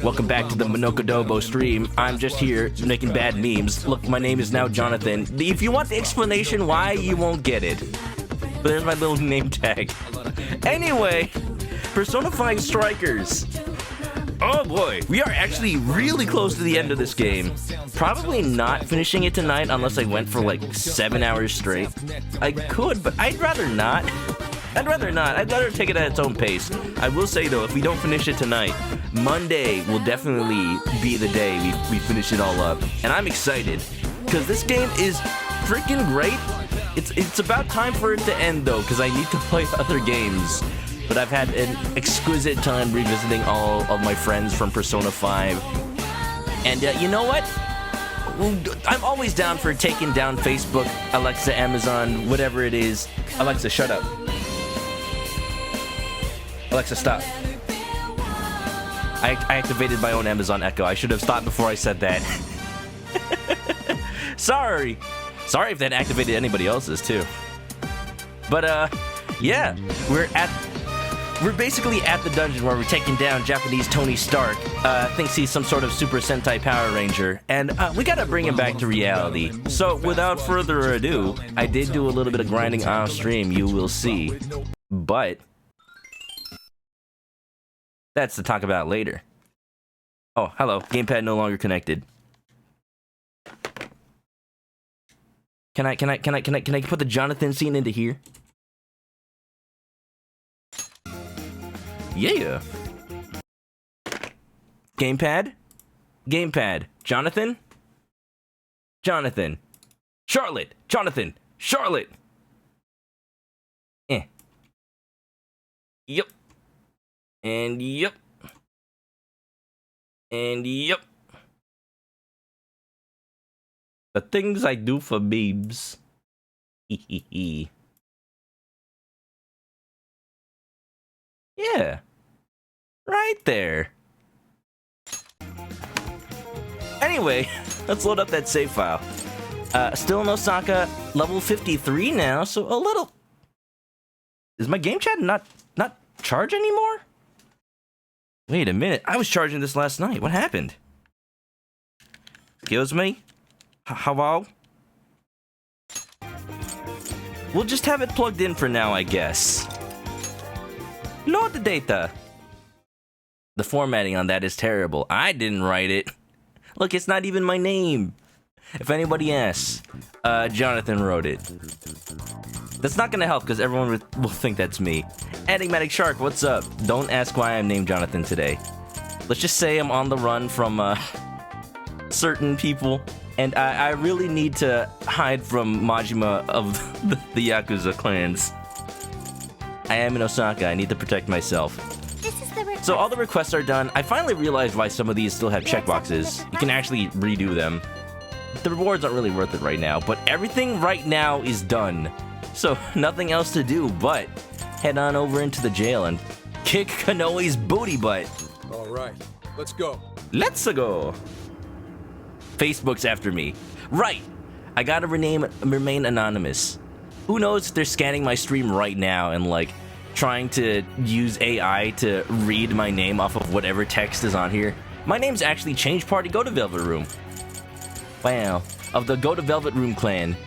Welcome back to the ManokAdobo stream. I'm just here making bad memes. Look, my name is now Jonathan. If you want the explanation why, you won't get it. But there's my little name tag. Anyway, Persona 5 Strikers. Oh boy, we are actually really close to the end of this game. Probably not finishing it tonight unless I went for like 7 hours straight. I could, but I'd rather not. I'd rather take it at its own pace. I will say though, if we don't finish it tonight, Monday will definitely be the day we finish it all up. And I'm excited, because this game is freaking great. It's about time for it to end though, because I need to play other games. But I've had an exquisite time revisiting all of my friends from Persona 5. And you know what? I'm always down for taking down Facebook, Alexa, Amazon, whatever it is. Alexa, shut up. Alexa, stop. I activated my own Amazon Echo. I should have stopped before I said that. Sorry if that activated anybody else's too. But yeah, we're basically at the dungeon where we're taking down Japanese Tony Stark. Thinks he's some sort of Super Sentai Power Ranger, and we gotta bring him back to reality. So without further ado, I did do a little bit of grinding off stream, you will see. But that's to talk about later. Oh, hello. Gamepad no longer connected. Can I put the Jonathan scene into here? Yeah. Gamepad? Jonathan? Charlotte! Charlotte! Yep. And yep. The things I do for babes. Yeah. Right there. Anyway, let's load up that save file. Still in Osaka, level 53 now, so a little... Is my game chat not charge anymore? Wait a minute, I was charging this last night. What happened? Excuse me? Hello? We'll just have it plugged in for now, I guess. Load the data. The formatting on that is terrible. I didn't write it. Look, it's not even my name. If anybody asks, Jonathan wrote it. That's not gonna help because everyone will think that's me. Enigmatic Shark, what's up? Don't ask why I'm named Jonathan today. Let's just say I'm on the run from certain people, and I really need to hide from Majima of the Yakuza clans. I am in Osaka. I need to protect myself. So all the requests are done. I finally realized why some of these still have checkboxes. You can actually redo them. The rewards aren't really worth it right now, but everything right now is done. So nothing else to do but head on over into the jail and kick Kanoe's booty butt. All right, let's go. Let's go. Facebook's after me. Right. I gotta remain anonymous. Who knows if they're scanning my stream right now and like trying to use AI to read my name off of whatever text is on here. My name's actually Change Party Go to Velvet Room. Wow. Of the Go to Velvet Room clan.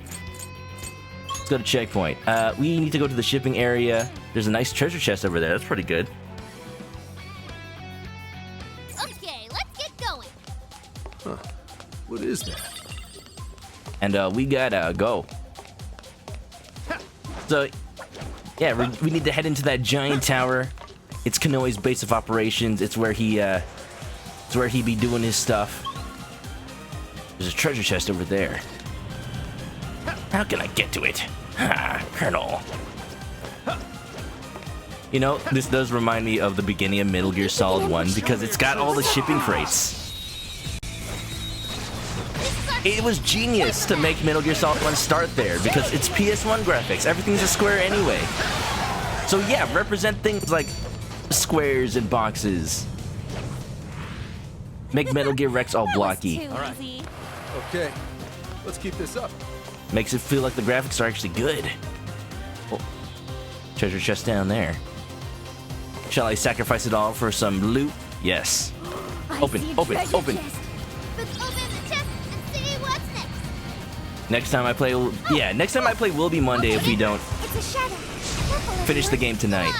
Let's go to checkpoint. We need to go to the shipping area. There's a nice treasure chest over there. That's pretty good. Okay, let's get going. Huh. What is that? And we gotta go. So, yeah, we need to head into that giant tower. It's Kanoe's base of operations. It's where he be doing his stuff. There's a treasure chest over there. How can I get to it? Colonel. You know, this does remind me of the beginning of Metal Gear Solid 1 because it's got all the shipping crates. It was genius to make Metal Gear Solid 1 start there because it's PS1 graphics. Everything's a square anyway. So yeah, represent things like squares and boxes. Make Metal Gear Rex all blocky. All right. Okay, let's keep this up. Makes it feel like the graphics are actually good. Oh, treasure chest down there. Shall I sacrifice it all for some loot? Yes. Open, open, open. Let's open the chest and see what's next. Next time I play, yeah, next time I play will be Monday if we don't It's a shadow. finish the game tonight.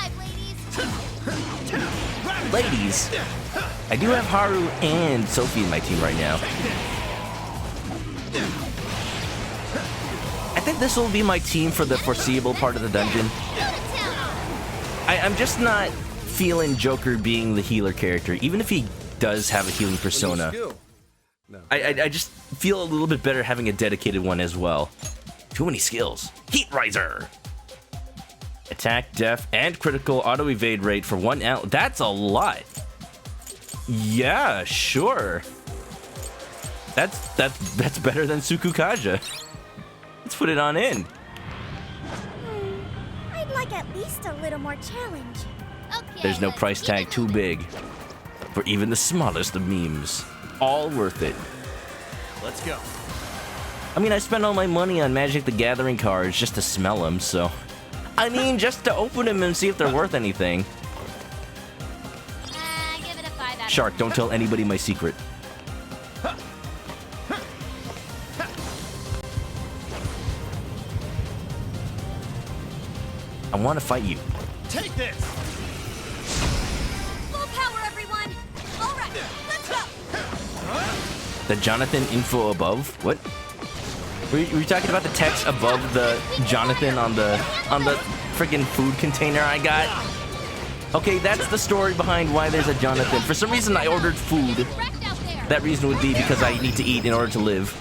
Alive, ladies. Ladies, I do have Haru and Sophie in my team right now. I think this will be my team for the foreseeable part of the dungeon. Go to town. I'm just not feeling Joker being the healer character, even if he does have a healing persona. Skill. No. I just feel a little bit better having a dedicated one as well. Too many skills. Heat Riser. Attack, def, and critical auto evade rate for 1 out. That's a lot. Yeah, sure. That's better than Sukukaja. Let's put it on in. I'd like at least a little more challenge. Okay. There's no price tag too big for even the smallest of memes. All worth it. Let's go. I mean, I spent all my money on Magic the Gathering cards just to smell them, so... I mean, just to open them and see if they're worth anything. Give it a 5 out. Shark, don't tell anybody my secret. I want to fight you. Take this. Full power, everyone. All right, let's go. The Jonathan info above? What? Were you talking about the text above the Jonathan on the freaking food container I got? Okay, that's the story behind why there's a Jonathan. For some reason I ordered food. Wrecked out there. That reason would be because I need to eat in order to live.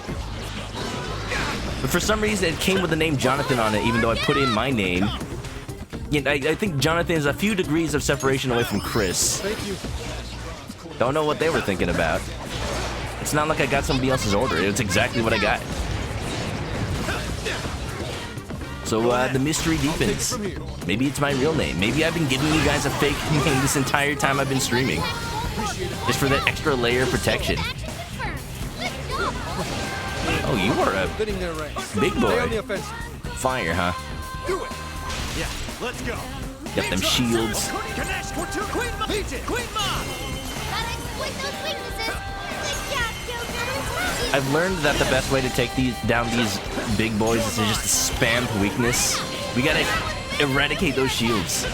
But for some reason it came with the name Jonathan on it, even though I put in my name. You know, I think Jonathan is a few degrees of separation away from Chris. Thank you. Don't know what they were thinking about. It's not like I got somebody else's order. It's exactly what I got. So the mystery deepens. Maybe it's my real name. Maybe I've been giving you guys a fake name this entire time I've been streaming. Just for that extra layer of protection. Action confirmed. Good job, boys. Oh, you are a Getting their ranks. big Stay on the boy. offensive. Fire, huh? Do it. Yeah, let's go. Got them shields. Connect. We're two. Queen Mom. Gotta exploit those weaknesses. Good job, Joker. I've learned that the best way to take down these big boys is to just spam weakness. We gotta eradicate those shields.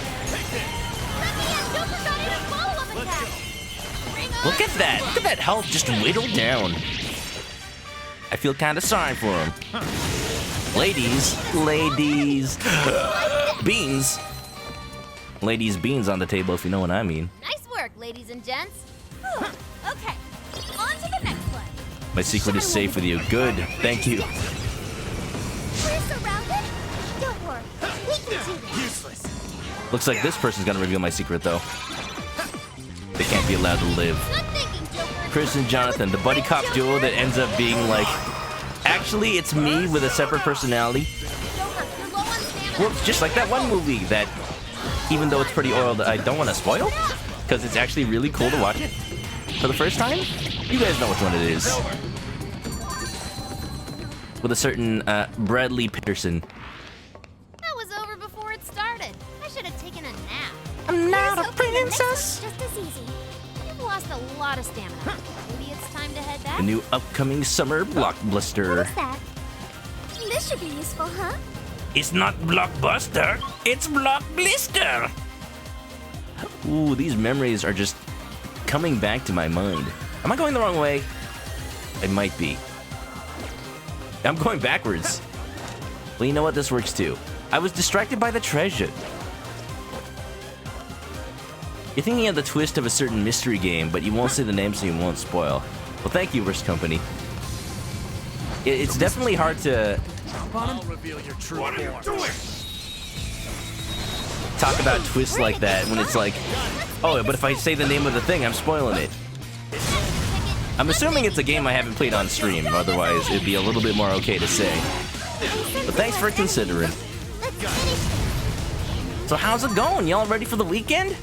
Look at that! Look at that health just whittled down. I feel kind of sorry for him. Ladies, beans. Ladies, beans on the table, if you know what I mean. Nice work, ladies and gents. Whew. Okay, on to the next one. My secret is safe with you. Good, thank you. We're surrounded. Don't worry, we can do this. Useless. Looks like this person's gonna reveal my secret, though. They can't be allowed to live. Good thinking, Joker. Chris and Jonathan, the buddy cop duo that ends up being like... Actually, it's me with a separate personality. Joker, you're low on stamina. Works just like that one movie that, even though it's pretty oiled, I don't want to spoil. Because it's actually really cool to watch it for the first time. You guys know which one it is. With a certain Bradley Peterson. That was over before it started. I should have taken a nap. I'm not Here's a hoping the next princess. one's just as easy. You've lost a lot of stamina. Maybe it's time to head back. The new upcoming summer blockbuster. What's that? This should be useful, huh? It's not blockbuster, it's blockblister. Ooh, these memories are just coming back to my mind. Am I going the wrong way? I might be. I'm going backwards. Well, you know what? This works too. I was distracted by the treasure. You're thinking of the twist of a certain mystery game, but you won't say the name so you won't spoil. Well, thank you, Worst Company. It's definitely hard to I'll reveal your true form. What are you doing? talk about twists like that when it's like, oh, but if I say the name of the thing, I'm spoiling it. I'm assuming it's a game I haven't played on stream, otherwise it'd be a little bit more okay to say. But thanks for considering. So how's it going? Y'all ready for the weekend?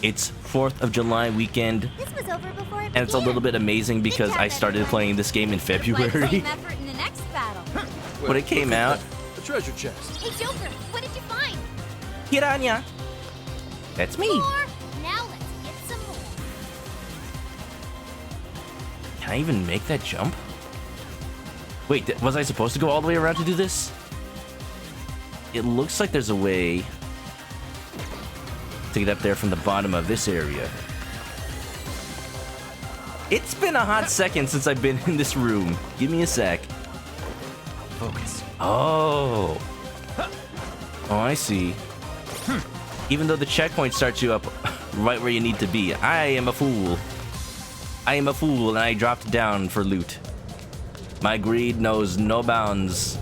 It's 4th of July weekend, This was over before it and it's a little bit amazing because I started playing this game in February effort in the next battle. when it came out. The treasure chest. Hey, Joker, what did you find? Hiranya. That's me. More? Now let's get some more. Can I even make that jump? Wait, was I supposed to go all the way around to do this? It looks like there's a way to get up there from the bottom of this area. It's been a hot second since I've been in this room. Give me a sec. Focus. Oh. Oh, I see. Even though the checkpoint starts you up right where you need to be. I am a fool. I am a fool and I dropped down for loot. My greed knows no bounds.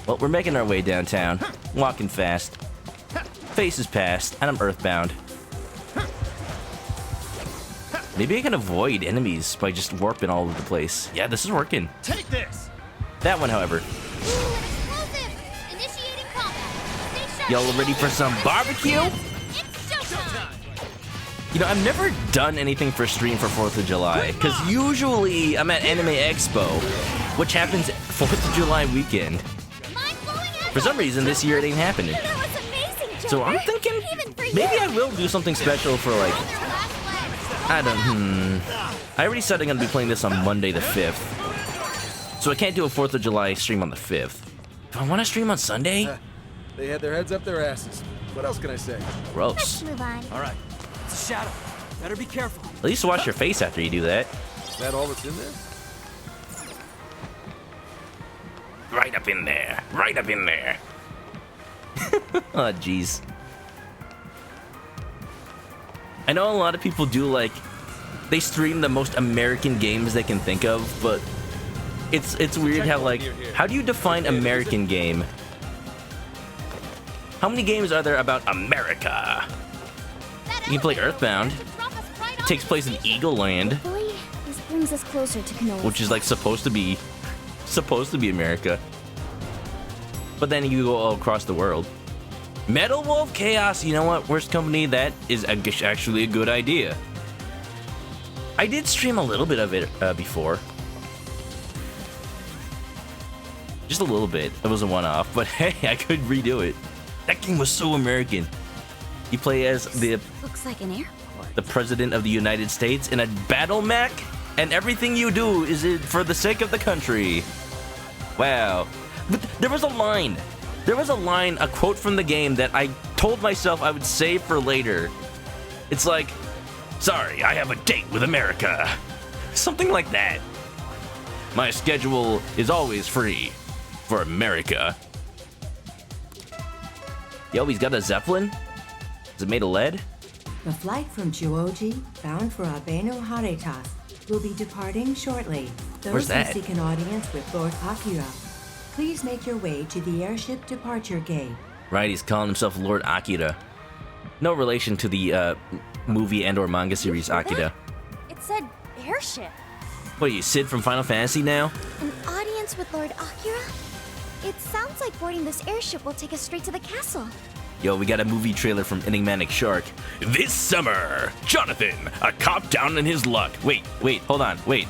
Well, we're making our way downtown. Walking fast. Face is past, and I'm earthbound. Maybe I can avoid enemies by just warping all over the place. Yeah, this is working. Take this. That one, however. Explosive! Initiating combat. Stay sharp. Y'all ready for some barbecue? It's showtime! You know, I've never done anything for stream for 4th of July, because usually I'm at Anime Expo, which happens 4th of July weekend. For some reason, this year it ain't happening. That was amazing, So I'm thinking maybe I will do something special for like, I already said I'm gonna be playing this on Monday the 5th. So I can't do a 4th of July stream on the 5th. Do I want to stream on Sunday? They had their heads up their asses. What else can I say? Gross. Let's move on. All right. It's a shadow. Better be careful. At least wash your face after you do that. Is that all that's in there? Right up in there. Right up in there. Oh, jeez. I know a lot of people do, like, they stream the most American games they can think of, but it's weird how, like, how do you define American game? How many games are there about America? You can play Earthbound. It takes place in Eagle Land, Hopefully, this brings us closer to Canoa's. which is like supposed to be America. But then you go all across the world. Metal Wolf Chaos, you know what? Worst company, that is actually a good idea. I did stream a little bit of it before. Just a little bit. It was a one-off, but hey, I could redo it. That game was so American. You play as Looks like an airport. the President of the United States in a battle mech, and everything you do is for the sake of the country. Wow. But there was a line. There was a line, a quote from the game that I told myself I would save for later. It's like, sorry, I have a date with America. Something like that. My schedule is always free for America. Yo, he's got a Zeppelin? Is it made of lead? The flight from Chuoji, bound for Abeno Haretas, will be departing shortly. Where's Those that? who seek an audience with Lord Akira, please make your way to the airship departure gate. Right, he's calling himself Lord Akira. No relation to the movie and or manga series Akira. It said airship. What are you, Sid from Final Fantasy now? An audience with Lord Akira? It sounds like boarding this airship will take us straight to the castle. Yo, we got a movie trailer from Enigmatic Shark. This summer, Jonathan, a cop down in his luck. Wait, hold on, wait.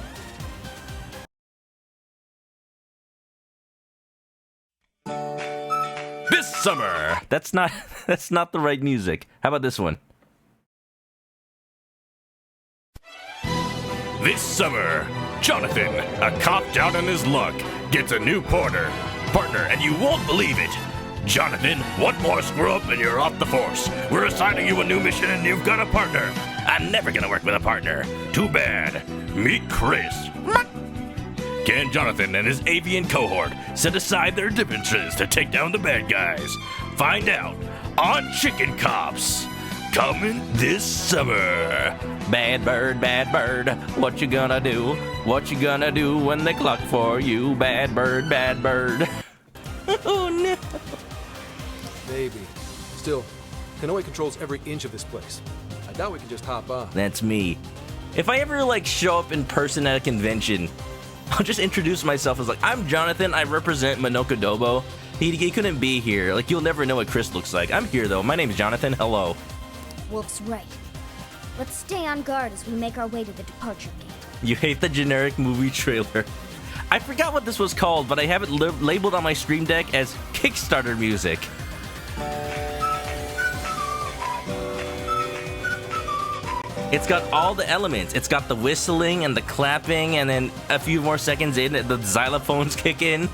This summer. That's not the right music. How about this one? This summer, Jonathan, a cop down on his luck, gets a new partner, and you won't believe it. Jonathan, one more screw up and you're off the force. We're assigning you a new mission and you've got a partner. I'm never gonna work with a partner. Too bad. Meet Chris. Can Jonathan and his avian cohort set aside their differences to take down the bad guys? Find out on Chicken Cops. Coming this summer. Bad bird, what you gonna do? What you gonna do when they cluck for you? Bad bird. Oh no. Maybe. Still, Kanoe controls every inch of this place. I doubt we can just hop on. That's me. If I ever like show up in person at a convention, I'll just introduce myself as like, I'm Jonathan, I represent ManokAdobo. He couldn't be here. Like, you'll never know what Chris looks like. I'm here though. My name's Jonathan. Hello. Wolf's right. Let's stay on guard as we make our way to the departure gate. You hate the generic movie trailer. I forgot what this was called, but I have it labeled on my Stream Deck as Kickstarter music. It's got all the elements. It's got the whistling and the clapping, and then a few more seconds in, the xylophones kick in.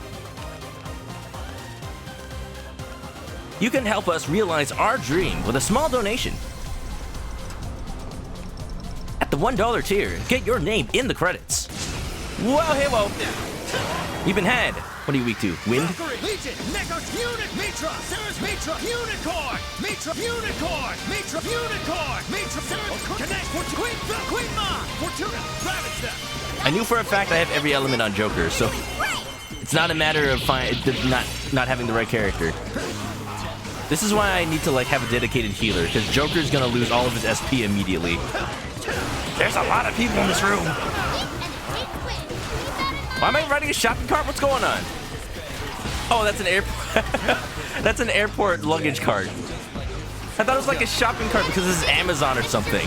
You can help us realize our dream with a small donation. At the $1 tier, get your name in the credits. Whoa, hey, whoa. You've been had. What are you weak to? Wind? Legion, Nekos, Unit, Mitra, Ceres, Mitra, Unicorn, Mitra, Unicorn, Mitra, Unicorn, Mitra, Ceres, Connect, Queen Ma, Fortuna, Ravage them. I knew for a fact I have every element on Joker, so it's not a matter of not having the right character. This is why I need to like have a dedicated healer, because Joker's gonna lose all of his SP immediately. There's a lot of people in this room. Why am I riding a shopping cart? What's going on? Oh, that's an that's an airport luggage cart. I thought it was like a shopping cart because this is Amazon or something.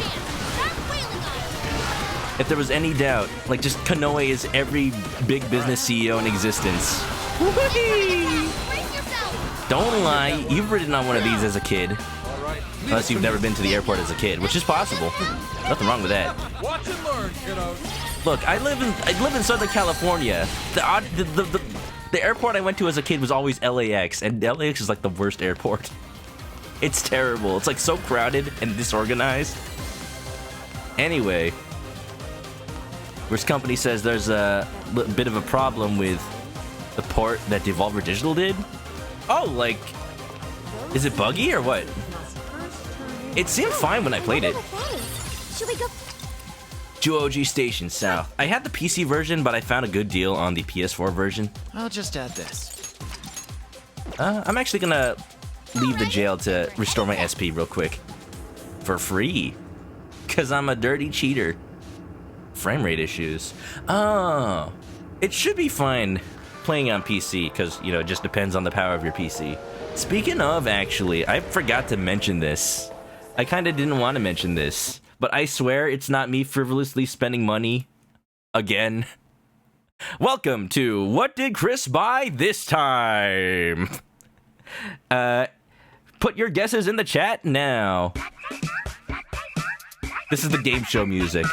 If there was any doubt, like just Kanoe is every big business CEO in existence. Don't lie, you've ridden on one of these as a kid. Unless you've never been to the airport as a kid, which is possible. Nothing wrong with that. Watch and learn, kiddos. Look, I live in Southern California. The airport I went to as a kid was always LAX, and LAX is like the worst airport. It's terrible. It's like so crowded and disorganized. Anyway, which company says there's a bit of a problem with the port that Devolver Digital did? Oh, like, is it buggy or what? It seemed fine when I played it. Should we go? Juoji Station South. I had the PC version, but I found a good deal on the PS4 version. I'll just add this. I'm actually gonna leave the jail to restore my SP real quick. For free. Because I'm a dirty cheater. Frame rate issues. Oh. It should be fine playing on PC, because, you know, it just depends on the power of your PC. Speaking of, actually, I forgot to mention this. I kind of didn't want to mention this, but I swear it's not me frivolously spending money again. Welcome to What Did Chris Buy This Time? Put your guesses in the chat now. This is the game show music.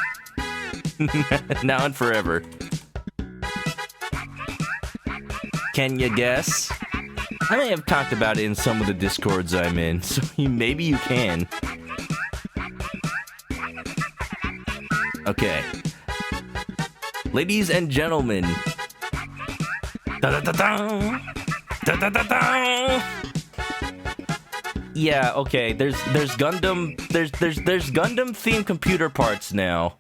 Now and forever. Can you guess? I may have talked about it in some of the Discords I'm in, so maybe you can. Okay. Ladies and gentlemen. Da-da-da-da! Da-da-da-da! Yeah, okay, there's Gundam Gundam themed computer parts now.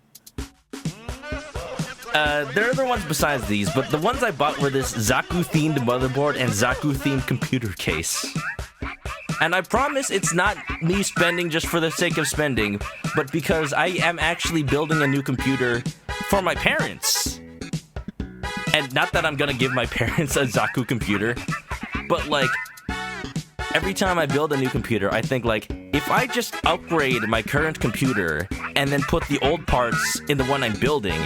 There are other ones besides these, but the ones I bought were this Zaku-themed motherboard and Zaku-themed computer case. And I promise it's not me spending just for the sake of spending, but because I am actually building a new computer for my parents. And not that I'm gonna give my parents a Zaku computer, but like, every time I build a new computer, I think like, if I just upgrade my current computer and then put the old parts in the one I'm building,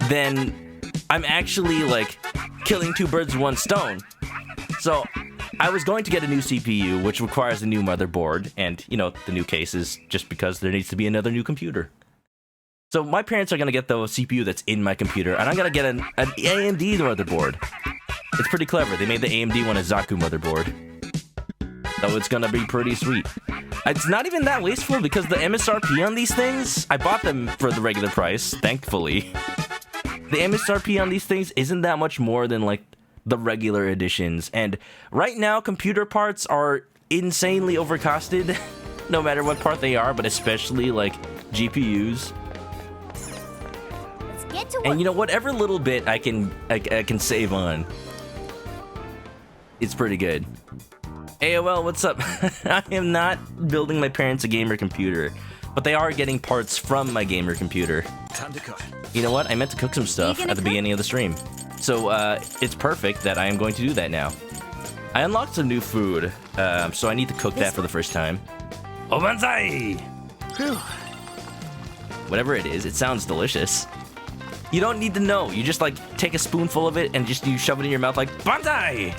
then I'm actually like killing two birds with one stone. So I was going to get a new CPU, which requires a new motherboard, and you know, the new case is just because there needs to be another new computer. So my parents are gonna get the CPU that's in my computer, and I'm gonna get an AMD motherboard. It's pretty clever. They made the AMD one a Zaku motherboard. So it's gonna be pretty sweet. It's not even that wasteful because the MSRP on these things, I bought them for the regular price, thankfully. The MSRP on these things isn't that much more than like the regular editions, and right now computer parts are insanely overcosted, no matter what part they are, but especially like GPUs. Let's get to work. And you know, whatever little bit I can save on, it's pretty good. AOL, what's up? I am not building my parents a gamer computer, but they are getting parts from my gamer computer. Time to cook. You know what? I meant to cook some stuff at the beginning of the stream. So, it's perfect that I am going to do that now. I unlocked some new food, so I need to cook that for the first time. Obanzai! Whew. Whatever it is, it sounds delicious. You don't need to know. You just, like, take a spoonful of it and just you shove it in your mouth like, Banzai!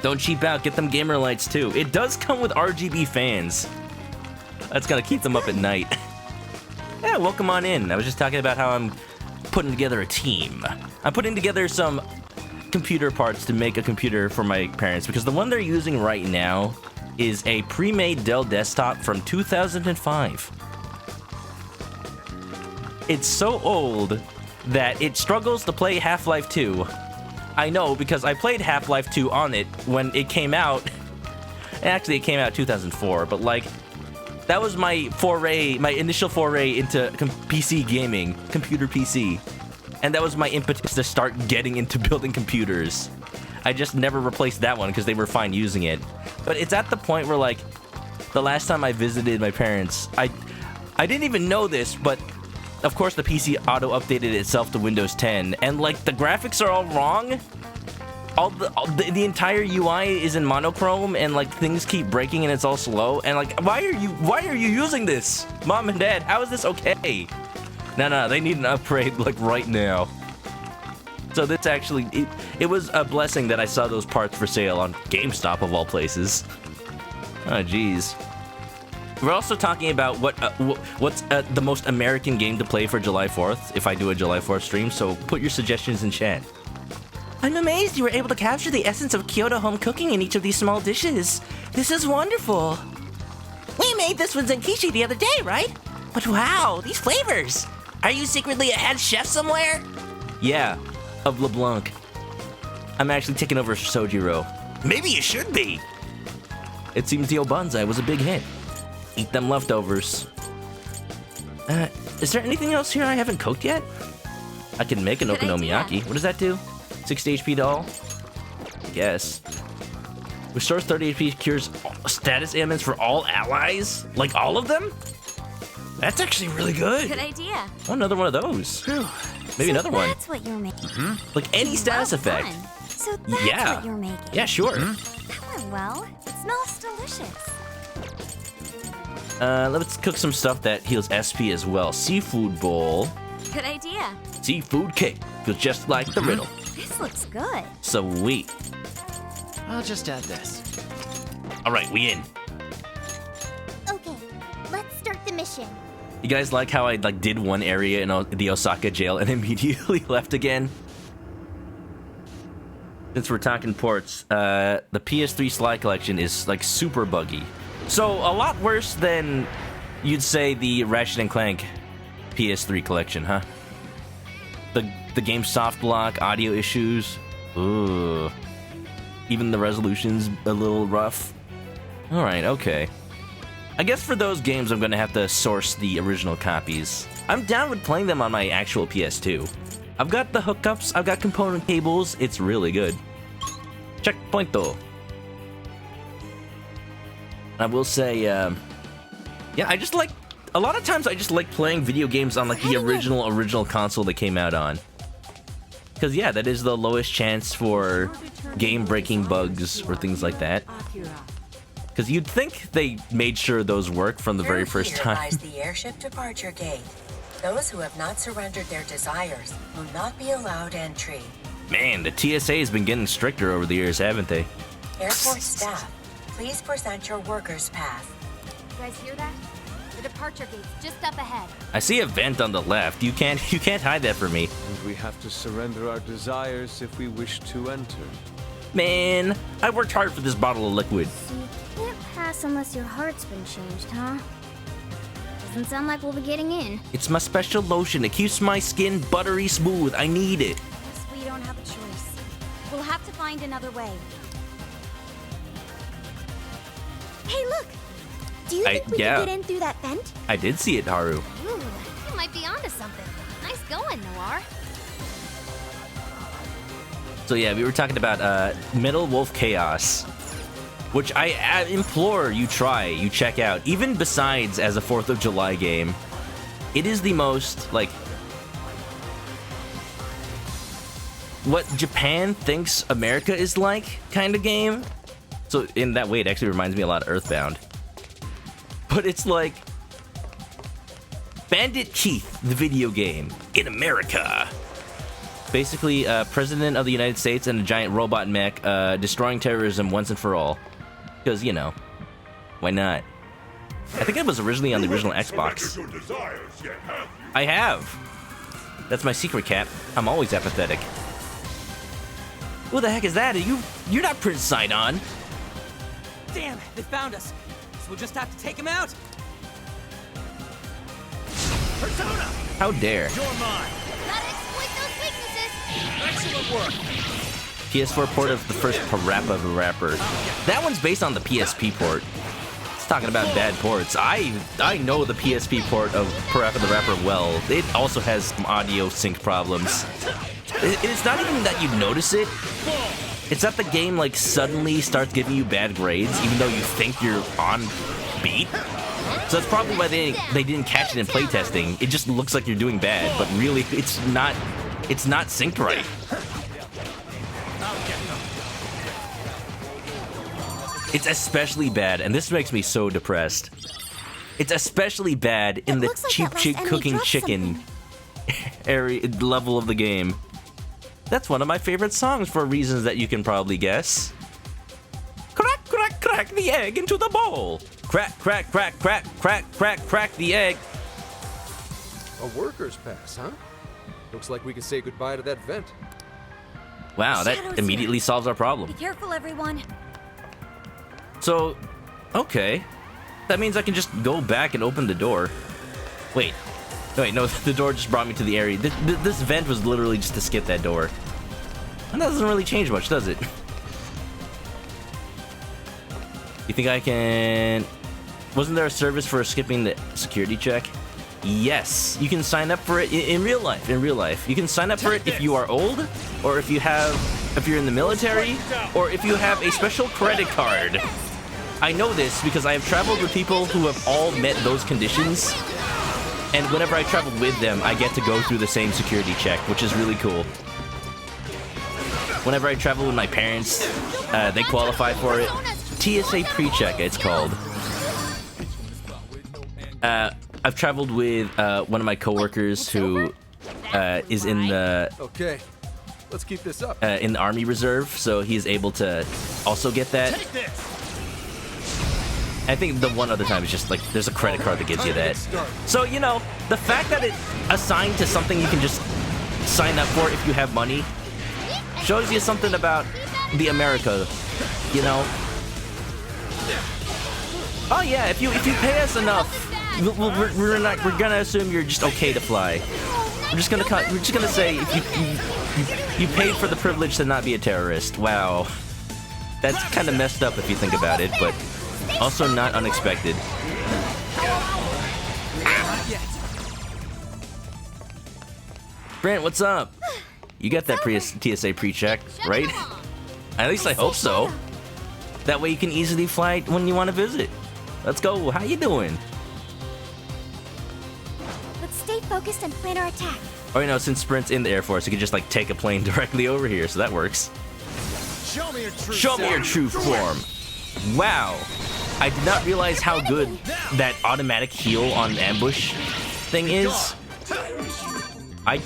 Don't cheap out. Get them gamer lights, too. It does come with RGB fans. That's gonna keep them up at night. Yeah, welcome on in. I was just talking about how I'm putting together a team. I'm putting together some computer parts to make a computer for my parents, because the one they're using right now is a pre-made Dell desktop from 2005. It's so old that it struggles to play Half-Life 2. I know, because I played Half-Life 2 on it when it came out. Actually, it came out 2004, but like, that was my foray, my initial foray into PC gaming, computer PC. And that was my impetus to start getting into building computers. I just never replaced that one because they were fine using it. But it's at the point where, like, the last time I visited my parents, I didn't even know this, but of course the PC auto-updated itself to Windows 10, and like, the graphics are all wrong. The entire UI is in monochrome, and like, things keep breaking and it's all slow, and like, why are you using this? Mom and Dad, how is this okay? No, they need an upgrade like right now. So this actually, it was a blessing that I saw those parts for sale on GameStop of all places. Oh jeez. We're also talking about what's the most American game to play for July 4th, if I do a July 4th stream, so put your suggestions in chat. I'm amazed you were able to capture the essence of Kyoto home cooking in each of these small dishes. This is wonderful. We made this with Zenkishi the other day, right? But wow, these flavors! Are you secretly a head chef somewhere? Yeah, of LeBlanc. I'm actually taking over Sojiro. Maybe you should be! It seems the Obanzai was a big hit. Eat them leftovers. Is there anything else here I haven't cooked yet? I can make an okonomiyaki. What does that do? 60 HP to all? I guess. Restores 30 HP, cures status ailments for all allies? Like all of them? That's actually really good. Good idea. Oh, another one of those. Maybe another one. That's what you're making. Like any status effect. Fun. So that's what you're making. Yeah, sure. That went well. It smells delicious. Let's cook some stuff that heals SP as well. Seafood bowl. Good idea. Seafood cake. Feels just like the riddle. This looks good. Sweet. I'll just add this. All right, we in. Okay, let's start the mission. You guys like how I like did one area in the Osaka jail and immediately left again? Since we're talking ports, the PS3 Sly collection is like super buggy. So a lot worse than you'd say the Ratchet & Clank PS3 collection, huh? The game's soft block, audio issues. Ooh. Even the resolution's a little rough. Alright, okay. I guess for those games I'm gonna have to source the original copies. I'm down with playing them on my actual PS2. I've got the hookups, I've got component cables, it's really good. Checkpoint though. I will say, yeah, I just like, a lot of times I just like playing video games on like the original console they came out on. Because yeah, that is the lowest chance for game-breaking bugs or things like that. Because you'd think they made sure those work from the very first time. Lies the airship departure gate. Those who have not surrendered their desires will not be allowed entry. Man, the TSA has been getting stricter over the years, haven't they? Airport staff, please present your workers pass. You guys hear that? The departure gate's just up ahead. I see a vent on the left. You can't hide that from me. And we have to surrender our desires if we wish to enter. Man, I worked hard for this bottle of liquid. So you can't pass unless your heart's been changed, huh? Doesn't sound like we'll be getting in. It's my special lotion. It keeps my skin buttery smooth. I need it. Guess we don't have a choice. We'll have to find another way. Hey, look! Do you think we can get in through that vent? I did see it, Haru. Ooh, you might be onto something. Nice going, Noir. So yeah, we were talking about Metal Wolf Chaos, which I implore you try, you check out. Even besides as a 4th of July game, it is the most, like, what Japan thinks America is like kind of game. So in that way, it actually reminds me a lot of Earthbound. But it's like Bandit Keith, the video game, in America. Basically, President of the United States and a giant robot mech destroying terrorism once and for all. Because, you know, why not? I think it was originally on the original Xbox. I have. That's my secret, Cap. I'm always apathetic. Who the heck is that? You're not Prince Sidon. Damn, they found us. So we'll just have to take him out. Persona! How dare. You're mine. Gotta exploit those weaknesses. Excellent work. PS4 port of the first Parappa the Rapper. That one's based on the PSP port. It's talking about bad ports. I know the PSP port of Parappa the Rapper well. It also has some audio sync problems. It's not even that you notice it. It's that the game like suddenly starts giving you bad grades, even though you think you're on beat. So that's probably why they didn't catch it in playtesting. It just looks like you're doing bad, but really it's not synced right. It's especially bad, and this makes me so depressed. It's especially bad in the Cheap Chick cooking chicken area level of the game. That's one of my favorite songs for reasons that you can probably guess. Crack, crack, crack the egg into the bowl. Crack, crack, crack, crack, crack, crack, crack the egg. A worker's pass, huh? Looks like we can say goodbye to that vent. Wow, that Shadows immediately solves our problem. Be careful, everyone. So, okay. That means I can just go back and open the door. Wait, no, the door just brought me to the area. This vent was literally just to skip that door. And that doesn't really change much, does it? You think I can... Wasn't there a service for skipping the security check? Yes, you can sign up for it in real life. In real life, you can sign up for it if you are old, or if you're in the military, or if you have a special credit card. I know this because I have traveled with people who have all met those conditions, and whenever I travel with them, I get to go through the same security check, which is really cool. Whenever I travel with my parents, they qualify for it. TSA pre-check, it's called. I've traveled with one of my coworkers who is in the Okay, let's keep this up. in the Army Reserve, so he's able to also get that. Take this. I think the one other time is just like there's a credit card that gives you that. So you know, the fact that it's assigned to something you can just sign up for if you have money shows you something about the America, you know. Oh yeah, if you pay us enough, we're gonna assume you're just okay to fly. We're just gonna say if you paid for the privilege to not be a terrorist. Wow, that's kind of messed up if you think about it, but also not unexpected. Brent, what's up? You got that TSA pre-check, right? At least I hope so. That way you can easily fly when you want to visit. Let's go. How you doing? Let's stay focused and plan our attack. Or you know, since Sprint's in the Air Force, you can just like take a plane directly over here, so that works. Show me your true Show me your true form. Wow. I did not realize how good that automatic heal on ambush thing is. I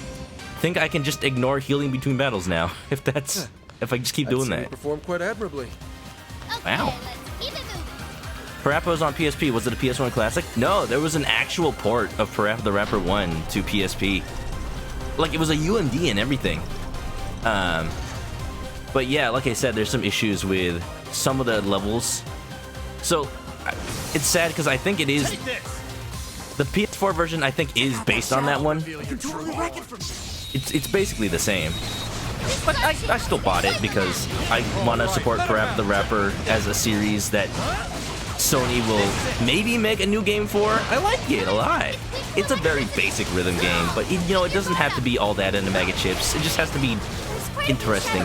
think I can just ignore healing between battles now, if I just keep doing that. Performed quite admirably. Wow. Parappa was on PSP. Was it a PS1 classic? No, there was an actual port of Parappa the Rapper 1 to PSP. Like, it was a UMD and everything. But yeah, like I said, there's some issues with some of the levels. So, it's sad because I think it is... The PS4 version, I think, is based on that one. It's basically the same. But I still bought it because I want to support Parappa the Rapper as a series that Sony will maybe make a new game for. I like it a lot. It's a very basic rhythm game, but you know, it doesn't have to be all that in the mega chips. It just has to be interesting.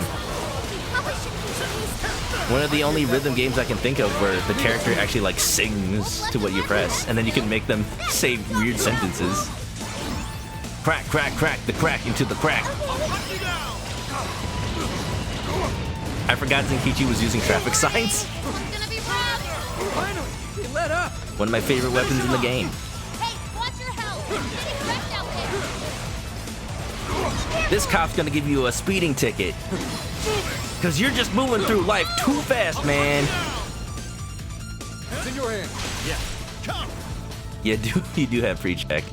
One of the only rhythm games I can think of where the character actually like sings to what you press, and then you can make them say weird sentences. Crack, crack, crack, the crack into the crack. I forgot Zenkichi was using traffic signs. Finally, they let up. One of my favorite weapons in the game. Hey, watch your health. This cop's gonna give you a speeding ticket. Cause you're just moving through life too fast, man. It's in your hand. Yeah. Come. You do have pre-check.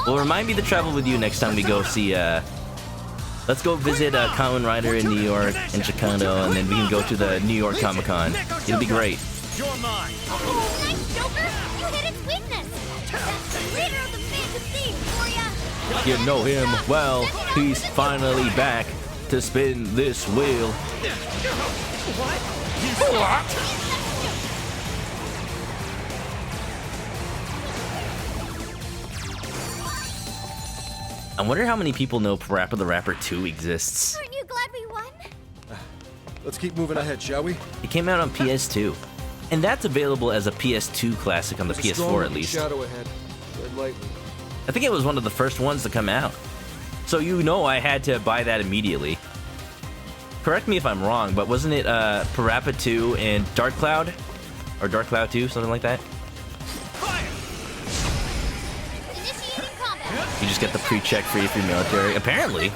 Well, remind me to travel with you next time we go see, let's go visit Kamen Rider in New York and Chicago, and then we can go to the New York Comic Con. It'll be great. You're mine. Oh, nice, Joker! You hit its weakness! That's the leader of the Phantom Thief for ya! You know him well. He's finally back to spin this wheel. I wonder how many people know Parappa the Rapper 2 exists. Aren't you glad we won? Let's keep moving ahead, shall we? It came out on PS2. And that's available as a PS2 classic on the There's a PS4 strong at least. Shadow ahead. Tread lightly. I think it was one of the first ones to come out. So you know I had to buy that immediately. Correct me if I'm wrong, but wasn't it Parappa 2 and Dark Cloud? Or Dark Cloud 2, something like that? Initiating combat. You just get the pre-check free if you're military. Apparently.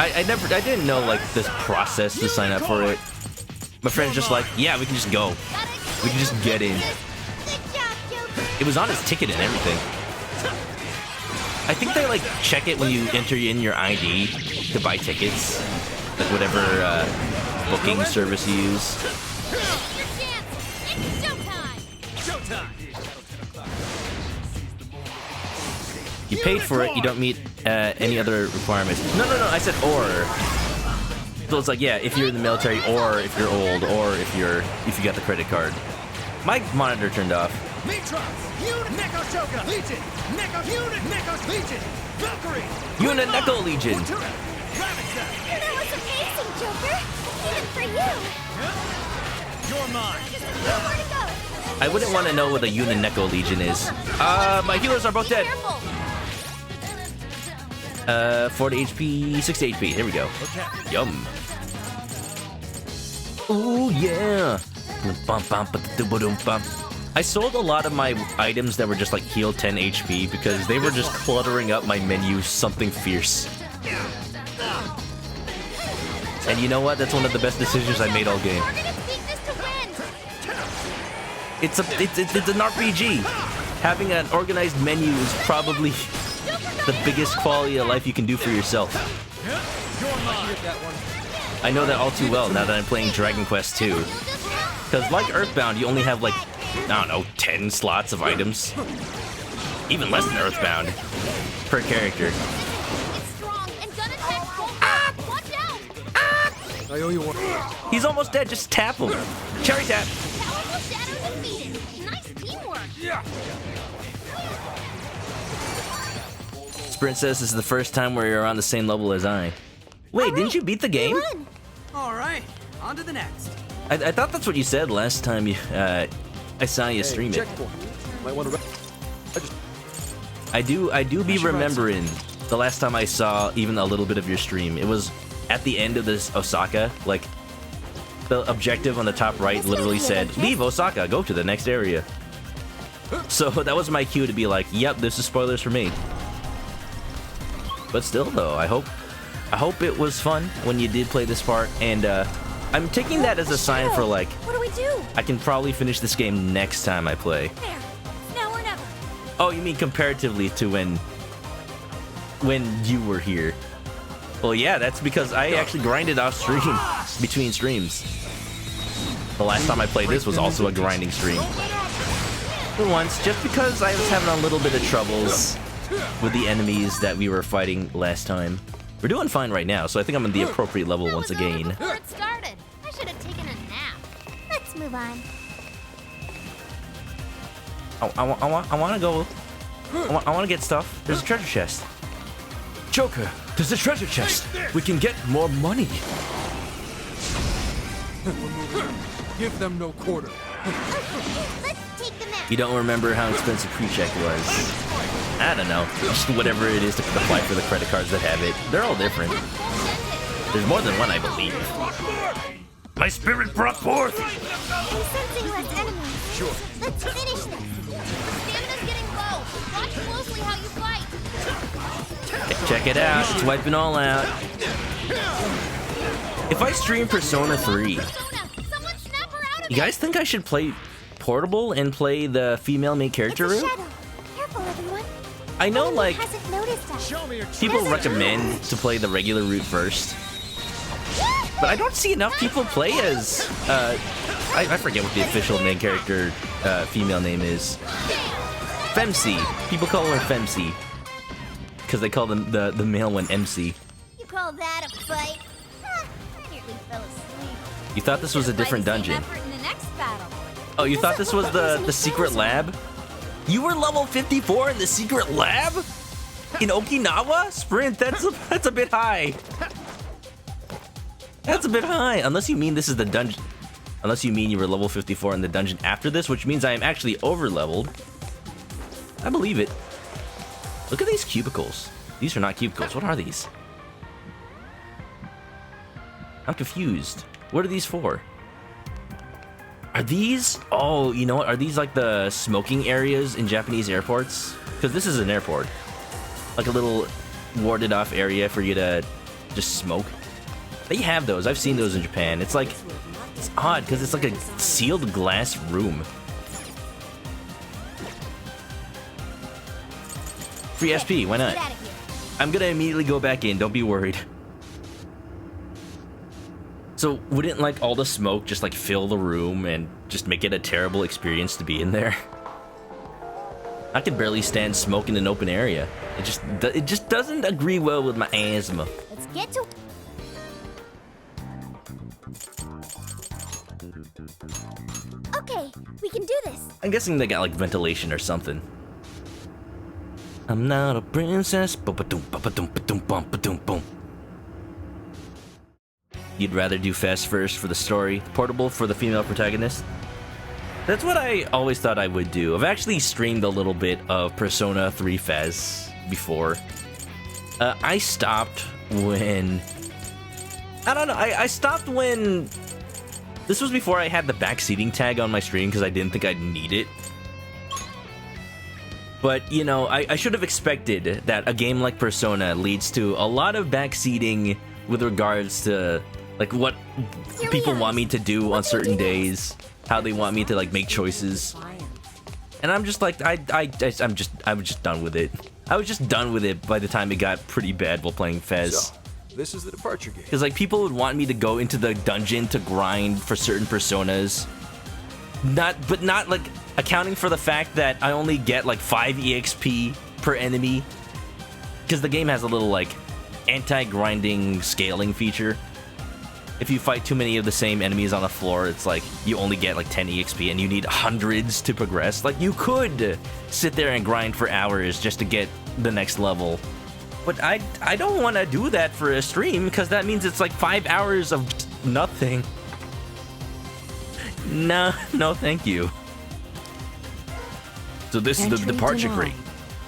I didn't know like this process to sign up for it. My friend's just like, yeah, we can just go. We can just get in. Good job, Joker! It was on his ticket and everything. I think they like check it when you enter in your ID to buy tickets. Like whatever booking service you use. Your chance! It's showtime! Showtime. You paid for it, you don't meet any other requirements. No, I said or. So it's like, yeah, if you're in the military, or if you're old, or if you got the credit card. My monitor turned off. Mitra. Unit Neko Shogun. Legion. Neko Unit Neko Legion. Valkyrie. Unit Neko Legion. Fortuna. Ravage. That was amazing, Joker! Even for you! You're mine. Just nowhere to go! I wouldn't want to know what a Unit Neko Legion is. My healers are both dead. Careful! 40 HP, 60 HP. Here we go. Okay. Yum. Ooh, yeah. I sold a lot of my items that were just like heal 10 HP because they were just cluttering up my menu something fierce. And you know what? That's one of the best decisions I made all game. Target its weakness to win! It's an RPG. Having an organized menu is probably the biggest quality of life you can do for yourself. I know that all too well now that I'm playing Dragon Quest II. Because like Earthbound, you only have like, I don't know, 10 slots of items. Even less than Earthbound. Per character. It's strong and gun attack won't work. Watch out! I owe you one. He's almost dead, just tap him. Cherry tap. Powerful shadow defeated. Nice teamwork. Sprint says this is the first time where you're on the same level as I. Wait, didn't you beat the game? Won. All right, on to the next. I thought that's what you said last time you, I saw you stream it. Checkpoint. Might want to. I do be remembering the last time I saw even a little bit of your stream. It was at the end of this Osaka, like the objective on the top right literally said, leave Osaka, go to the next area. So that was my cue to be like, yep, this is spoilers for me. But still though, I hope it was fun when you did play this part, and I'm taking that as a sign for like, What do we do? I can probably finish this game next time I play. There. Now or never. Oh, you mean comparatively to when you were here? Well, yeah, that's because I actually grinded off stream between streams. The last time I played this was also a grinding stream. For once, just because I was having a little bit of troubles with the enemies that we were fighting last time. We're doing fine right now, so I think I'm in the appropriate level once That was over again. before it started. I should have taken a nap. Let's move on. I want to go. I want to get stuff. There's a treasure chest. Joker, there's a treasure chest. We can get more money. Give them no quarter. Let's take the map. You don't remember how expensive pre-check was. I don't know. Just whatever it is to apply for the credit cards that have it. They're all different. There's more than one, I believe. My spirit brought forth! I'm sensing less enemies. Sure. Let's finish this. Stamina's getting low. Watch closely how you fight. Check it out. It's wiping all out. If I stream Persona 3, Persona, someone snap her out of you guys think I should play Portable and play the female main character It's a route? shadow. Careful, everyone. I know, Enemy like, hasn't noticed us. Show me your people There's a recommend to play the regular route first, but I don't see enough people play as, I forget what the official main character female name is. Femc. People call her Femc. Because they call them the male one MC. You call that a fight? Huh, I nearly fell asleep. You thought this was a different dungeon. In the next battle. Oh, you thought this was the secret lab? You were level 54 in the secret lab? In Okinawa? Sprint, that's a bit high. That's a bit high. Unless you mean this is the dungeon. Unless you mean you were level 54 in the dungeon after this, which means I am actually over-leveled. I believe it. Look at these cubicles. These are not cubicles. What are these? I'm confused. What are these for? Are these... Oh, you know what? Are these like the smoking areas in Japanese airports? Because this is an airport. Like a little warded off area for you to just smoke. They have those. I've seen those in Japan. It's like... It's odd because it's like a sealed glass room. Free SP, why not? Get out of here. I'm gonna immediately go back in, don't be worried. So wouldn't like all the smoke just like fill the room and just make it a terrible experience to be in there? I can barely stand smoke in an open area. It just doesn't agree well with my asthma. Let's get to... Okay, we can do this. I'm guessing they got like ventilation or something. I'm not a princess. Ba-ba-doom, ba-ba-doom, ba-doom, bum, ba-doom, boom. You'd rather do fast first for the story, portable for the female protagonist? That's what I always thought I would do. I've actually streamed a little bit of Persona 3 Fez before. I stopped when... I don't know, I stopped when... This was before I had the backseating tag on my stream because I didn't think I'd need it. But, you know, I should have expected that a game like Persona leads to a lot of backseating with regards to, like, what people want me to do on certain days, how they want me to, like, make choices. And I'm just like, I was just done with it. I was just done with it by the time it got pretty bad while playing Fez. So, this is the departure gate. Because, like, people would want me to go into the dungeon to grind for certain personas. But not, like, accounting for the fact that I only get, like, 5 EXP per enemy. Because the game has a little, like, anti-grinding scaling feature. If you fight too many of the same enemies on the floor, it's like, you only get, like, 10 EXP and you need hundreds to progress. Like, you could sit there and grind for hours just to get the next level. But I don't want to do that for a stream, because that means it's like 5 hours of just nothing. No, thank you. So this is the departure denied. gate.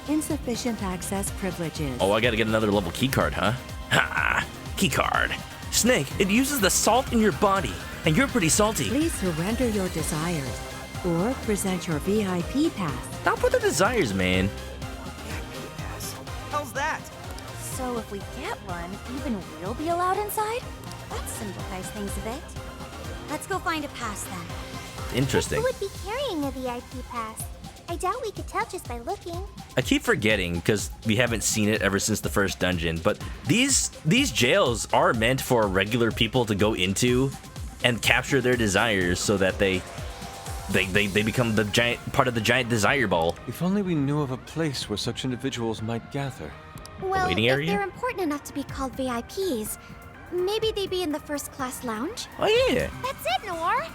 Insufficient access privileges. Oh, I gotta get another level keycard, huh? Ha! Keycard. Snake, it uses the salt in your body, and you're pretty salty. Please surrender your desires or present your VIP pass. Stop with the desires, man. How's that? So if we get one, even we'll be allowed inside? That simplifies things a bit. Let's go find a pass then. Interesting. Who would be carrying a VIP pass? I doubt we could tell just by looking. I keep forgetting because we haven't seen it ever since the first dungeon, but these jails are meant for regular people to go into and capture their desires so that they become the giant part of the giant desire ball. If only we knew of a place where such individuals might gather. Well, waiting if area? they're important enough to be called VIPs, maybe they'd be in the first class lounge? Oh yeah. That's it, Nor.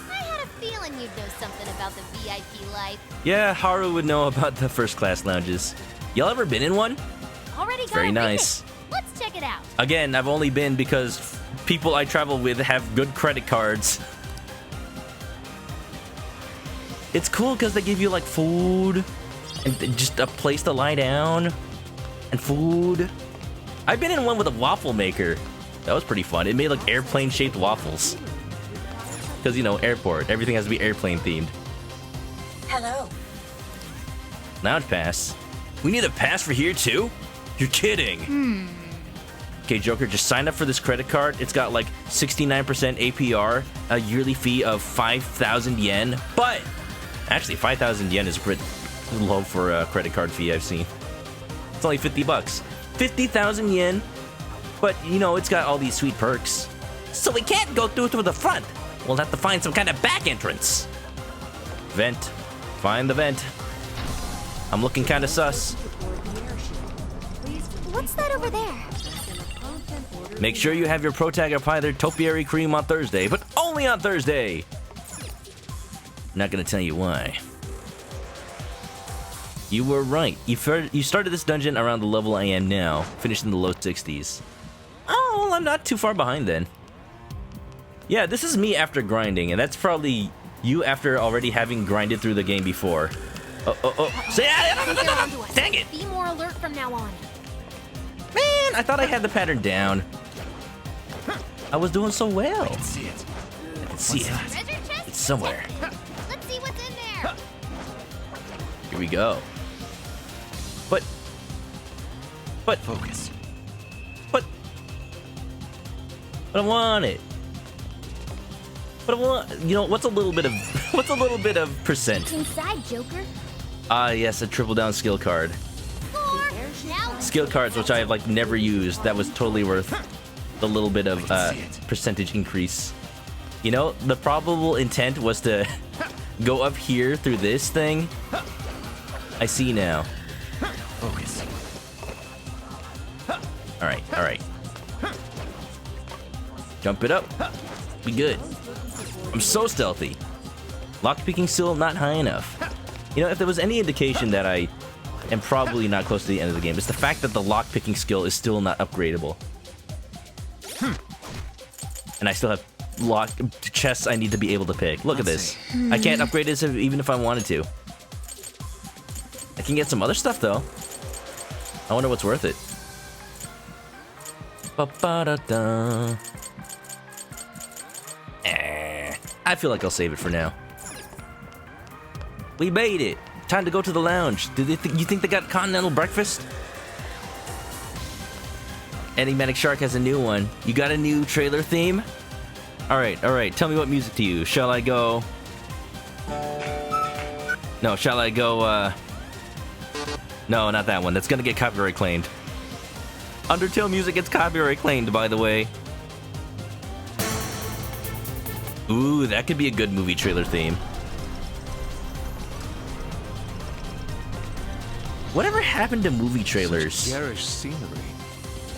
I had a feeling you'd know something about the VIP life. Yeah, Haru would know about the first class lounges. Y'all ever been in one? Already got Very a nice. rating. Let's check it out. Again, I've only been because people I travel with have good credit cards. It's cool because they give you like food and just a place to lie down and food. I've been in one with a waffle maker. That was pretty fun. It made like airplane shaped waffles. Because, you know, airport. Everything has to be airplane themed. Hello. Lounge pass. We need a pass for here too? You're kidding. Okay, Joker, just sign up for this credit card. It's got like 69% APR, a yearly fee of 5,000 yen. But Actually, 5,000 yen is pretty low for a credit card fee I've seen. It's only 50 bucks. 50,000 yen, but you know, it's got all these sweet perks. So we can't go through to the front. We'll have to find some kind of back entrance. Vent. Find the vent. I'm looking kind of sus. What's that over there? Make sure you have your pro tag of either topiary cream on Thursday, but only on Thursday. Not gonna tell you why. You were right. You started this dungeon around the level I am now, finished in the low 60s. Oh, well, I'm not too far behind then. Yeah, this is me after grinding, and that's probably you after already having grinded through the game before. Say, dang it! Be more alert from now on. Man, I thought I had the pattern down. I was doing so well. I can see it. I can see it. Treasure chest? It's somewhere. Let's see what's in there. Here we go. But Focus. I want it. But I want, you know, what's a little bit of percent? Inside, Joker. Ah, yes, a triple down skill card. Now Skill cards, which I have like never used. That was totally worth the little bit of percentage increase. You know, the probable intent was to go up here through this thing. I see now. Focus. All right. Jump it up. Be good. I'm so stealthy. Lockpicking still not high enough. You know, if there was any indication that I am probably not close to the end of the game, it's the fact that the lockpicking skill is still not upgradable. And I still have chests I need to be able to pick. Look at this. I can't upgrade this even if I wanted to. I can get some other stuff though. I wonder what's worth it. Ba-ba-da-da. I feel like I'll save it for now. We made it. Time to go to the lounge. You think they got continental breakfast? Enigmatic Shark has a new one. You got a new trailer theme? All right. Tell me what music to use. Shall I go? No, shall I go? No, not that one. That's gonna get copyright claimed. Undertale music gets copyright claimed, by the way. Ooh, that could be a good movie trailer theme. Whatever happened to movie trailers? Such garish scenery.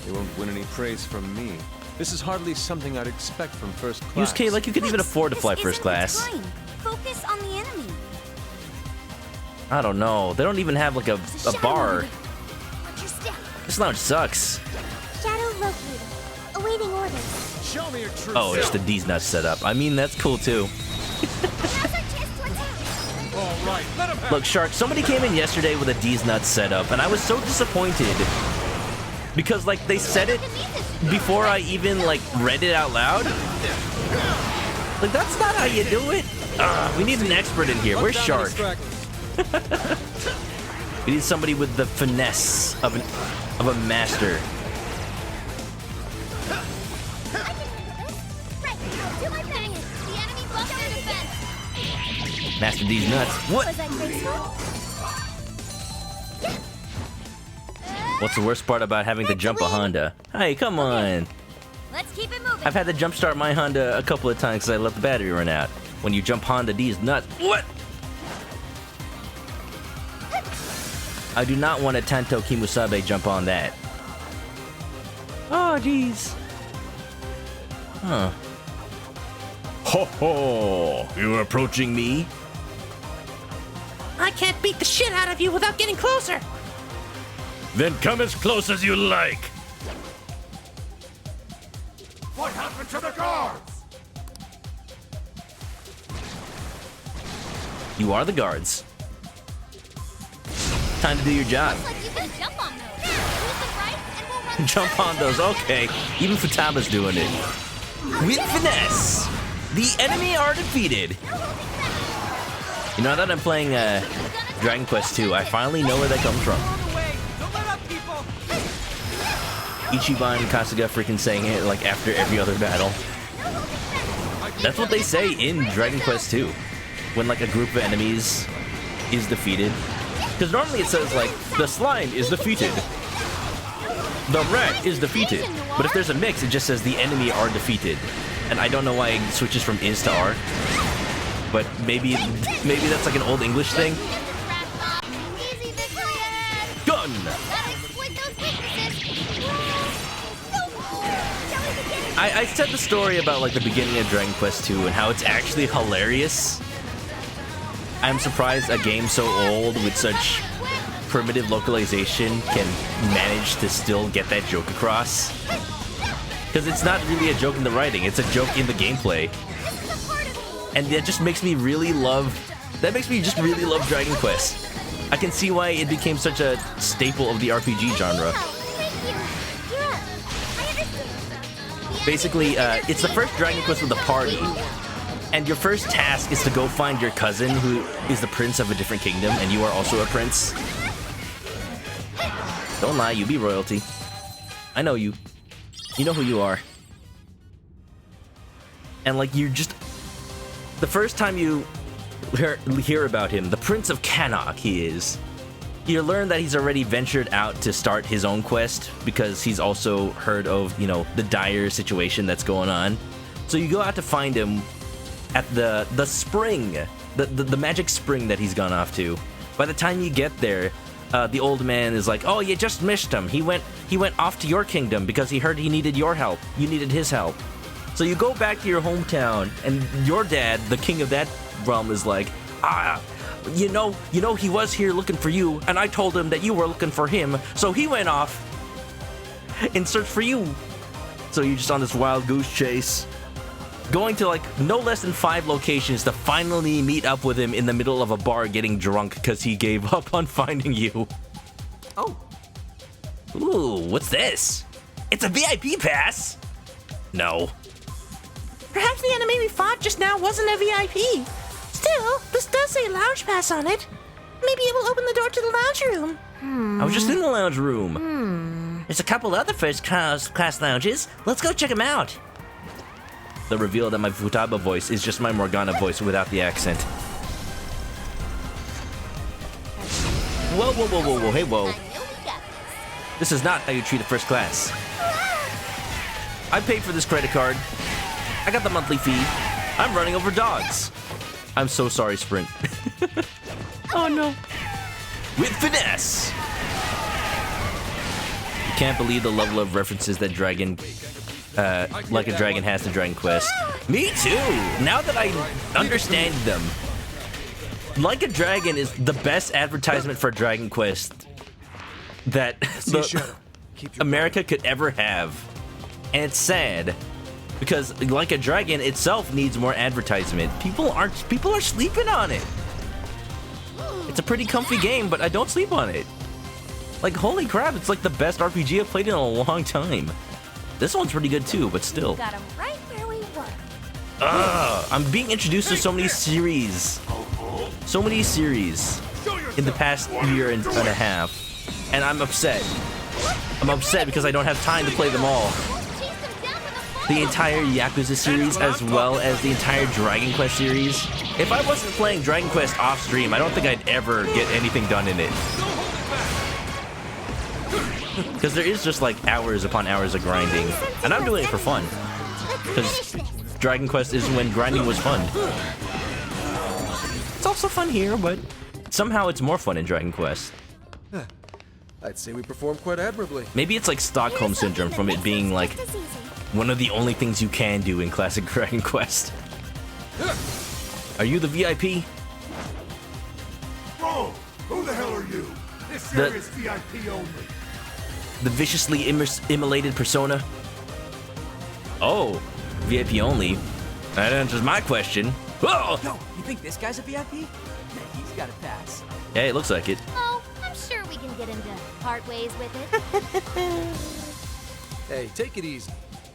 They won't win any praise from me. This is hardly something I'd expect from first class. Use like you could even afford to fly This first isn't the class. time. Focus on the enemy. I don't know. They don't even have like a Shadow bar. over there. Watch your step. This lounge sucks. Shadow located. Awaiting orders. Show me your true Oh, it's self. the D's nuts setup. I mean, that's cool too. Now's our chance to attack. All right, let him have Look, Shark, somebody came in yesterday with a D's nuts setup, and I was so disappointed. Because, like, they said it before I even, like, read it out loud. Like, that's not how you do it. We need an expert in here. Where's Shark? We need somebody with the finesse of a master. Right, do my thing. The enemy buffed their defense. Master D's nuts. What? Was that graceful? What's the worst part about having to jump a Honda? Hey, come on. Let's keep it moving. I've had to jump start my Honda a couple of times because I let the battery run out. When you jump Honda D's nuts. What? I do not want a Tanto Kimusabe jump on that. Oh, jeez. Huh. Ho ho! You're approaching me? I can't beat the shit out of you without getting closer. Then come as close as you like. What happened to the guards? You are the guards. Time to do your job. Looks like you can jump on those. Use the right and we'll run Jump on those, okay. Even Futama's doing it. With finesse, the enemy are defeated. You know, now that I'm playing Dragon Quest 2, I finally know where that comes from. Don't let up, people! Ichiban and Kasuga freaking saying it like after every other battle. That's what they say in Dragon Quest 2. when like a group of enemies is defeated. Because normally it says like, the slime is defeated. The rat is defeated. But if there's a mix, it just says the enemy are defeated. And I don't know why it switches from is to are. But maybe that's like an old English thing. Gun! I said the story about like the beginning of Dragon Quest 2 and how it's actually hilarious. I'm surprised a game so old with such primitive localization can manage to still get that joke across. Because it's not really a joke in the writing, it's a joke in the gameplay. And that just makes me really love... That makes me just really love Dragon Quest. I can see why it became such a staple of the RPG genre. Basically, it's the first Dragon Quest with a party. And your first task is to go find your cousin who is the prince of a different kingdom, and you are also a prince. Don't lie, you be royalty. I know you. You know who you are. And like, you're just... The first time you hear about him, the Prince of Cannock he is, you learn that he's already ventured out to start his own quest because he's also heard of, you know, the dire situation that's going on. So you go out to find him at the spring, the magic spring that he's gone off to. By the time you get there, the old man is like, "Oh, you just missed him. He went off to your kingdom because he heard he needed your help. You needed his help." So you go back to your hometown, and your dad, the king of that realm, is like, you know, he was here looking for you, and I told him that you were looking for him, so he went off in search for you. So you're just on this wild goose chase, going to like no less than 5 locations to finally meet up with him in the middle of a bar getting drunk because he gave up on finding you. Oh. Ooh, what's this? It's a VIP pass? No. Perhaps the enemy we fought just now wasn't a VIP. Still, this does say lounge pass on it. Maybe it will open the door to the lounge room. I was just in the lounge room. There's a couple other first class lounges. Let's go check them out. The reveal that my Futaba voice is just my Morgana voice without the accent. Whoa, whoa, whoa, whoa, whoa, hey, whoa. This is not how you treat a first class. I paid for this credit card. I got the monthly fee. I'm running over dogs. I'm so sorry, Sprint. Oh no. With finesse! You can't believe the level of references that Like a Dragon has to Dragon Quest. Me too! Now that I understand them. Like a Dragon is the best advertisement for Dragon Quest that America could ever have. And it's sad. Because Like a Dragon itself needs more advertisement. People are sleeping on it. It's a pretty comfy game, but I don't sleep on it. Like, holy crap, it's like the best RPG I've played in a long time. This one's pretty good too, but still. Got 'em right where we were. I'm being introduced to so many series. So many series in the past year and a half. And I'm upset. I'm upset because I don't have time to play them all. The entire Yakuza series as well as the entire Dragon Quest series. If I wasn't playing Dragon Quest off stream, I don't think I'd ever get anything done in it. Because there is just like hours upon hours of grinding. And I'm doing it for fun. Because Dragon Quest is when grinding was fun. It's also fun here, but somehow it's more fun in Dragon Quest. I'd say we performed quite admirably. Maybe it's like Stockholm Syndrome from it being like one of the only things you can do in classic Dragon Quest. Are you the VIP? Bro, who the hell are you? This area is VIP only. The viciously immolated persona? Oh, VIP only? That answers my question. Oh! Yo, you think this guy's a VIP? Yeah, he's got a pass. Yeah, it looks like it. Oh, I'm sure we can get him to part ways with it. Hey, take it easy.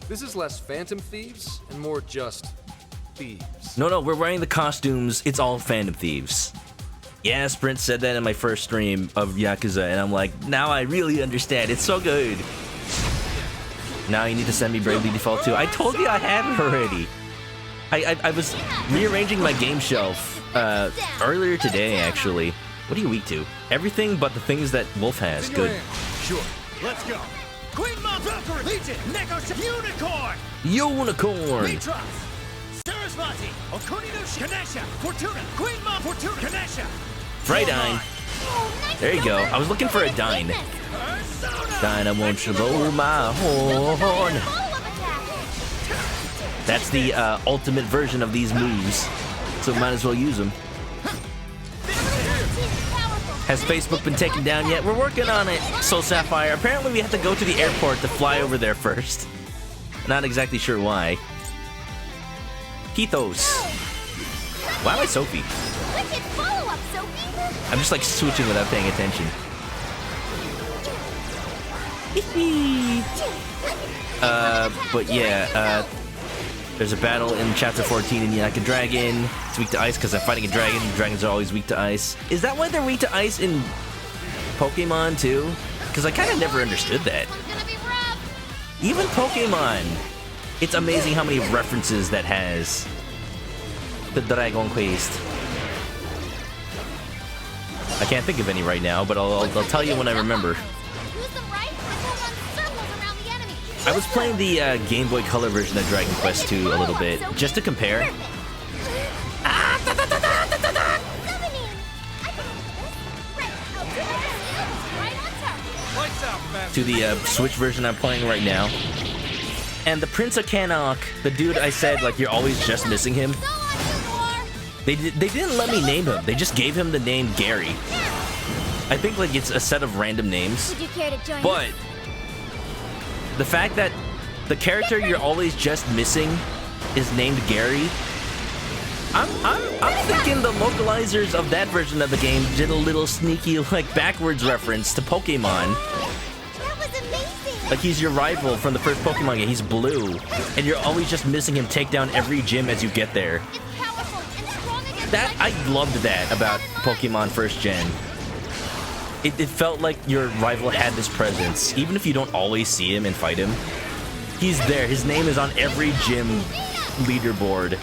This is less Phantom Thieves and more just thieves. No, we're wearing the costumes. It's all Phantom Thieves. Yeah, Sprint said that in my first stream of Yakuza, and I'm like, now I really understand. It's so good. Now you need to send me Bravely Default 2. I told you I have it already. I was rearranging my game shelf Earlier today, actually. What are you weak to? Everything but the things that Wolf has. Good. Sure. Let's go. Queen Mom, Valkyrie, Legion, Neko, Unicorn, Unicorn! Mitras, Sarasvati, Okunino, Ganesha, Fortuna, Queen Mom, Fortuna, Ganesha. Frydine. There you go. I was looking for a Dine. Dine, I want you to blow my horn. That's the ultimate version of these moves, so might as well use them. Has Facebook been taken down yet? We're working on it, Soul Sapphire. Apparently we have to go to the airport to fly over there first. Not exactly sure why. Kethos. Why am I Sophie? I'm just like switching without paying attention. But yeah, there's a battle in Chapter 14 in Like a Dragon. It's weak to ice because I'm fighting a dragon. Dragons are always weak to ice. Is that why they're weak to ice in Pokemon too? Because I kind of never understood that. Even Pokemon, it's amazing how many references that has. The Dragon Quest. I can't think of any right now, but I'll tell you when I remember. I was playing the Game Boy Color version of Dragon Quest II a little bit, just to compare. To the Switch version I'm playing right now. And the Prince of Cannock, the dude I said, like, you're always just missing him. They didn't let me name him. They just gave him the name Gary. I think, like, it's a set of random names. But the fact that the character you're always just missing is named Gary, I'm thinking the localizers of that version of the game did a little sneaky, like, backwards reference to Pokemon. That was amazing. Like, he's your rival from the first Pokemon game. He's blue, and you're always just missing him take down every gym as you get there. That, I loved that about Pokemon First Gen. It felt like your rival had this presence. Even if you don't always see him and fight him, he's there. His name is on every gym leaderboard.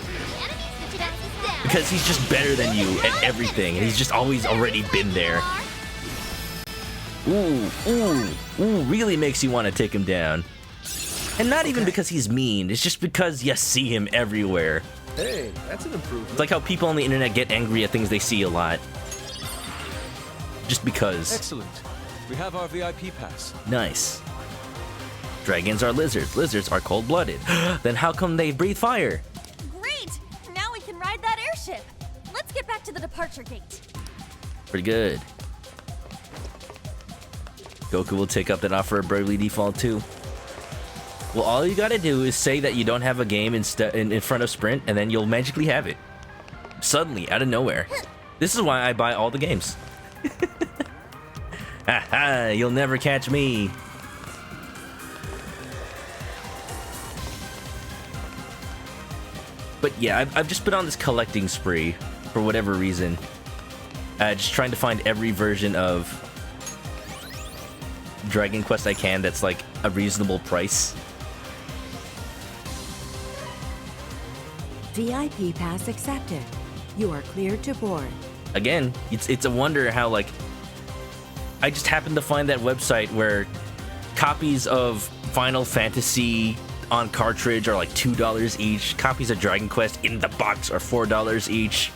Because he's just better than you at everything. And he's just always already been there. Ooh, really makes you want to take him down. And not even because he's mean. It's just because you see him everywhere. Hey, that's an improvement. It's like how people on the internet get angry at things they see a lot. Just because. Excellent. We have our VIP pass. Nice. Dragons are lizards. Lizards are cold-blooded. Then how come they breathe fire? Great! Now we can ride that airship. Let's get back to the departure gate. Pretty good. Goku will take up that offer of Bravely Default 2. Well, all you gotta do is say that you don't have a game in front of Sprint, and then you'll magically have it. Suddenly, out of nowhere. This is why I buy all the games. Haha, you'll never catch me. But yeah, I've just been on this collecting spree for whatever reason. Just trying to find every version of Dragon Quest I can that's like a reasonable price. VIP pass accepted. You are cleared to board. Again, it's a wonder how, like, I just happened to find that website where copies of Final Fantasy on cartridge are like $2 each. Copies of Dragon Quest in the box are $4 each.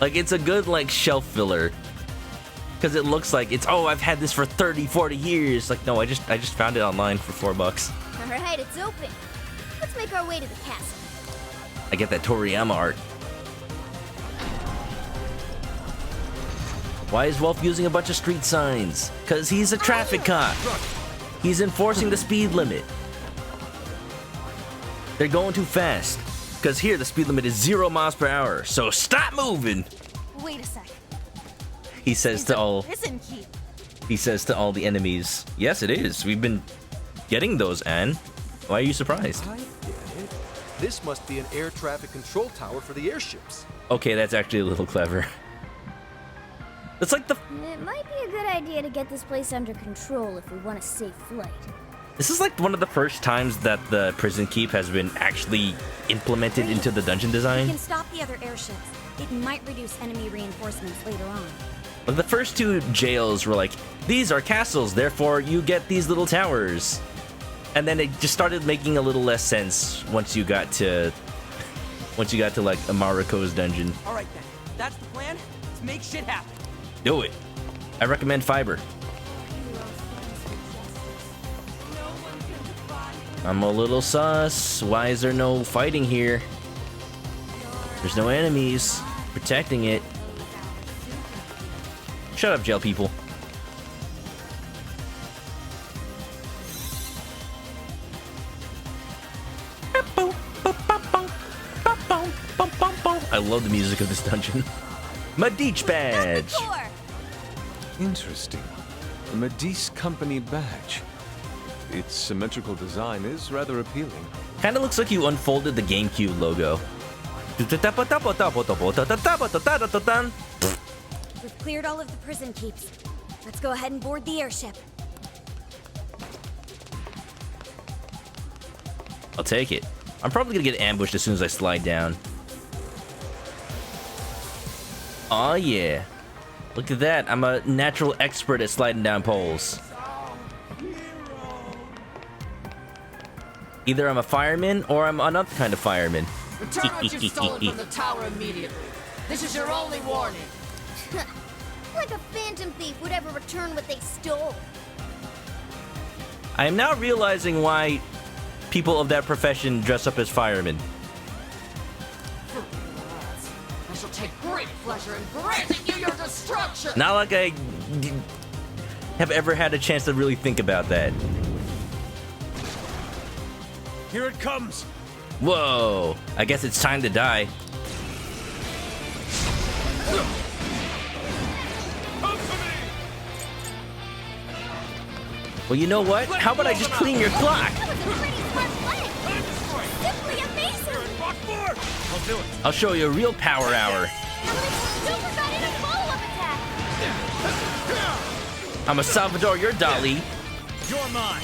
Like, it's a good, like, shelf filler. Because it looks like it's, oh, I've had this for 30, 40 years. Like, no, I just found it online for $4. Alright, it's open. Let's make our way to the castle. I get that Toriyama art. Why is Wolf using a bunch of street signs? Because he's a traffic cop. He's enforcing the speed limit. They're going too fast. Because here the speed limit is 0 miles per hour. So stop moving. Wait a sec. He says to all. Prison key. He says to all the enemies. Yes, it is. We've been getting those, Anne. Why are you surprised? I get it. This must be an air traffic control tower for the airships. Okay, that's actually a little clever. It's like the. It might be a good idea to get this place under control if we want a safe flight. This is like one of the first times that the prison keep has been actually implemented into the dungeon We design. can stop the other airships. It might reduce enemy reinforcements later on. But the first two jails were like, these are castles, therefore you get these little towers. And then it just started making a little less sense once you got to like Amaruko's dungeon. All right then, that's the plan. Let's make shit happen. Do it. I recommend fiber. I'm a little sus. Why is there no fighting here? There's no enemies protecting it. Shut up, jail people. I love the music of this dungeon. Medici badge. Interesting. A Medici Company badge. Its symmetrical design is rather appealing. Kind of looks like you unfolded the GameCube logo. We've cleared all of the prison keeps. Let's go ahead and board the airship. I'll take it. I'm probably gonna get ambushed as soon as I slide down. Oh yeah. Look at that. I'm a natural expert at sliding down poles. Either I'm a fireman or I'm another kind of fireman. Return what you've stolen from the tower immediately. This is your only warning. Like a phantom thief would ever return what they stole. I am now realizing why people of that profession dress up as firemen. I shall take great pleasure in granting you your destruction. Not like I have ever had a chance to really think about that. Here it comes. Whoa, I guess it's time to die. Well, you know what? How about I just clean your clock? That was a pretty smart play. Simply amazing. I'll do it. I'll show you a real power hour. Super got in a follow-up attack. I'm a Salvador, you're Dali. You're mine.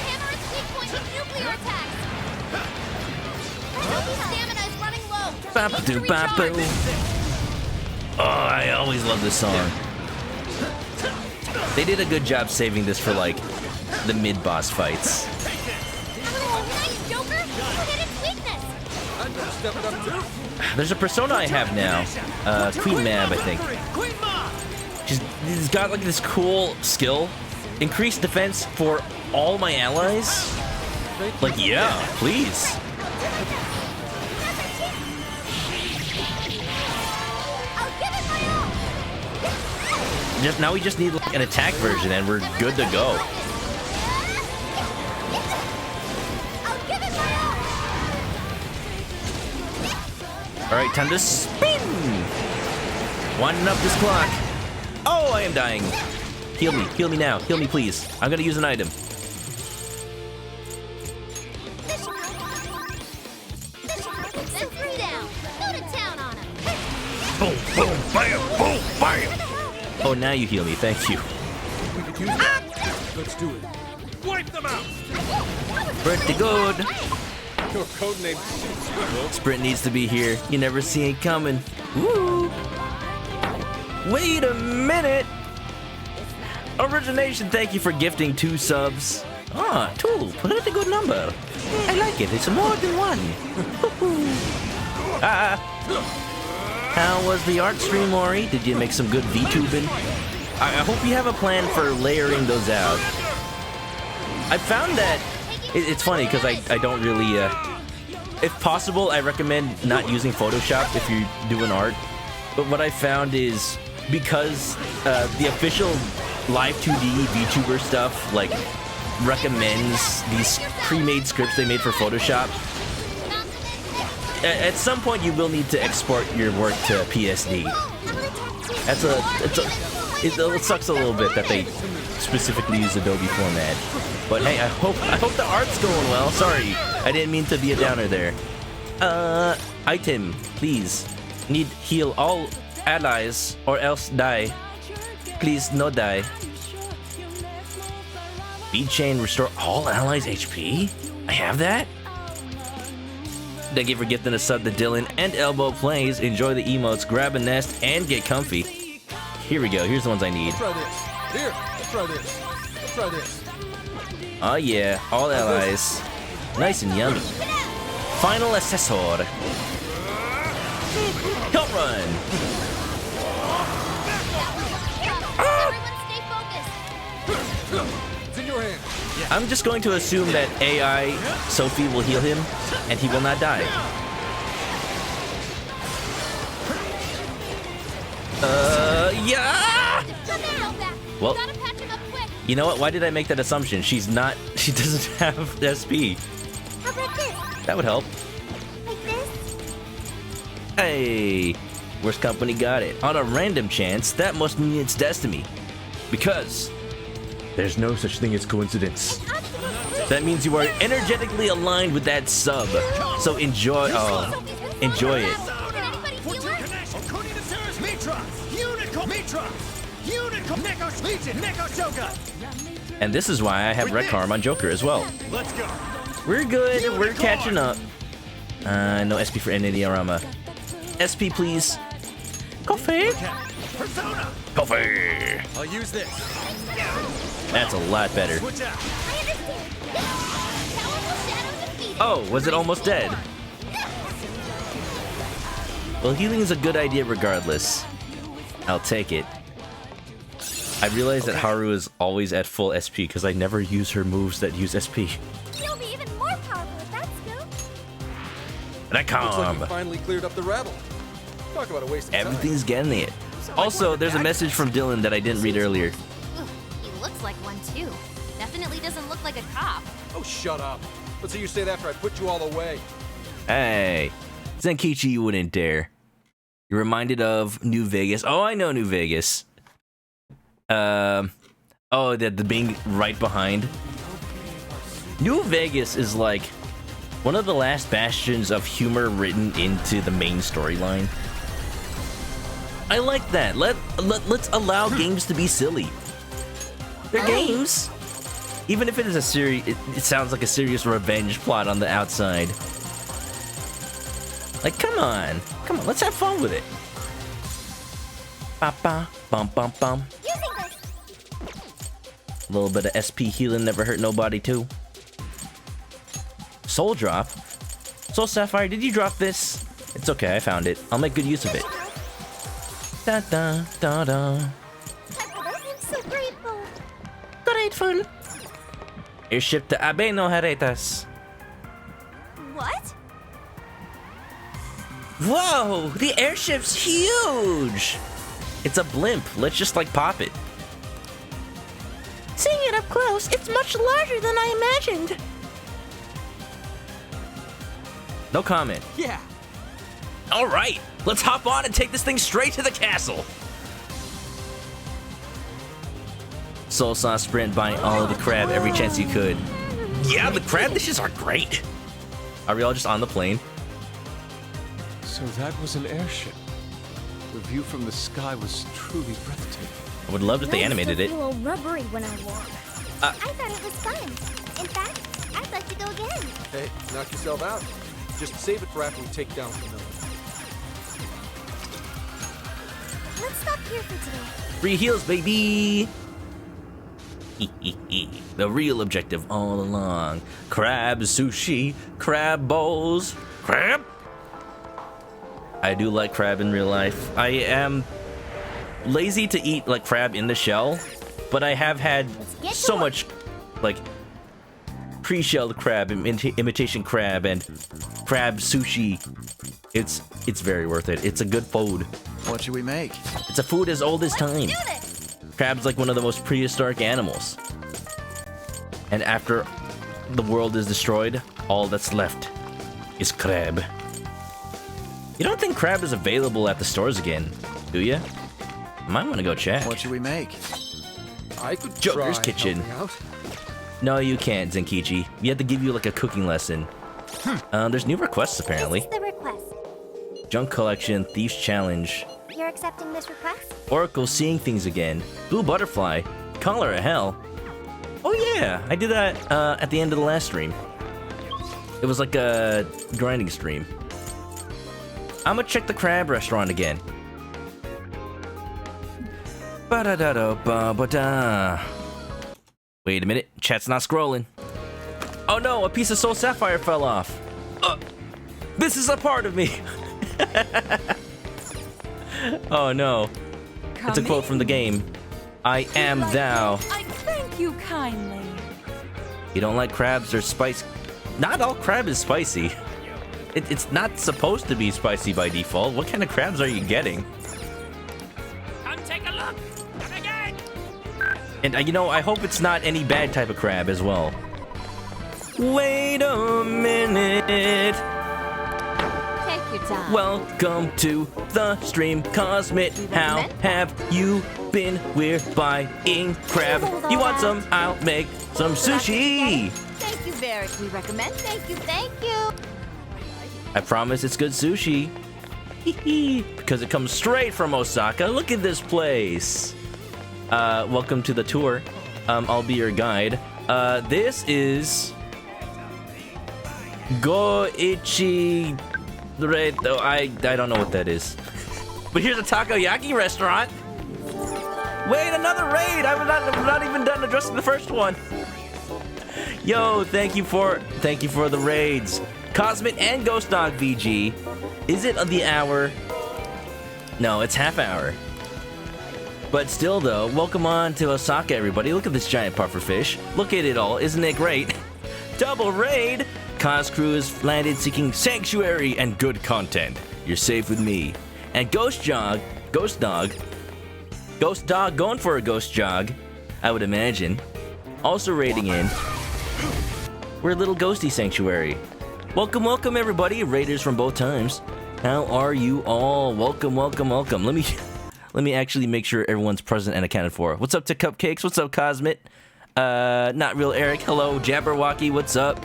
Hammer is weak point with nuclear attacks. Toby's stamina is running low. Bop-a-doo, bop-a. Oh, I always love this song. They did a good job saving this for, like, the mid-boss fights. Nice, Joker. You hit its weakness. I better step it up too. There's a persona I have now. Queen Mab, I think. She's got, like, this cool skill. Increased defense for all my allies? Like, yeah, please. I'll give it my all. Now we just need like, an attack version and we're good to go. I'll give it my all. Alright, time to spin! Winding up this clock. Oh, I am dying. Heal me now. Heal me, please. I'm gonna use an item. Then 3 down. Go to town on him. Boom, boom, bam, boom, bam. Oh, now you heal me. Thank you. We could use it. Let's do it. Wipe them out. Pretty good. Your codename suits you, Will. Sprint needs to be here. You never see it coming. Woo! Wait a minute. Origination, thank you for gifting 2 subs. Ah, 2. Pretty good number. I like it. It's more than 1. How was the art stream, Ori? Did you make some good VTubing? I hope you have a plan for layering those out. I found that it's funny because I don't really. If possible, I recommend not using Photoshop if you're doing art. But what I found is because the official Live 2D VTuber stuff like recommends these pre-made scripts they made for Photoshop. At some point, you will need to export your work to PSD. It sucks a little bit that they specifically use Adobe format. But hey, I hope the art's going well. Sorry, I didn't mean to be a downer there. Item, please. Need heal all allies or else die. Please, no die. Speed chain, restore all allies HP? I have that? Thank you for gifting a sub to Dylan and Elbow Plays. Enjoy the emotes, grab a nest, and get comfy. Here we go. Here's the ones I need. Try this. Here, try this. Try this. Oh yeah, all allies. Nice and yummy. Final Assessor. Help run! It's in your hand. I'm just going to assume that AI Sophie will heal him, and he will not die. Yeah! Well, you know what? Why did I make that assumption? She doesn't have SP. How about this? That would help. Like this? Hey, worst company got it. On a random chance, that must mean it's destiny. Because there's no such thing as coincidence. That means you are energetically aligned with that sub. So enjoy, enjoy it. According to Sarah's Mitra, Unicorn, Mitra, Unicorn, Nekos, Legion, Nekos, Joker. And this is why I have Red Karm on Joker as well. Let's go. We're good. We're catching up. No SP for Enediarama. SP, please. Coffee. Persona. Coffee. I'll use this. That's a lot better. Switch out. Oh, was it almost dead? Well, healing is a good idea regardless. I'll take it. I realize that Haru is always at full SP because I never use her moves that use SP. You'll be even more powerful with that skill. Looks like Rakam. you finally cleared up the rabble. Talk about a waste of time. Everything's getting it. Also, there's a message from Dylan that I didn't read earlier. Ooh, he looks like one too. Definitely doesn't look like a cop. Oh, shut up. Let's hear you say that after I put you all away. Hey, Zenkichi, you wouldn't dare. You're reminded of New Vegas. Oh, I know New Vegas. Oh, the being right behind. New Vegas is like one of the last bastions of humor written into the main storyline. I like that. Let's allow games to be silly. They're games. Even if it is a serious, it sounds like a serious revenge plot on the outside. Like, come on, let's have fun with it. Ba ba bum bum bum. Using this. A little bit of SP healing never hurt nobody too. Soul drop. Soul Sapphire, did you drop this? It's okay, I found it. I'll make good use of it. Da da da da. I'm so grateful. Grateful. Airship to Abe no Haretas. What? Whoa, the airship's huge. It's a blimp. Let's just like pop it. Seeing it up close, it's much larger than I imagined. No comment. Yeah. All right, let's hop on and take this thing straight to the castle. Soul Sauce Sprint, buying all of the crab every chance you could. Yeah, the crab dishes are great. Are we all just on the plane? So that was an airship. The view from the sky was truly breathtaking. I would love if they animated it. A little rubbery when I walk. I thought it was fun. In fact, I'd like to go again. Hey, knock yourself out. Just save it for after we take down the villain. Let's stop here for today. Free heals, baby! The real objective all along. Crab sushi, crab bowls, crab! I do like crab in real life. I am lazy to eat like crab in the shell, but I have had so much like pre-shelled crab, imitation crab, and crab sushi. It's very worth it. It's a good food. What should we make? It's a food as old as time. Do this. Crab's like one of the most prehistoric animals. And after the world is destroyed, all that's left is crab. You don't think crab is available at the stores again, do you? Might want to go check. What should we make? I could Joker's try Kitchen. helping out. No, you can't, Zenkichi. You have to give you like a cooking lesson. There's new requests apparently. This is the request. Junk Collection, Thief's Challenge, You're accepting this request? Oracle Seeing Things Again, Blue Butterfly, Color of Hell. Oh yeah, I did that at the end of the last stream. It was like a grinding stream. I'm gonna check the crab restaurant again. Ba-da-da-da-ba-ba-da. Wait a minute, chat's not scrolling. Oh no, a piece of Soul Sapphire fell off. This is a part of me. Oh no. It's a quote from the game. I am thou. I thank you kindly. You don't like crabs or spice? Not all crab is spicy. It's not supposed to be spicy by default. What kind of crabs are you getting? Come take a look. Again. And you know, I hope it's not any bad type of crab as well. Wait a minute. Take your time. Welcome to the stream, Cosmic. How have you been? We're buying crab. You want some? I'll make some sushi. Thank you very. We recommend. Thank you. Thank you. I promise it's good sushi. Because it comes straight from Osaka. Look at this place. Welcome to the tour. I'll be your guide. This is Goichi Reto. I don't know what that is. But here's a takoyaki restaurant. Wait, another raid. I'm not even done addressing the first one. Yo, thank you for the raids. Cosmic and Ghost Dog VG. Is it the hour? No, it's half hour. But still though, welcome on to Osaka, everybody. Look at this giant pufferfish. Look at it all, isn't it great? Double raid! Cos crew has landed seeking sanctuary and good content. You're safe with me. And Ghost Dog going for a ghost jog, I would imagine. Also raiding in. We're a little ghosty sanctuary. Welcome, welcome everybody, raiders from both times. How are you all? Welcome, welcome, welcome. Let me actually make sure everyone's present and accounted for. What's up to Cupcakes? What's up, Cosmic? Not Real Eric. Hello, Jabberwocky. What's up?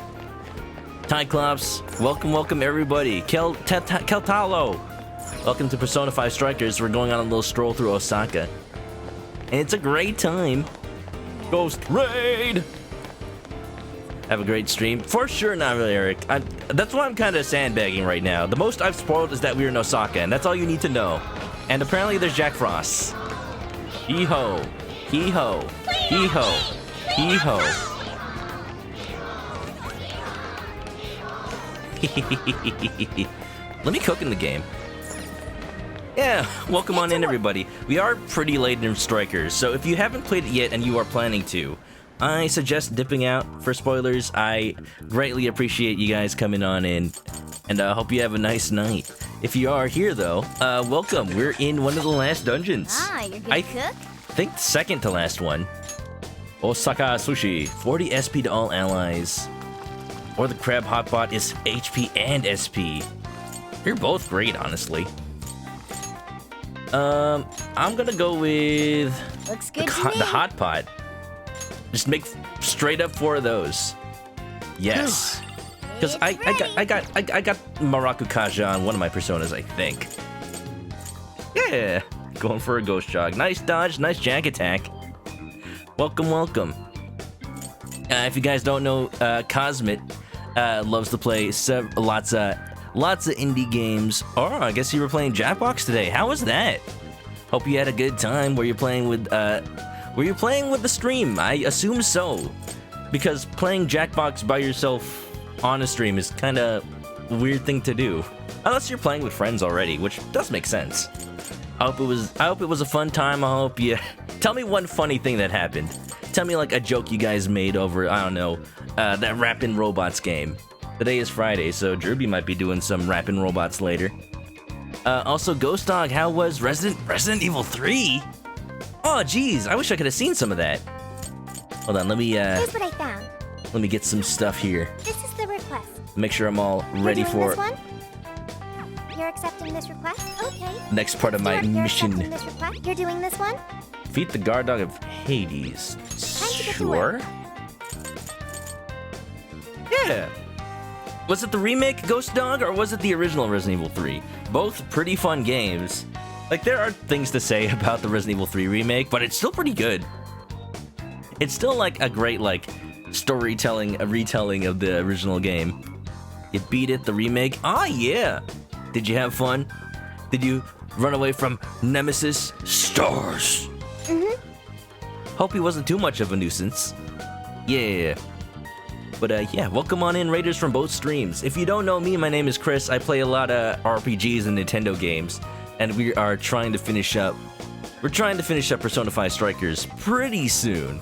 Tyclops. Welcome, welcome everybody. Keltalo. Welcome to Persona 5 Strikers. We're going on a little stroll through Osaka. And it's a great time. Ghost Raid! Have a great stream. For sure, not really, Eric. That's why I'm kind of sandbagging right now. The most I've spoiled is that we're in Osaka, and that's all you need to know. And apparently there's Jack Frost. Hee-ho. Hee-ho. Hee-ho. Hee-ho. Let me cook in the game. Yeah, welcome on in, everybody. We are pretty late in Strikers, so if you haven't played it yet and you are planning to, I suggest dipping out for spoilers. I greatly appreciate you guys coming on in, and I hope you have a nice night. If you are here, though, welcome. We're in one of the last dungeons. Ah, you're gonna cook? I think second to last one. Osaka Sushi, 40 SP to all allies. Or the Crab Hotpot is HP and SP. You're both great, honestly. I'm gonna go with Looks good the Hot Pot. Just make straight up 4 of those. Yes. Because I got Maraku Kaja on one of my personas, I think. Yeah. Going for a ghost jog. Nice dodge, nice jack attack. Welcome, welcome. If you guys don't know, Cosmic loves to play lots of indie games. Oh, I guess you were playing Jackbox today. How was that? Hope you had a good time. Were you playing with the stream? I assume so, because playing Jackbox by yourself on a stream is kind of a weird thing to do, unless you're playing with friends already, which does make sense. I hope it was a fun time. I hope you tell me one funny thing that happened. Tell me like a joke you guys made over, I don't know, that Rappin' Robots game. Today is Friday, so Derby might be doing some Rappin' Robots later. Also, Ghost Dog, how was Resident Evil 3? Oh, geez, I wish I could have seen some of that. Hold on, let me Here's what I found. let me get some stuff here. This is the request. Make sure I'm all ready You're doing for this one? You're accepting this request? Okay. next part of my You're mission. accepting this request? You're doing this one? Defeat the guard dog of Hades. to get to Sure. work. Yeah. Was it the remake Ghost Dog or was it the original Resident Evil 3? Both pretty fun games. Like, there are things to say about the Resident Evil 3 remake, but it's still pretty good. It's still like a great like storytelling, a retelling of the original game. You beat it, the remake? Ah, yeah. Did you have fun? Did you run away from Nemesis? Stars. Hope he wasn't too much of a nuisance. Yeah. But yeah, welcome on in, Raiders from both streams. If you don't know me, my name is Chris. I play a lot of RPGs and Nintendo games, and we are trying to finish up. We're trying to finish up Persona 5 Strikers pretty soon.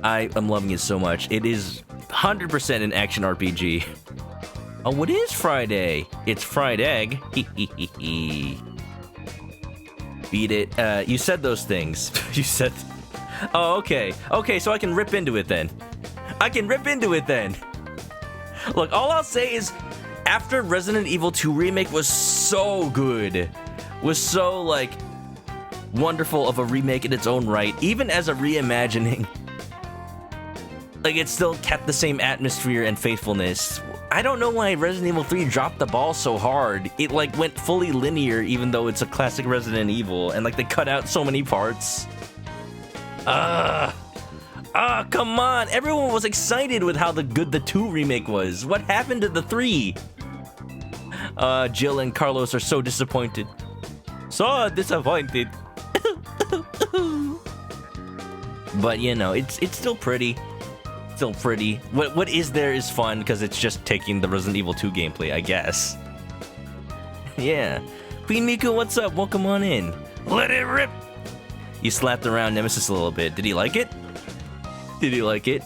I am loving it so much. It is 100% an action RPG. Oh, it is Friday. It's fried egg. Beat it. You said those things. You said. Oh, okay. Okay, so I can rip into it then. I can rip into it then. Look, all I'll say is, after Resident Evil 2 Remake was so good, was so, like, wonderful of a remake in its own right, even as a reimagining, like, it still kept the same atmosphere and faithfulness. I don't know why Resident Evil 3 dropped the ball so hard. It, like, went fully linear, even though it's a classic Resident Evil, and, like, they cut out so many parts. Come on! Everyone was excited with how good the 2 remake was. What happened to the 3? Jill and Carlos are so disappointed. So disappointed. But, you know, it's still pretty. Still pretty. What is there is fun, because it's just taking the Resident Evil 2 gameplay, I guess. Yeah. Queen Miku, what's up? Welcome on in. Let it rip! You slapped around Nemesis a little bit. Did he like it? Did he like it?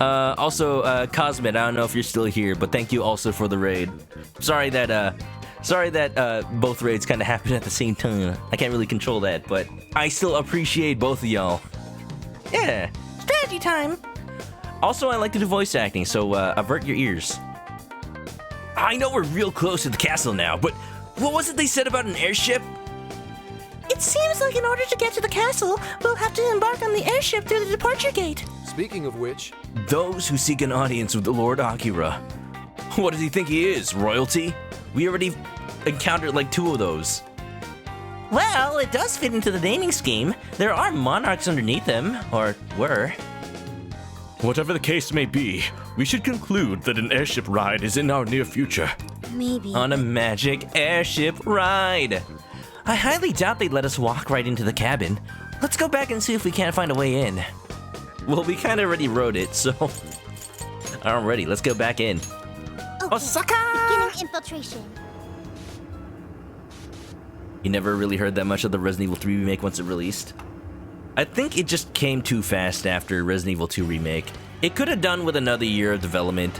Also, Cosmet, I don't know if you're still here, but thank you also for the raid. Sorry that both raids kind of happened at the same time. I can't really control that, but I still appreciate both of y'all. Yeah. Strategy time. Also, I like to do voice acting, so avert your ears. I know we're real close to the castle now, but what was it they said about an airship? It seems like in order to get to the castle, we'll have to embark on the airship through the departure gate. Speaking of which... Those who seek an audience with the Lord Akira. What does he think he is, royalty? We already encountered like 2 of those. Well, it does fit into the naming scheme. There are monarchs underneath him, or were. Whatever the case may be, we should conclude that an airship ride is in our near future. Maybe. On a magic airship ride. I highly doubt they'd let us walk right into the cabin. Let's go back and see if we can't find a way in. Well, we kind of already wrote it, so... Alrighty, let's go back in. Okay. Osaka! Beginning infiltration. You never really heard that much of the Resident Evil 3 remake once it released? I think it just came too fast after Resident Evil 2 remake. It could have done with another year of development,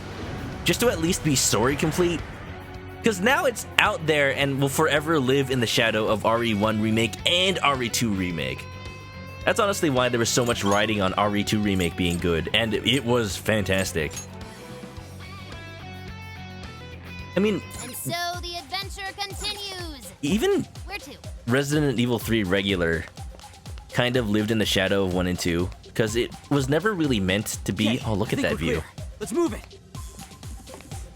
just to at least be story complete. Because now it's out there and will forever live in the shadow of RE1 Remake and RE2 Remake. That's honestly why there was so much riding on RE2 Remake being good, and it was fantastic. I mean... And so the adventure continues! Even Where to? Resident Evil 3 Regular kind of lived in the shadow of 1 and 2, because it was never really meant to be... Oh, look at that view. Let's move it.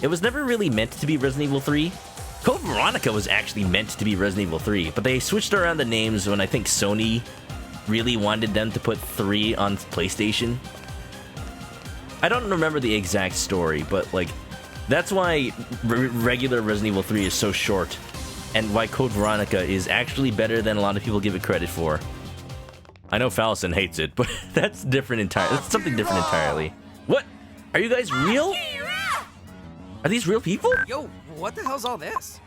It was never really meant to be Resident Evil 3. Code Veronica was actually meant to be Resident Evil 3, but they switched around the names when I think Sony really wanted them to put 3 on PlayStation. I don't remember the exact story, but like, that's why regular Resident Evil 3 is so short, and why Code Veronica is actually better than a lot of people give it credit for. I know Fallison hates it, but that's different entirely. That's something different entirely. What? Are you guys real? Are these real people? Yo, what the hell's all this?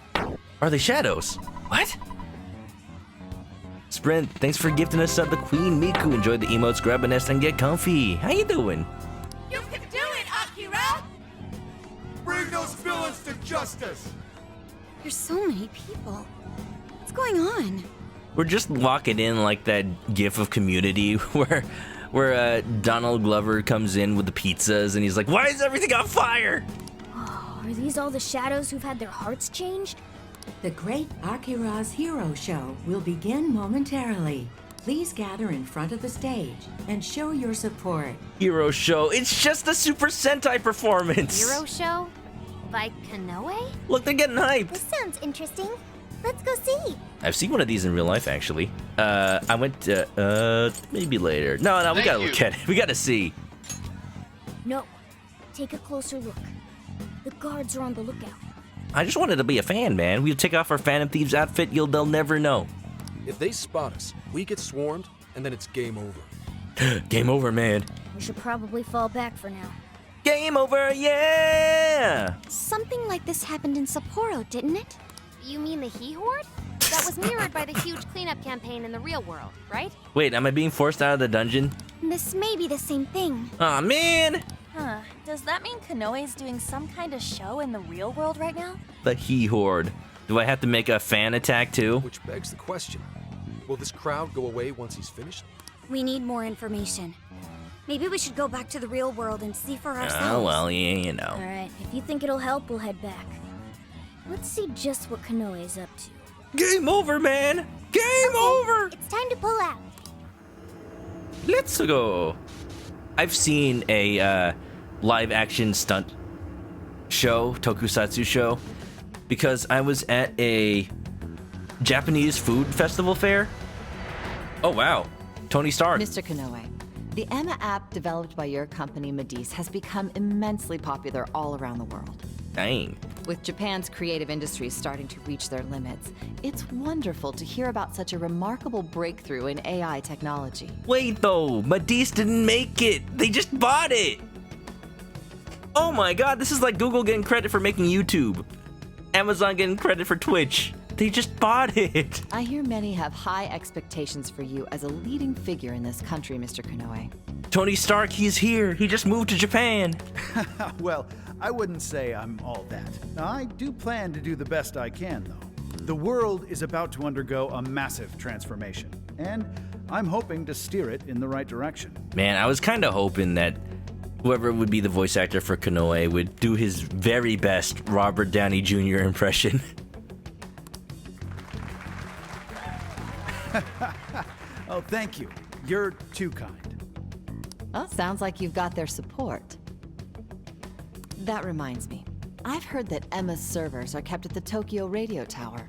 Are they shadows? What? Sprint, thanks for gifting us up the Queen Miku. Enjoy the emotes, grab a nest, and get comfy. How you doing? You can do it, Akira! Bring those villains to justice! There's so many people. What's going on? We're just walking in like that gif of Community where Donald Glover comes in with the pizzas and he's like, "Why is everything on fire?" Are these all the shadows who've had their hearts changed? The Great Akira's Hero Show will begin momentarily. Please gather in front of the stage and show your support. Hero Show. It's just a Super Sentai performance. Hero Show? By Kanoe? Look, they're getting hyped. This sounds interesting. Let's go see. I've seen one of these in real life, actually. I went to, maybe later. No, we gotta look at it. We gotta see. No. Take a closer look. The guards are on the lookout. I just wanted to be a fan, man. We'll take off our Phantom Thieves outfit, they'll never know. If they spot us, we get swarmed, and then it's game over. Game over, man. We should probably fall back for now. Game over, yeah! Something like this happened in Sapporo, didn't it? You mean the He Horde? That was mirrored by the huge cleanup campaign in the real world, right? Wait, am I being forced out of the dungeon? This may be the same thing. Aw, man! Huh. Does that mean Konoe's doing some kind of show in the real world right now? The He Horde. Do I have to make a fan attack too? Which begs the question, will this crowd go away once he's finished? We need more information. Maybe we should go back to the real world and see for ourselves. Oh, well, yeah, you know. Alright, if you think it'll help, we'll head back. Let's see just what Konoe's up to. Game over, man! Game over! It's time to pull out. Let's go. I've seen a live action stunt show, tokusatsu show, because I was at a Japanese food festival fair. Oh, wow. Tony Stark. Mr. Konoe, the Emma app developed by your company, Medice, has become immensely popular all around the world. Dang. With Japan's creative industries starting to reach their limits, it's wonderful to hear about such a remarkable breakthrough in AI technology. Wait, though. Medice didn't make it. They just bought it. Oh my god, this is like Google getting credit for making YouTube. Amazon getting credit for Twitch. They just bought it. I hear many have high expectations for you as a leading figure in this country, Mr. Konoe. Tony Stark, he's here. He just moved to Japan. Well, I wouldn't say I'm all that. I do plan to do the best I can, though. The world is about to undergo a massive transformation, and I'm hoping to steer it in the right direction. Man, I was kind of hoping that whoever would be the voice actor for Konoe would do his very best Robert Downey Jr. impression. Oh, thank you. You're too kind. Well, sounds like you've got their support. That reminds me. I've heard that Emma's servers are kept at the Tokyo Radio Tower.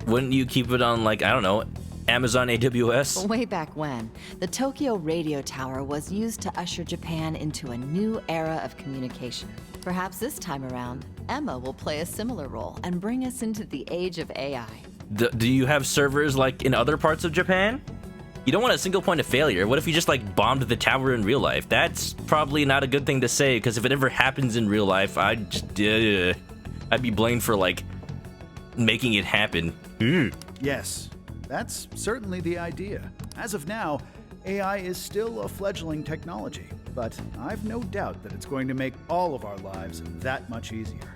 Wouldn't you keep it on, like, I don't know, Amazon AWS? Way back when, the Tokyo Radio Tower was used to usher Japan into a new era of communication. Perhaps this time around, Emma will play a similar role and bring us into the age of AI. Do you have servers, like, in other parts of Japan? You don't want a single point of failure. What if you just, like, bombed the tower in real life? That's probably not a good thing to say, because if it ever happens in real life, I'd be blamed for, like, making it happen. Yes, that's certainly the idea. As of now, AI is still a fledgling technology, but I've no doubt that it's going to make all of our lives that much easier.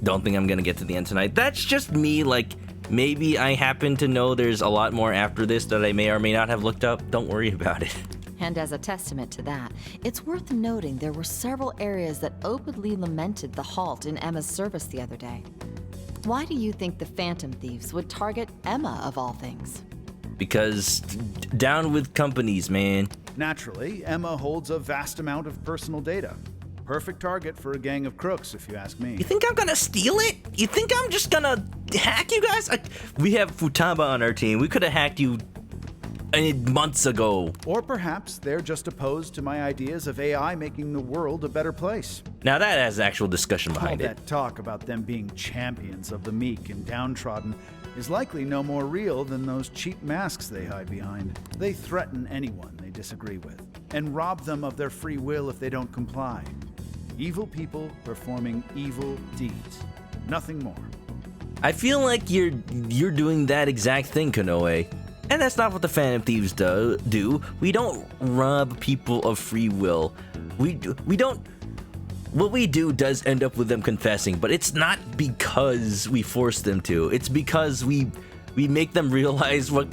Don't think I'm gonna get to the end tonight. That's just me, like, maybe I happen to know there's a lot more after this that I may or may not have looked up. Don't worry about it. And as a testament to that, it's worth noting there were several areas that openly lamented the halt in Emma's service the other day. Why do you think the Phantom Thieves would target Emma of all things? Because down with companies, man. Naturally, Emma holds a vast amount of personal data. Perfect target for a gang of crooks, if you ask me. You think I'm gonna steal it? You think I'm just gonna hack you guys? We have Futaba on our team. We could have hacked you months ago. Or perhaps they're just opposed to my ideas of AI making the world a better place. Now that has actual discussion behind All that talk about them being champions of the meek and downtrodden is likely no more real than those cheap masks they hide behind. They threaten anyone they disagree with, and rob them of their free will if they don't comply. Evil people performing evil deeds. Nothing more. I feel like you're doing that exact thing, Konoe. And that's not what the Phantom Thieves do. We don't rob people of free will. We don't... What we do does end up with them confessing, but it's not because we force them to. It's because we make them realize what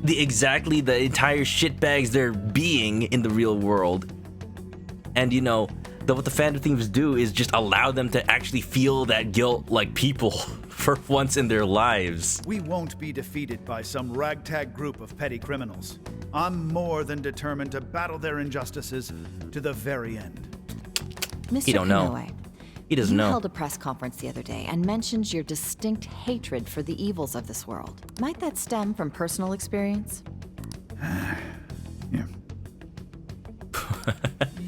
the entire shitbags they're being in the real world. And you know, what the Phantom Thieves do is just allow them to actually feel that guilt like people for once in their lives. We won't be defeated by some ragtag group of petty criminals. I'm more than determined to battle their injustices to the very end. Mr. He don't know. Konoe, He doesn't know. You held a press conference the other day and mentioned your distinct hatred for the evils of this world. Might that stem from personal experience? Yeah.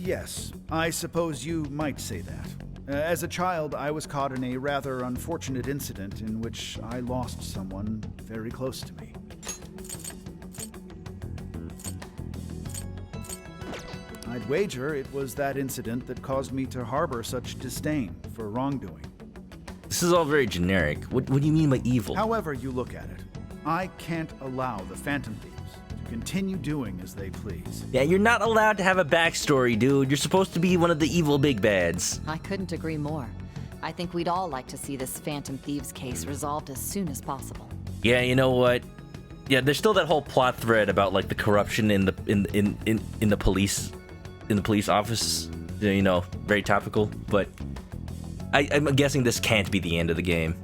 Yes, I suppose you might say that. As a child, I was caught in a rather unfortunate incident in which I lost someone very close to me. I'd wager it was that incident that caused me to harbor such disdain for wrongdoing. This is all very generic. What do you mean by evil? However you look at it, I can't allow the Phantom Thieves to continue doing as they please. Yeah, you're not allowed to have a backstory, dude. You're supposed to be one of the evil big bads. I couldn't agree more. I think we'd all like to see this Phantom Thieves case resolved as soon as possible. Yeah, you know what? Yeah, there's still that whole plot thread about like the corruption in the police office. You know, very topical. But I'm guessing this can't be the end of the game.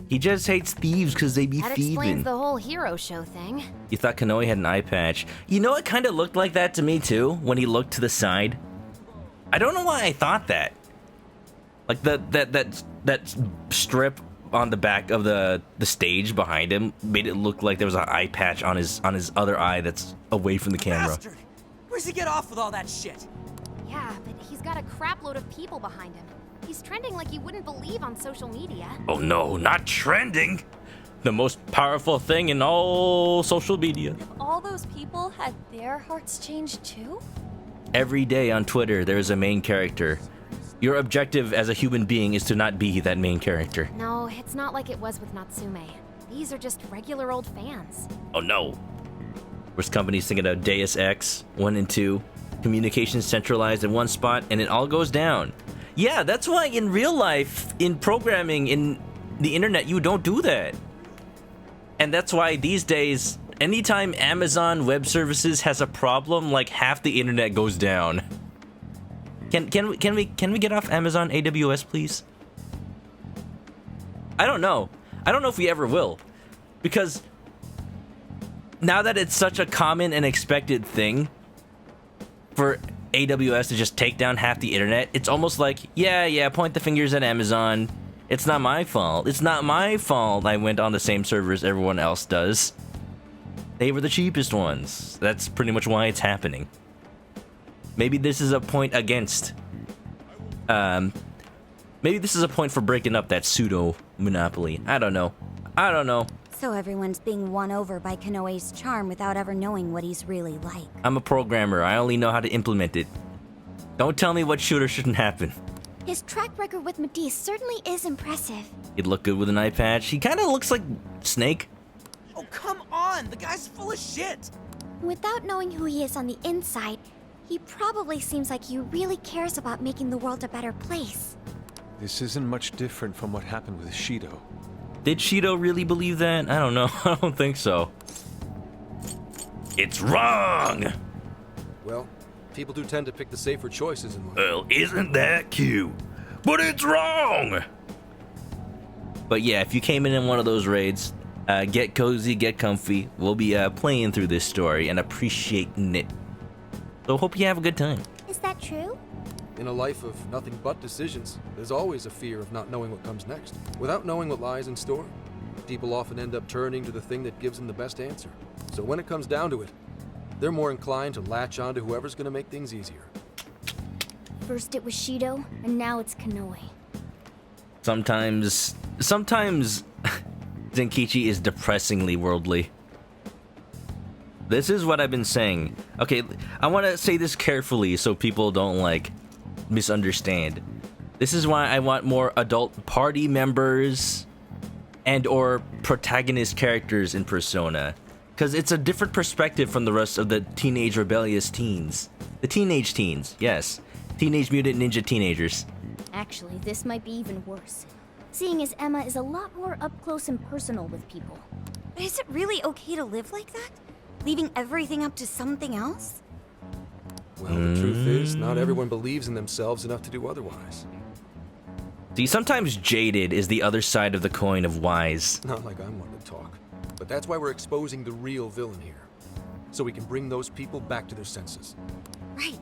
He just hates thieves because they be That thieving. explains the whole hero show thing. You thought Kanoe had an eye patch. You know, it kind of looked like that to me too when he looked to the side. I don't know why I thought that. Like that strip on the back of the stage behind him made it look like there was an eye patch on his other eye that's away from the camera. Bastard! Where's he get off with all that shit? Yeah, but he's got a crap load of people behind him. He's trending like you wouldn't believe on social media. Oh no, not trending! The most powerful thing in all social media. All those people had their hearts changed too? Every day on Twitter, there's a main character. Your objective as a human being is to not be that main character. No, it's not like it was with Natsume. These are just regular old fans. Oh no. Where's companies thinking of Deus Ex 1 and 2? Communications centralized in one spot, and it all goes down. Yeah, that's why in real life, in programming, in the internet, you don't do that. And that's why these days, anytime Amazon Web Services has a problem, like half the internet goes down. Can we get off Amazon AWS, please? I don't know. I don't know if we ever will. Because now that it's such a common and expected thing for AWS to just take down half the internet, it's almost like, yeah, point the fingers at Amazon. It's not my fault. It's not my fault I went on the same servers everyone else does. They were the cheapest ones. That's pretty much why it's happening. Maybe this is a point against... maybe this is a point for breaking up that pseudo-monopoly. I don't know. So everyone's being won over by Kanoe's charm without ever knowing what he's really like. I'm a programmer. I only know how to implement it. Don't tell me what should or shouldn't happen. His track record with Matisse certainly is impressive. He'd look good with an eye patch. He kind of looks like Snake. Oh, come on! The guy's full of shit! Without knowing who he is on the inside, he probably seems like he really cares about making the world a better place. This isn't much different from what happened with Shido. Did Shido really believe that? I don't know. I don't think so. It's wrong! Well, people do tend to pick the safer choices in life. Well, isn't that cute? But it's wrong! But yeah, if you came in one of those raids, get cozy, get comfy. We'll be playing through this story and appreciating it. So hope you have a good time. Is that true? In a life of nothing but decisions, there's always a fear of not knowing what comes next. Without knowing what lies in store, people often end up turning to the thing that gives them the best answer. So when it comes down to it, they're more inclined to latch on to whoever's going to make things easier. First it was Shido, and now it's Kanoe. Sometimes Zenkichi is depressingly worldly. This is what I've been saying. Okay, I want to say this carefully so people don't, like, misunderstand. This is why I want more adult party members and or protagonist characters in Persona. Because it's a different perspective from the rest of the teenage rebellious teens. The teenage teens, yes. Teenage Mutant Ninja teenagers. Actually, this might be even worse. Seeing as Emma is a lot more up close and personal with people. But is it really okay to live like that? Leaving everything up to something else? Well, the truth is, not everyone believes in themselves enough to do otherwise. See, sometimes jaded is the other side of the coin of wise. Not like I'm one to talk. But that's why we're exposing the real villain here. So we can bring those people back to their senses. Right.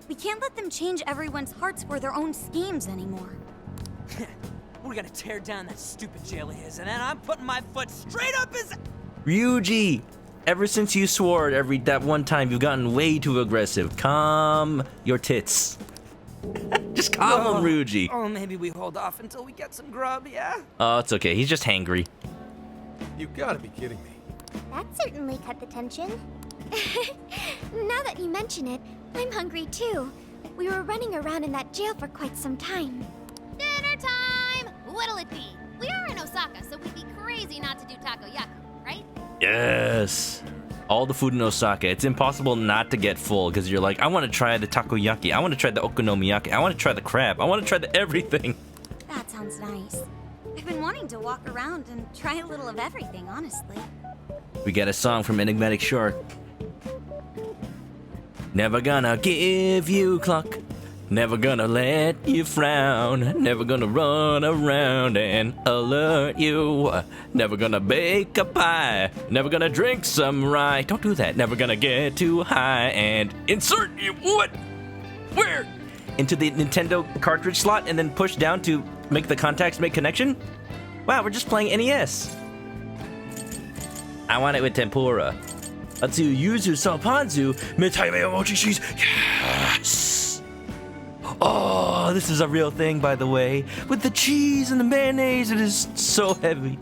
We can't let them change everyone's hearts for their own schemes anymore. We're gonna tear down that stupid jail of his, and then I'm putting my foot straight up his... Ryuji! Ever since you swore that one time, you've gotten way too aggressive. Calm your tits. Just calm him, Ryuji. Oh, maybe we hold off until we get some grub, yeah? Oh, it's okay. He's just hangry. You gotta be kidding me. That certainly cut the tension. Now that you mention it, I'm hungry too. We were running around in that jail for quite some time. Dinner time! What'll it be? We are in Osaka, so we'd be crazy not to do takoyaki, right? Yes. All the food in Osaka. It's impossible not to get full because you're like, I want to try the takoyaki. I want to try the okonomiyaki. I want to try the crab. I want to try the everything. That sounds nice. I've been wanting to walk around and try a little of everything, honestly. We got a song from Enigmatic Shark. Never gonna give you cluck. Never gonna let you frown. Never gonna run around and alert you. Never gonna bake a pie. Never gonna drink some rye. Don't do that. Never gonna get too high and insert you. What? Where? Into the Nintendo cartridge slot and then push down to make the contacts make connection? Wow, we're just playing NES. I want it with tempura. Atsu yuzu salpanzu mitaime mochi cheese. Yes! Oh, this is a real thing, by the way. With the cheese and the mayonnaise, it is so heavy.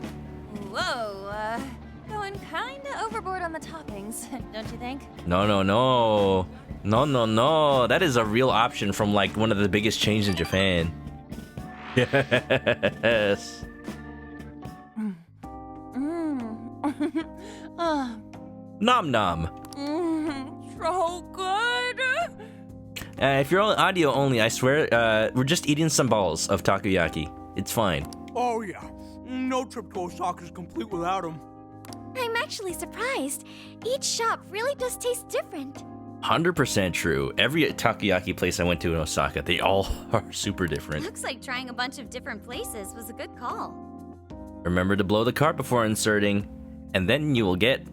Whoa, going kinda overboard on the toppings, don't you think? No, no, no. No, no, no. That is a real option from, like, one of the biggest chains in Japan. Yes. Nom nom. So good. If you're on audio only, I swear, we're just eating some balls of takoyaki. It's fine. Oh yeah, no trip to Osaka's complete without them. I'm actually surprised. Each shop really does taste different. 100% true. Every takoyaki place I went to in Osaka, they all are super different. Looks like trying a bunch of different places was a good call. Remember to blow the cart before inserting, and then you will get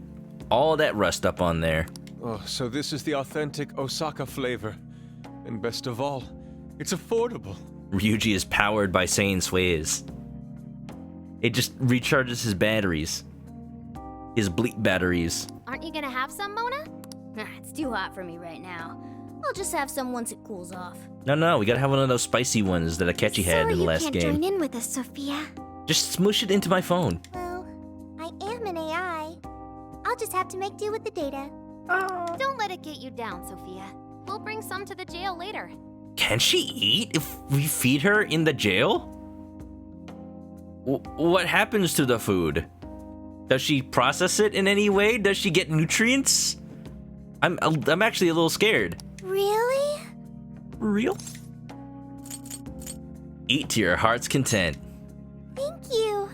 all that rust up on there. Oh, so this is the authentic Osaka flavor. And best of all, it's affordable. Ryuji is powered by Saiyan Sways. It just recharges his batteries. His bleep batteries. Aren't you gonna have some, Mona? Nah, it's too hot for me right now. I'll just have some once it cools off. No, we gotta have one of those spicy ones that Akechi had in the last Sorry you can't join in with us, Sophia. Just smoosh it into my phone. Well, I am an AI. I'll just have to make do with the data. Don't let it get you down, Sophia. We'll bring some to the jail later. Can she eat if we feed her in the jail? What happens to the food? Does she process it in any way? Does she get nutrients? I'm actually a little scared. Really? Real? Eat to your heart's content. Thank you.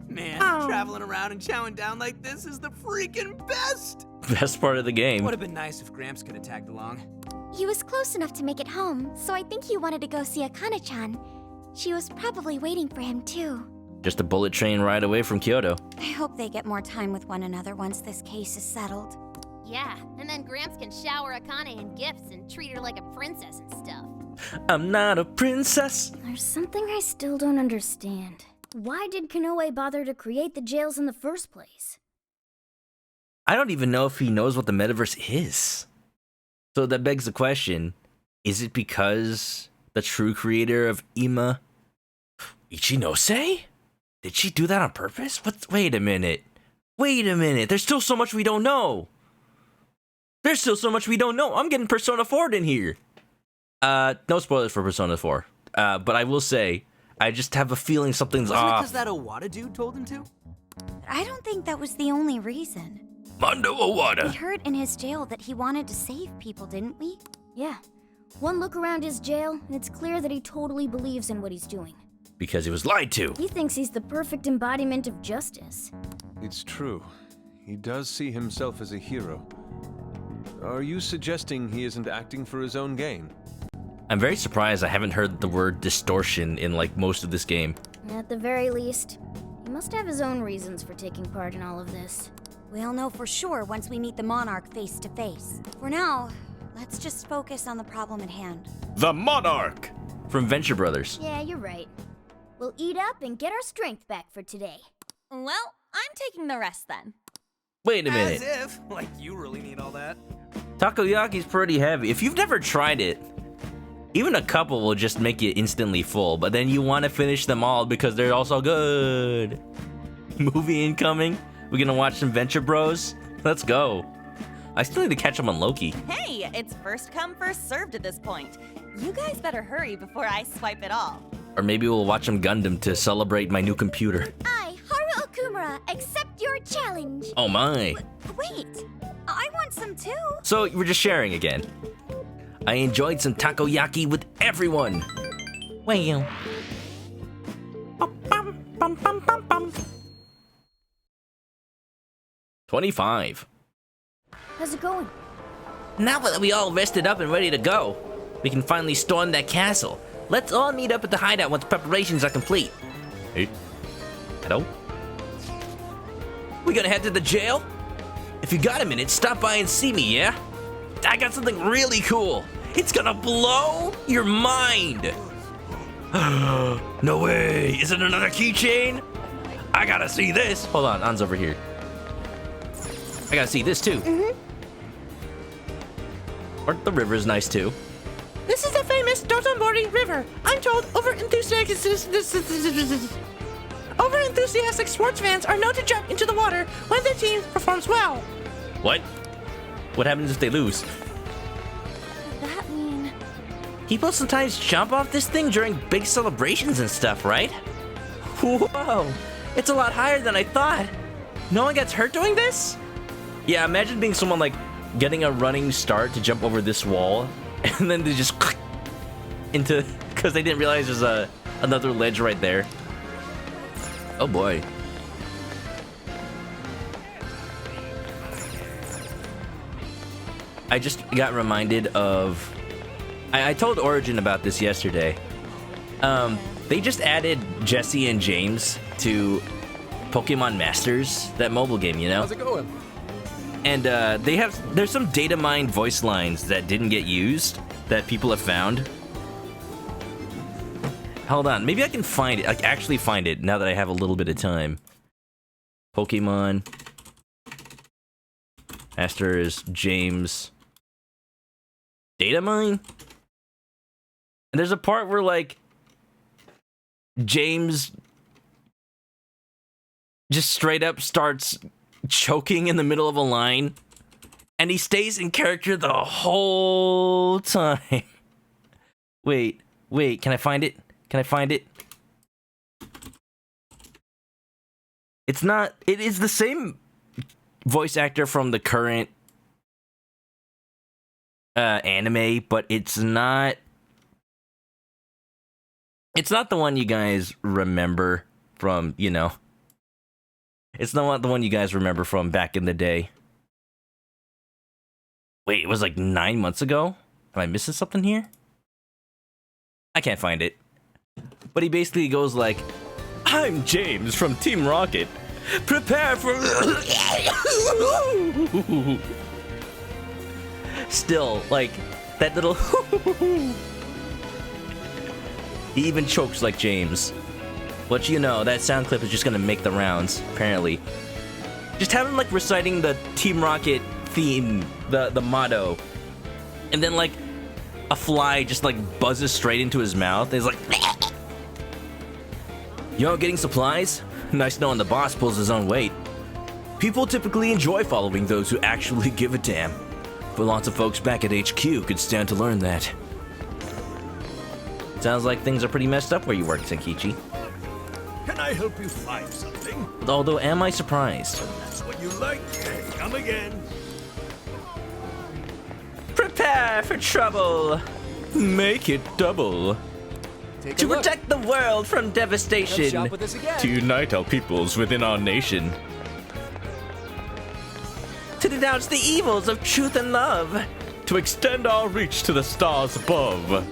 Man, traveling around and chowing down like this is the freaking best! Best part of the game. Would have been nice if Gramps could have tagged along. He was close enough to make it home, so I think he wanted to go see Akane-chan. She was probably waiting for him too. Just a bullet train ride away from Kyoto. I hope they get more time with one another once this case is settled. Yeah, and then Gramps can shower Akane in gifts and treat her like a princess and stuff. I'm not a princess. There's something I still don't understand. Why did Konoe bother to create the jails in the first place? I don't even know if he knows what the metaverse is. So that begs the question, is it because the true creator of Ima, Ichinose? Did she do that on purpose? Wait a minute. There's still so much we don't know. I'm getting Persona 4 in here. No spoilers for Persona 4. But I will say, I just have a feeling something's Wasn't it off. because that Owada dude told him to? I don't think that was the only reason. Mondo Owada. We heard in his jail that he wanted to save people, didn't we? Yeah. One look around his jail, and it's clear that he totally believes in what he's doing. Because he was lied to. He thinks he's the perfect embodiment of justice. It's true. He does see himself as a hero. Are you suggesting he isn't acting for his own gain? I'm very surprised I haven't heard the word distortion in like most of this game. At the very least, he must have his own reasons for taking part in all of this. We'll know for sure once we meet the Monarch face to face. For now, let's just focus on the problem at hand. The Monarch! From Venture Brothers. Yeah, you're right. We'll eat up and get our strength back for today. Well, I'm taking the rest then. Wait a minute. As if, like, you really need all that. Takoyaki's pretty heavy. If you've never tried it, even a couple will just make you instantly full, but then you want to finish them all because they're all so good. Movie incoming. We're gonna watch some Venture Bros. Let's go. I still need to catch them on Loki. Hey, it's first come, first served at this point. You guys better hurry before I swipe it all. Or maybe we'll watch some Gundam to celebrate my new computer. I, Haru Okumura, accept your challenge. Oh my. Wait, I want some too. So we're just sharing again. I enjoyed some takoyaki with everyone. Well. 25. How's it going? Now that we all rested up and ready to go, we can finally storm that castle. Let's all meet up at the hideout once preparations are complete. Hey. Hello? We gonna head to the jail? If you got a minute, stop by and see me, yeah? I got something really cool. It's gonna blow your mind. No way. Is it another keychain? I gotta see this. Hold on, An's over here. I gotta see this too. Or the river's nice too. This is the famous Dotonbori River. I'm told over-enthusiastic sports fans are known to jump into the water when their team performs well. What? What happens if they lose? Does that mean... People sometimes jump off this thing during big celebrations and stuff, right? Whoa! It's a lot higher than I thought. No one gets hurt doing this? Yeah, imagine being someone like getting a running start to jump over this wall and then they just into because they didn't realize there's another ledge right there. Oh boy. I just got reminded of I told Origin about this yesterday. They just added Jesse and James to Pokemon Masters, that mobile game, you know? How's it going? And there's some data mined voice lines that didn't get used that people have found. Hold on, maybe I can find it, like actually find it now that I have a little bit of time. Pokemon Masters James data mine. And there's a part where like James just straight up starts choking in the middle of a line, and he stays in character the whole time. Wait, can I find it? Can I find it? It is the same voice actor from the current anime, but it's not the one you guys remember from, you know. It's not the one you guys remember from back in the day. Wait, it was like 9 months ago? Am I missing something here? I can't find it. But he basically goes like, I'm James from Team Rocket. Prepare for... Still, like, that little... He even chokes like James. But you know, that sound clip is just gonna make the rounds, apparently. Just have him like reciting the Team Rocket theme, the motto. And then like a fly just like buzzes straight into his mouth. And he's like, yo, getting supplies? Nice knowing the boss pulls his own weight. People typically enjoy following those who actually give a damn. But lots of folks back at HQ could stand to learn that. Sounds like things are pretty messed up where you work, Senkichi. Can I help you find something? Although, am I surprised? That's what you like. Come again. Prepare for trouble. Make it double. To protect the world from devastation. Come shop with us again. To unite our peoples within our nation. To denounce the evils of truth and love. To extend our reach to the stars above.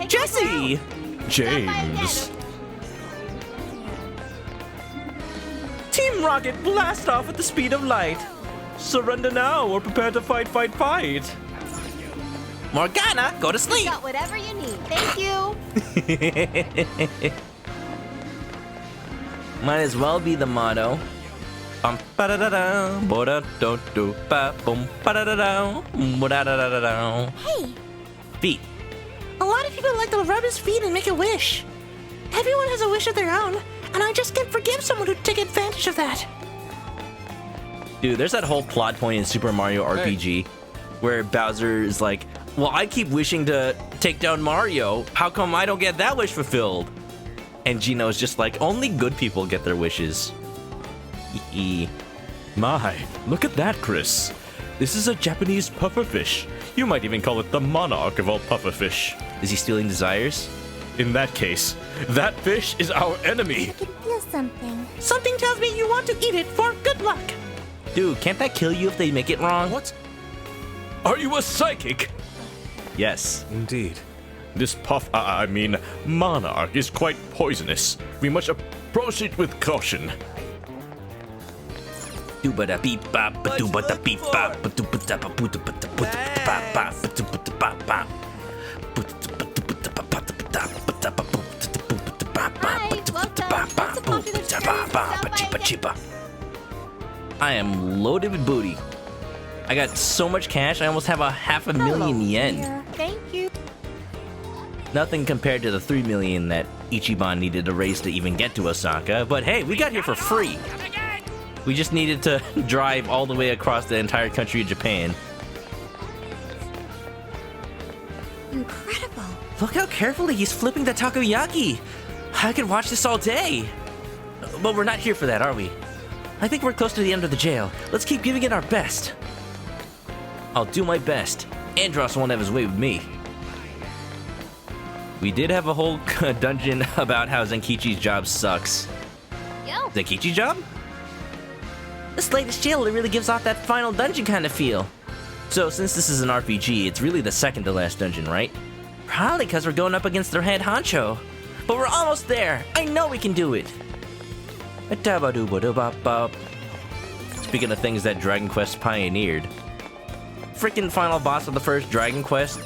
Jesse! James. Team Rocket blast off at the speed of light. Surrender now or prepare to fight. Morgana, go to sleep. Got whatever you need. Thank you. Might as well be the motto. Bum ba da da da, bo da do do ba boom ba da da da, bo da da da da da. Hey, Feet. a lot of people like to rub his feet and make a wish. Everyone has a wish of their own, and I just can't forgive someone who'd take advantage of that. Dude, there's that whole plot point in Super Mario RPG where Bowser is like, well, I keep wishing to take down Mario. How come I don't get that wish fulfilled? And Gino's just like, only good people get their wishes. My, look at that, Chris. This is a Japanese pufferfish. You might even call it the monarch of all pufferfish. Is he stealing desires? In that case, that fish is our enemy. I can feel something. Something tells me you want to eat it for good luck. Dude, can't that kill you if they make it wrong? What? Are you a psychic? Yes. Indeed. This monarch is quite poisonous. We must approach it with caution. I am loaded with booty. I got so much cash, I almost have a 500,000 yen. Thank you. Nothing compared to the 3 million that Ichiban needed to raise to even get to Osaka, but hey, we got here for free. We just needed to drive all the way across the entire country of Japan. Incredible. Look how carefully he's flipping the takoyaki. I could watch this all day. But we're not here for that, are we? I think we're close to the end of the jail. Let's keep giving it our best. I'll do my best. Andros won't have his way with me. We did have a whole dungeon about how Zenkichi's job sucks. Yo. Zenkichi job? This latest jail really gives off that final dungeon kind of feel. So since this is an RPG, it's really the second to last dungeon, right? Probably because we're going up against their head honcho. But we're almost there. I know we can do it. Speaking of things that Dragon Quest pioneered, freaking final boss of the first Dragon Quest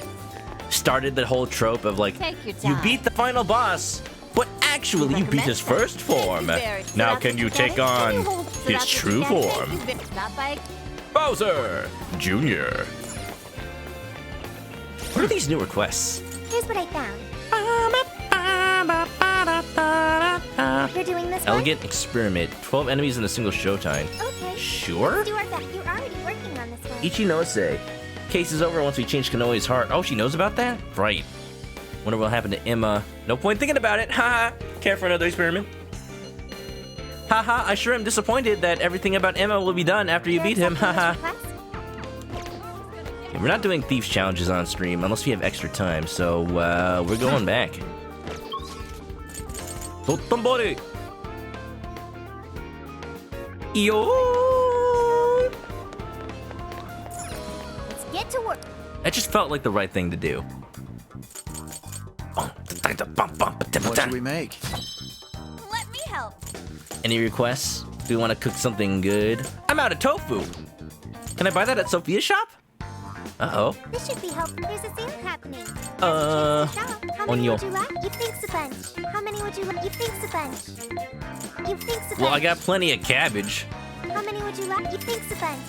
started the whole trope of like, Take your you time. beat the final boss, but actually you beat his first form. Now can you take on his true form? Not by Bowser Jr. What are these new requests? Here's what I found. You're doing this one? Elegant experiment. 12 enemies in a single showtime. Okay. Sure? Let's do our best. You're already working on this one. Ichinose. Case is over once we change Konoe's heart. Oh, she knows about that? Right. Wonder what happened to Emma. No point thinking about it. Haha. Care for another experiment? Haha, I sure am disappointed that everything about Emma will be done after you beat him. Haha. We're not doing Thieves challenges on stream unless we have extra time, so we're going back. Totombori! Yo! Let's get to work. That just felt like the right thing to do. What should we make? Let me help. Any requests? Do we want to cook something good? I'm out of tofu. Can I buy that at Sophia's shop? Uh-oh. This should be helpful. There's a sale happening. Uh, How many Onyo. would you like? You think's a bunch. How many would you like? You think's a bunch. You think's a bunch. Well, I got plenty of cabbage. How many would you like? You think's a bunch.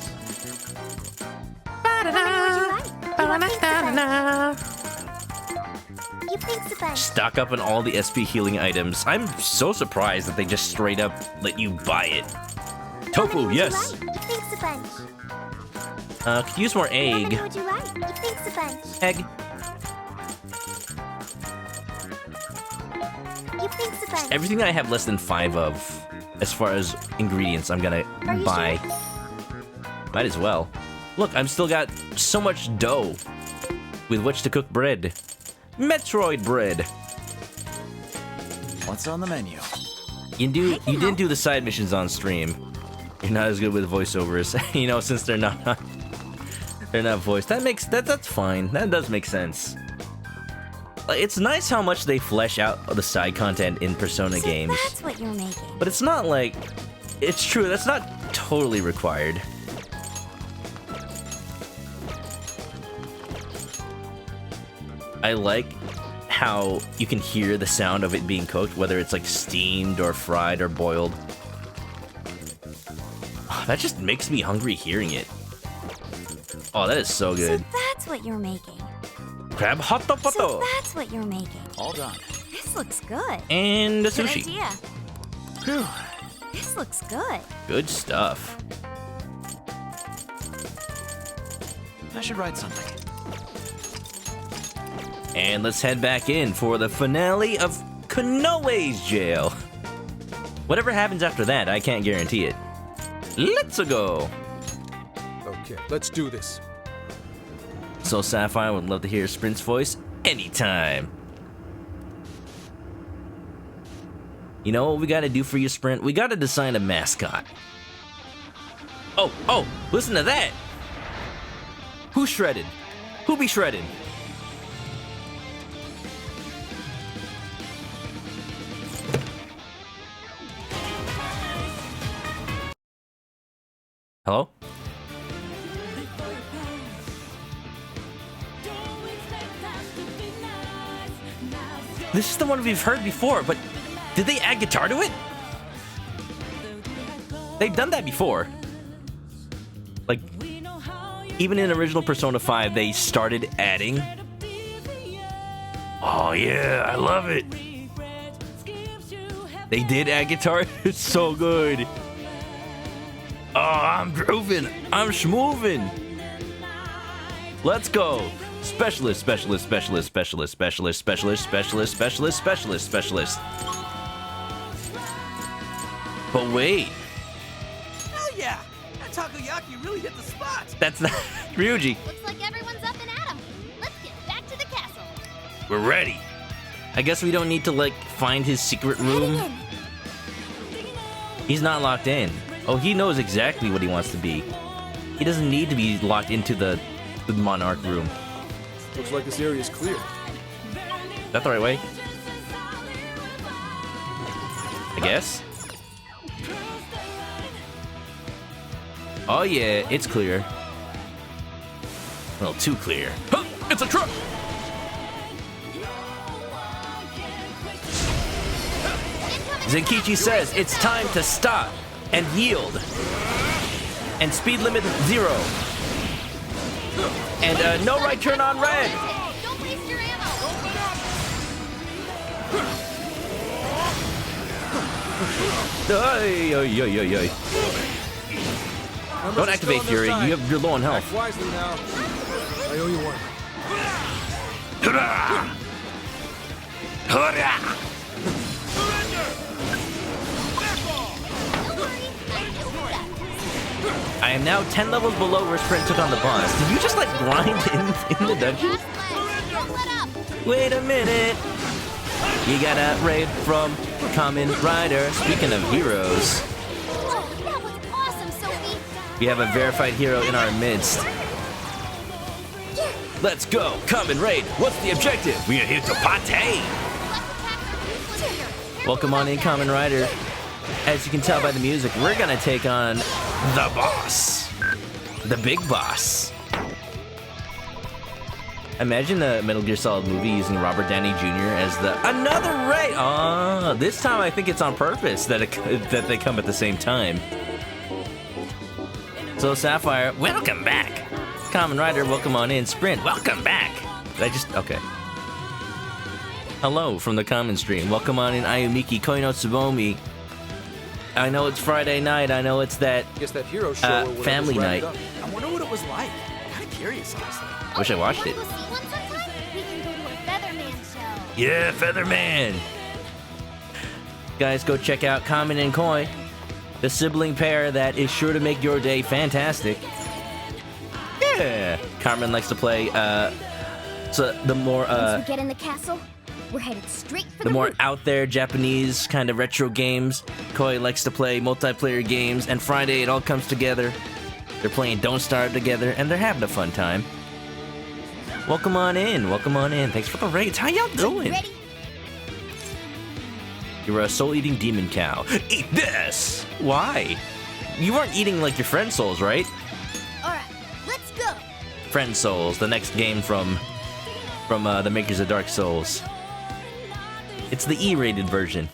How many would you like? You want think's a bunch. You think's a bunch. Stock up on all the SP healing items. I'm so surprised that they just straight up let you buy it. Tofu, yes. You think's a bunch. Could use more How many egg. would you like? You think's a bunch. Egg. You think's a bunch. Everything I have less than 5 of, as far as ingredients, I'm gonna Are you buy. sure? Might as well. Look, I've still got so much dough with which to cook bread. Metroid bread. What's on the menu? You didn't do the side missions on stream. You're not as good with voiceovers, you know, since they're not voiced. That's fine. That does make sense. It's nice how much they flesh out the side content in Persona So games. that's what you're making. But it's not like... It's true, that's not totally required. I like how you can hear the sound of it being cooked, whether it's like steamed or fried or boiled. That just makes me hungry hearing it. Oh, that is so good. So that's what you're making. Crab hot potato. So that's what you're making. All done. This looks good. And the Good sushi. idea. Phew. This looks good. Good stuff. I should write something. And let's head back in for the finale of Konoe's jail. Whatever happens after that, I can't guarantee it. Let's go. Okay, let's do this. So Sapphire would love to hear Sprint's voice anytime. You know what we gotta do for you, Sprint? We gotta design a mascot. Oh, listen to that! Who's shredded? Who be shredded? Hello? This is the one we've heard before, but did they add guitar to it? They've done that before. Like, even in original Persona 5, they started adding. Oh yeah, I love it. They did add guitar. It's so good. Oh, I'm grooving. I'm schmoovin'. Let's go. Specialist, specialist, specialist, specialist, specialist, specialist, specialist, specialist, specialist, specialist. But wait. Hell yeah! That takoyaki really hit the spot! That's not Ryuji. Looks like everyone's up and at 'em. Let's get back to the castle. We're ready. I guess we don't need to, like, find his secret room. He's not locked in. Oh, he knows exactly what he wants to be. He doesn't need to be locked into the Monarch room. Looks like this area is clear. Is that the right way? I guess. Oh yeah, it's clear. A little too clear. Huh, it's a truck! Zenkichi says it's time to stop and yield. And speed limit 0. And no right turn on red. Don't waste your ammo. Ay, ay, ay, ay, ay. Don't activate Fury. You're low on health. Act wisely now. I owe you one. I am now 10 levels below where Sprint took on the boss. Did you just like grind in the dungeon? Wait a minute. You got a raid from Kamen Rider. Speaking of heroes, That was awesome, Sophie. we have a verified hero in our midst. Let's go, Kamen Raid. What's the objective? We are here to party. Welcome on in, Kamen Rider. As you can tell by the music, we're gonna take on the boss. The big boss. Imagine a Metal Gear Solid movie using Robert Downey Jr. as another raid. Oh, this time I think it's on purpose that they come at the same time. So Sapphire, welcome back. Kamen Rider, welcome on in. Sprint, welcome back. Okay. Hello from the Kamen stream. Welcome on in, Ayumiki Koino Tsubomi. I know it's Friday night. I know it's that, Guess that hero show or family night. I wonder what it was like. I'm kind of curious, honestly. Wish I watched it. We can go to a Featherman show. Yeah, Featherman. Guys, go check out Kamen and Koi, the sibling pair that is sure to make your day fantastic. Yeah. Carmen likes to play, so the more, Once we get in the castle, we're headed straight for the more roof. out there Japanese kind of retro games. Koi likes to play multiplayer games, and Friday it all comes together. They're playing Don't Starve together, and they're having a fun time. Welcome on in, welcome on in. Thanks for the raids. How y'all doing? Ready? You're a soul-eating demon cow. Eat this! Why? You weren't eating like your friend souls, right? All right, let's go. Friend Souls, the next game from the makers of Dark Souls. It's the E-rated version.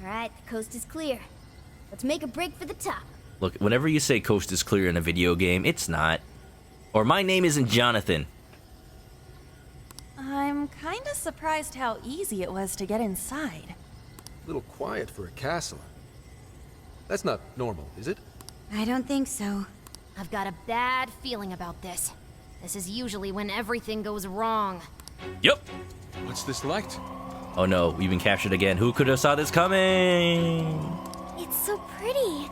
All right, the coast is clear. Let's make a break for the top. Look, whenever you say coast is clear in a video game, it's not. Or my name isn't Jonathan. I'm kinda surprised how easy it was to get inside. A little quiet for a castle. That's not normal, is it? I don't think so. I've got a bad feeling about this. This is usually when everything goes wrong. Yep. What's this light? Oh no, we've been captured again. Who could have saw this coming? It's so pretty.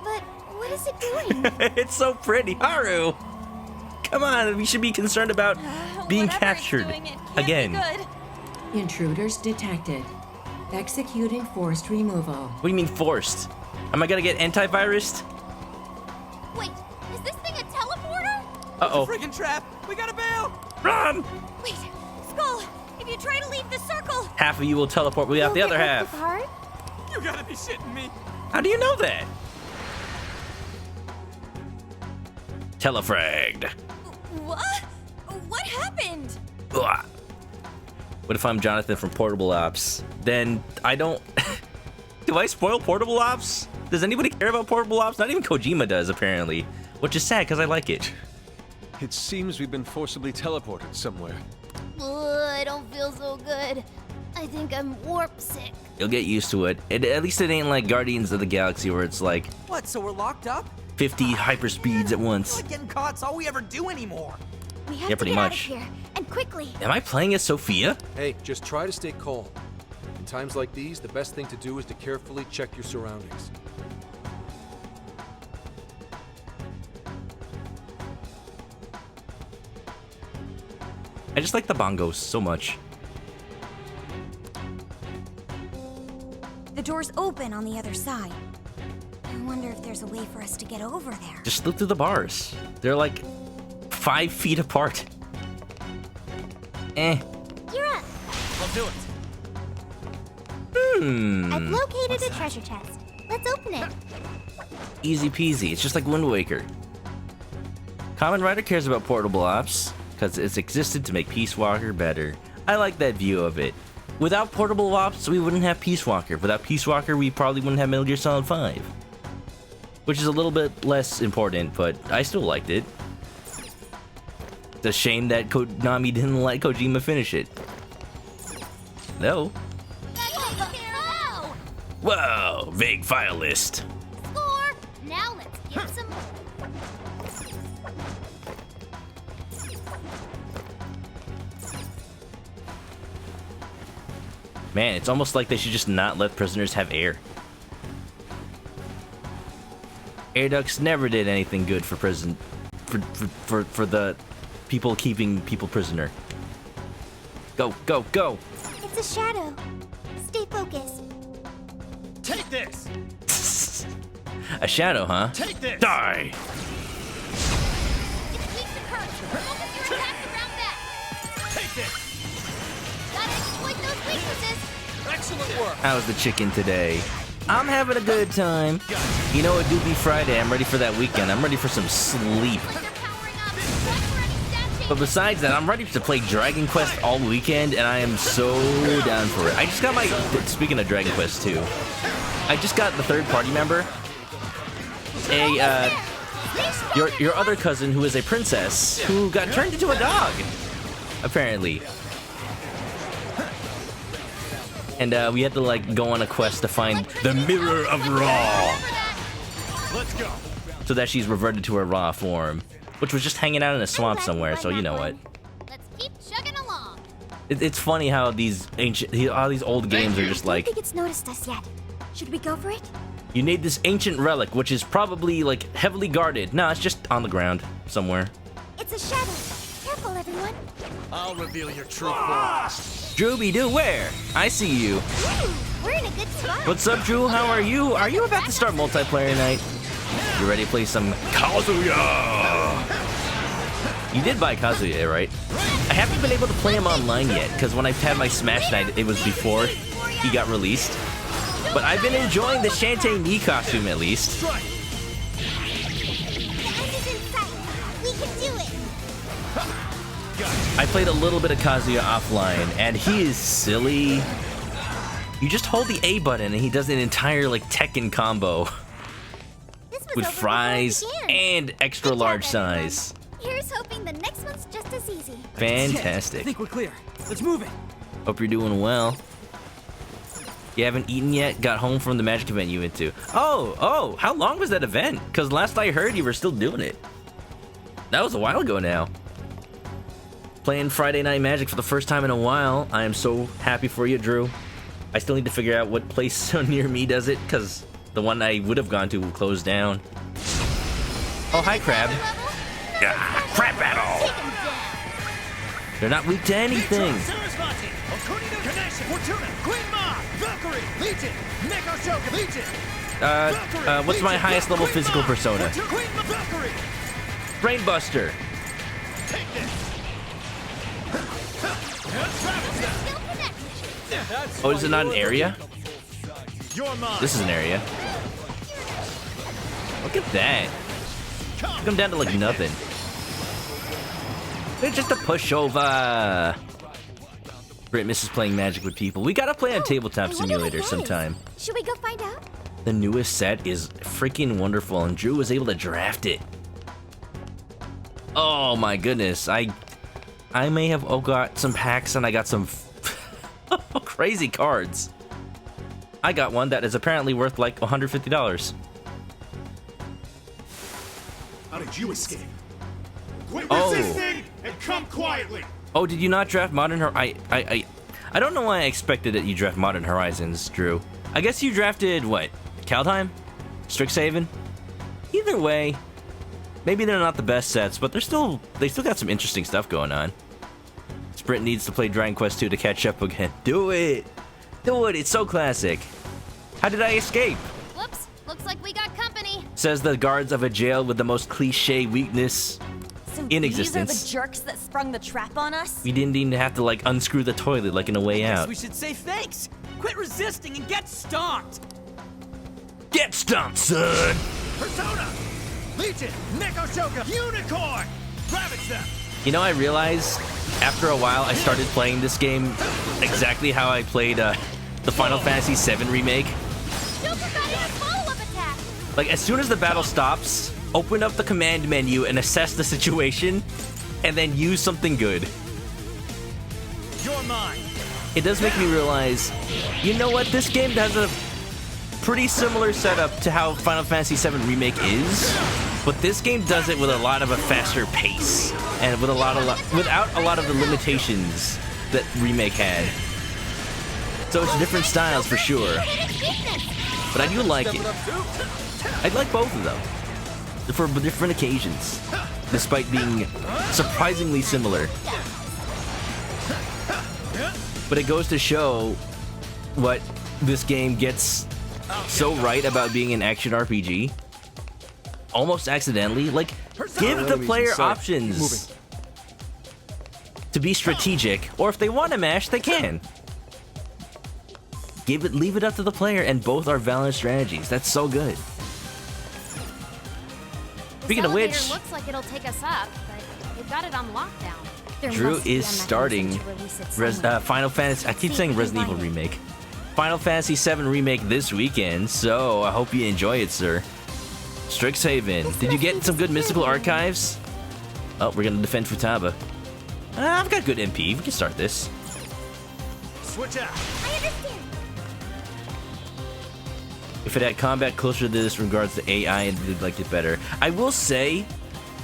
But what is it doing? It's so pretty. Haru! Come on, we should be concerned about being captured again. Intruders detected. Executing forced removal. What do you mean forced? Am I gonna get antivirused? Wait, is this thing a teleporter? Uh-oh. It's a friggin' trap! We gotta bail! Run! Wait, Skull, if you try to leave the circle... Half of you will teleport without the other half. You gotta be shitting me! How do you know that? Telefragged. What? What happened? Ugh. What if I'm Jonathan from Portable Ops? Then I don't... Do I spoil Portable Ops? Does anybody care about Portable Ops? Not even Kojima does, apparently. Which is sad, because I like it. It seems we've been forcibly teleported somewhere. I don't feel so good. I think I'm warp sick. You'll get used to it. At least it ain't like Guardians of the Galaxy, where it's like... What, so we're locked up? 50 hyperspeeds at once. Like getting caught's all we ever do anymore. We have Yeah, to pretty get much. out of here, and quickly. Am I playing as Sophia? Hey, just try to stay calm. In times like these, the best thing to do is to carefully check your surroundings. I just like the bongos so much. The door's open on the other side. I wonder if there's a way for us to get over there. Just look through the bars. They're like 5 feet apart. Eh. You're up. I'll do it. I've located a treasure chest. Let's open it. Easy peasy. It's just like Wind Waker. Kamen Rider cares about Portable Ops because it's existed to make Peace Walker better. I like that view of it. Without Portable Ops, we wouldn't have Peace Walker. Without Peace Walker, we probably wouldn't have Metal Gear Solid 5. Which is a little bit less important, but I still liked it. It's a shame that Konami didn't let Kojima finish it. No. Whoa, vague file list. Score! Now let's get some more. Man, it's almost like they should just not let prisoners have air. Air ducts never did anything good for prison, for the people keeping people prisoner. Go, go, go! It's a shadow. Stay focused. Take this! A shadow, huh? Take this! Die! It's weak to curse. Focus your attacks around that. Take this! Gotta exploit those weaknesses. Excellent work! How's the chicken today? I'm having a good time. You know, it do be Friday. I'm ready for that weekend. I'm ready for some sleep. But besides that, I'm ready to play Dragon Quest all weekend, and I am so down for it. I just got my... Speaking of Dragon Quest 2, I just got the third party member. Your other cousin, who is a princess, who got turned into a dog, apparently. And we had to like go on a quest to find the Mirror of Ra. Let's go. So that she's reverted to her raw form, which was just hanging out in a swamp somewhere. So you know what? Let's keep chugging along. It's funny how these all these old games are just I like, don't think it's noticed us yet. Should we go for it? you need this ancient relic, which is probably like heavily guarded. No, it's just on the ground somewhere. It's a shadow. Careful, everyone. I'll reveal your true form. Drooby-doo, where? I see you. Ooh, we're in a good spot. What's up, Drew? How are you? Are you about to start multiplayer night? You ready to play some Kazuya? You did buy Kazuya, right? I haven't been able to play him online yet, because when I've had my Smash Night, it was before he got released. But I've been enjoying the Shantae Ni costume, at least. The end is in sight. We can do it. I played a little bit of Kazuya offline, and he is silly. You just hold the A button and he does an entire like Tekken combo with fries and extra large size. Here's hoping the next one's just as easy. Fantastic. I think we're clear. Let's move it. Hope you're doing well. You haven't eaten yet? Got home from the magic event you went to. Oh, how long was that event? Because last I heard you were still doing it. That was a while ago now. Playing Friday Night Magic for the first time in a while. I am so happy for you, Drew. I still need to figure out what place so near me does it, because the one I would have gone to closed down. Oh, hi, Crab. Crab battle! They're not weak to anything. What's my highest level physical persona? Brainbuster. Oh, is it not an area? This is an area. Look at that. Come down to like nothing. It's just a pushover. Brit misses playing Magic with people. We gotta play on Tabletop Simulator sometime. Should we go find out? The newest set is freaking wonderful, and Drew was able to draft it. Oh my goodness, I may have got some packs, and I got some crazy cards. I got one that is apparently worth like $150. How did you escape? Quit resisting and come quietly. Oh, did you not draft Modern Horizons? I don't know why I expected that you draft Modern Horizons, Drew. I guess you drafted what? Kaldheim? Strixhaven? Either way, maybe they're not the best sets, but they still got some interesting stuff going on. Sprint needs to play Dragon Quest 2 to catch up again. Do it! Do it! It's so classic. How did I escape? Whoops! Looks like we got company. Says the guards of a jail with the most cliche weakness in existence. These are the jerks that sprung the trap on us? We didn't even have to like unscrew the toilet like in A Way Out. We should say thanks. Quit resisting and get stomped. Get stomped, son! Persona! Legion! Nekoshoka! Unicorn! Ravage them! You know, I realized after a while I started playing this game exactly how I played the Final Fantasy VII Remake. Don't forget his follow-up attack. Like, as soon as the battle stops, open up the command menu and assess the situation, and then use something good. You're mine. It does make me realize, you know what, this game has a pretty similar setup to how Final Fantasy VII Remake is, but this game does it with a lot of a faster pace, and with without a lot of the limitations that Remake had. So it's different styles for sure, but I do like it. I like both of them for different occasions, despite being surprisingly similar. But it goes to show what this game gets so right about being an action RPG. Almost accidentally. Like, give the player options to be strategic, or if they want to mash, they can. Leave it up to the player, and both are valid strategies. That's so good. Speaking of which, looks like it'll take us up, but they've got it on lockdown. Drew is starting Final Fantasy. I keep saying Resident Evil Remake. Final Fantasy VII Remake this weekend, so I hope you enjoy it, sir. Strixhaven. Did you get some good mystical archives? Oh, we're gonna defend Futaba. I've got good MP. We can start this. Switch out. I understand. If it had combat closer to this regards to AI, I'd like it better. I will say,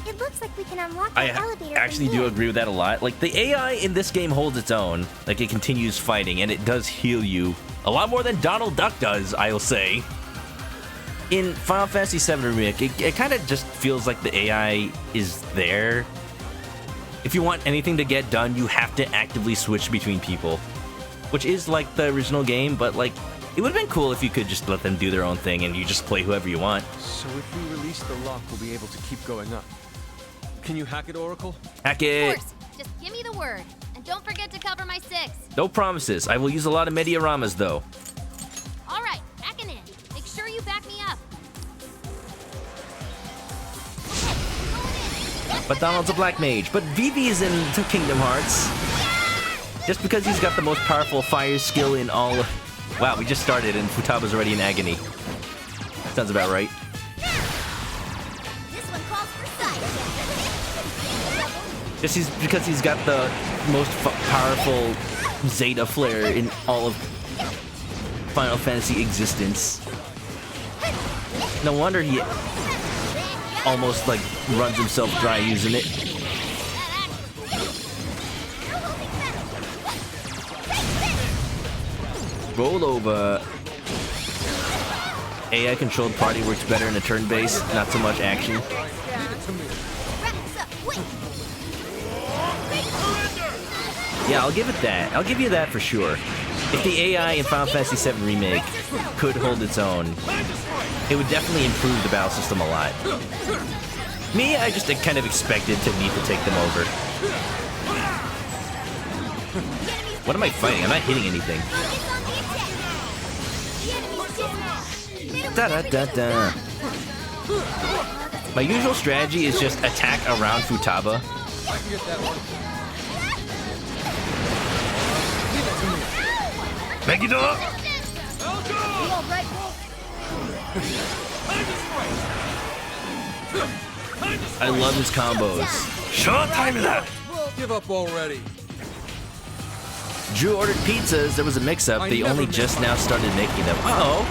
It looks like we can unlock the I elevator. actually do agree with that a lot. Like, the AI in this game holds its own. Like, it continues fighting, and it does heal you a lot more than Donald Duck does, I'll say. In Final Fantasy VII Remake, it kind of just feels like the AI is there. If you want anything to get done, you have to actively switch between people. Which is like the original game, but like, it would have been cool if you could just let them do their own thing and you just play whoever you want. So if we release the lock, we'll be able to keep going up. Can you hack it, Oracle? Hack it! Of course. Just give me the word. And don't forget to cover my 6. No promises. I will use a lot of Medioramas, though. All right, hacking in. Make sure you back me up. But Donald's a black mage. But Vivi is into Kingdom Hearts. Just because he's got the most powerful fire skill in all Wow, we just started and Futaba's already in agony. Sounds about right. This one calls for sight. Just because he's got the most powerful Zeta flare in all of Final Fantasy existence. No wonder he almost like runs himself dry using it. Roll over. AI controlled party works better in a turn base, not so much action. Yeah, I'll give it that. I'll give you that for sure. If the AI in Final Fantasy VII Remake could hold its own, it would definitely improve the battle system a lot. Me, I just kind of expected to need to take them over. What am I fighting? I'm not hitting anything. Da-da-da-da. My usual strategy is just attack around Futaba. I can get that one. Make it up! I love his combos. Showtime that! Give up already. Drew ordered pizzas. There was a mix-up. They only just now started making them. Uh-oh.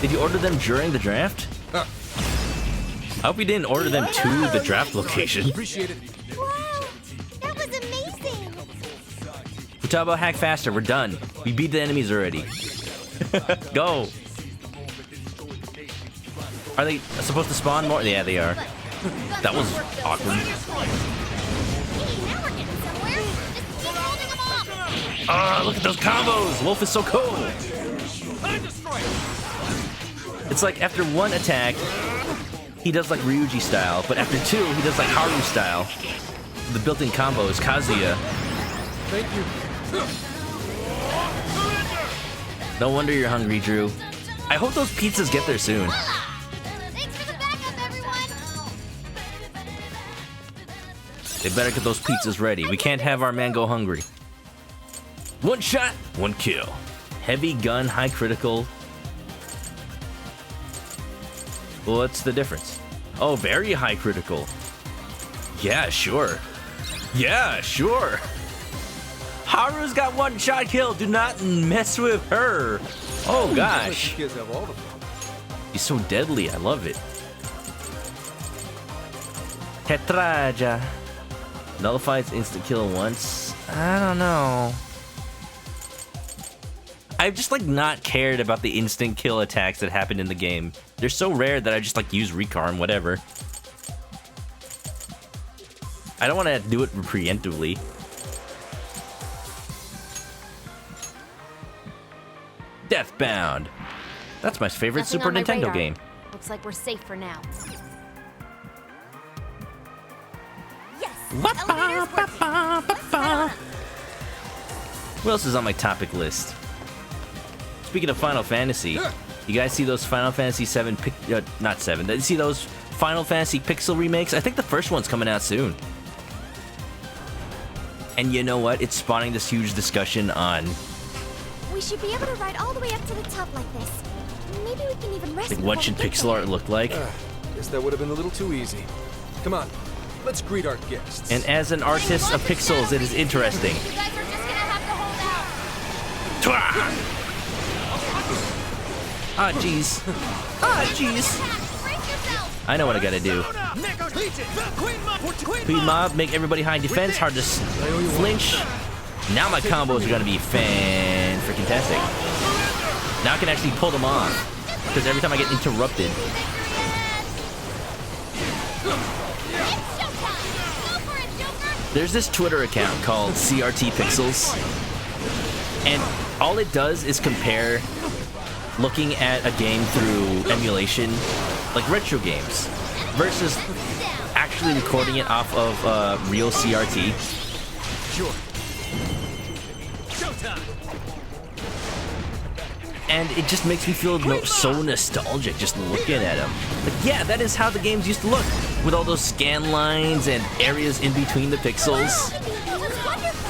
Did you order them during the draft? I hope you didn't order them to the draft location. Appreciate it. Wow, that was amazing. Futaba, hack faster. We're done. We beat the enemies already. Go. Are they supposed to spawn more? Yeah, they are. That was awkward. Ah, look at those combos! Wolf is so cool! It's like after one attack, he does like Ryuji style, but after two, he does like Haru style. The built-in combos, Kazuya. Thank you. No wonder you're hungry, Drew. I hope those pizzas get there soon. Thanks for the backup, everyone. They better get those pizzas ready. We can't have our man go hungry. One shot, one kill. Heavy gun, high critical. What's the difference? Oh, very high critical. Yeah, sure. Yeah, sure. Haru's got one shot kill. Do not mess with her. Oh gosh. Kids have all the He's so deadly. I love it. Tetraja. Nullifies instant kill once. I don't know. I've just like not cared about the instant kill attacks that happened in the game. They're so rare that I just like use Recarm, whatever. I don't want to do it preemptively. Deathbound. That's my favorite Nothing Super on my Nintendo radar. game. Looks like we're safe for now. Yes. What else is on my topic list? Speaking of Final Fantasy, you guys see those Final Fantasy 7 not 7. You see those Final Fantasy Pixel remakes? I think the first one's coming out soon. And you know what? It's spawning this huge discussion on We should be able to ride all the way up to the top like this. Maybe we can even rest. like what should pixel art look like? Guess that would have been a little too easy. Come on, let's greet our guests. And as an artist of pixels, it is interesting. You guys are just gonna have to hold out. Ah, jeez. Ah, jeez. I know what I gotta do. Queen Mob, make everybody high defense, hard to flinch. Now my combos are gonna be fan-freaking-tastic. Now I can actually pull them off. Because every time I get interrupted. There's this Twitter account called CRT Pixels. And all it does is compare looking at a game through emulation, like retro games, versus actually recording it off of real CRT. Sure. And it just makes me feel so nostalgic just looking at them. Like, yeah, that is how the games used to look, with all those scan lines and areas in between the pixels.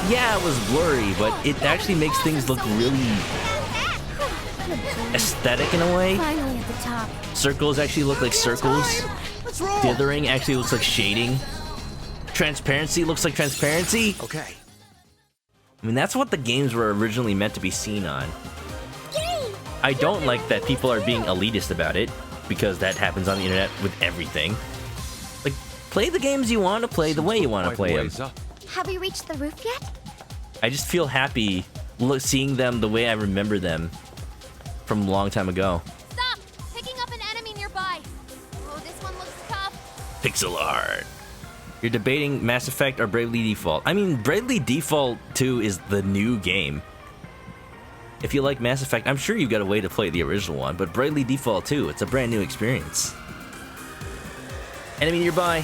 Yeah, it was blurry, but it actually makes things look really aesthetic in a way. Finally at the top. Circles actually look like circles. Let's roll. Dithering actually looks like shading. Transparency looks like transparency. Okay. I mean, that's what the games were originally meant to be seen on. I don't like that people are being elitist about it, because that happens on the internet with everything. Like, play the games you want to play the way you want to play them. Have we reached the roof yet? I just feel happy seeing them the way I remember them from a long time ago. Stop! Picking up an enemy nearby. Oh, this one looks tough. Pixel art. You're debating Mass Effect or Bravely Default. I mean, Bravely Default 2 is the new game. If you like Mass Effect, I'm sure you've got a way to play the original one, but Bravely Default 2, it's a brand new experience. Enemy nearby.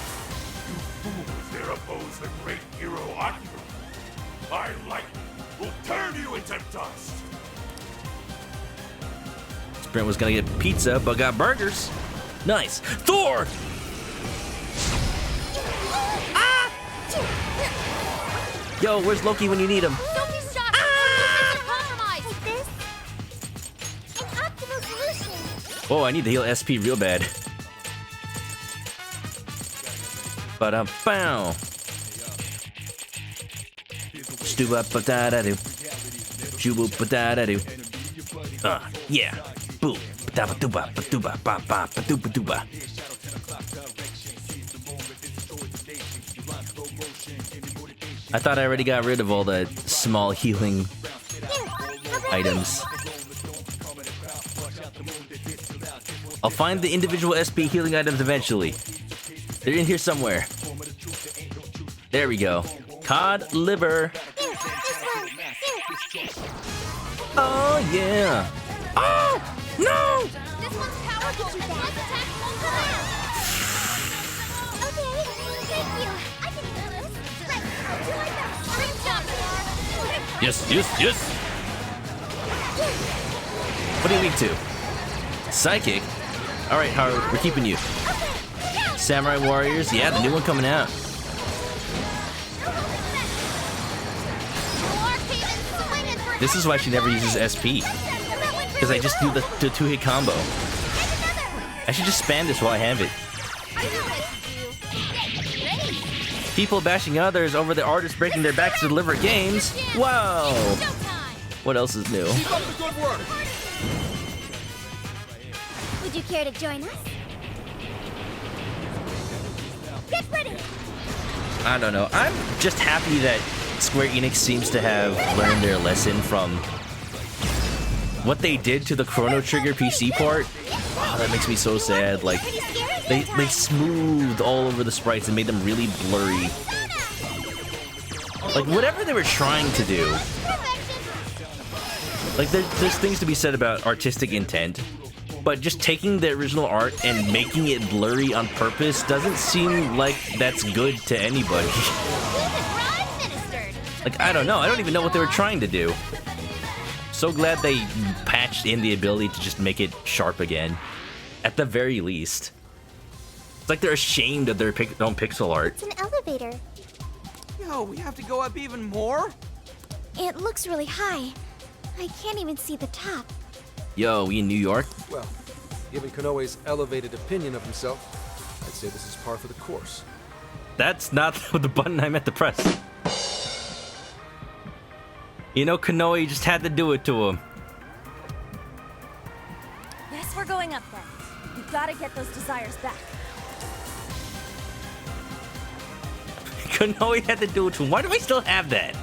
There oppose the great hero Akira. My lightning will turn you into dust. Sprint was gonna get pizza, but got burgers. Nice. Thor! Yo, where's Loki when you need him? Sophie's shot! Compromised! Like this? An optimal solution. Oh, I need to heal SP real bad. Ba-dum-bow. Stu-ba-ba-da-da-do. Shoo-boop-ba-da-da-do. Yeah. Boo. Ba-da-ba-doo-ba. Ba-doo-ba. Ba-doo-ba-doo-ba. I thought I already got rid of all the small healing items. I'll find the individual SP healing items eventually. They're in here somewhere. There we go. Cod liver. Oh yeah. Oh no! This one's powerful, and let's attack multiple. Okay, thank you. I can do this. Right, I'll do my best. Great job, Yes, yes, yes. What are you weak to? Psychic? Alright, Haru, we're keeping you. Samurai Warriors? Yeah, the new one coming out. This is why she never uses SP. Because I just do the two-hit combo. I should just spam this while I have it. People bashing others over the artists breaking their backs to deliver games. Whoa! What else is new? Keep up the good work. Would you care to join us? Get ready! I don't know. I'm just happy that Square Enix seems to have learned their lesson from what they did to the Chrono Trigger PC port. Oh, that makes me so sad. Like, they smoothed all over the sprites and made them really blurry. Like, whatever they were trying to do. Like, there's things to be said about artistic intent, but just taking the original art and making it blurry on purpose doesn't seem like that's good to anybody. Like, I don't know. I don't even know what they were trying to do. So glad they patched in the ability to just make it sharp again. At the very least. It's like they're ashamed of their own pixel art. It's an elevator. Yo, we have to go up even more? It looks really high. I can't even see the top. Yo, we in New York? Well, given Konoe's elevated opinion of himself, I'd say this is par for the course. That's not the button I meant to press. You know, Konoe just had to do it to him. Yes, we're going up then. We've got to get those desires back. Konoe had to do it to him. Why do I still have that?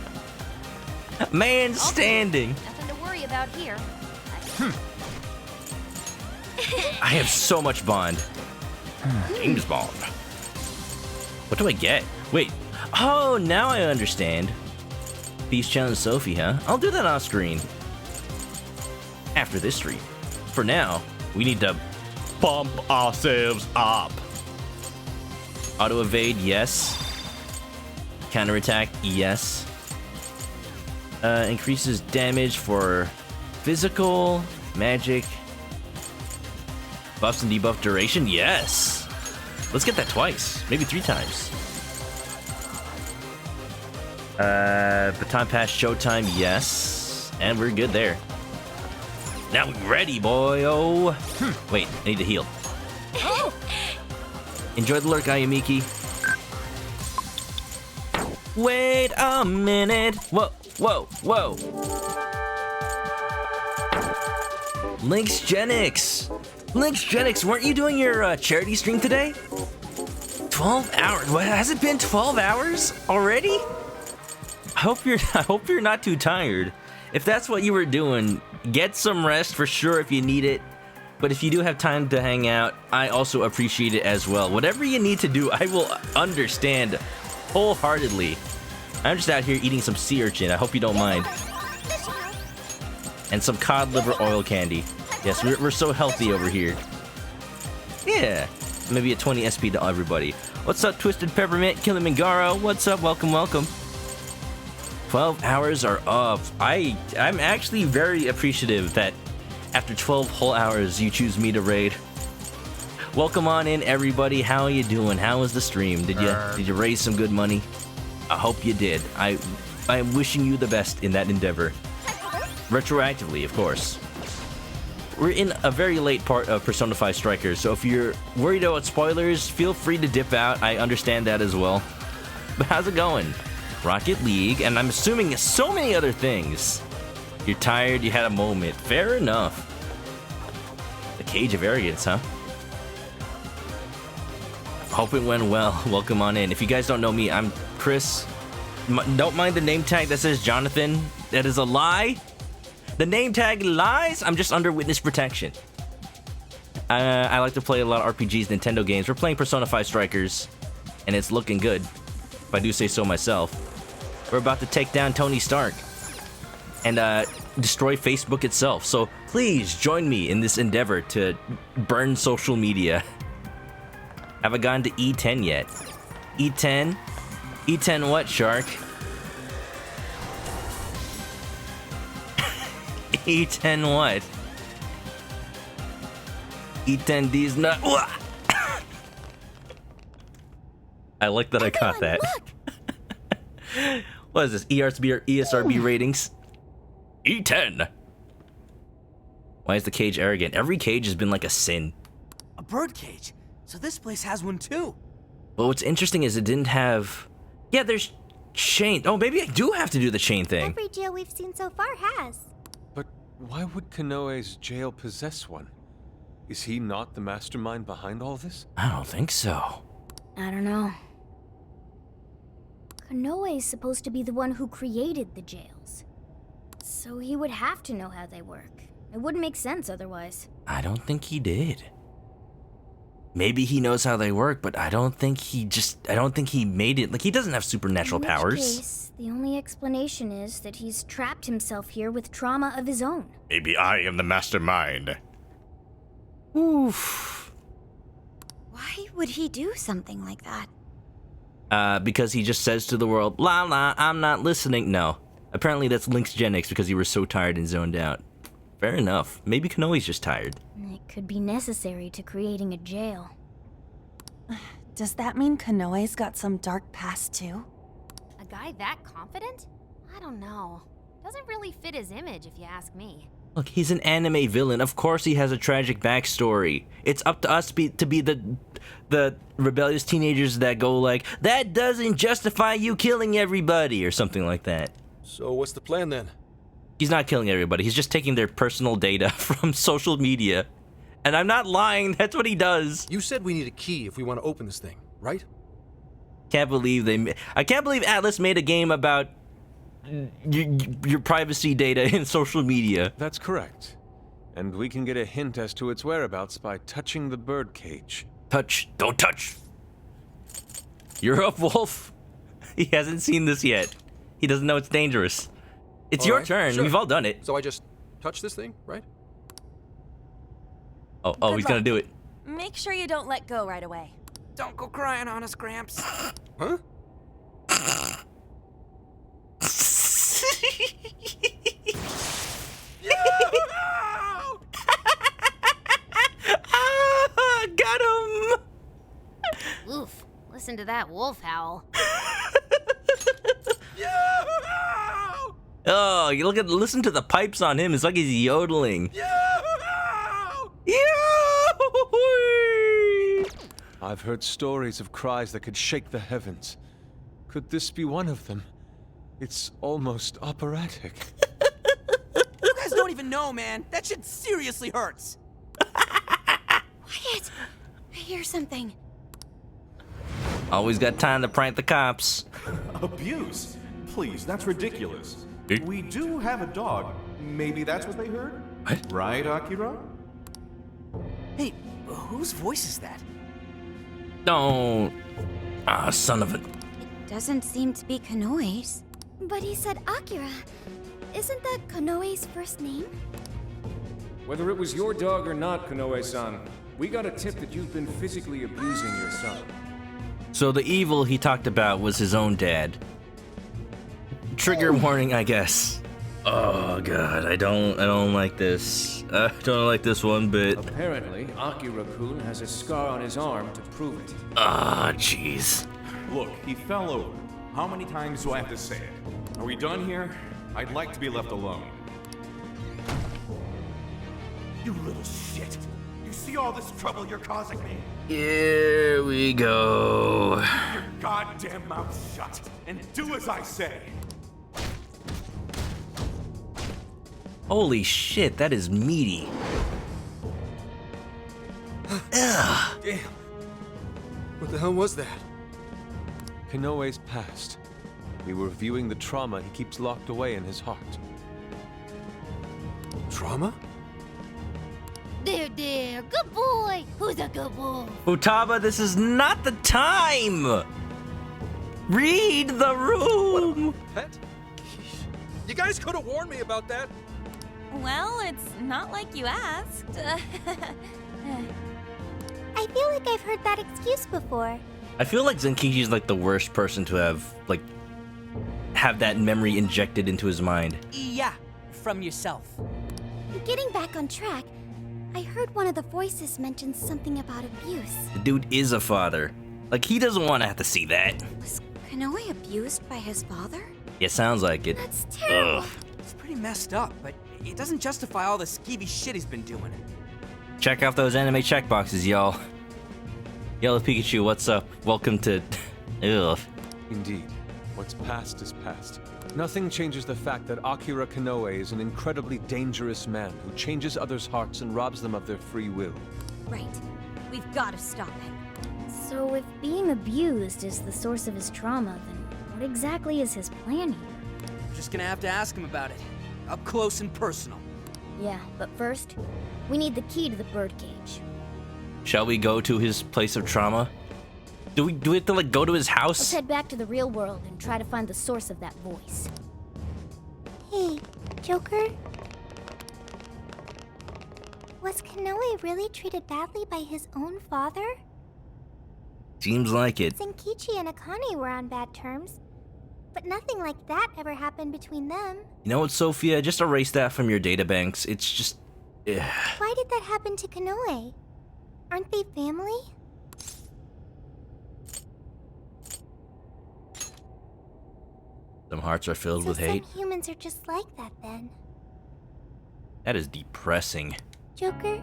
Man standing. Nothing to worry about here. I have so much Bond. James Bond. What do I get? Wait. Oh, now I understand. Peace challenge Sophie, huh? I'll do that off screen. After this stream. For now, we need to pump ourselves up. Auto evade, yes. Counterattack, yes. Increases damage for physical, magic. Buffs and debuff duration, yes. Let's get that twice, maybe 3 times. Baton pass showtime, yes. And we're good there. Now we ready, boyo. Wait, I need to heal. Enjoy the lurk, Ayamiki. Wait a minute. Whoa, whoa, whoa. Lynxgenics. Lynxgenics, weren't you doing your charity stream today? 12 hours. What, has it been 12 hours already? I hope you're not too tired. If that's what you were doing, get some rest for sure if you need it. But if you do have time to hang out, I also appreciate it as well. Whatever you need to do, I will understand wholeheartedly. I'm just out here eating some sea urchin. I hope you don't mind. And some cod liver oil candy. Yes, we're so healthy over here. Yeah. Maybe a 20 SP to everybody. What's up, Twisted Peppermint, Kilimangaro? What's up? Welcome, welcome. 12 hours are up. I'm actually very appreciative that after 12 whole hours, you choose me to raid. Welcome on in, everybody. How are you doing? How was the stream? Did you raise some good money? I hope you did. I am wishing you the best in that endeavor. Retroactively, of course. We're in a very late part of Persona 5 Strikers, so if you're worried about spoilers, feel free to dip out. I understand that as well. But how's it going? Rocket League, and I'm assuming so many other things. You're tired, you had a moment. Fair enough. The Cage of Arrogance, huh? Hope it went well. Welcome on in. If you guys don't know me, I'm Chris. Don't mind the name tag that says Jonathan. That is a lie. The name tag lies. I'm just under witness protection. I like to play a lot of RPGs, Nintendo games. We're playing Persona 5 Strikers, and it's looking good, if I do say so myself. We're about to take down Tony Stark and destroy Facebook itself. So please join me in this endeavor to burn social media. Have I gotten to E10 yet? E10? E10 what, Shark? E10 what? E10 D's not. I like that. I caught that. What is this? ESRB or ESRB ratings? E10. Why is the cage arrogant? Every cage has been like a sin. A bird cage. So this place has one too. But what's interesting is it didn't have. Yeah, there's chain. Oh, maybe I do have to do the chain thing. Every jail we've seen so far has. But why would Kanoe's jail possess one? Is he not the mastermind behind all this? I don't think so. I don't know. Kanoe's supposed to be the one who created the jails. So he would have to know how they work. It wouldn't make sense otherwise. I don't think he did. Maybe he knows how they work, but I don't think he made it. Like, he doesn't have supernatural powers. In which case, the only explanation is that he's trapped himself here with trauma of his own. Maybe I am the mastermind. Oof. Why would he do something like that? Because he just says to the world, la la, I'm not listening. No. Apparently that's Lynxgenics because you were so tired and zoned out. Fair enough. Maybe Kanoe's just tired. It could be necessary to creating a jail. Does that mean Kanoe's got some dark past too? A guy that confident? I don't know. Doesn't really fit his image if you ask me. Look, he's an anime villain. Of course he has a tragic backstory. It's up to us to be the rebellious teenagers that go like, that doesn't justify you killing everybody, or something like that. So what's the plan then? He's not killing everybody. He's just taking their personal data from social media. And I'm not lying. That's what he does. You said we need a key if we want to open this thing, right? I can't believe Atlas made a game about your privacy data in social media. That's correct. And we can get a hint as to its whereabouts by touching the bird cage. Touch. Don't touch. You're up, Wolf. He hasn't seen this yet. He doesn't know it's dangerous. It's your turn. Sure. We've all done it. So I just touch this thing, right? Oh, he's gonna do it. Make sure you don't let go right away. Don't go crying on us, Gramps. Huh? Got him! Oof. Listen to that wolf howl. Oh, listen to the pipes on him. It's like he's yodeling. I've heard stories of cries that could shake the heavens. Could this be one of them? It's almost operatic. You guys don't even know, man. That shit seriously hurts. Quiet! I hear something. Always got time to prank the cops. Abuse? Please, that's ridiculous. We do have a dog. Maybe that's what they heard? What? Right, Akira? Hey, whose voice is that? Don't. Ah, son of a. Doesn't seem to be Konoe's. But he said Akira. Isn't that Konoe's first name? Whether it was your dog or not, Konoe-san, we got a tip that you've been physically abusing your son. So the evil he talked about was his own dad. Trigger warning, I guess. Oh god, I don't like this. I don't like this one bit. Apparently, Akira-kun has a scar on his arm to prove it. Ah, jeez. Look, he fell over. How many times do I have to say it? Are we done here? I'd like to be left alone. You little shit. You see all this trouble you're causing me? Here we go. Keep your goddamn mouth shut and do as I say. Holy shit, that is meaty. Ugh. Damn. What the hell was that? Konoe's past. We were viewing the trauma he keeps locked away in his heart. Trauma? There, good boy. Who's a good boy? Futaba, this is not the time! Read the room! Pet? You guys could have warned me about that. Well, it's not like you asked. I feel like I've heard that excuse before. I feel like Zenkishi's like the worst person to have that memory injected into his mind. Yeah, from yourself. Getting back on track, I heard one of the voices mention something about abuse. The dude is a father. Like, he doesn't want to have to see that. Was Konoe abused by his father? Yeah, sounds like it. That's terrible. Ugh. It's pretty messed up, but it doesn't justify all the skeevy shit he's been doing. Check out those anime checkboxes, y'all. Yellow Pikachu, what's up? Welcome to... Ugh. Indeed. What's past is past. Nothing changes the fact that Akira Konoe is an incredibly dangerous man who changes others' hearts and robs them of their free will. Right. We've got to stop him. So if being abused is the source of his trauma, then what exactly is his plan here? We're just gonna have to ask him about it. Up close and personal. Yeah, but first, we need the key to the birdcage. Shall we go to his place of trauma? Do we have to, like, go to his house? Let's head back to the real world and try to find the source of that voice. Hey, Joker? Was Konoe really treated badly by his own father? Seems like it. Zenkichi and Akane were on bad terms, but nothing like that ever happened between them. You know what, Sophia? Just erase that from your databanks. It's just... Ugh. Why did that happen to Konoe? Aren't they family? Some hearts are filled with hate. Some humans are just like that then. That is depressing. Joker,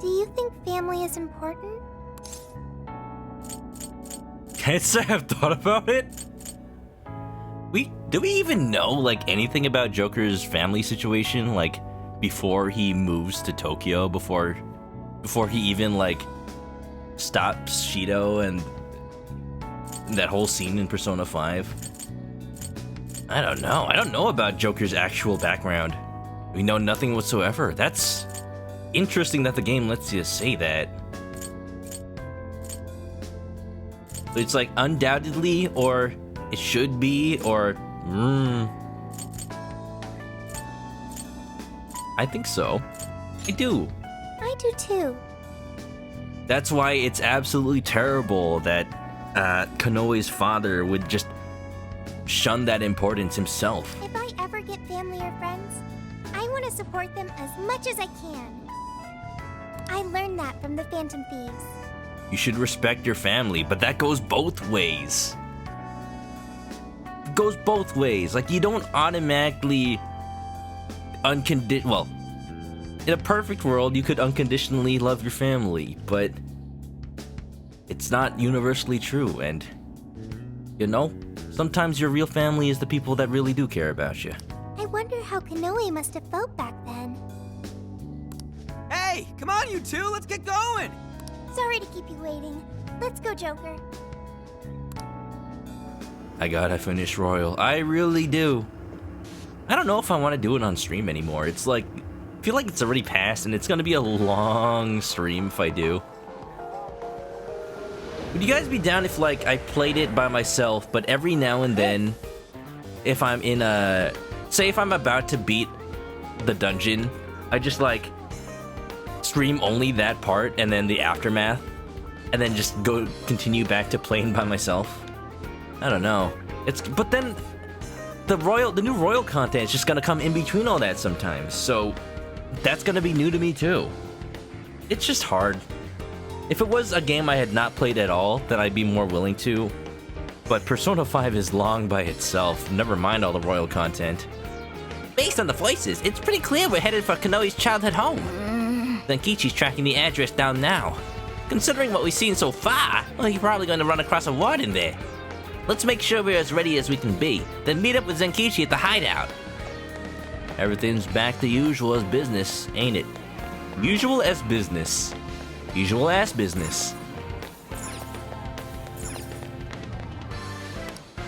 do you think family is important? Can't say I've thought about it. Do we even know, like, anything about Joker's family situation? Like, before he moves to Tokyo, before he even, like, stops Shido and that whole scene in Persona 5? I don't know. I don't know about Joker's actual background. We know nothing whatsoever. That's interesting that the game lets you say that. It's like undoubtedly, or it should be, or I think so. I do. I do too. That's why it's absolutely terrible that Konoe's father would just shun that importance himself. If I ever get family or friends, I want to support them as much as I can. I learned that from the Phantom Thieves. You should respect your family, but that goes both ways. It goes both ways. Like, you don't automatically well, in a perfect world, you could unconditionally love your family, but it's not universally true, and you know, sometimes your real family is the people that really do care about you. I wonder how Kanoe must have felt back then. Hey, come on, you two, let's get going! Sorry to keep you waiting. Let's go, Joker. I gotta finish Royal. I really do. I don't know if I want to do it on stream anymore. It's like, I feel like it's already passed, and it's gonna be a long stream if I do. Would you guys be down if, like, I played it by myself, but every now and then, if I'm in a... Say if I'm about to beat the dungeon, I just, like, stream only that part, and then the aftermath, and then just go continue back to playing by myself? I don't know. But then, the new Royal content is just gonna come in between all that sometimes, so that's gonna be new to me too. It's just hard. If it was a game I had not played at all, then I'd be more willing to. But Persona 5 is long by itself, never mind all the Royal content. Based on the voices, it's pretty clear we're headed for Kanoe's childhood home. Zenkichi's tracking the address down now. Considering what we've seen so far, well, he's probably going to run across a ward in there. Let's make sure we're as ready as we can be, then meet up with Zenkichi at the hideout. Everything's back to usual as business, ain't it? Usual as business. Usual ass business.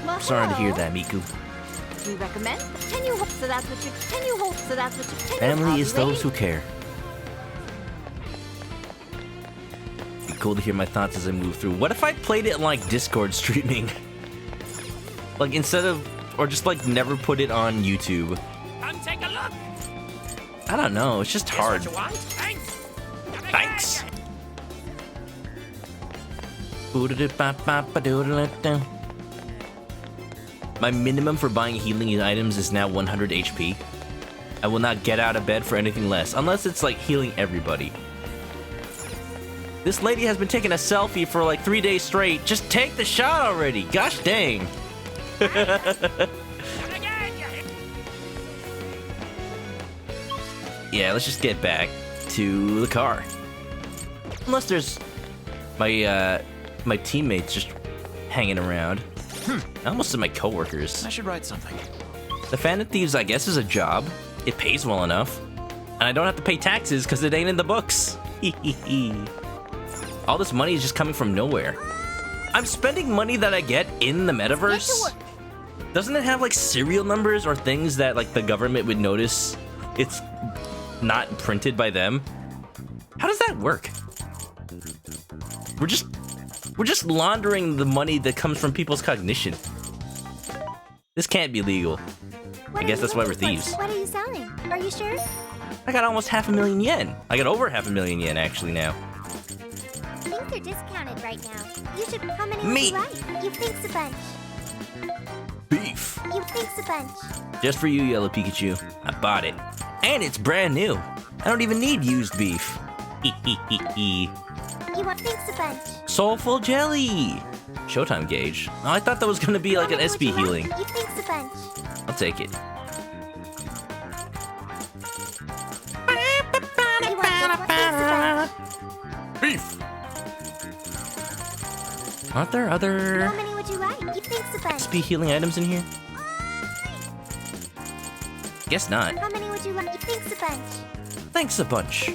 Well, Sorry to hear hello. that, Miku. Do you recommend? Can you hold? So that's what you. Can you hold? So that's what you. Can Family you, is those who care. Be cool to hear my thoughts as I move through. What if I played it like Discord streaming? Like instead of, or just like never put it on YouTube. Come take a look. I don't know. It's just hard. What you want? Thanks. Thanks. My minimum for buying healing items is now 100 HP. I will not get out of bed for anything less, unless it's like healing everybody. This lady has been taking a selfie for like 3 days straight. Just take the shot already. Gosh dang. Yeah, let's just get back to the car. Unless there's my teammates just hanging around. I almost said my coworkers. I should write something. The Phantom Thieves, I guess, is a job. It pays well enough. And I don't have to pay taxes because it ain't in the books. All this money is just coming from nowhere. I'm spending money that I get in the metaverse. Doesn't it have like serial numbers or things that like the government would notice it's not printed by them? How does that work? We're just laundering the money that comes from people's cognition. This can't be legal. I guess that's why we're thieves. What are you selling? Are you sure? I got almost 500,000 yen. I got over 500,000 yen actually now. Things are discounted right now. You should. How many Meat. would you like? You thinks a bunch. Beef. You thinks a bunch. Just for you, Yellow Pikachu. I bought it. And it's brand new. I don't even need used beef. You want thinks a bunch. Soulful jelly. Showtime gauge. Oh, I thought that was gonna be like an SP healing. You thinks a bunch. I'll take it. You want thinks a bunch. Beef. Aren't there other How many would you like? You thinks a bunch. SP healing items in here? Guess not. How many would you like? You thinks a bunch. Thanks a bunch.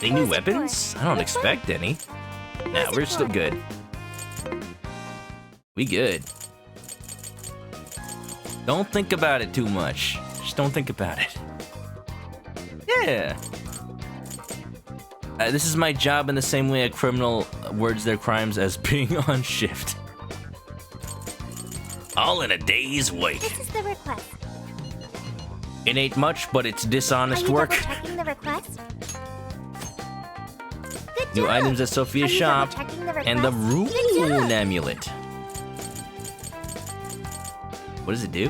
Any new weapons? I don't expect any. Nah, we're still good. We good. Don't think about it too much. Just don't think about it. Yeah. This is my job in the same way a criminal words their crimes as being on shift. All in a day's wake. This is the request. It ain't much, but it's dishonest work. Checking the request. Good New job. items at Sophia's Are you shop double-checking the and the request? Good job. Rune Amulet. What does it do?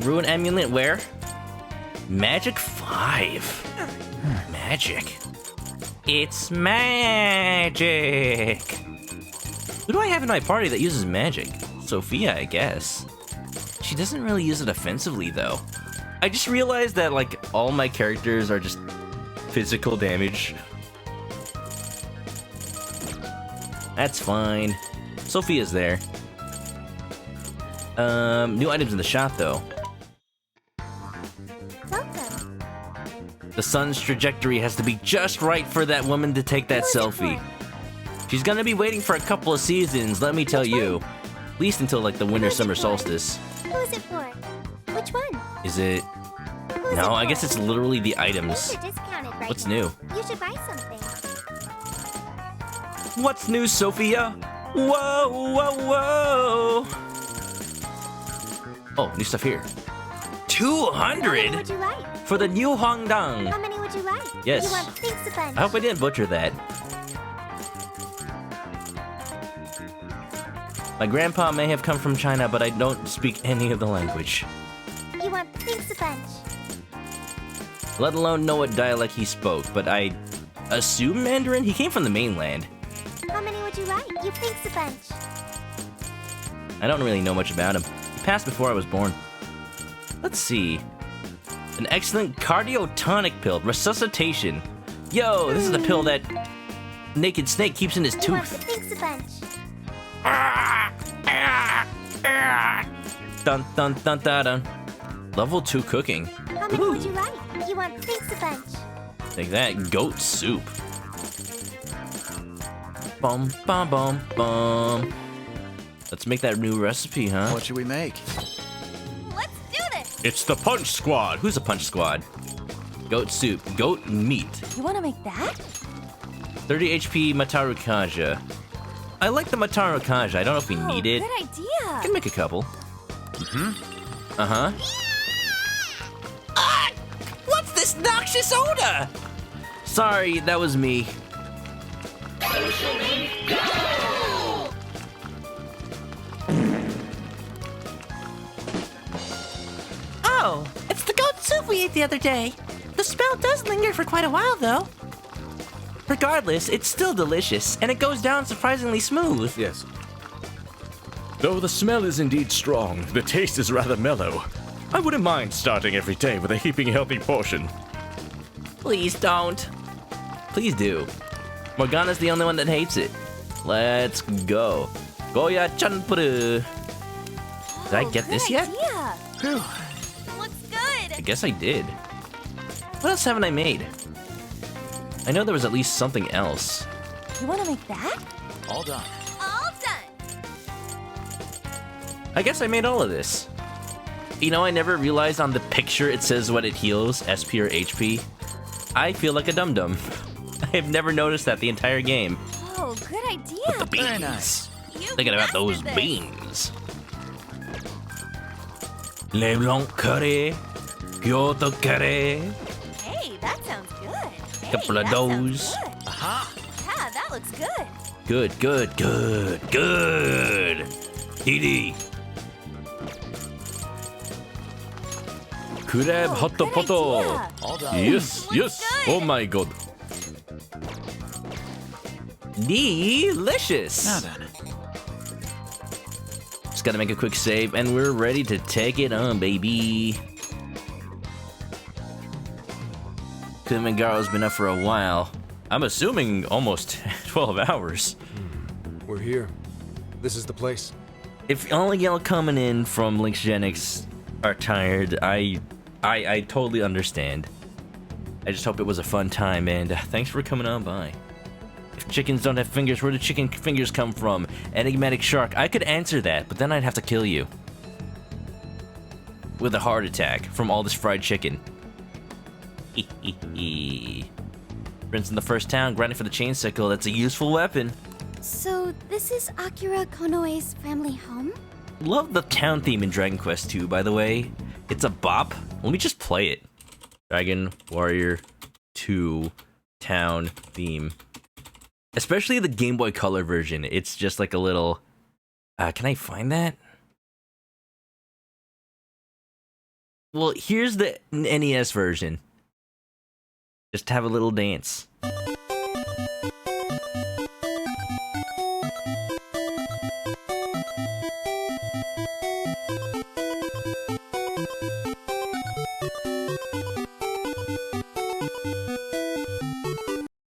Rune Amulet where? Magic 5. Magic. It's magic. Who do I have in my party that uses magic? Sophia, I guess. She doesn't really use it offensively, though. I just realized that, like, all my characters are just physical damage. That's fine. Sophia's there. New items in the shop, though. Welcome. The sun's trajectory has to be just right for that woman to take that selfie. She's gonna be waiting for a couple of seasons, let me tell you. At least until, like, the winter-summer solstice. Who is it for? Which one? Is it? No, I guess it's literally the items. They're discounted right What's now. new? You should buy something. What's new, Sophia? Whoa, whoa, whoa! Oh, new stuff here. 200? Would you like? For the new Hongdang. How many would you like? Yes. You want thanks a bunch. I hope I didn't butcher that. My grandpa may have come from China, but I don't speak any of the language. You want thanks a bunch. Let alone know what dialect he spoke, but I assume Mandarin? He came from the mainland. How many would you like? You thanks a bunch. I don't really know much about him. He passed before I was born. Let's see. An excellent cardiotonic pill, resuscitation. Yo, this is the pill that Naked Snake keeps in his You want tooth. thanks a bunch. Dun dun dun dun dun. Level 2 cooking. How many would you like? You want thanks a bunch. Take that, goat soup. Bum bum bum bum. Let's make that new recipe, huh? What should we make? Let's do this! It's the Punch Squad. Who's the Punch Squad? Goat soup, goat meat. You want to make that? 30 HP Mataru Kaja. I like the Mataru Kaja. I don't know if we need it. Good idea. I can make a couple. Uh-huh. What's this noxious odor? Sorry, that was me. Oh, it's the goat soup we ate the other day. The smell does linger for quite a while, though. Regardless, it's still delicious, and it goes down surprisingly smooth. Yes. Though the smell is indeed strong, the taste is rather mellow. I wouldn't mind starting every day with a heaping healthy portion. Please don't. Please do. Morgana's the only one that hates it. Let's go. Goya chanpuru. Did I get this yet? Idea. Looks good. I guess I did. What else haven't I made? I know there was at least something else. You want to make that? All done. All done! I guess I made all of this. You know, I never realized on the picture it says what it heals, SP or HP. I feel like a dum-dum. I have never noticed that the entire game. Oh, good idea. But the beans. Thinking about those beans. Le Blanc Curry, Kyoto Curry, Hey, that sounds good. Hey, couple of that sounds those. good. Aha! Yeah, that looks good. Good, good, good, good. DD. Crab hot poto. All done. Yes, yes. Oh my god. Delicious. Now then. Just gotta make a quick save, and we're ready to take it on, baby. Kilimanjaro's been up for a while. I'm assuming almost 12 hours. We're here. This is the place. If all y'all coming in from Lynxgenics are tired, I totally understand. I just hope it was a fun time, and thanks for coming on by. If chickens don't have fingers, where do chicken fingers come from? Enigmatic shark. I could answer that, but then I'd have to kill you. With a heart attack from all this fried chicken. Prince in the first town, grinding for the chain sickle. That's a useful weapon. So, this is Akira Konoe's family home? Love the town theme in Dragon Quest II, by the way. It's a bop. Let me just play it. Dragon Warrior 2 town theme. Especially the Game Boy Color version. It's just like a little... can I find that? Well, here's the NES version. Just have a little dance.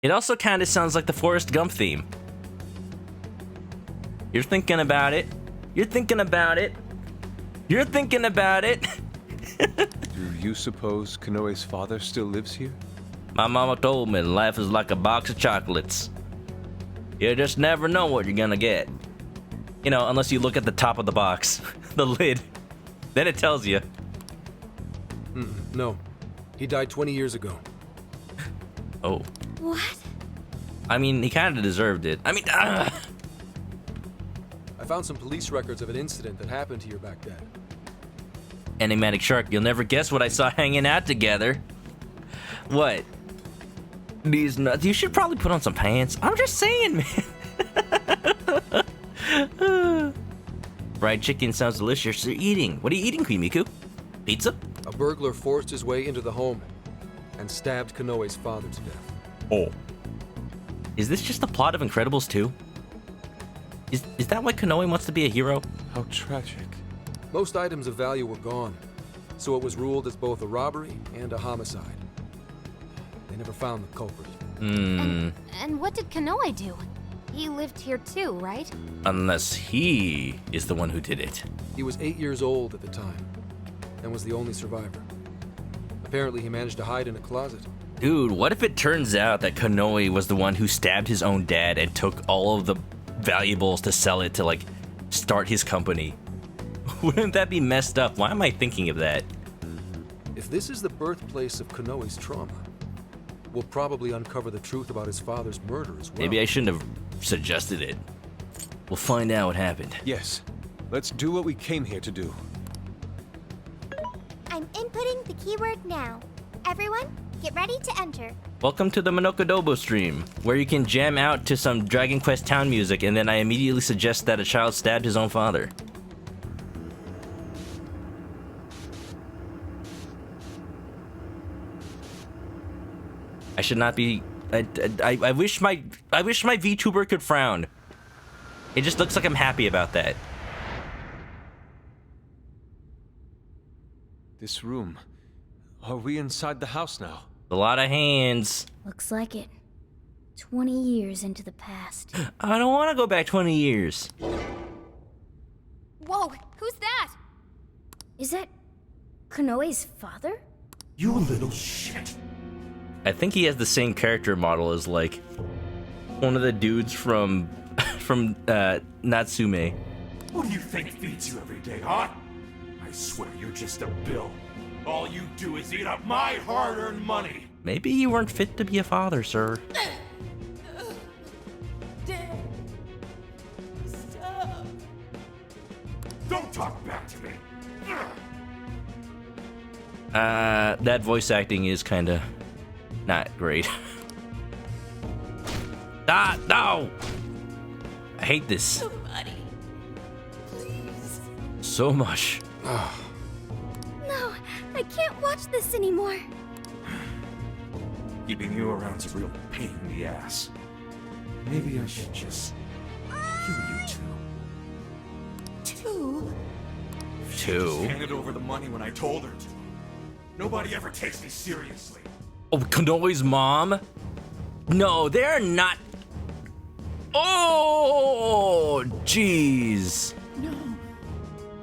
It also kind of sounds like the Forrest Gump theme. You're thinking about it. You're thinking about it. You're thinking about it. Do you suppose Kanoe's father still lives here? My mama told me life is like a box of chocolates. You just never know what you're gonna get. You know, unless you look at the top of the box, the lid. Then it tells you. No. He died 20 years ago. Oh. What? I mean, he kind of deserved it. I mean, I found some police records of an incident that happened here back then. Enigmatic Shark, you'll never guess what I saw hanging out together. What? These nuts. You should probably put on some pants. I'm just saying, man. Fried chicken sounds delicious. You're eating. What are you eating, Kwimiku? Pizza? A burglar forced his way into the home and stabbed Kanoe's father to death. Oh. Is this just the plot of Incredibles 2? Is that why Kanoe wants to be a hero? How tragic. Most items of value were gone, so it was ruled as both a robbery and a homicide. They never found the culprit. And what did Kanoe do? He lived here too, right? Unless he is the one who did it. He was 8 years old at the time and was the only survivor. Apparently, he managed to hide in a closet. Dude, what if it turns out that Kanoe was the one who stabbed his own dad and took all of the valuables to sell it to, like, start his company? Wouldn't that be messed up? Why am I thinking of that? If this is the birthplace of Kanoe's trauma, we'll probably uncover the truth about his father's murder as well. Maybe I shouldn't have suggested it. We'll find out what happened. Yes. Let's do what we came here to do. I'm inputting the keyword now. Everyone, get ready to enter. Welcome to the ManokAdobo stream, where you can jam out to some Dragon Quest Town music and then I immediately suggest that a child stabbed his own father. I should not be. I wish my VTuber could frown. It just looks like I'm happy about that. This room. Are we inside the house now? A lot of hands. Looks like it. 20 years into the past. I don't want to go back 20 years. Whoa, who's that? Is that Kanoe's father? You little shit. I think he has the same character model as, like, one of the dudes from Natsume. What do you think feeds you every day, huh? I swear you're just a bill. All you do is eat up my hard-earned money. Maybe you weren't fit to be a father, sir. Dad, stop. Don't talk back to me. That voice acting is kind of not great. Ah, no! I hate this. Somebody, please. So much. No, I can't watch this anymore. Keeping you around's a real pain in the ass. Maybe I should just kill you two. Two? Handed over the money when I told her to. Nobody ever takes me seriously. Oh, Kanoe's mom? No, they're not. Oh, jeez. No,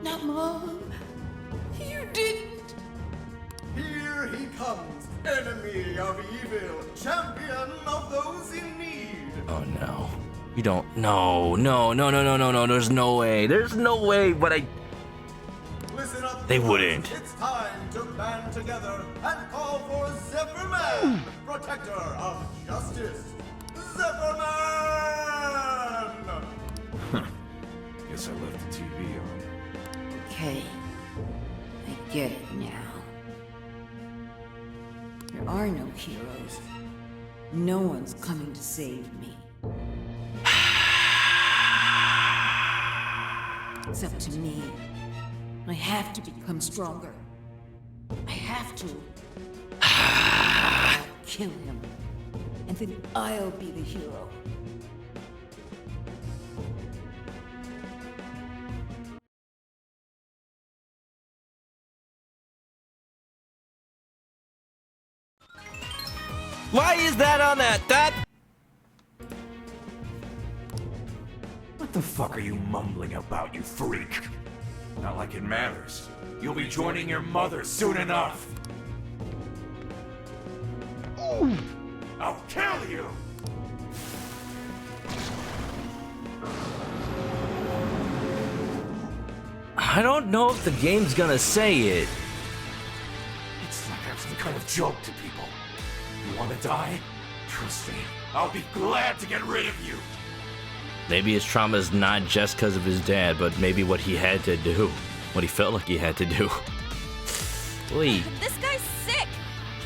not Mom. You didn't. Here he comes, enemy of evil, champion of those in need. Oh no. You don't. No. There's no way. There's no way. But Listen up. They wouldn't. It's time to band together and call for Zephyr Man, protector of justice. Zephyr Man! Guess I left the TV on. Okay, I get it now. There are no heroes. No one's coming to save me. It's up to me. I have to become stronger. I have to. I'll kill him. And then I'll be the hero. why is that on that? the fuck are you mumbling about, you freak? Not like it matters. You'll be joining your mother soon enough. I'll kill you! I don't know if the game's gonna say it. It's like I'm some kind of joke to people. You wanna die? Trust me, I'll be glad to get rid of you. Maybe his trauma is not just because of his dad, but maybe what he had to do. What he felt like he had to do. Oy. This guy's sick!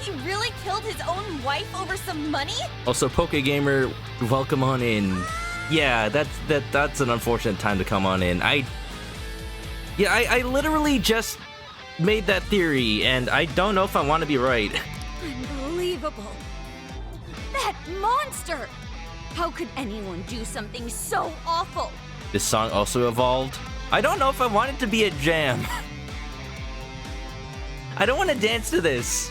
He really killed his own wife over some money? Also, PokeGamer, welcome on in. Yeah, that's an unfortunate time to come on in. I literally just made that theory, and I don't know if I want to be right. Unbelievable. That monster! How could anyone do something so awful? This song also evolved. I don't know if I want it to be a jam. I don't want to dance to this.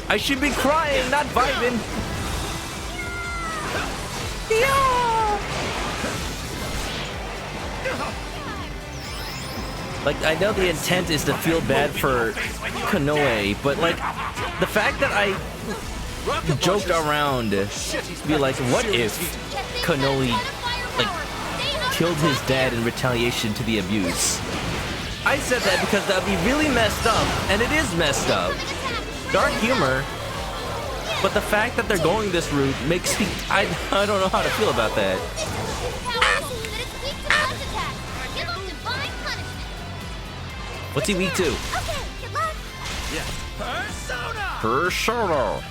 I should be crying, not vibing. Like, I know the intent is to feel bad for Konoe, but like, the fact that I joked around, be like, what if Konoe, like, killed his dad in retaliation to the abuse? I said that because that'd be really messed up, and it is messed up. Dark humor, but the fact that they're going this route makes me, I don't know how to feel about that. What's he weak to? Yeah. Persona! Persona.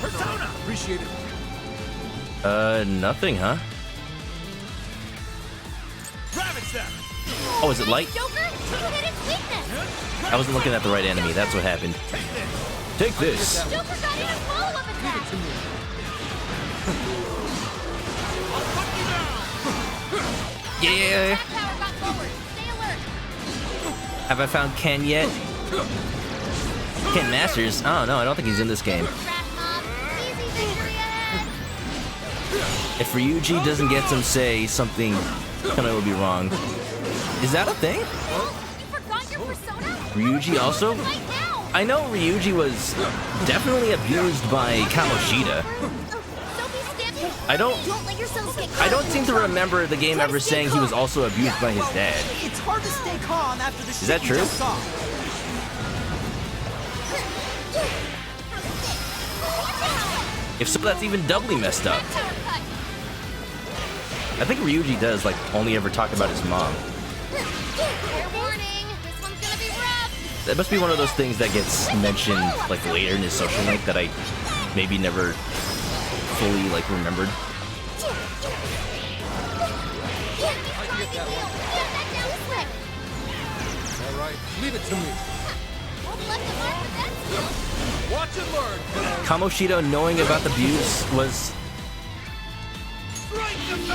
Persona! Appreciate it. Nothing, huh? Ravage them! Oh, is it light? I wasn't looking at the right enemy, that's what happened. Take this. Yeah. Have I found Ken yet? Ken Masters? Oh no, I don't think he's in this game. If Ryuji doesn't get some say, something kind of will be wrong. Is that a thing? Ryuji also? I know Ryuji was definitely abused by Kamoshida. I don't seem to remember the game ever saying he was also abused by his dad. It's hard to stay calm after the Is that true? If so, that's even doubly messed up. I think Ryuji does, like, only ever talk about his mom. That must be one of those things that gets mentioned, like, later in his social link that I maybe never fully, like, remembered. Alright, leave it to me. Watch and learn. Kamoshida knowing about the abuse was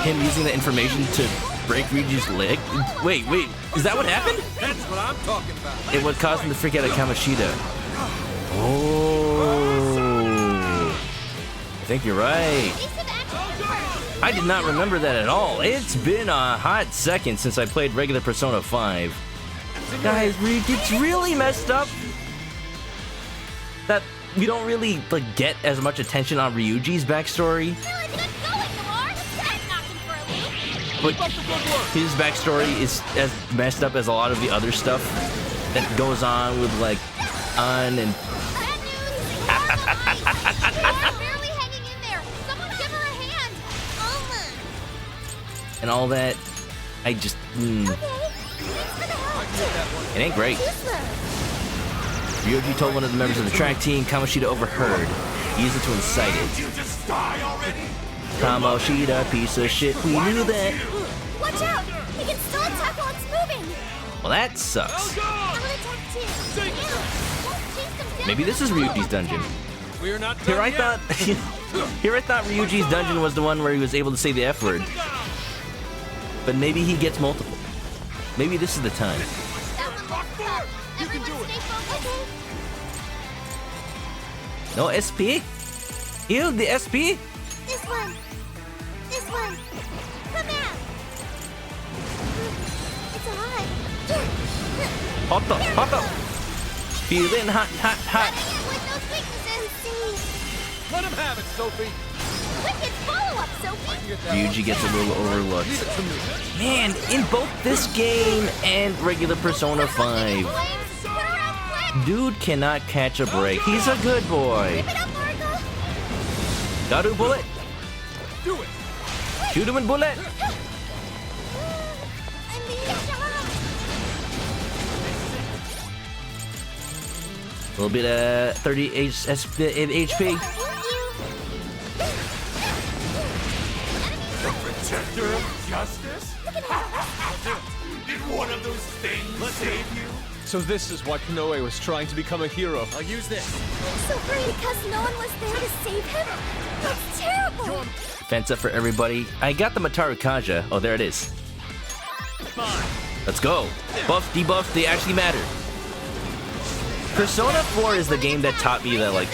him using the information to break Ryuji's leg? Wait, is that what happened? That's what I'm talking about. It would cause him to freak out at Kamoshida. Oh. I think you're right. I did not remember that at all. It's been a hot second since I played regular Persona 5. Guys, it's really messed up that we don't really, like, get as much attention on Ryuji's backstory. But his backstory is as messed up as a lot of the other stuff that goes on with, like, An and... and all that. I just... It ain't great. Ryuji told one of the members of the track team, Kamoshida overheard. He used it to incite it. Kamoshida, piece of shit, we knew that. Watch out! He can still attack while it's moving! Well, that sucks. I'm gonna attack too. Maybe this is Ryuji's dungeon. We're not Here I thought Ryuji's dungeon was the one where he was able to say the F word. But maybe he gets multiple. Maybe this is the time. You can do it. No SP? Ew, the SP? This one. This one. Come out. It's hot. Hot up. Feeling hot. With those weaknesses. Let him have it, Sophie. Wicked follow-up, Sophie. Ryuji gets a little overlooked. Man, in both this game and regular Persona 5, dude cannot catch a break. He's a good boy. Garu bullet. Do it. Shoot him in bullet. A little bit of 30 HP. The protector of justice? Did one of those things save you? So this is why Konoe was trying to become a hero. I'll use this. So great because no one was there to save him? That's terrible! Fence up for everybody. I got the Mataru Kaja. Oh, there it is. Let's go. Buff, debuff, they actually matter. Persona 4 is the game that taught me that, like,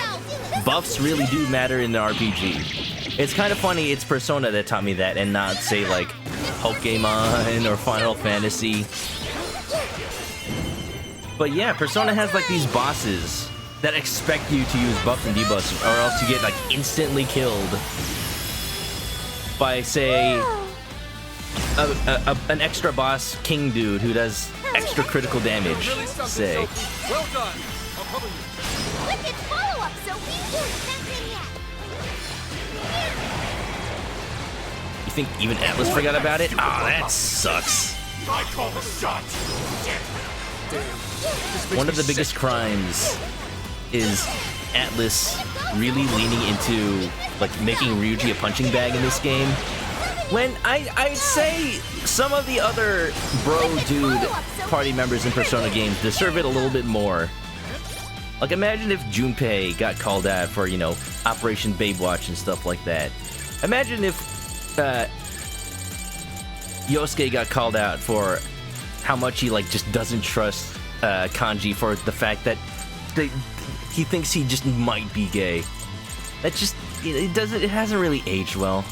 buffs really do matter in the RPG. It's kind of funny, it's Persona that taught me that, and not, say, like, Pokemon or Final Fantasy. But yeah, Persona has, like, these bosses that expect you to use buffs and debuffs, or else you get, like, instantly killed by, say, an extra boss king dude who does extra critical damage, say. Well done. I'll cover you. Wicked follow-up, Sophie. You think even Atlas forgot about it? Ah, that sucks. I call the shot. One of the biggest crimes is Atlas really leaning into, like, making Ryuji a punching bag in this game. When I'd say some of the other bro dude party members in Persona games deserve it a little bit more. Like, imagine if Junpei got called out for, you know, Operation Babe Watch and stuff like that. Imagine if Yosuke got called out for how much he, like, just doesn't trust Kanji for the fact that he thinks he just might be gay. That just, it hasn't really aged well.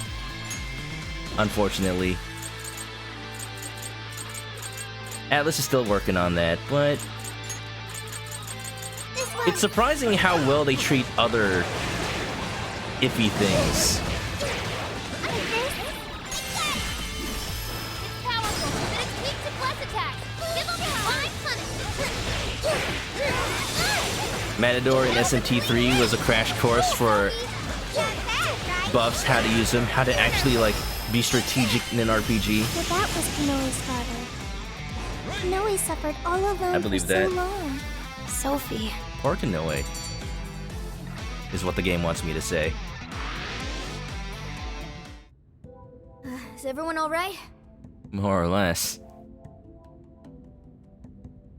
Unfortunately. Atlas is still working on that, but it's surprising how well they treat other iffy things. Matador in SMT3 was a crash course for buffs, how to use them, how to actually, like, be strategic in an RPG. So that was Konoe's father. Konoe suffered all alone I believe for that. so long. Sophie. Poor Konoe, is what the game wants me to say. Is everyone all right? More or less.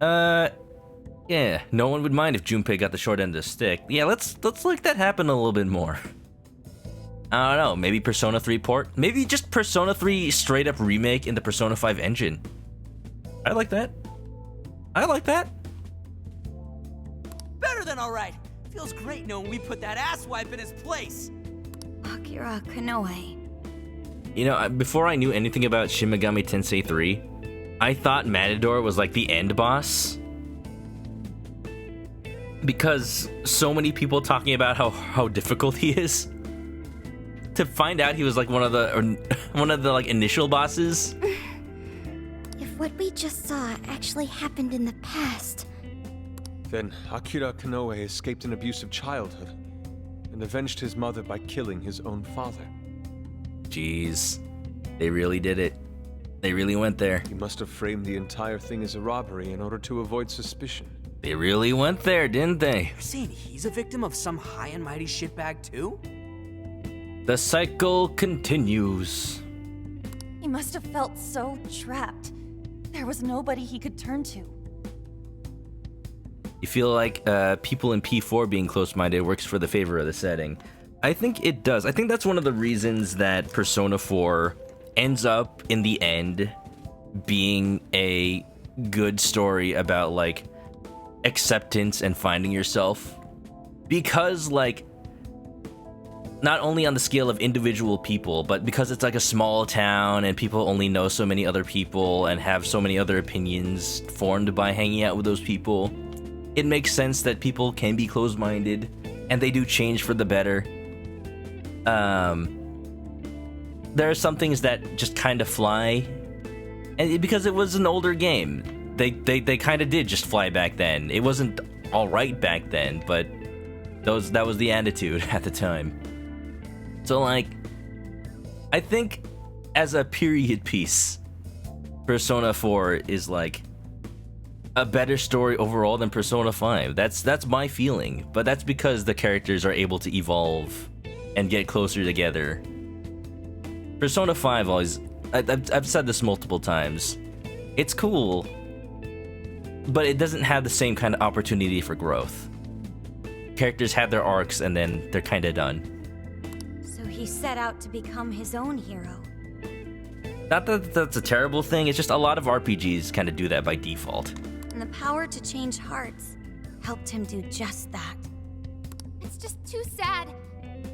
Yeah, no one would mind if Junpei got the short end of the stick. Yeah, let's let that happen a little bit more. I don't know, maybe Persona 3 port? Maybe just Persona 3 straight up remake in the Persona 5 engine. I like that. I like that. Better than all right. Feels great knowing we put that asswipe in his place. Akira Konoe. You know, before I knew anything about Shin Megami Tensei 3, I thought Matador was like the end boss. Because so many people talking about how difficult he is. To find out he was like one of the like initial bosses. If what we just saw actually happened in the past. Then Akira Konoe escaped an abusive childhood and avenged his mother by killing his own father. Jeez, they really did it. They really went there. He must have framed the entire thing as a robbery in order to avoid suspicion. They really went there, didn't they? You're saying he's a victim of some high and mighty shitbag too? The cycle continues. He must have felt so trapped. There was nobody he could turn to. You feel like people in P4 being close-minded works for the favor of the setting. I think it does. I think that's one of the reasons that Persona 4 ends up, in the end, being a good story about, like, acceptance and finding yourself. Because, like, not only on the scale of individual people, but because it's like a small town and people only know so many other people and have so many other opinions formed by hanging out with those people, it makes sense that people can be closed-minded, and they do change for the better. There are some things that just kind of fly, and because it was an older game, they kind of did just fly back then. It wasn't all right back then, but that was the attitude at the time. So like, I think as a period piece, Persona 4 is like a better story overall than Persona 5. That's my feeling, but that's because the characters are able to evolve and get closer together. Persona 5 always, I've said this multiple times, it's cool, but it doesn't have the same kind of opportunity for growth. Characters have their arcs and then they're kind of done. So he set out to become his own hero. Not that that's a terrible thing, it's just a lot of RPGs kind of do that by default. And the power to change hearts helped him do just that. It's just too sad.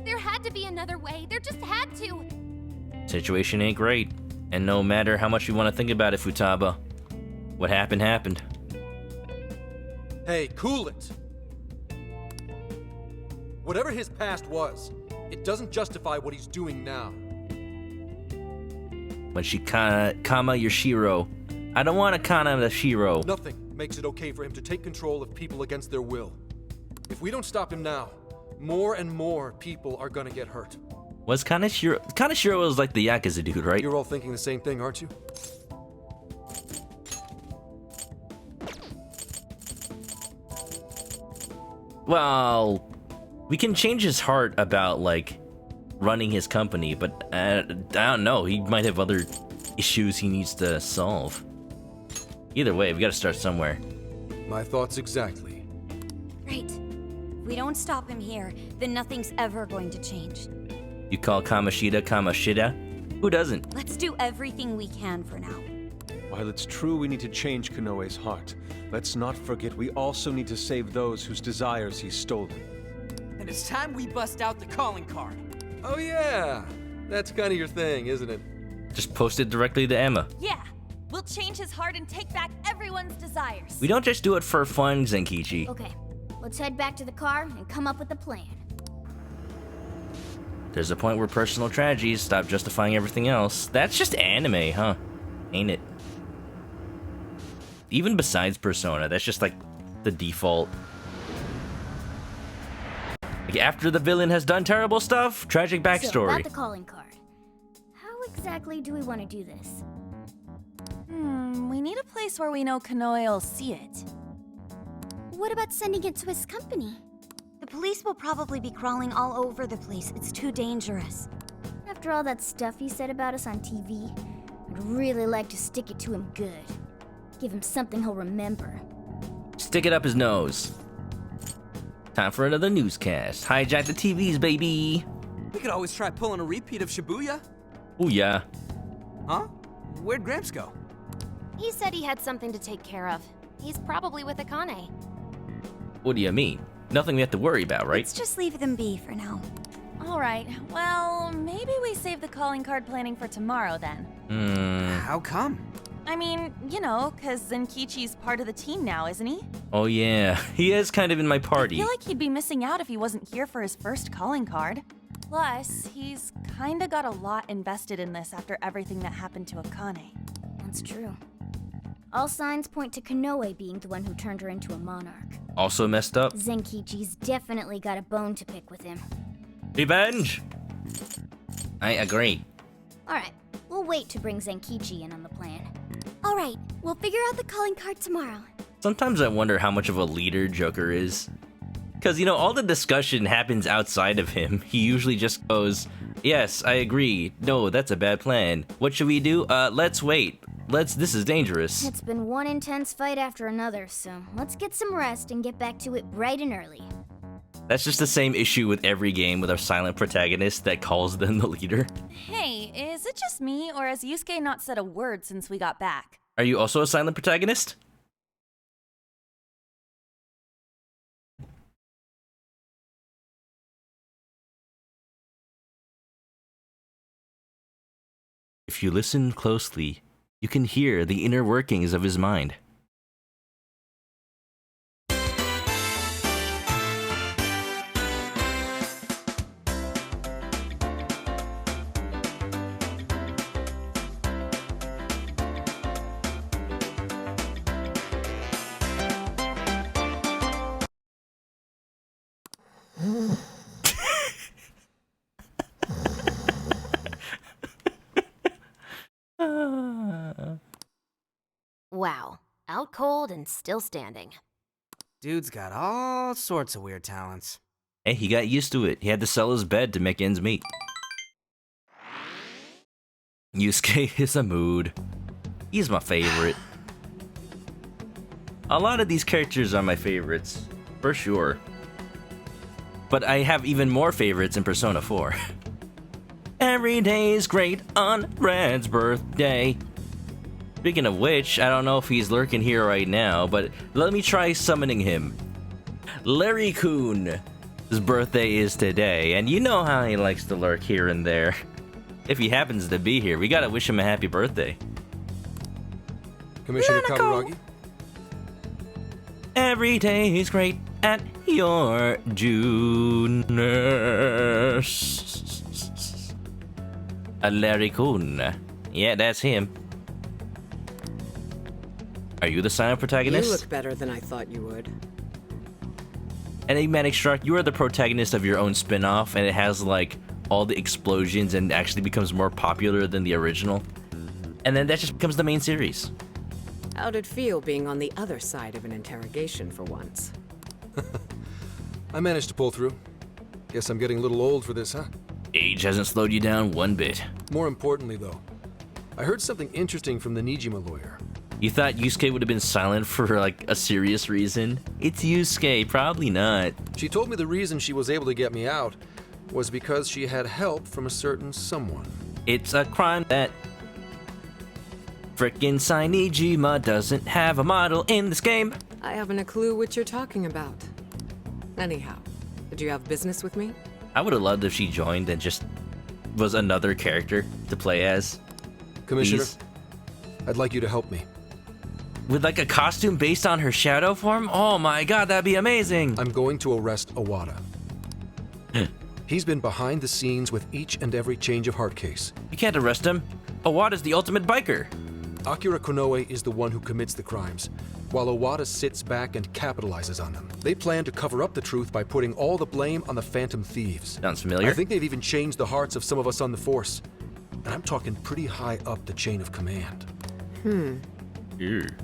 There had to be another way. There just had to. Situation ain't great, and no matter how much you want to think about it, Futaba, what happened happened. Hey, cool it! Whatever his past was, it doesn't justify what he's doing now. When she kama Yoshiro, I don't want to kana Yoshiro. Nothing makes it okay for him to take control of people against their will. If we don't stop him now, more and more people are gonna get hurt. Was Kaneshiro was like the Yakuza dude, right? You're all thinking the same thing, aren't you? Well, we can change his heart about, like, running his company, but I don't know. He might have other issues he needs to solve. Either way, we gotta start somewhere. My thoughts exactly. Right. If we don't stop him here, then nothing's ever going to change. You call Kamashida? Who doesn't? Let's do everything we can for now. While it's true we need to change Konoe's heart, let's not forget we also need to save those whose desires he's stolen. And it's time we bust out the calling card. Oh yeah! That's kind of your thing, isn't it? Just post it directly to Emma. Yeah, we'll change his heart and take back everyone's desires. We don't just do it for fun, Zenkichi. Okay, let's head back to the car and come up with a plan. There's a point where personal tragedies stop justifying everything else. That's just anime, huh? Ain't it? Even besides Persona, that's just like the default. Like after the villain has done terrible stuff, tragic So, backstory. about the calling card. How exactly do we want to do this? We need a place where we know Konoe will see it. What about sending it to his company? The police will probably be crawling all over the place. It's too dangerous. After all that stuff he said about us on TV, I'd really like to stick it to him good. Give him something he'll remember. Stick it up his nose. Time for another newscast. Hijack the TVs, baby. We could always try pulling a repeat of Shibuya. Oh yeah. Huh? Where'd Gramps go? He said he had something to take care of. He's probably with Akane. What do you mean? Nothing we have to worry about, right? Let's just leave them be for now. All right, well, maybe we save the calling card planning for tomorrow then. How come? I mean, you know, because Zenkichi's part of the team now, isn't he? Oh yeah, he is kind of in my party. I feel like he'd be missing out if he wasn't here for his first calling card. Plus, he's kinda got a lot invested in this after everything that happened to Akane. That's true. All signs point to Konoe being the one who turned her into a monarch. Also messed up. Zenkichi's definitely got a bone to pick with him. Revenge! I agree. Alright, we'll wait to bring Zenkichi in on the plan. Alright, we'll figure out the calling card tomorrow. Sometimes I wonder how much of a leader Joker is. Because, you know, all the discussion happens outside of him. He usually just goes, yes, I agree. No, that's a bad plan. What should we do? Let's wait. This is dangerous. It's been one intense fight after another, so let's get some rest and get back to it bright and early. That's just the same issue with every game with our silent protagonist that calls them the leader. Hey, is it just me, or has Yusuke not said a word since we got back? Are you also a silent protagonist? If you listen closely, you can hear the inner workings of his mind. Wow. Out cold and still standing. Dude's got all sorts of weird talents. Hey, he got used to it. He had to sell his bed to make ends meet. Yusuke is a mood. He's my favorite. A lot of these characters are my favorites, for sure. But I have even more favorites in Persona 4. Every day is great on Red's birthday. Speaking of which, I don't know if he's lurking here right now, but let me try summoning him. Larry-kun. His birthday is today, and you know how he likes to lurk here and there. If he happens to be here, we gotta wish him a happy birthday. Commissioner Kaburagi? Every day is great at your juniors. Larry-kun. Yeah, that's him. Are you the silent protagonist? You look better than I thought you would. Enigmatic Shark, you are the protagonist of your own spin-off, and it has, like, all the explosions and actually becomes more popular than the original. And then that just becomes the main series. How'd it feel being on the other side of an interrogation for once? I managed to pull through. Guess I'm getting a little old for this, huh? Age hasn't slowed you down one bit. More importantly, though, I heard something interesting from the Nijima lawyer. You thought Yusuke would have been silent for, like, a serious reason? It's Yusuke, probably not. She told me the reason she was able to get me out was because she had help from a certain someone. It's a crime that frickin' Nijima doesn't have a model in this game. I haven't a clue what you're talking about. Anyhow, did you have business with me? I would have loved if she joined and just was another character to play as. Commissioner, Please. I'd like you to help me. With like a costume based on her shadow form? Oh my god, that'd be amazing! I'm going to arrest Owada. He's been behind the scenes with each and every change of heart case. You can't arrest him. Owada's the ultimate biker. Akira Konoe is the one who commits the crimes, while Owada sits back and capitalizes on them. They plan to cover up the truth by putting all the blame on the Phantom Thieves. Sounds familiar. I think they've even changed the hearts of some of us on the Force. And I'm talking pretty high up the chain of command.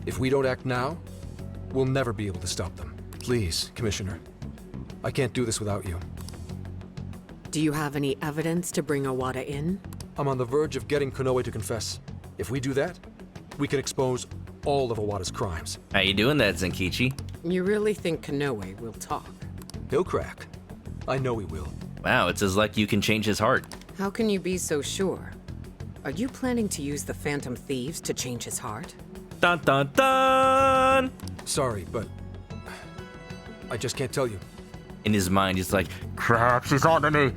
If we don't act now, we'll never be able to stop them. Please, Commissioner. I can't do this without you. Do you have any evidence to bring Owada in? I'm on the verge of getting Konoe to confess. If we do that, we can expose all of Owada's crimes. How you doing that, Zenkichi? You really think Konoe will talk? He'll crack. I know he will. Wow, it's as like you can change his heart. How can you be so sure? Are you planning to use the Phantom Thieves to change his heart? Dun dun dun! Sorry, but I just can't tell you. In his mind, he's like, crap, she's on to me.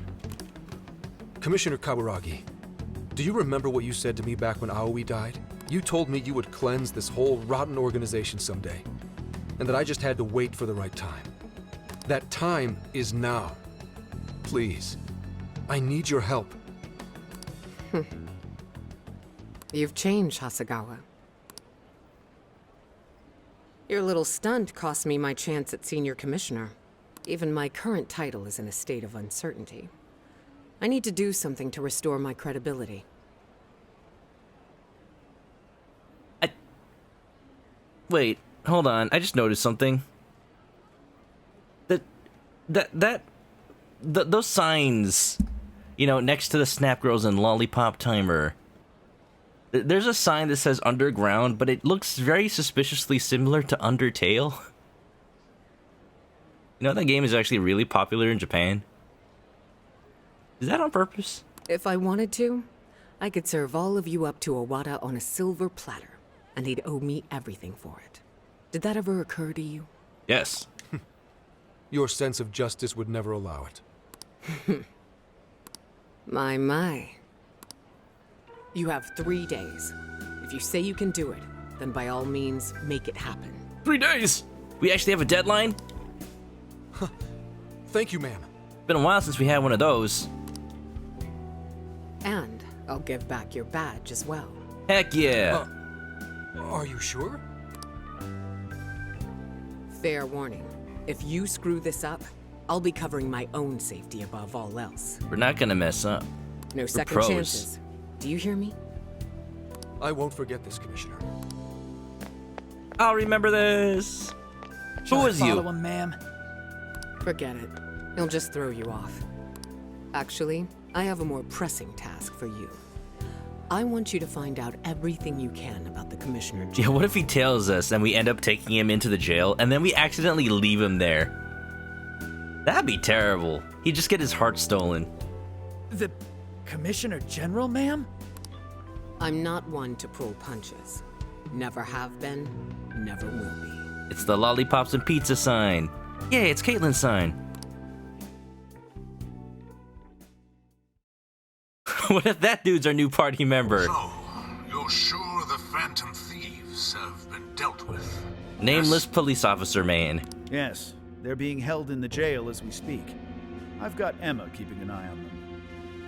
Commissioner Kaburagi, do you remember what you said to me back when Aoi died? You told me you would cleanse this whole rotten organization someday, and that I just had to wait for the right time. That time is now. Please, I need your help. You've changed, Hasegawa. Your little stunt cost me my chance at senior commissioner. Even my current title is in a state of uncertainty. I need to do something to restore my credibility. Wait, hold on. I just noticed something. Those signs, you know, next to the Snap Girls and Lollipop Timer. There's a sign that says Underground, but it looks very suspiciously similar to Undertale. You know, that game is actually really popular in Japan. Is that on purpose? If I wanted to, I could serve all of you up to Owada on a silver platter, and he'd owe me everything for it. Did that ever occur to you? Yes. Your sense of justice would never allow it. My. You have 3 days. If you say you can do it, then by all means, make it happen. 3 days? We actually have a deadline? Thank you, ma'am. Been a while since we had one of those. And I'll give back your badge as well. Heck yeah. Are you sure? Fair warning. If you screw this up, I'll be covering my own safety above all else. We're not gonna mess up. No We're second pros. chances. Do you hear me? I won't forget this, Commissioner. I'll remember this. Who was you? Follow him, ma'am. Forget it. He'll just throw you off. Actually, I have a more pressing task for you. I want you to find out everything you can about the Commissioner. Yeah, what if he tells us and we end up taking him into the jail and then we accidentally leave him there? That'd be terrible. He'd just get his heart stolen. The Commissioner General, ma'am? I'm not one to pull punches. Never have been, never will be. It's the lollipops and pizza sign. Yay, it's Caitlin's sign. What if that dude's our new party member? So, you're sure the Phantom Thieves have been dealt with? Nameless police officer man. Yes, they're being held in the jail as we speak. I've got Emma keeping an eye on them.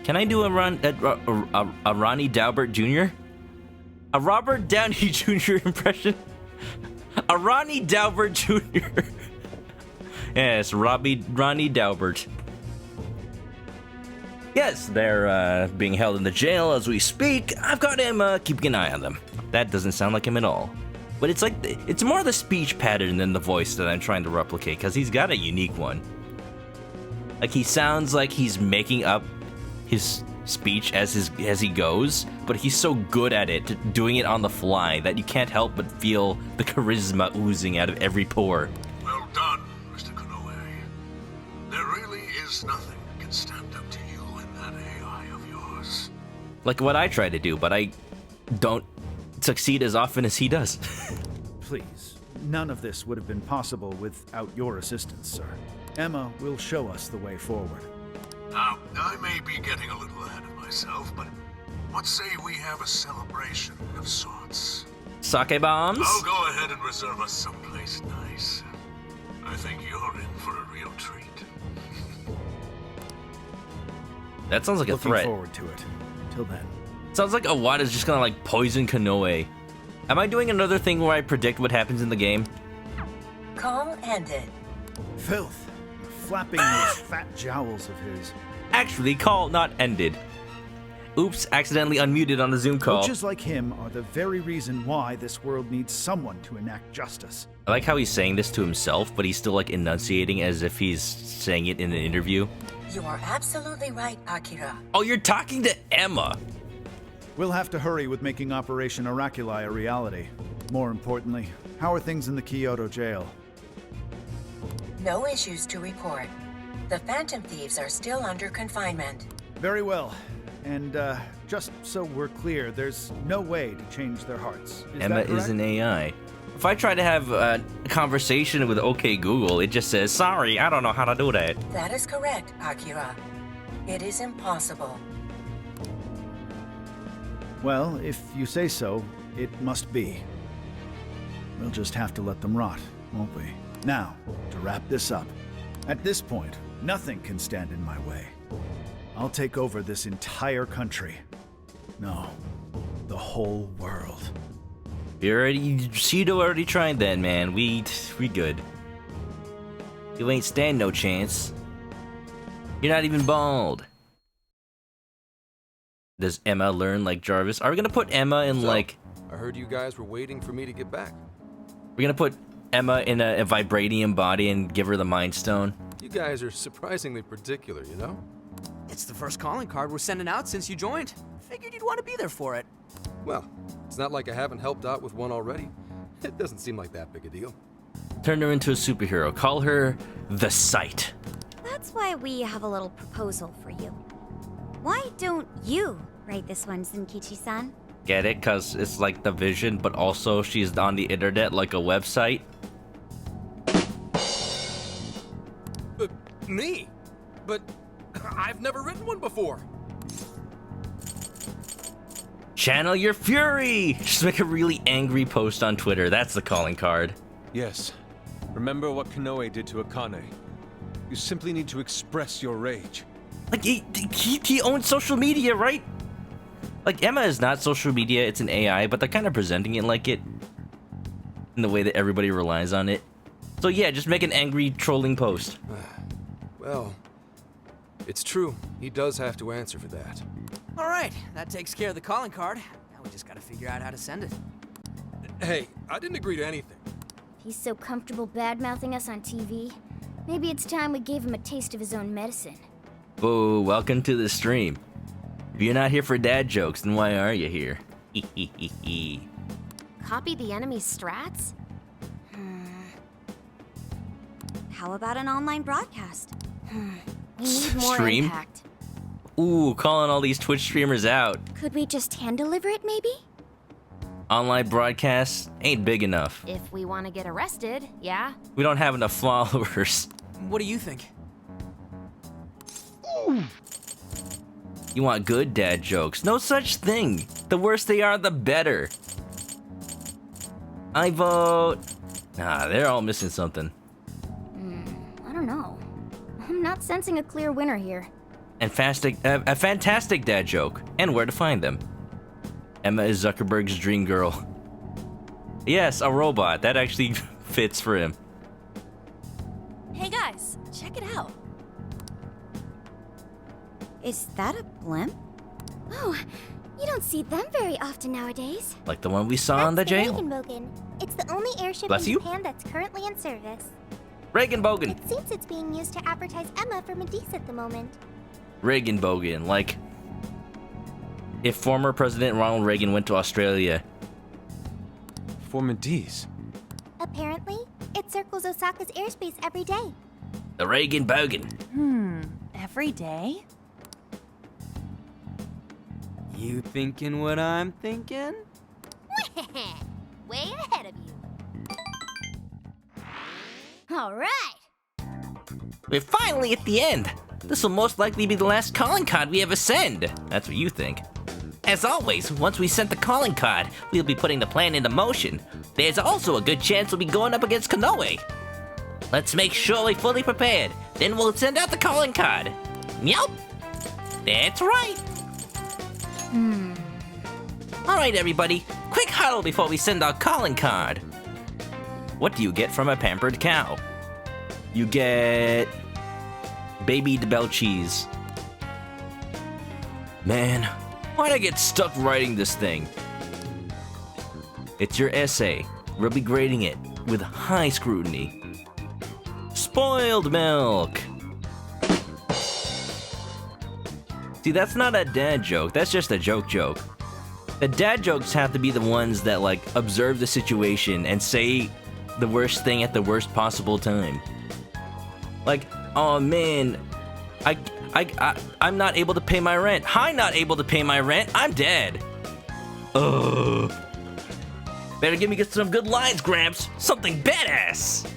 Can I do a Ronnie Daubert Jr.? A Robert Downey Jr. impression? A Ronnie Daubert Jr. Yes, Ronnie Daubert. Yes, they're being held in the jail as we speak. I've got him keeping an eye on them. That doesn't sound like him at all. But it's like, it's more the speech pattern than the voice that I'm trying to replicate, because he's got a unique one. Like, he sounds like he's making up his speech as he goes, but he's so good at it, doing it on the fly, that you can't help but feel the charisma oozing out of every pore. Well done, Mr. Konoe. There really is nothing that can stand up to you in that AI of yours. Like what I try to do, but I don't succeed as often as he does. Please, none of this would have been possible without your assistance, sir. Emma will show us the way forward. Now, I may be getting a little ahead of myself, but what say we have a celebration of sorts? Sake bombs? I'll go ahead and reserve us someplace nice. I think you're in for a real treat. That sounds like a threat. Looking forward to it. Till then. Sounds like Awada's just gonna like poison Konoe. Am I doing another thing where I predict what happens in the game? Call ended. Filth. Flapping those fat jowls of his. Actually, call not ended. Oops, accidentally unmuted on the Zoom call. Coaches like him are the very reason why this world needs someone to enact justice. I like how he's saying this to himself, but he's still like enunciating as if he's saying it in an interview. You are absolutely right, Akira. Oh, you're talking to Emma. We'll have to hurry with making Operation Oraculi a reality. More importantly, how are things in the Kyoto jail? No issues to report. The Phantom Thieves are still under confinement. Very well. And just so we're clear, there's no way to change their hearts. Emma is an AI. If I try to have a conversation with OK Google, it just says, sorry, I don't know how to do that. That is correct, Akira. It is impossible. Well, if you say so, it must be. We'll just have to let them rot, won't we? Now, to wrap this up. At this point, nothing can stand in my way. I'll take over this entire country. No, the whole world. Shido already tried that, man. We good. You ain't stand no chance. You're not even bald. Does Emma learn like Jarvis? Are we gonna put Emma in like... I heard you guys were waiting for me to get back. We're gonna put Emma in a vibranium body and give her the Mind Stone? You guys are surprisingly particular, you know? It's the first calling card we're sending out since you joined. Figured you'd want to be there for it. Well, it's not like I haven't helped out with one already. It doesn't seem like that big a deal. Turn her into a superhero. Call her the Sight. That's why we have a little proposal for you. Why don't you write this one, Zenkichi-san? Get it? Because it's like the Vision, but also she's on the internet like a website. Me? But I've never written one before. Channel your fury! Just make a really angry post on Twitter. That's the calling card. Yes. Remember what Kanoe did to Akane. You simply need to express your rage. Like, he owns social media, right? Like, Emma is not social media, it's an AI, but they're kind of presenting it like it. In the way that everybody relies on it. So yeah, just make an angry trolling post. Well, it's true. He does have to answer for that. All right, that takes care of the calling card. Now we just gotta figure out how to send it. Hey, I didn't agree to anything. He's so comfortable bad-mouthing us on TV. Maybe it's time we gave him a taste of his own medicine. Oh, welcome to the stream. If you're not here for dad jokes, then why are you here? Copy the enemy's strats? How about an online broadcast? We need more Stream? impact. Ooh, calling all these Twitch streamers out. Could we just hand-deliver it, maybe? Online broadcasts ain't big enough. If we want to get arrested, yeah? We don't have enough followers. What do you think? You want good dad jokes? No such thing. The worse they are, the better. I vote. Nah, they're all missing something. I don't know. I'm not sensing a clear winner here. And a fantastic dad joke. And where to find them. Emma is Zuckerberg's dream girl. Yes, a robot. That actually fits for him. Hey guys, check it out. Is that a blimp? Oh, you don't see them very often nowadays. Like the one we saw in the jail. Reagan-Bogen. It's the only airship Bless in you. Japan that's currently in service. Reagan-Bogen. It seems it's being used to advertise Emma for Medici at the moment. Reagan-Bogen. Like, if former President Ronald Reagan went to Australia. For Medici? Apparently, it circles Osaka's airspace every day. The Reagan-Bogen. Every day? You thinking what I'm thinking? Way ahead of you. All right. We're finally at the end. This will most likely be the last calling card we ever send. That's what you think. As always, once we send the calling card, we'll be putting the plan into motion. There's also a good chance we'll be going up against Kanoe. Let's make sure we're fully prepared. Then we'll send out the calling card. Yup. That's right. Alright everybody, quick huddle before we send our calling card. What do you get from a pampered cow? You get... baby DeBell cheese. Man, why'd I get stuck writing this thing? It's your essay. We'll be grading it with high scrutiny. Spoiled milk! See, that's not a dad joke, that's just a joke. The dad jokes have to be the ones that, like, observe the situation and say the worst thing at the worst possible time. Like, oh man, I'm not able to pay my rent. I'm not able to pay my rent. I'm dead. Ugh. Better give me some good lines, Gramps. Something badass.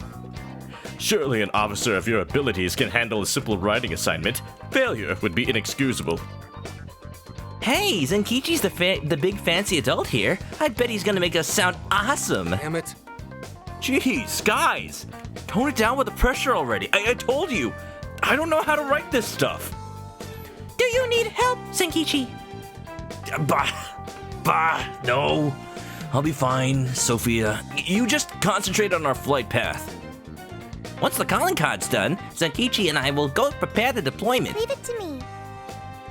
Surely an officer of your abilities can handle a simple writing assignment. Failure would be inexcusable. Hey, Zenkichi's the big fancy adult here. I bet he's gonna make us sound awesome. Damn it. Jeez, guys. Tone it down with the pressure already. I told you. I don't know how to write this stuff. Do you need help, Zenkichi? No. I'll be fine, Sophia. You just concentrate on our flight path. Once the calling card's done, Zenkichi and I will go prepare the deployment. Leave it to me.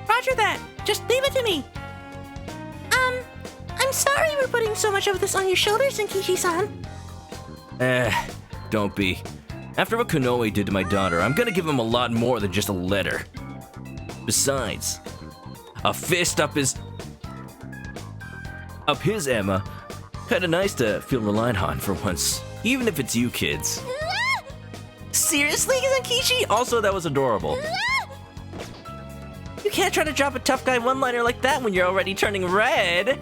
Roger that. Just leave it to me. I'm sorry we're putting so much of this on your shoulders, Zenkichi-san. Don't be. After what Kanoe did to my daughter, I'm gonna give him a lot more than just a letter. Besides, a fist up his Emma. Kinda nice to feel relied on for once, even if it's you kids. Seriously, Zenkichi? Also, that was adorable. You can't try to drop a tough guy one-liner like that when you're already turning red.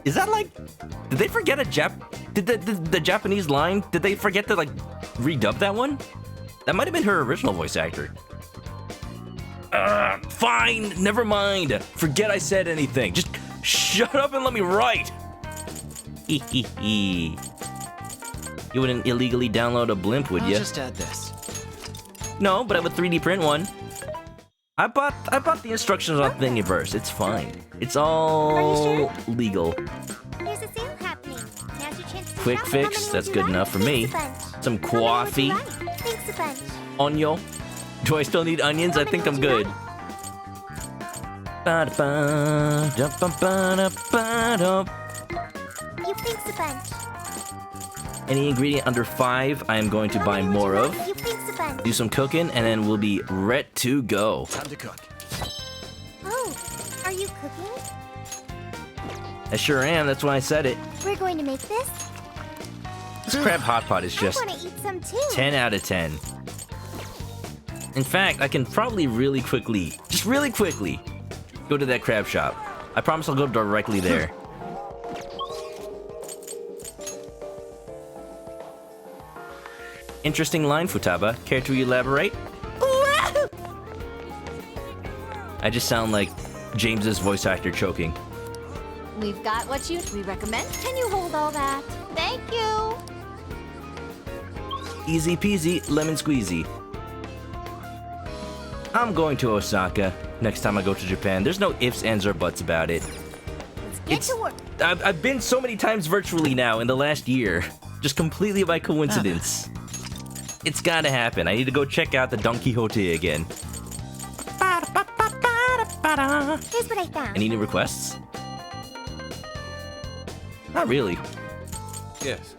Is that like... Did they forget a Did the Japanese line? Did they forget to, like, redub that one? That might have been her original voice actor. Fine, never mind. Forget I said anything. Just shut up and let me write. You wouldn't illegally download a blimp, would you? I'll just add this. No, but I would 3D print one. I bought the instructions on Thingiverse. It's fine. It's all legal. There's a sale happening. Now's your chance to Quick shop. How many fix. would That's you good like? enough for me. Thanks a bunch. Some How many would coffee. you like? Thanks a bunch. Onion. Do I still need onions? I think I'm good. You thanks a bunch. Any ingredient under 5, I am going to buy more of. You thanks a bunch. Do some cooking, and then we'll be ready to go. Time to cook. Oh, are you cooking? I sure am. That's why I said it. We're going to make this. This crab hot pot is just I want to eat some too. 10 out of 10. In fact, I can probably really quickly, just really quickly, go to that crab shop. I promise I'll go directly there. Interesting line, Futaba. Care to elaborate? I just sound like James's voice actor choking. We've got what we recommend. Can you hold all that? Thank you. Easy peasy, lemon squeezy. I'm going to Osaka next time I go to Japan. There's no ifs, ands, or buts about it. Get to work. I've been so many times virtually now in the last year. Just completely by coincidence. It's gotta happen. I need to go check out the Don Quixote again. Here's what I found. Any new requests? Not really. Yes.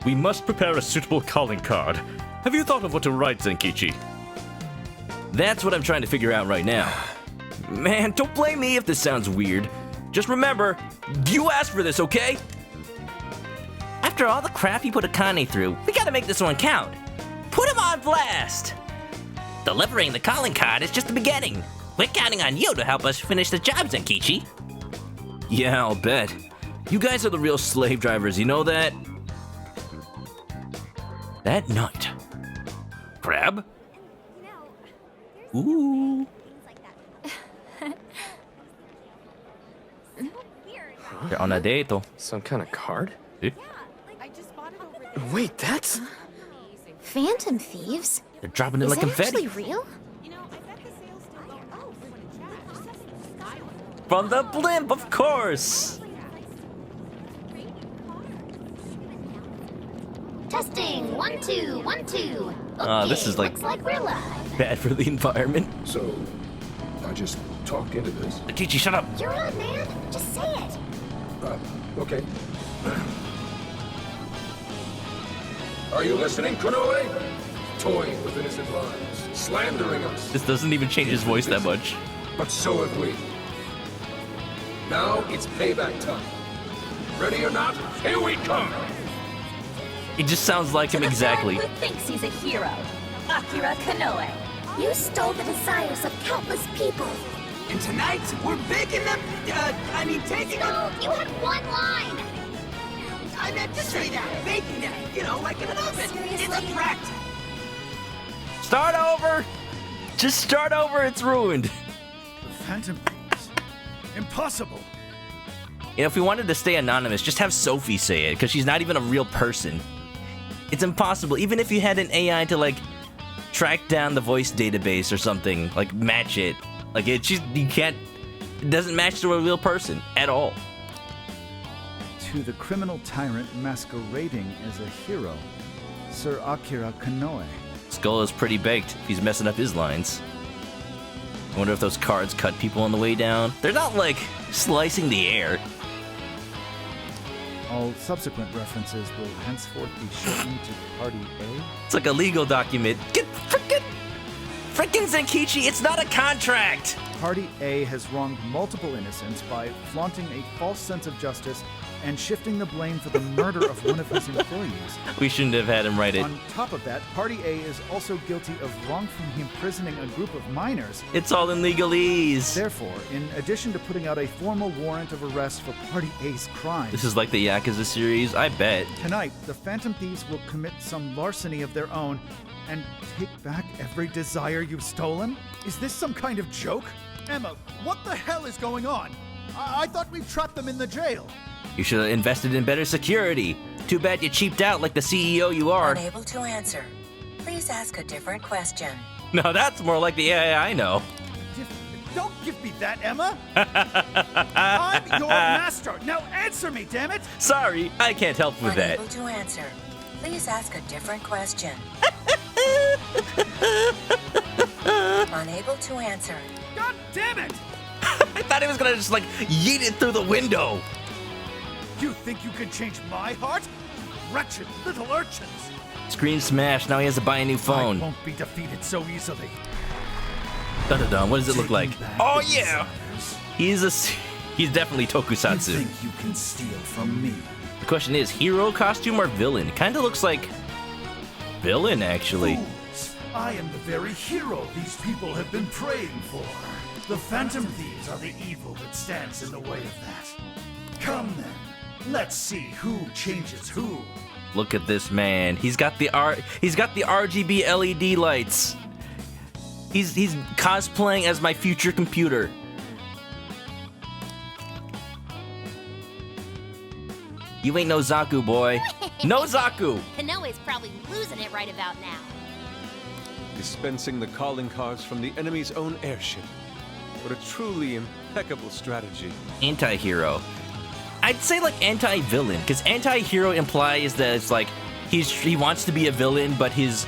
We must prepare a suitable calling card. Have you thought of what to write, Zenkichi? That's what I'm trying to figure out right now. Man, don't blame me if this sounds weird. Just remember, you asked for this, okay? After all the crap you put Akane through, we gotta make this one count. Put him on blast! Delivering the calling card is just the beginning. We're counting on you to help us finish the job, Zenkichi. Yeah, I'll bet. You guys are the real slave drivers, you know that? That night. Crab? Ooh. You're on a date. Some kind of card? Eh? Wait, that's... Phantom thieves? They're dropping it Is like that confetti. actually real? From the blimp, of course. Testing. 1, 2, 1, 2. Okay, This is like looks like we're live. bad for the environment. So, I just talked into this. Akichi, shut up. You're on, man. Just say it. Okay. Are you listening, Konoe? Toying with innocent lives, slandering us. This doesn't even change his voice that much. But so have we. Now it's payback time. Ready or not, here we come! It just sounds like him exactly. Who thinks he's a hero? Akira Konoe. You stole the desires of countless people. And tonight, we're baking them, taking them... You had one line. I meant to say that. Baking them, like in an oven. It's a practice. Start over. Just start over. It's ruined. Phantom thieves. Impossible. You know, if we wanted to stay anonymous, just have Sophie say it, because she's not even a real person. It's impossible. Even if you had an AI to, like, track down the voice database or something, like, match it. Like, you can't... It doesn't match to a real person at all. To the criminal tyrant masquerading as a hero, Sir Akira Konoe. Skull is pretty baked if he's messing up his lines. I wonder if those cards cut people on the way down. They're not, like, slicing the air. All subsequent references will henceforth be shortened to Party A. It's like a legal document. Get frickin' Zenkichi, it's not a contract! Party A has wronged multiple innocents by flaunting a false sense of justice and shifting the blame for the murder of one of his employees. We shouldn't have had him write it. On top of that, Party A is also guilty of wrongfully imprisoning a group of minors. It's all in legalese. Therefore, in addition to putting out a formal warrant of arrest for Party A's crime, This is like the Yakuza series, I bet. tonight, the Phantom Thieves will commit some larceny of their own and take back every desire you've stolen? Is this some kind of joke? Emma, what the hell is going on? I thought we trapped them in the jail. You should have invested in better security. Too bad you cheaped out like the CEO you are. Unable to answer. Please ask a different question. No, that's more like the AI I know. Don't give me that, Emma. I'm your master. Now answer me, damn it. Sorry, I can't help with that. Unable to answer. Please ask a different question. Unable to answer. God damn it! I thought he was gonna just like yeet it through the window. You think you can change my heart? Wretched little urchins. Screen smash, now he has to buy a new phone. I won't be defeated so easily. Dun-dun-dun, what does it look like? Oh yeah! He's definitely tokusatsu. You think you can steal from me? The question is, hero costume or villain? Kinda looks like villain, actually. Fools. I am the very hero these people have been praying for. The Phantom Thieves are the evil that stands in the way of that. Come then, let's see who changes who. Look at this man. He's got the RGB LED lights. He's cosplaying as my future computer. You ain't no Zaku, boy. No Zaku! Kanoe's probably losing it right about now. Dispensing the calling cards from the enemy's own airship. What a truly impeccable strategy. Anti-hero. I'd say like anti-villain, because anti-hero implies that it's like he wants to be a villain, but his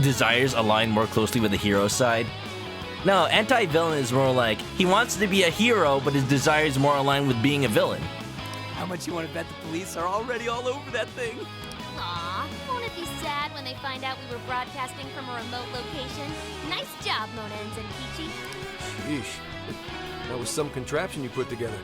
desires align more closely with the hero side. No, anti-villain is more like he wants to be a hero, but his desires more align with being a villain. How much you want to bet the police are already all over that thing? Aw, won't it be sad when they find out we were broadcasting from a remote location? Nice job, Mona and Zenkichi. Sheesh. That was some contraption you put together.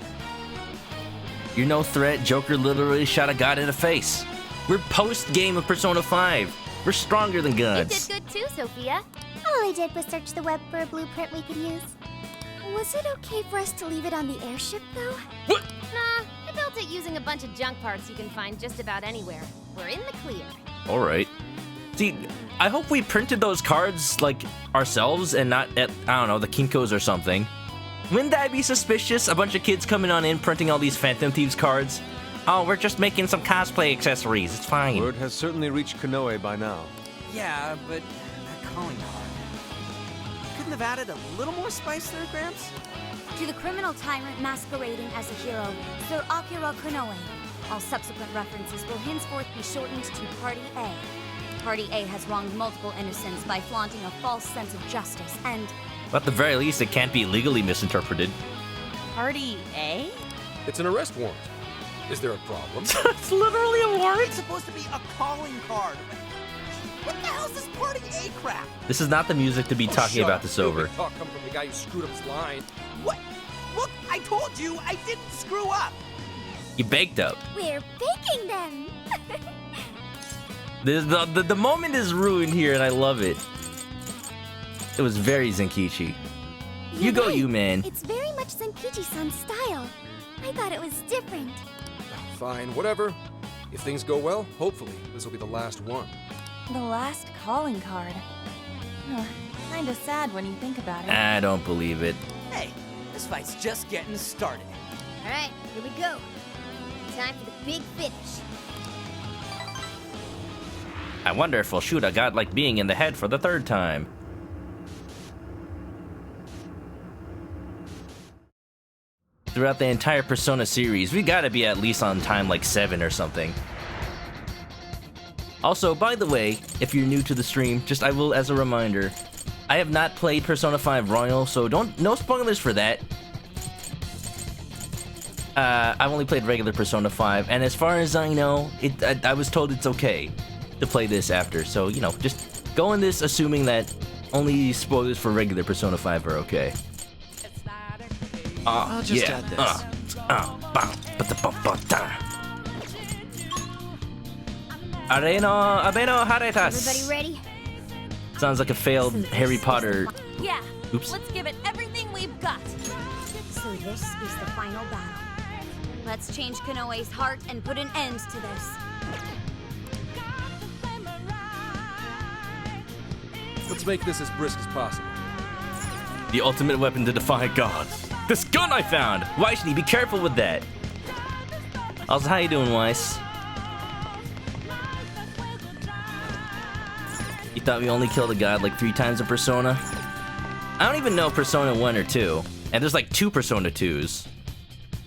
You're no threat. Joker literally shot a god in the face. We're post-game of Persona 5. We're stronger than gods. You did good too, Sophia. All I did was search the web for a blueprint we could use. Was it okay for us to leave it on the airship, though? Nah, I built it using a bunch of junk parts you can find just about anywhere. We're in the clear. All right. See, I hope we printed those cards, like, ourselves and not at, I don't know, the Kinko's or something. Wouldn't that be suspicious? A bunch of kids coming on in, printing all these Phantom Thieves cards? Oh, we're just making some cosplay accessories. It's fine. Word has certainly reached Kanoe by now. Yeah, but that calling card. Couldn't have added a little more spice there, Gramps? To the criminal tyrant masquerading as a hero, Sir Akira Konoe. All subsequent references will henceforth be shortened to Party A. Party A has wronged multiple innocents by flaunting a false sense of justice and... But at the very least, it can't be legally misinterpreted. Party A? It's an arrest warrant. Is there a problem? It's literally a warrant? It's supposed to be a calling card. What the hell's this Party A crap? This is not the music to be talking about this over. Talk come from the guy who screwed up his line. What? Look, I told you I didn't screw up. You baked up. We're baking them! The moment is ruined here, and I love it. It was very Zenkichi. You go, you man. It's very much Zenkichi-san's style. I thought it was different. Fine, whatever. If things go well, hopefully this will be the last one. The last calling card. Kinda sad when you think about it. I don't believe it. Hey, this fight's just getting started. All right, here we go. Time for the big finish. I wonder if we'll shoot a god like being in the head for the third time. Throughout the entire Persona series, we gotta be at least on time like 7 or something. Also, by the way, if you're new to the stream, just I will as a reminder, I have not played Persona 5 Royal, so no spoilers for that. I've only played regular Persona 5, and as far as I know, I was told it's okay to play this after, so, you know, just go in this assuming that only spoilers for regular Persona 5 are okay. I'll just add this. Abeno haretas. Everybody ready? Sounds like a failed Harry Potter. Yeah. Oops. Let's give it everything we've got. So this is the final battle. Let's change Kanoe's heart and put an end to this. Let's make this as brisk as possible. The ultimate weapon to defy gods. This gun I found! Weishney, be careful with that. Also, how you doing, Weiss? You thought we only killed a god like 3 times in Persona? I don't even know Persona 1 or 2. And there's like 2 Persona 2s.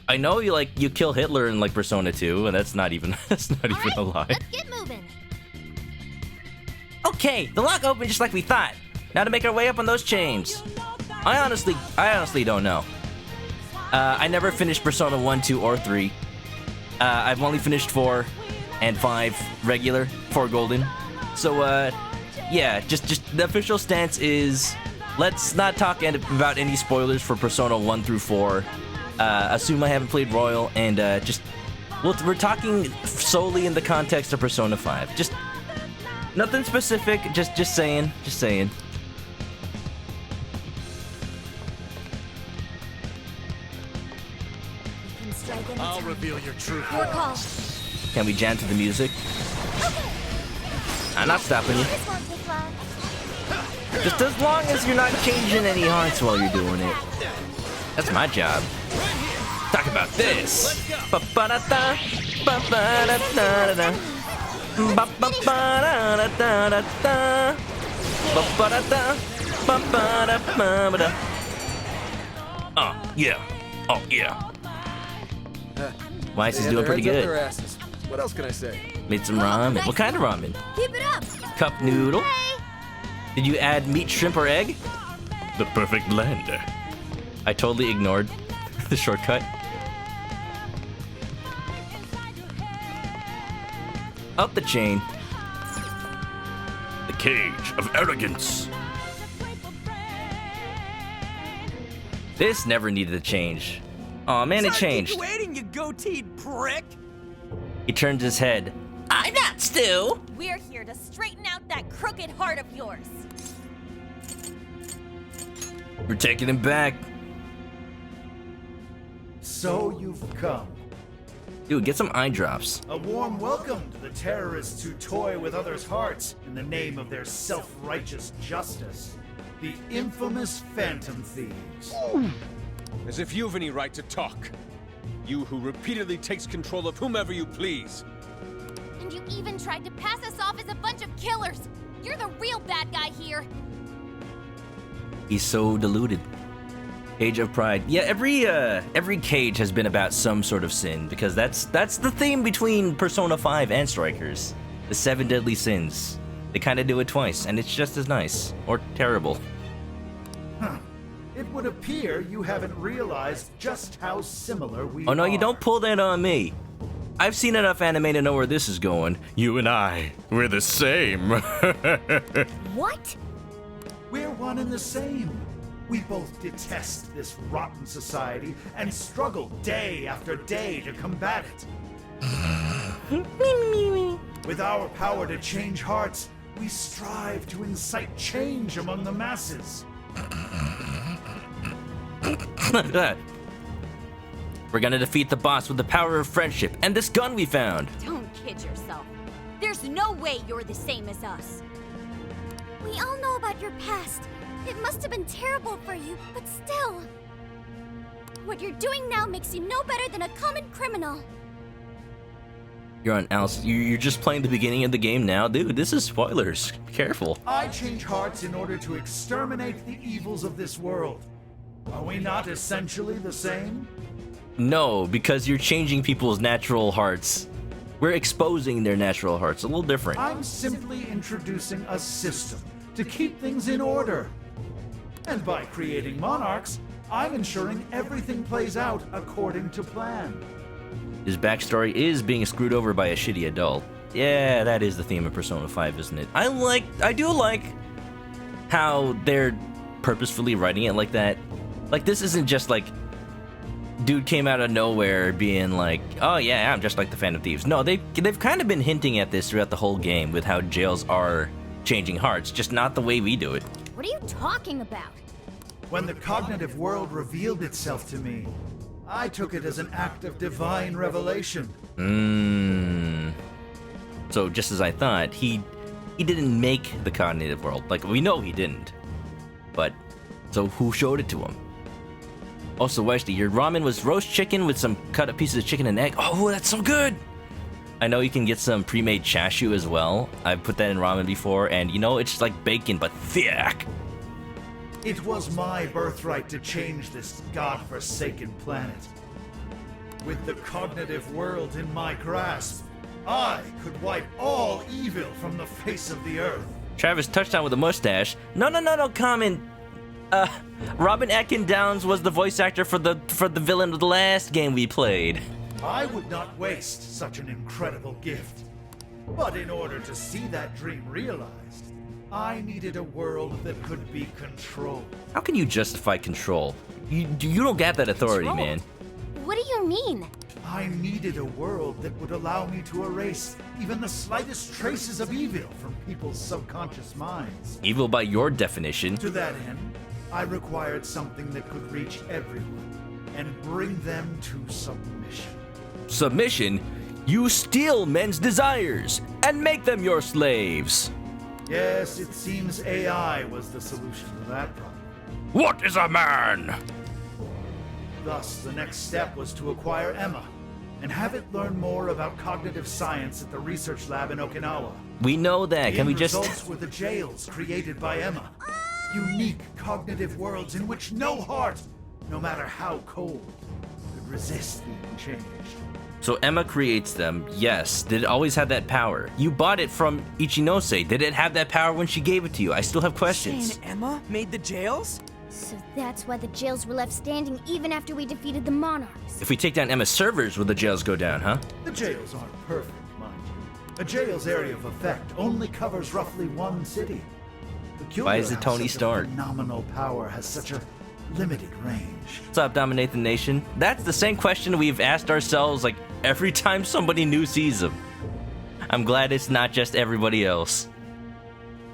I know you kill Hitler in like Persona 2, and that's not even a lie. Let's get moving. Okay, the lock opened just like we thought. Now to make our way up on those chains. I honestly don't know. I never finished Persona 1, 2, or 3. I've only finished 4 and 5 regular, 4 golden. So, yeah, just the official stance is let's not talk about any spoilers for Persona 1 through 4. Assume I haven't played Royal, and we're talking solely in the context of Persona 5. Just nothing specific, just saying. I'll reveal your true Your call. Can we jam to the music? I'm not stopping you. This won't take long. Just as long as you're not changing any hearts while you're doing it. That's my job. Talk about this. Ba-ba-da-da, ba-ba-da-da-da-da. Ba-ba-ba-da-da-da-da. Ba-ba-da-da, ba-ba-da-ba-ba-da. Oh, yeah. Oh, yeah. Weiss is doing pretty good. What else can I say? Made some ramen. What kind of ramen? Keep it up. Cup noodle? Did you add meat, shrimp, or egg? The perfect blend. I totally ignored the shortcut. Up the chain. The cage of arrogance. This never needed to change. Aw, man, it changed. Keep waiting, you goateed prick. He turns his head. I'm not Stu. We're here to straighten out that crooked heart of yours. We're taking him back. So you've come. Dude, get some eye drops. A warm welcome to the terrorists who toy with others' hearts in the name of their self-righteous justice. The infamous Phantom Thieves. As if you've any right to talk. You who repeatedly takes control of whomever you please. And you even tried to pass us off as a bunch of killers. You're the real bad guy here. He's so deluded. Cage of Pride. Yeah, every cage has been about some sort of sin, because that's the theme between Persona 5 and Strikers. The 7 deadly sins. They kind of do it twice, and it's just as nice. Or terrible. Huh. It would appear you haven't realized just how similar we are. Oh no, you don't pull that on me. I've seen enough anime to know where this is going. You and I, we're the same. What? We're one and the same. We both detest this rotten society and struggle day after day to combat it. With our power to change hearts, we strive to incite change among the masses. We're gonna defeat the boss with the power of friendship and this gun we found. Don't kid yourself. There's no way you're the same as us. We all know about your past. It must have been terrible for you, but still. What you're doing now makes you no better than a common criminal. You're on Alice. You're just playing the beginning of the game now? Dude, this is spoilers. Be careful. I change hearts in order to exterminate the evils of this world. Are we not essentially the same? No, because you're changing people's natural hearts. We're exposing their natural hearts. A little different. I'm simply introducing a system to keep things in order. And by creating monarchs, I'm ensuring everything plays out according to plan. His backstory is being screwed over by a shitty adult. Yeah, that is the theme of Persona 5, isn't it? I do like how they're purposefully writing it like that. Like, this isn't just like dude came out of nowhere being like, oh yeah, I'm just like the Phantom Thieves. No, they've kind of been hinting at this throughout the whole game with how jails are changing hearts, just not the way we do it. What are you talking about? When the cognitive world revealed itself to me, I took it as an act of divine revelation. So just as I thought, he didn't make the cognitive world. Like, we know he didn't. But, so who showed it to him? Also, Wesley, your ramen was roast chicken with some cut up pieces of chicken and egg. Oh, that's so good! I know you can get some pre-made chashu as well. I've put that in ramen before, and you know, it's like bacon, but thick. It was my birthright to change this godforsaken planet. With the cognitive world in my grasp, I could wipe all evil from the face of the earth. Travis touchdown with a mustache. No, comment. Robin Atkin Downs was the voice actor for the villain of the last game we played. I would not waste such an incredible gift. But in order to see that dream realized, I needed a world that could be controlled. How can you justify control? You don't get that authority, man. What do you mean? I needed a world that would allow me to erase even the slightest traces of evil from people's subconscious minds. Evil by your definition. To that end, I required something that could reach everyone and bring them to submission. Submission? You steal men's desires and make them your slaves. Yes, it seems AI was the solution to that problem. What is a man? Thus, the next step was to acquire Emma and have it learn more about cognitive science at the research lab in Okinawa. We know that. Can we just... The results were the jails created by Emma. Unique cognitive worlds in which no heart, no matter how cold, could resist being changed. So Emma creates them, yes. Did it always have that power? You bought it from Ichinose. Did it have that power when she gave it to you? I still have questions. Saying Emma made the jails? So that's why the jails were left standing even after we defeated the Monarchs. If we take down Emma's servers, will the jails go down, huh? The jails aren't perfect, mind you. A jail's area of effect only covers roughly one city. Why is it Tony Stark? Phenomenal power has such a limited range. What's up, Dominate the Nation? That's the same question we've asked ourselves like every time somebody new sees him. I'm glad it's not just everybody else.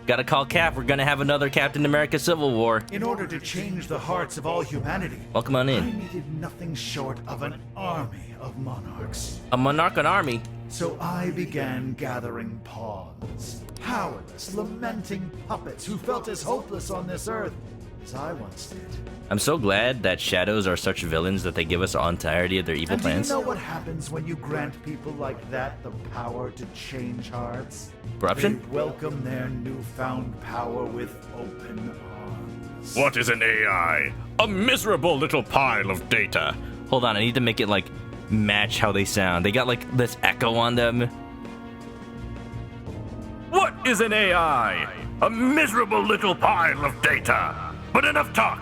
Gotta call Cap. We're gonna have another Captain America Civil War. In order to change the hearts of all humanity, welcome on in. I needed nothing short of an army of monarchs. A monarch army? So I began gathering pawns. Powerless, lamenting puppets who felt as hopeless on this earth as I once did. I'm so glad that shadows are such villains that they give us the entirety of their evil plans. Do you know what happens when you grant people like that the power to change hearts? Corruption? They welcome their newfound power with open arms. What is an AI? A miserable little pile of data. Hold on, I need to make it like match how they sound. They got like this echo on them. What is an AI? A miserable little pile of data. But enough talk.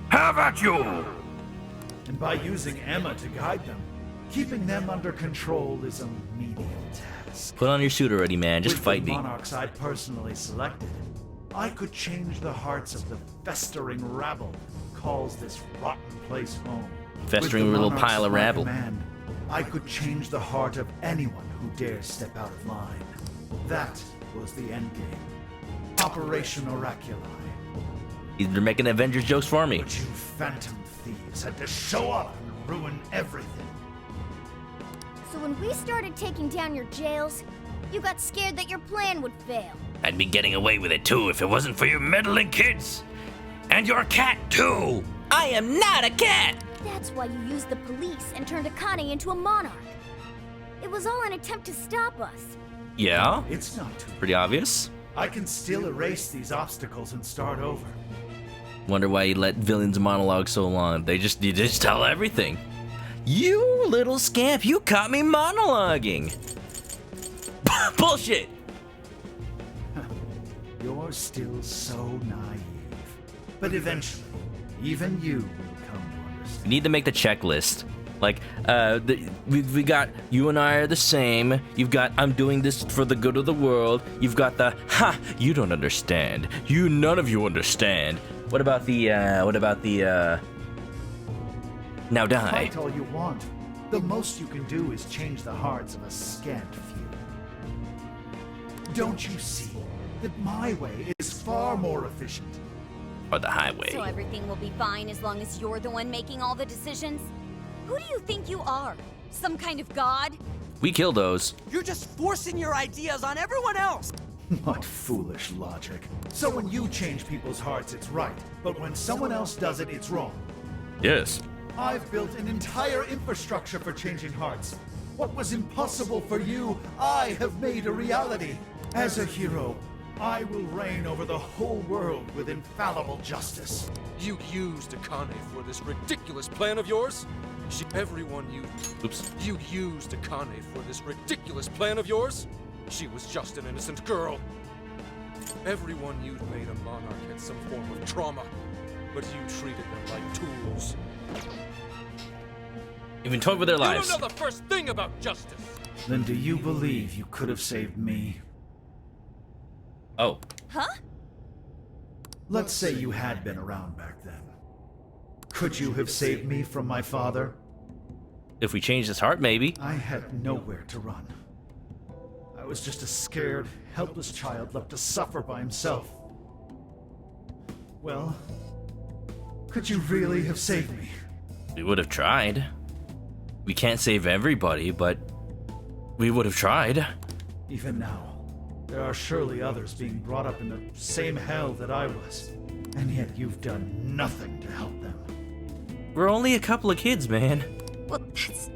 Have at you! And by using Emma to guide them, keeping them under control is a menial task. Put on your suit already, man. Just fight me. With the monarchs I personally selected, I could change the hearts of the festering rabble that calls this rotten place home. Festering little pile of rabble. Command, I could change the heart of anyone who dares step out of line. That was the endgame. Operation Oraculi. They're making Avengers jokes for me. But you phantom thieves had to show up and ruin everything. So when we started taking down your jails, you got scared that your plan would fail. I'd be getting away with it too if it wasn't for you meddling kids. And your cat too. I am not a cat. That's why you used the police and turned Akane into a monarch. It was all an attempt to stop us. Yeah? It's not too pretty obvious. I can still erase these obstacles and start over. Wonder why you let villains monologue so long. You just tell everything. You little scamp, you caught me monologuing. Bullshit. You're still so naive. But eventually, even you will come to understand. We need to make the checklist. Like, we got, you and I are the same. You've got, I'm doing this for the good of the world. You've got the, ha, you don't understand. None of you understand. What about the Now die. Fight all you want. The most you can do is change the hearts of a scant few. Don't you see that my way is far more efficient? Or the highway. So everything will be fine as long as you're the one making all the decisions? Who do you think you are? Some kind of god? We kill those. You're just forcing your ideas on everyone else! What foolish logic. So when you change people's hearts, it's right. But when someone else does it, it's wrong. Yes. I've built an entire infrastructure for changing hearts. What was impossible for you, I have made a reality. As a hero, I will reign over the whole world with infallible justice. You used Akane for this ridiculous plan of yours? Everyone you... Oops. You used Akane for this ridiculous plan of yours? She was just an innocent girl. Everyone you'd made a monarch had some form of trauma, but you treated them like tools. Even toyed with their lives. You don't know the first thing about justice! Then do you believe you could have saved me? Oh. Huh? Let's say you had been around back then. Could you have saved me from my father? If we change his heart, maybe. I had nowhere to run. I was just a scared, helpless child left to suffer by himself. Well, could you really have saved me? We would have tried. We can't save everybody, but we would have tried. Even now, there are surely others being brought up in the same hell that I was. And yet you've done nothing to help them. We're only a couple of kids, man. Well, that's...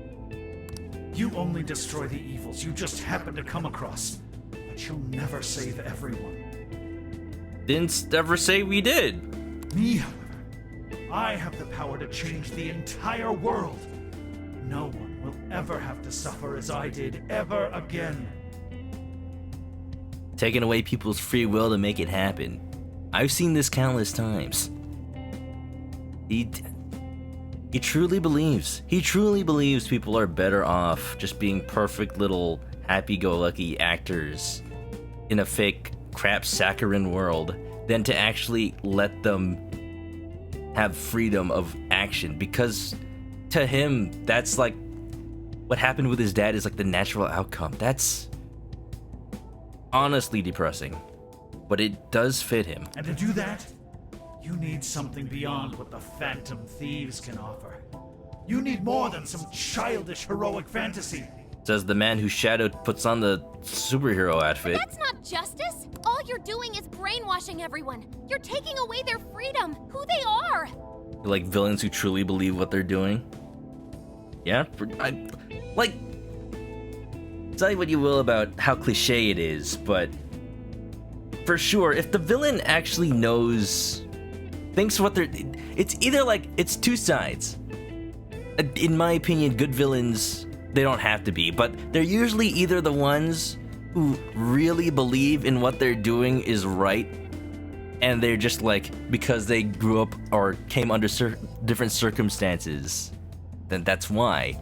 You only destroy the evils you just happen to come across. But you'll never save everyone. Didn't ever say we did. Me, however, I have the power to change the entire world. No one will ever have to suffer as I did ever again. Taking away people's free will to make it happen. I've seen this countless times. He truly believes people are better off just being perfect little happy-go-lucky actors in a fake crap saccharine world than to actually let them have freedom of action, because to him that's like what happened with his dad is like the natural outcome. That's honestly depressing, but it does fit him. And to do that, you need something beyond what the Phantom Thieves can offer. You need more than some childish heroic fantasy. Says the man who Shadow puts on the superhero outfit. But that's not justice. All you're doing is brainwashing everyone. You're taking away their freedom, who they are. Like villains who truly believe what they're doing. Yeah, say what you will about how cliche it is, but for sure, if the villain actually thinks what they're... It's either like, it's two sides. In my opinion, good villains, they don't have to be, but they're usually either the ones who really believe in what they're doing is right, and they're just like, because they grew up or came under different circumstances, then that's why.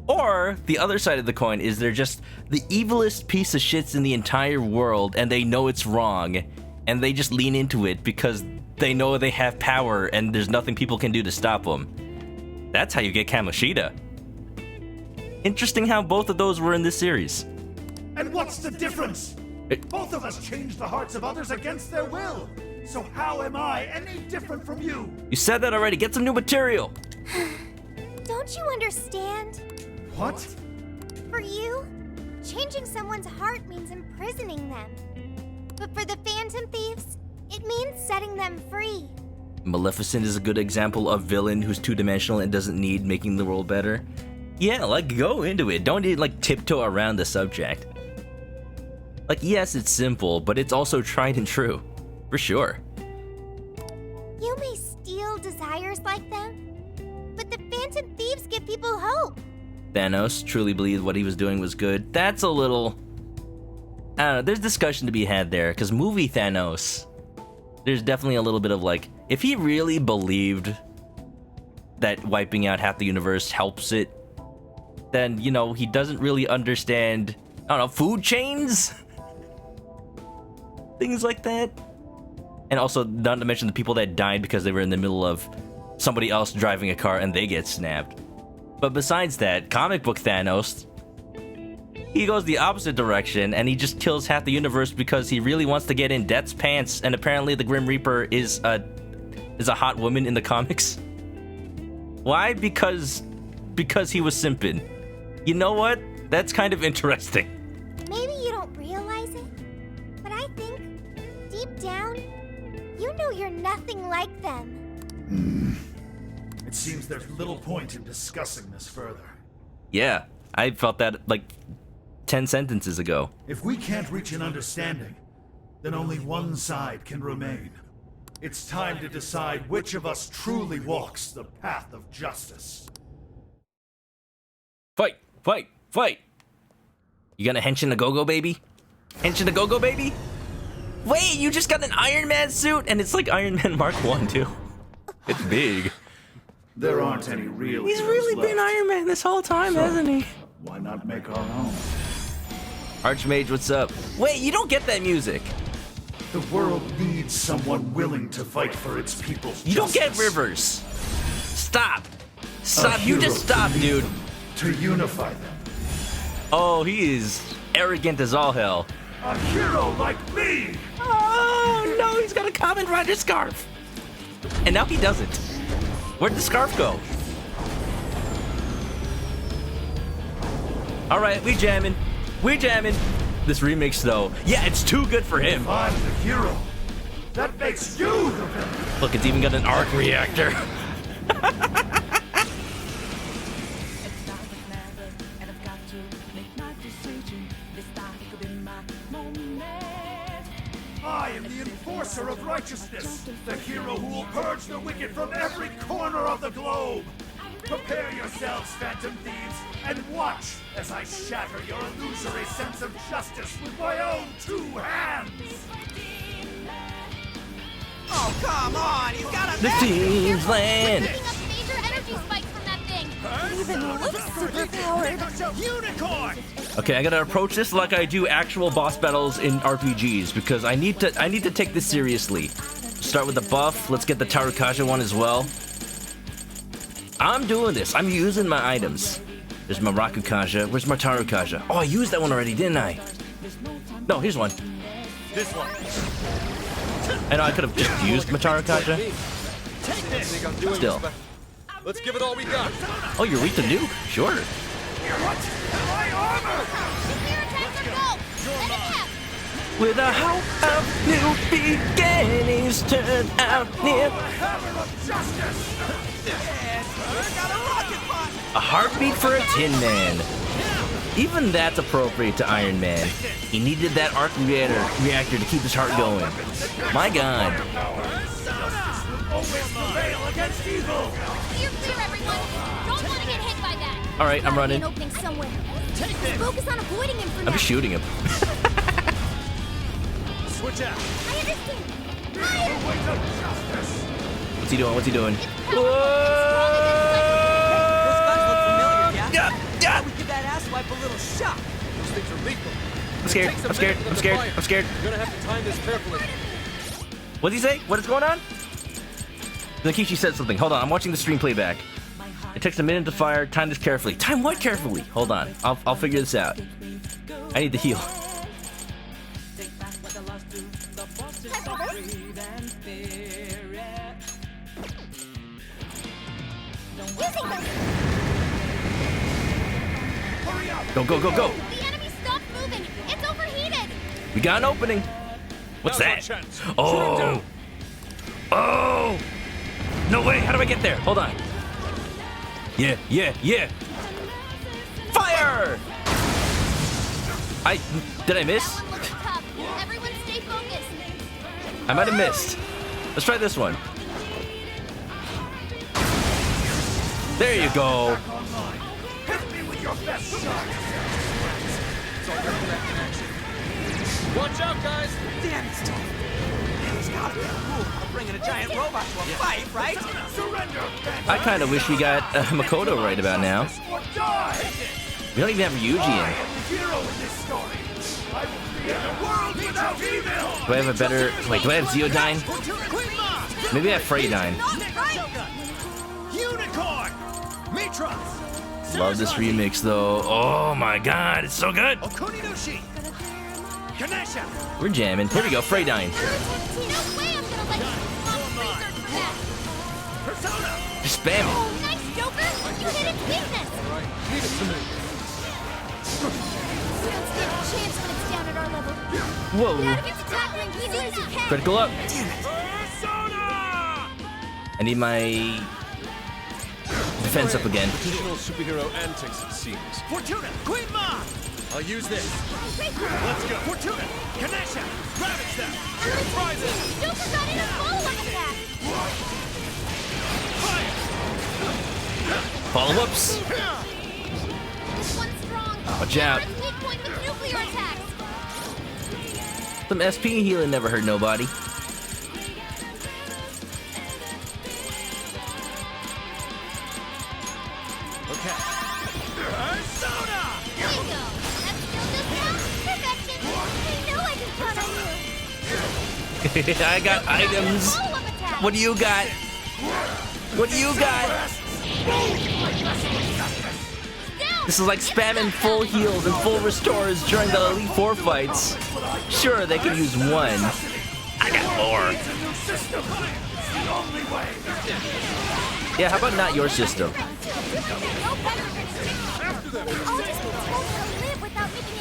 Or the other side of the coin is they're just the evilest piece of shits in the entire world, and they know it's wrong, and they just lean into it because they know they have power and there's nothing people can do to stop them. That's how you get Kamoshida. Interesting how both of those were in this series. And what's the difference? Both of us changed the hearts of others against their will. So how am I any different from you? You said that already. Get some new material. Don't you understand? What? For you, changing someone's heart means imprisoning them. But for the Phantom Thieves, it means setting them free. Maleficent is a good example of villain who's two-dimensional and doesn't need making the world better. Yeah, like, go into it. Don't need, like, tiptoe around the subject. Like, yes, it's simple, but it's also tried and true. For sure. You may steal desires like them, but the Phantom Thieves give people hope. Thanos truly believed what he was doing was good. That's a little... I don't know, there's discussion to be had there, because movie Thanos, there's definitely a little bit of like, if he really believed that wiping out half the universe helps it, then, you know, he doesn't really understand, I don't know, food chains? Things like that. And also, not to mention the people that died because they were in the middle of somebody else driving a car and they get snapped. But besides that, comic book Thanos, he goes the opposite direction and he just kills half the universe because he really wants to get in Death's pants, and apparently the Grim Reaper is a hot woman in the comics. Why? Because he was simping. You know what? That's kind of interesting. Maybe you don't realize it, but I think, deep down, you know you're nothing like them. It seems there's little point in discussing this further. Yeah, I felt that like 10 sentences ago. If we can't reach an understanding, then only one side can remain. It's time to decide which of us truly walks the path of justice. Fight! Fight! Fight! You got a hench in a go-go, baby? Hench in a go-go, baby? Wait, you just got an Iron Man suit? And it's like Iron Man Mark 1, too. It's big. There aren't any real He's really been Iron Man this whole time, hasn't he? Why not make our own? Archmage, what's up? Wait, you don't get that music. The world needs someone willing to fight for its people's You don't get Rivers. Stop. Stop. You just stop, dude. To unify them. Oh, he is arrogant as all hell. A hero like me! Oh, no, he's got a Kamen Rider scarf. And now he doesn't. Where'd the scarf go? All right, we jamming. We jamming. This remix, though, yeah, it's too good for him. If I'm the hero, that makes you the villain. Look, it's even got an arc reactor. I am the enforcer of righteousness, the hero who will purge the wicked from every corner of the globe. Prepare yourselves, Phantom Thieves, and watch as I shatter your illusory sense of justice with my own 2 hands! Oh, come on! You gotta... The team's land! Picking up major energy spikes from that thing! It even looks superpowered! Unicorn! Okay, I gotta approach this like I do actual boss battles in RPGs, because I need to take this seriously. Start with the buff, let's get the Tarukaja one as well. I'm doing this. I'm using my items. There's my Rakukaja. Where's my Tarukaja? Oh, I used that one already, didn't I? No, here's one. This one. I know I could have just used my Tarukaja. Still. Let's give it all we got. Oh, you're weak to nuke? Sure. With a hope of new beginnings turn out near. A heartbeat for a Tin Man. Even that's appropriate to Iron Man. He needed that arc reactor to keep his heart going. My God. All right, I'm running. Focus on avoiding him for I'm now. just shooting him. Switch out. I understand. What's he doing? What's he doing? Yeah. We give that asswipe a little shock. Those things are lethal. I'm scared. I'm scared. I'm scared. I'm scared. You're gonna have to time this carefully. What did he say? What is going on? Nakishi said something. Hold on. I'm watching the stream playback. It takes a minute to fire. Time this carefully. Time what carefully? Hold on. I'll figure this out. I need to heal. Go, go, go, go. The enemy stopped moving. It's overheated. We got an opening. What's that? Oh. Oh. No way. How do I get there? Hold on. Yeah, yeah, yeah. Fire! Did I miss? Everyone stay focused. I might have missed. Let's try this one. There you go. Watch out, guys! Damn, it's tough. He's gotta be cool about bringing a giant robot to a fight, right? Surrender! I kind of wish we got Makoto right about now. We don't even have Ryuji in. Do I have a better... Wait, do I have Zeodyne? Maybe I have Freydyne. Love this remix though. Oh my god, it's so good. We're jamming. Here we go, Freydyne. Just spam it. Oh, nice, Joker! You hit its weakness! Leave it to me. We don't stand a chance when it's down at our level. Whoa. Get out of its attack ring easy as you can! Critical up. I need my defense up again. Traditional superhero antics, it seems. Fortuna! Queen Ma! I'll use this. Let's go. Fortuna! Ganesha! Ravage them! Surprise it! Joker got in a follow-up attack! Follow-ups. This one's strong. Watch out. It's weak point with nuclear attacks. Some SP healing never hurt nobody. Okay. Persona! Bingo! That still does count. Perfection. I know I can count on you. I got items. Follow-up attack. What do you got? What do you got? This is like spamming full heals and full restores during the Elite Four fights. Sure, they can use one. I got more. Yeah, how about not your system?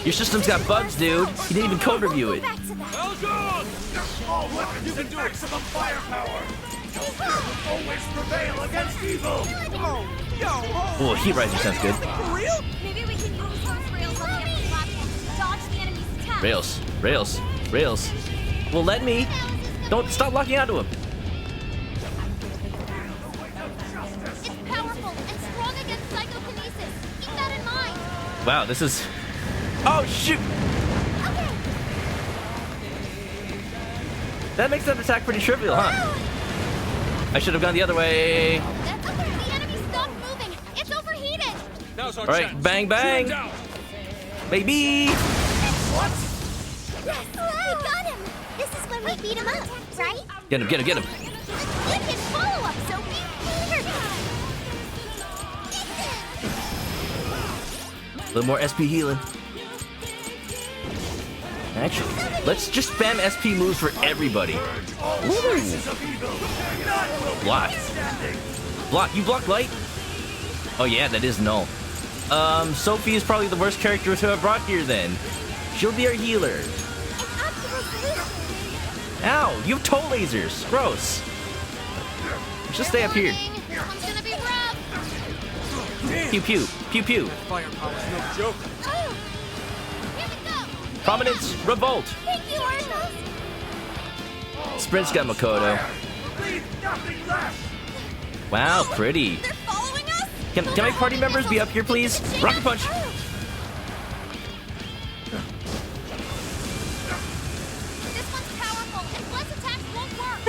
Your system's got bugs, dude. You didn't even code review it. All weapons you can do maximum firepower. Always prevail against evil. Oh, Heat Riser sounds good. Maybe we can use those rails on the empty platform to dodge the enemy's attack. Rails, rails, rails. Well, let me. Don't stop locking onto him. It's powerful and strong against psychokinesis. Keep that in mind. Wow, this is. Oh shoot! That makes that attack pretty trivial, huh? I should have gone the other way. That's okay. The enemy stopped moving. It's overheated. Now's our All right, chance. bang bang, baby. What? Yes, we got him. This is when we beat him up, right? Get him, get him, get him. Wicked follow-up, Sophie. A little more SP healing. Actually, let's just spam SP moves for everybody. Woo. Block. Block. You block light? Oh yeah, that is null. Sophie is probably the worst character to have brought here then. She'll be our healer. Ow, you have toe lasers. Gross. Just stay up here. This one's gonna be rough. Pew pew. Pew pew. Firepower's no joke. Oh, here we go. Prominence, revolt. Thank you, Arthur. Sprint's got Makoto. Wow, pretty. They're following us. Can my party members be up here, please? Rocket punch. This one's powerful, and plus attacks won't work.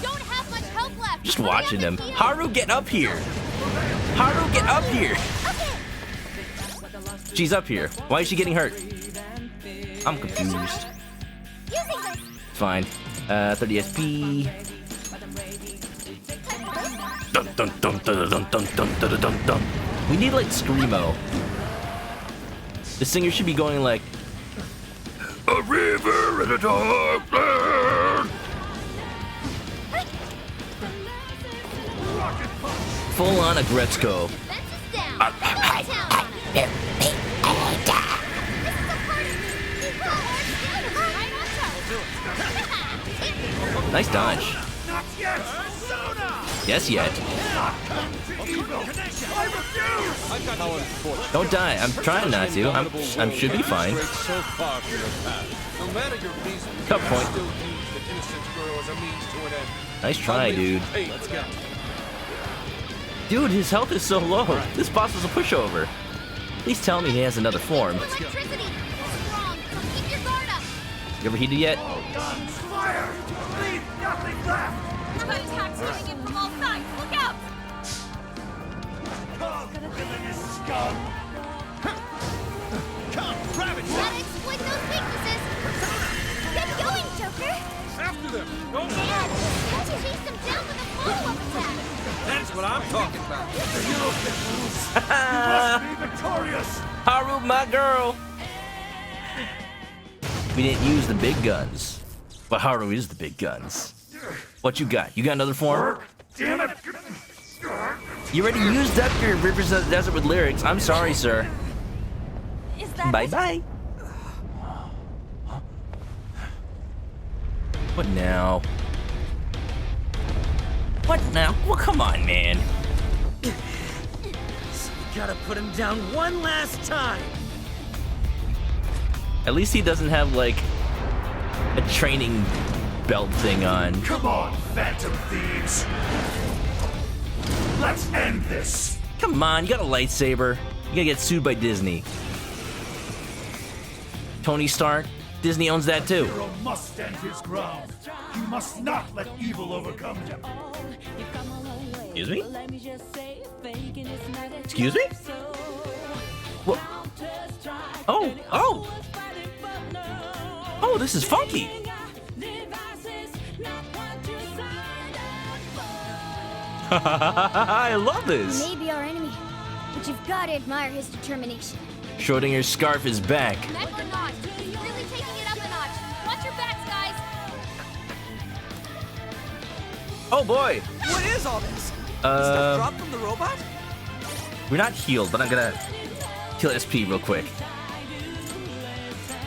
Don't have much health left. Just watching them. Haru, get up here. Haru, get up here. She's up here. Why is she getting hurt? I'm confused. Fine. 30 SP. Dun, dun, dun, dun, dun, dun, dun, dun, dun, dun. We need like Screamo. The singer should be going like a river in a dark land. Full on a Gretzko. Nice dodge. Yes, yet. Don't die. I'm trying not to. I should be fine. Cut point. Nice try, dude. Dude, his health is so low. This boss was a pushover. Please tell me he has another form. You ever heated yet? Gotta exploit those weaknesses. Get going, Joker. After them. Go. Let's chase them down with a follow-up attack. That's what I'm talking about. You must be victorious. Haru, my girl. We didn't use the big guns, but Haru is the big guns. What you got? You got another form? Damn it. You already used up your Rivers of the Desert with lyrics. I'm sorry, sir. Bye-bye. What now? What now? Well, come on, man. So we gotta put him down one last time. At least he doesn't have, like, a training belt thing on. Come on, Phantom Thieves. Let's end this. Come on, you got a lightsaber. You gotta get sued by Disney. Tony Stark, Disney owns that too. Hero must stand his ground. He must not let evil overcome him. Excuse me? Excuse me? What? Oh, oh! Oh, this is funky! I love this! He may be our enemy, but you've got to admire his determination. Schrodinger's scarf is back. Mech or not, he's really taking it up a notch. Watch your backs, guys. Oh boy! What is all this? Stuff dropped from the robot? We're not healed, but I'm gonna kill SP real quick.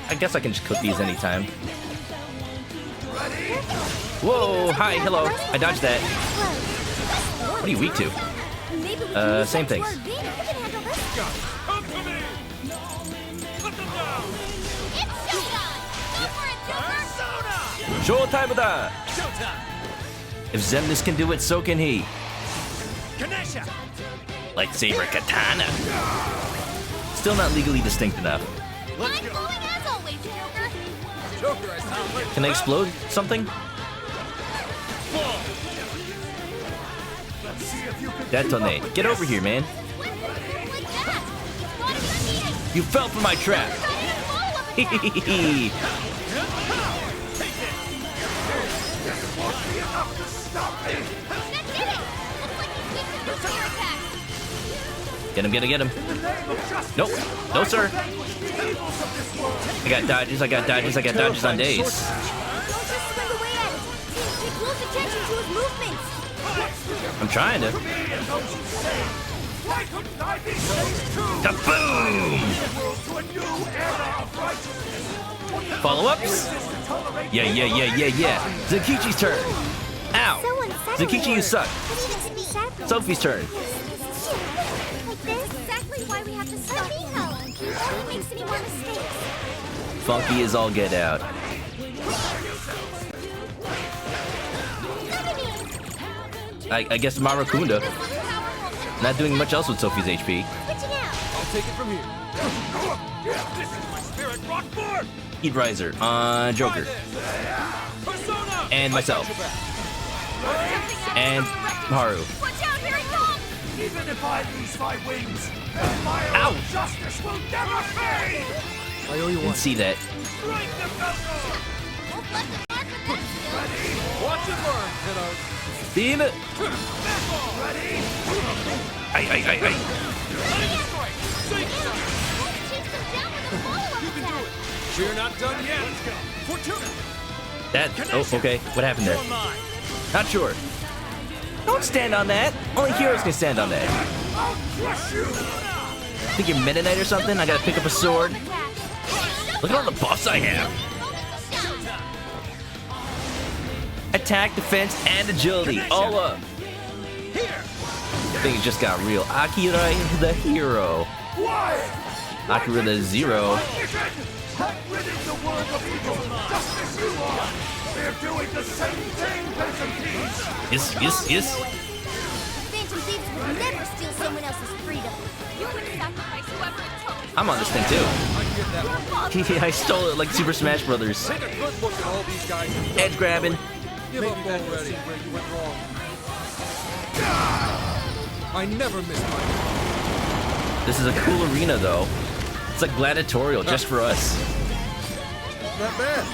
I guess I can just cook these anytime. Whoa, hi, hello. I dodged that. What are you weak to? Same things. Showtime da! If Zemnis can do it, so can he. Lightsaber katana. Still not legally distinct enough. Can I explode something? Detonate. Get over here, man. You fell for my trap. Get him, get him, get him. Nope. No, sir. I got dodges, I got dodges, I got dodges on days. Don't just swing away at it. Pay close attention to his movements. I'm trying to. Kaboom! Follow-ups? Yeah. Zakichi's turn. Ow! Zakichi, you suck. Sophie's turn. That's exactly why we have to stop Miko. He only makes any more mistakes. Funky is all get out. I guess Marakunda. Not doing much else with Sophie's HP. I'll take it from here. This is my spirit rock board! Heat Riser on Joker. And myself. And Haru. Watch out, here it comes! Even if I lose my wings, my own justice will never fade! I owe you one. Didn't see that. Watch and learn, kiddos. Beam it! Aye. We're not done yet. Fortuna. That. Oh, okay. What happened there? Not sure. Don't stand on that. Only heroes can stand on that. Think you're Meta Knight or something? I gotta pick up a sword. Look at all the buffs I have. Attack, defense, and agility. All up. I think it just got real. Akira the hero. Akira the zero. Ridding the world of evil, just as you are. They're doing the same thing, Phantom Thieves. Yes. Phantom Thieves would never steal someone else's freedom. You would sacrifice whoever it took. I'm on this thing too. I stole it like Super Smash Brothers. Take a good look at all these guys. Edge grabbing. Give up already where you went wrong. I never miss my. This is a cool arena though. It's like gladiatorial just for us. Not bad.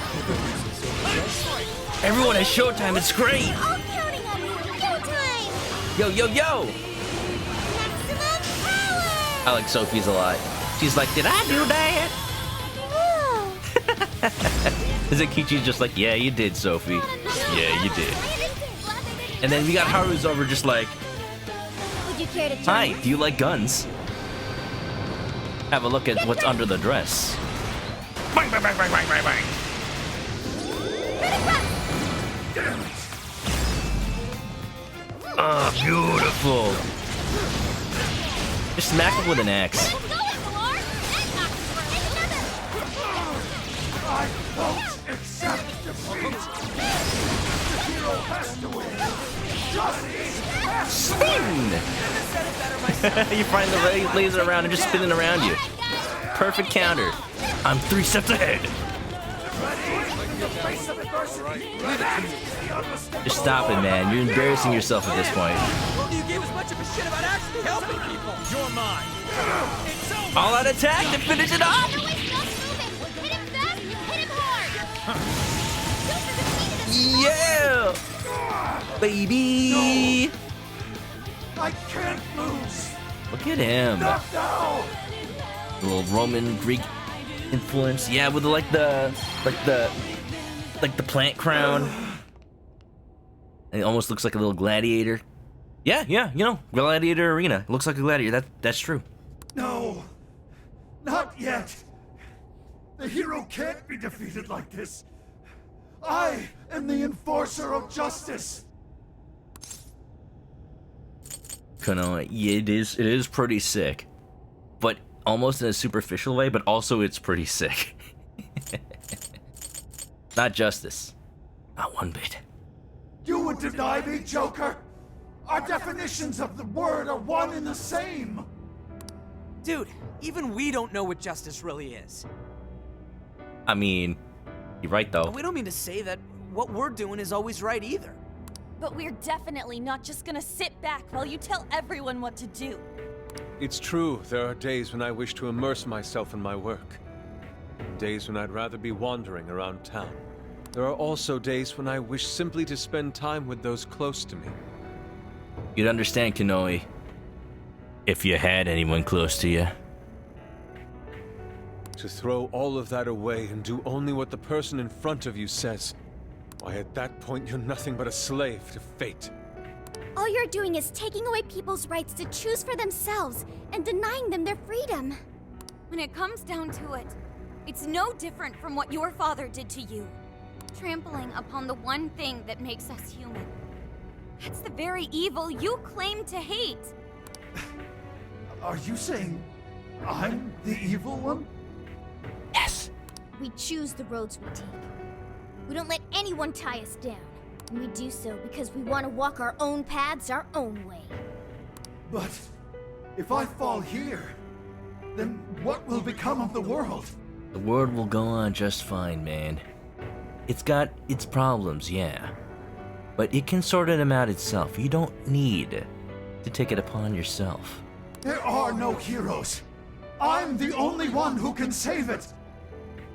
Everyone has showtime. It's great. I'm counting on you. Showtime. Yo, yo, yo! I like Sophie's a lot. She's like, did I do that? Zakichi's just like, yeah, you did, Sophie. Yeah, you did. And then we got Haru's over just like, Would you care to join hi, us? do you like guns? Have a look at what's under the dress. Bang, bang, bang, bang, bang, bang, bang. Oh, beautiful. Just smack him with an axe. I won't accept defeat! The hero has to win! Justice Spin! You find the laser around and just spinning around you. Perfect counter. I'm 3 steps ahead. Just stop it, man. You're embarrassing yourself at this point. You gave us much of a shit about actually helping people. You're mine. All out attack to finish it off. Yeah, baby. No. I can't lose. Look at him. Not now. A little Roman Greek influence. Yeah, with the plant crown. It almost looks like a little gladiator. Yeah, you know, gladiator arena. It looks like a gladiator. That's true. No, not yet. The hero can't be defeated like this. I am the enforcer of justice. Konoe, yeah, it is pretty sick, but almost in a superficial way. But also, it's pretty sick. Not justice, not one bit. You would deny me, Joker? Our definitions of the word are one and the same. Dude, even we don't know what justice really is. I mean, you're right though. We don't mean to say that what we're doing is always right either. But we're definitely not just gonna sit back while you tell everyone what to do. It's true, there are days when I wish to immerse myself in my work. Days when I'd rather be wandering around town. There are also days when I wish simply to spend time with those close to me. You'd understand, Konoe, if you had anyone close to you. To throw all of that away and do only what the person in front of you says. Why, at that point, you're nothing but a slave to fate. All you're doing is taking away people's rights to choose for themselves and denying them their freedom. When it comes down to it, it's no different from what your father did to you. Trampling upon the one thing that makes us human. That's the very evil you claim to hate. Are you saying I'm the evil one? Yes. We choose the roads we take. We don't let anyone tie us down. And we do so because we want to walk our own paths our own way. But if I fall here, then what will become of the world? The world will go on just fine, man. It's got its problems, yeah. But it can sort them out itself. You don't need to take it upon yourself. There are no heroes. I'm the only one who can save it.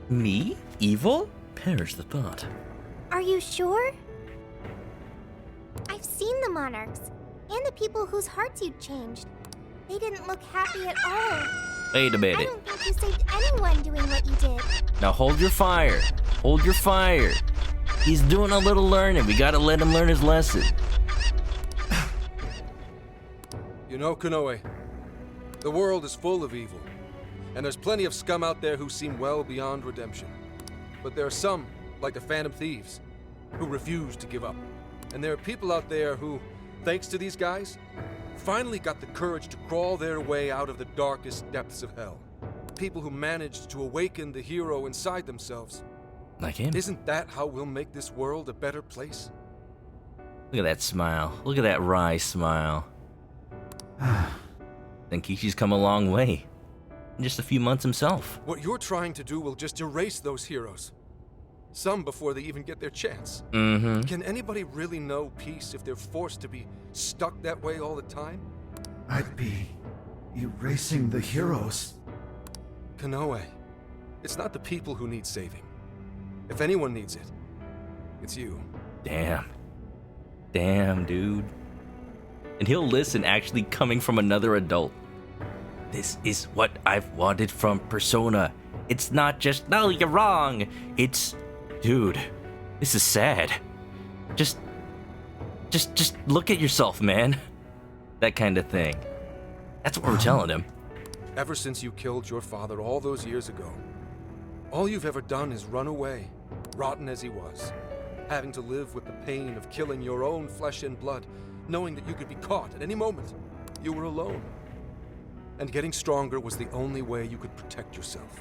Me? Evil? Perish the thought. Are you sure? I've seen the monarchs, and the people whose hearts you changed. They didn't look happy at all. Wait a I minute. don't think you saved anyone doing what you did. Now hold your fire. Hold your fire. He's doing a little learning. We gotta let him learn his lesson. You know, Konoe, the world is full of evil, and there's plenty of scum out there who seem well beyond redemption. But there are some, like the Phantom Thieves, who refuse to give up. And there are people out there who, thanks to these guys, finally got the courage to crawl their way out of the darkest depths of hell. People who managed to awaken the hero inside themselves. Like him. Isn't that how we'll make this world a better place? Look at that smile. Look at that wry smile. Then Kishi's come a long way. In just a few months himself. What you're trying to do will just erase those heroes. Some before they even get their chance. Mm-hmm. Can anybody really know peace if they're forced to be stuck that way all the time? I'd be erasing the heroes. Konoe, it's not the people who need saving. If anyone needs it, it's you. Damn. Damn, dude. And he'll listen, actually coming from another adult. This is what I've wanted from Persona. It's not just, no, you're wrong. It's, dude, this is sad. Just look at yourself, man. That kind of thing. That's what we're telling him. Ever since you killed your father all those years ago, all you've ever done is run away, rotten as he was, having to live with the pain of killing your own flesh and blood, knowing that you could be caught at any moment. You were alone. And getting stronger was the only way you could protect yourself.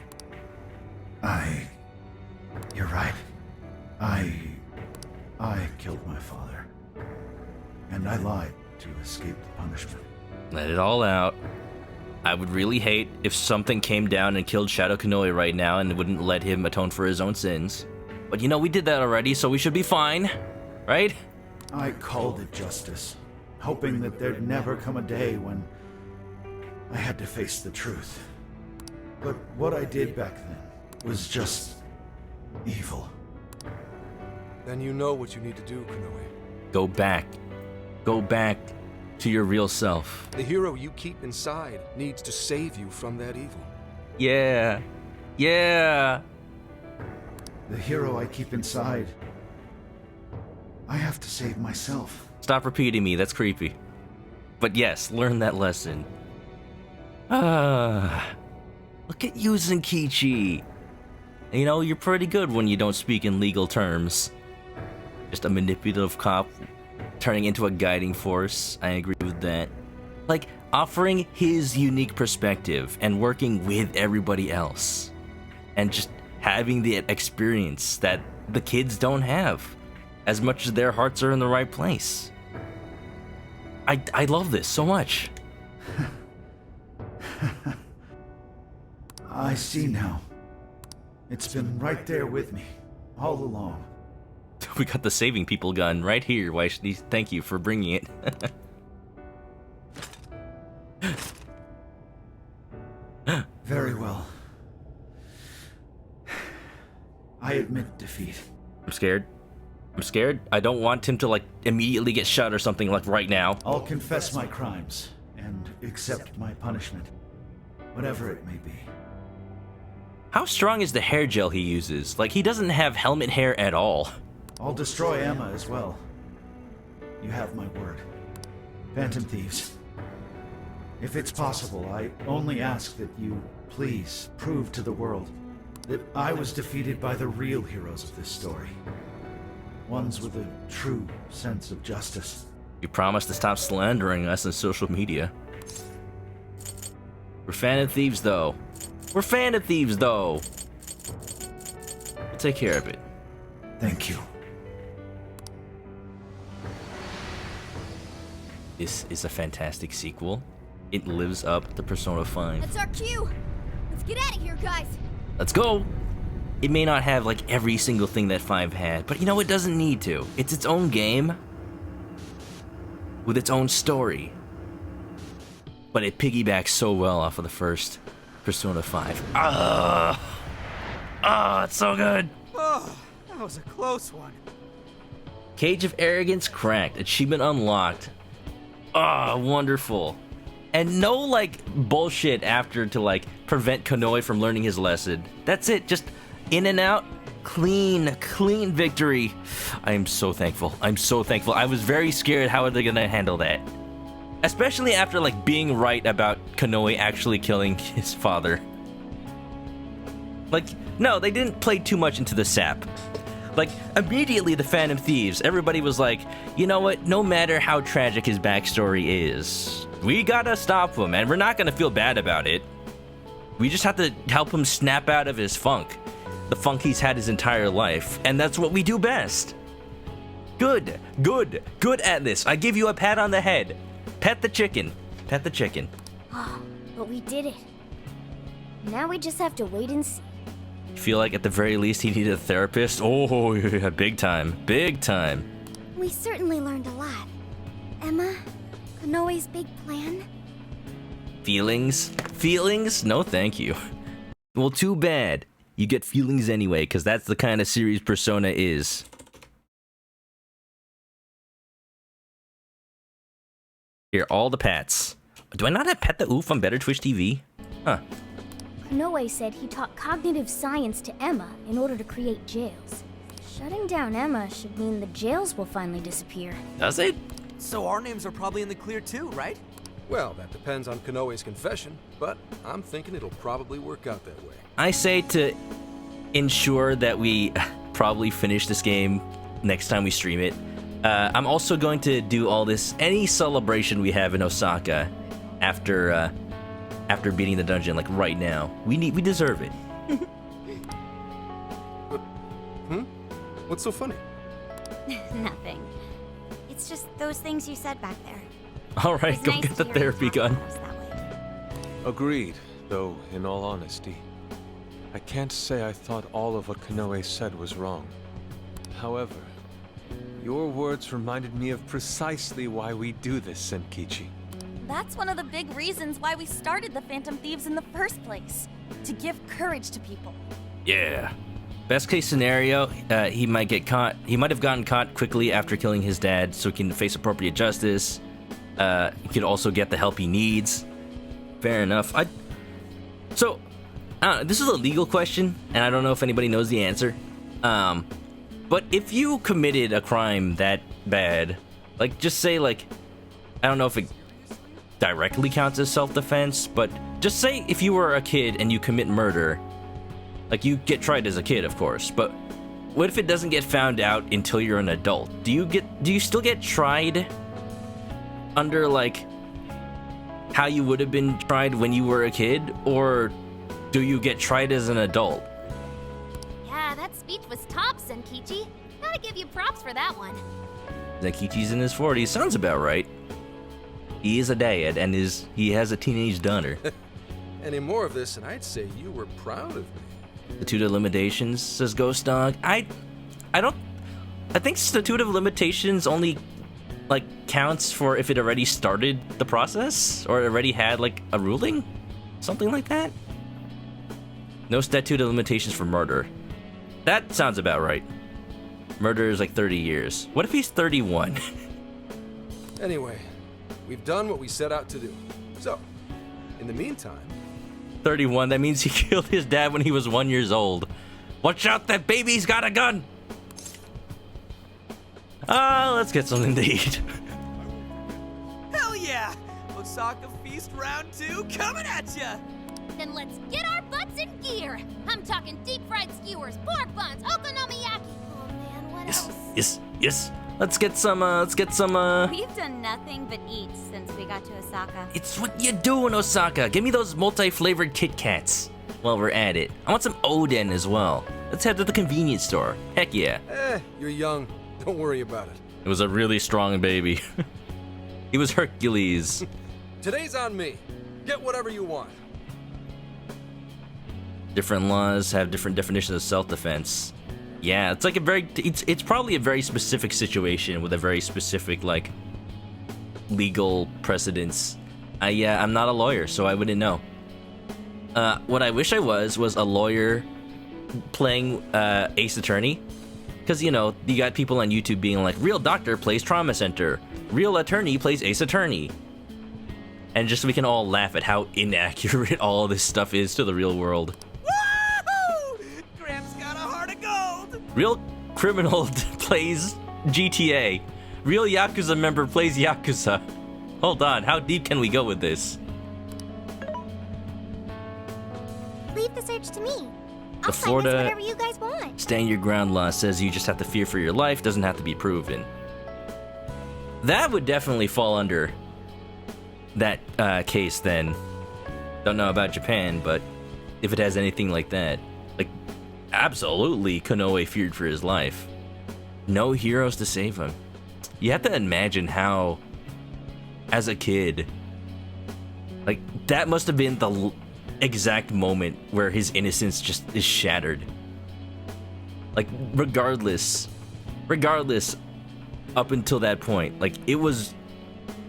You're right. I killed my father. And I lied to escape the punishment. Let it all out. I would really hate if something came down and killed Shadow Konoe right now and wouldn't let him atone for his own sins. But you know, we did that already, so we should be fine. Right? I called it justice, hoping that there'd never come a day when I had to face the truth. But what I did back then was just evil. Then you know what you need to do, Konoe. Go back. Go back to your real self. The hero you keep inside needs to save you from that evil. Yeah. Yeah. The hero I keep inside, I have to save myself. Stop repeating me, that's creepy. But yes, learn that lesson. Look at you, Zenkichi. You know, you're pretty good when you don't speak in legal terms. Just a manipulative cop turning into a guiding force. I agree with that. Like, offering his unique perspective and working with everybody else. And just having the experience that the kids don't have, as much as their hearts are in the right place. I love this so much. I see now. It's been right there with me, all along. We got the saving people gun right here. Why should he thank you for bringing it? Very well. I admit defeat. I'm scared. I'm scared. I don't want him to, like, immediately get shot or something, like, right now. I'll confess my crimes and accept my punishment, whatever it may be. How strong is the hair gel he uses? Like, he doesn't have helmet hair at all. I'll destroy Emma as well. You have my word. Phantom Thieves. If it's possible, I only ask that you please prove to the world that I was defeated by the real heroes of this story. Ones with a true sense of justice. You promised to stop slandering us on social media. We're Phantom Thieves, though. We're Phantom Thieves, though. We'll take care of it. Thank you. This is a fantastic sequel. It lives up to Persona 5. That's our cue. Let's get out of here, guys. Let's go! It may not have, like, every single thing that 5 had, but you know, it doesn't need to. It's its own game with its own story. But it piggybacks so well off of the first Persona 5. It's so good! Oh, that was a close one. Cage of Arrogance cracked. Achievement unlocked. Wonderful. And no, like, bullshit after to, like, prevent Konoe from learning his lesson. That's it. Just in and out. Clean victory. I am so thankful. I'm so thankful. I was very scared how are they gonna handle that. Especially after, like, being right about Konoe actually killing his father. Like, no, they didn't play too much into the sap. Like, immediately the Phantom Thieves, everybody was like, you know what, no matter how tragic his backstory is, we gotta stop him, and we're not gonna feel bad about it. We just have to help him snap out of his funk. The funk he's had his entire life, and that's what we do best. Good at this. I give you a pat on the head. Pet the chicken. Pet the chicken. But we did it. Now we just have to wait and see. Feel like at the very least he needed a therapist? Oh, yeah, big time. Big time. We certainly learned a lot. Emma, Konoe's big plan. Feelings? Feelings? No, thank you. Well, too bad. You get feelings anyway, because that's the kind of series Persona is. Here, all the pats. Do I not have Pet the Oof on Better Twitch TV? Huh. Konoe said he taught cognitive science to Emma in order to create jails. Shutting down Emma should mean the jails will finally disappear. Does it? So our names are probably in the clear too, right? Well, that depends on Konoe's confession, but I'm thinking it'll probably work out that way. I say to ensure that we probably finish this game next time we stream it. I'm also going to do all this, any celebration we have in Osaka after beating the dungeon, like right now. We deserve it. What's so funny? Nothing. It's just those things you said back there. All right, go nice get the to hear you therapy talk gun. about us that way. Agreed, though, in all honesty, I can't say I thought all of what Konoe said was wrong. However, your words reminded me of precisely why we do this, Senkichi. That's one of the big reasons why we started the Phantom Thieves in the first place. To give courage to people. Yeah. Best case scenario, he might get caught. He might have gotten caught quickly after killing his dad, so he can face appropriate justice. He could also get the help he needs. Fair enough. So, this is a legal question, and I don't know if anybody knows the answer. But if you committed a crime that bad, like, just say, like, I don't know if it directly counts as self-defense, but just say if you were a kid and you commit murder, like, you get tried as a kid, of course, but what if it doesn't get found out until you're an adult? Do you still get tried under, like, how you would have been tried when you were a kid, or do you get tried as an adult? Yeah, that speech was top, Senkichi. Gotta give you props for that one. Senkichi's in his 40s. Sounds about right. He is a dad, and he has a teenage daughter. Any more of this, and I'd say you were proud of me. Statute of Limitations, says Ghost Dog. I think Statute of Limitations only, like, counts for if it already started the process, or already had, like, a ruling? Something like that? No Statute of Limitations for murder. That sounds about right. Murder is like 30 years. What if he's 31? Anyway, we've done what we set out to do. So, in the meantime... 31, that means he killed his dad when he was 1 year old. Watch out, that baby's got a gun! Let's get something to eat. Hell yeah! Osaka Feast Round 2 coming at ya! Then let's get our butts in gear. I'm talking deep-fried skewers, pork buns, okonomiyaki. Oh man, what else? Yes. Let's get some, We've done nothing but eat since we got to Osaka. It's what you do in Osaka. Give me those multi-flavored Kit Kats while we're at it. I want some Oden as well. Let's head to the convenience store. Heck yeah. You're young. Don't worry about it. It was a really strong baby. He was Hercules. Today's on me. Get whatever you want. Different laws have different definitions of self-defense. Yeah, it's like it's probably a very specific situation with a very specific, like, legal precedence. I'm not a lawyer, so I wouldn't know. What I wish I was a lawyer playing Ace Attorney. Because, you know, you got people on YouTube being like, real doctor plays trauma center, real attorney plays Ace Attorney. And just so we can all laugh at how inaccurate all this stuff is to the real world. Real criminal plays GTA. Real Yakuza member plays Yakuza. Hold on, how deep can we go with this? Leave the search to me. The I'll Florida find us whatever you guys want. Stand Your Ground law says you just have to fear for your life, doesn't have to be proven. That would definitely fall under that case then. Don't know about Japan, but if it has anything like that. Like, absolutely, Konoe feared for his life. No heroes to save him. You have to imagine how, as a kid, like, that must have been the exact moment where his innocence just is shattered. Like, regardless, up until that point, like, it was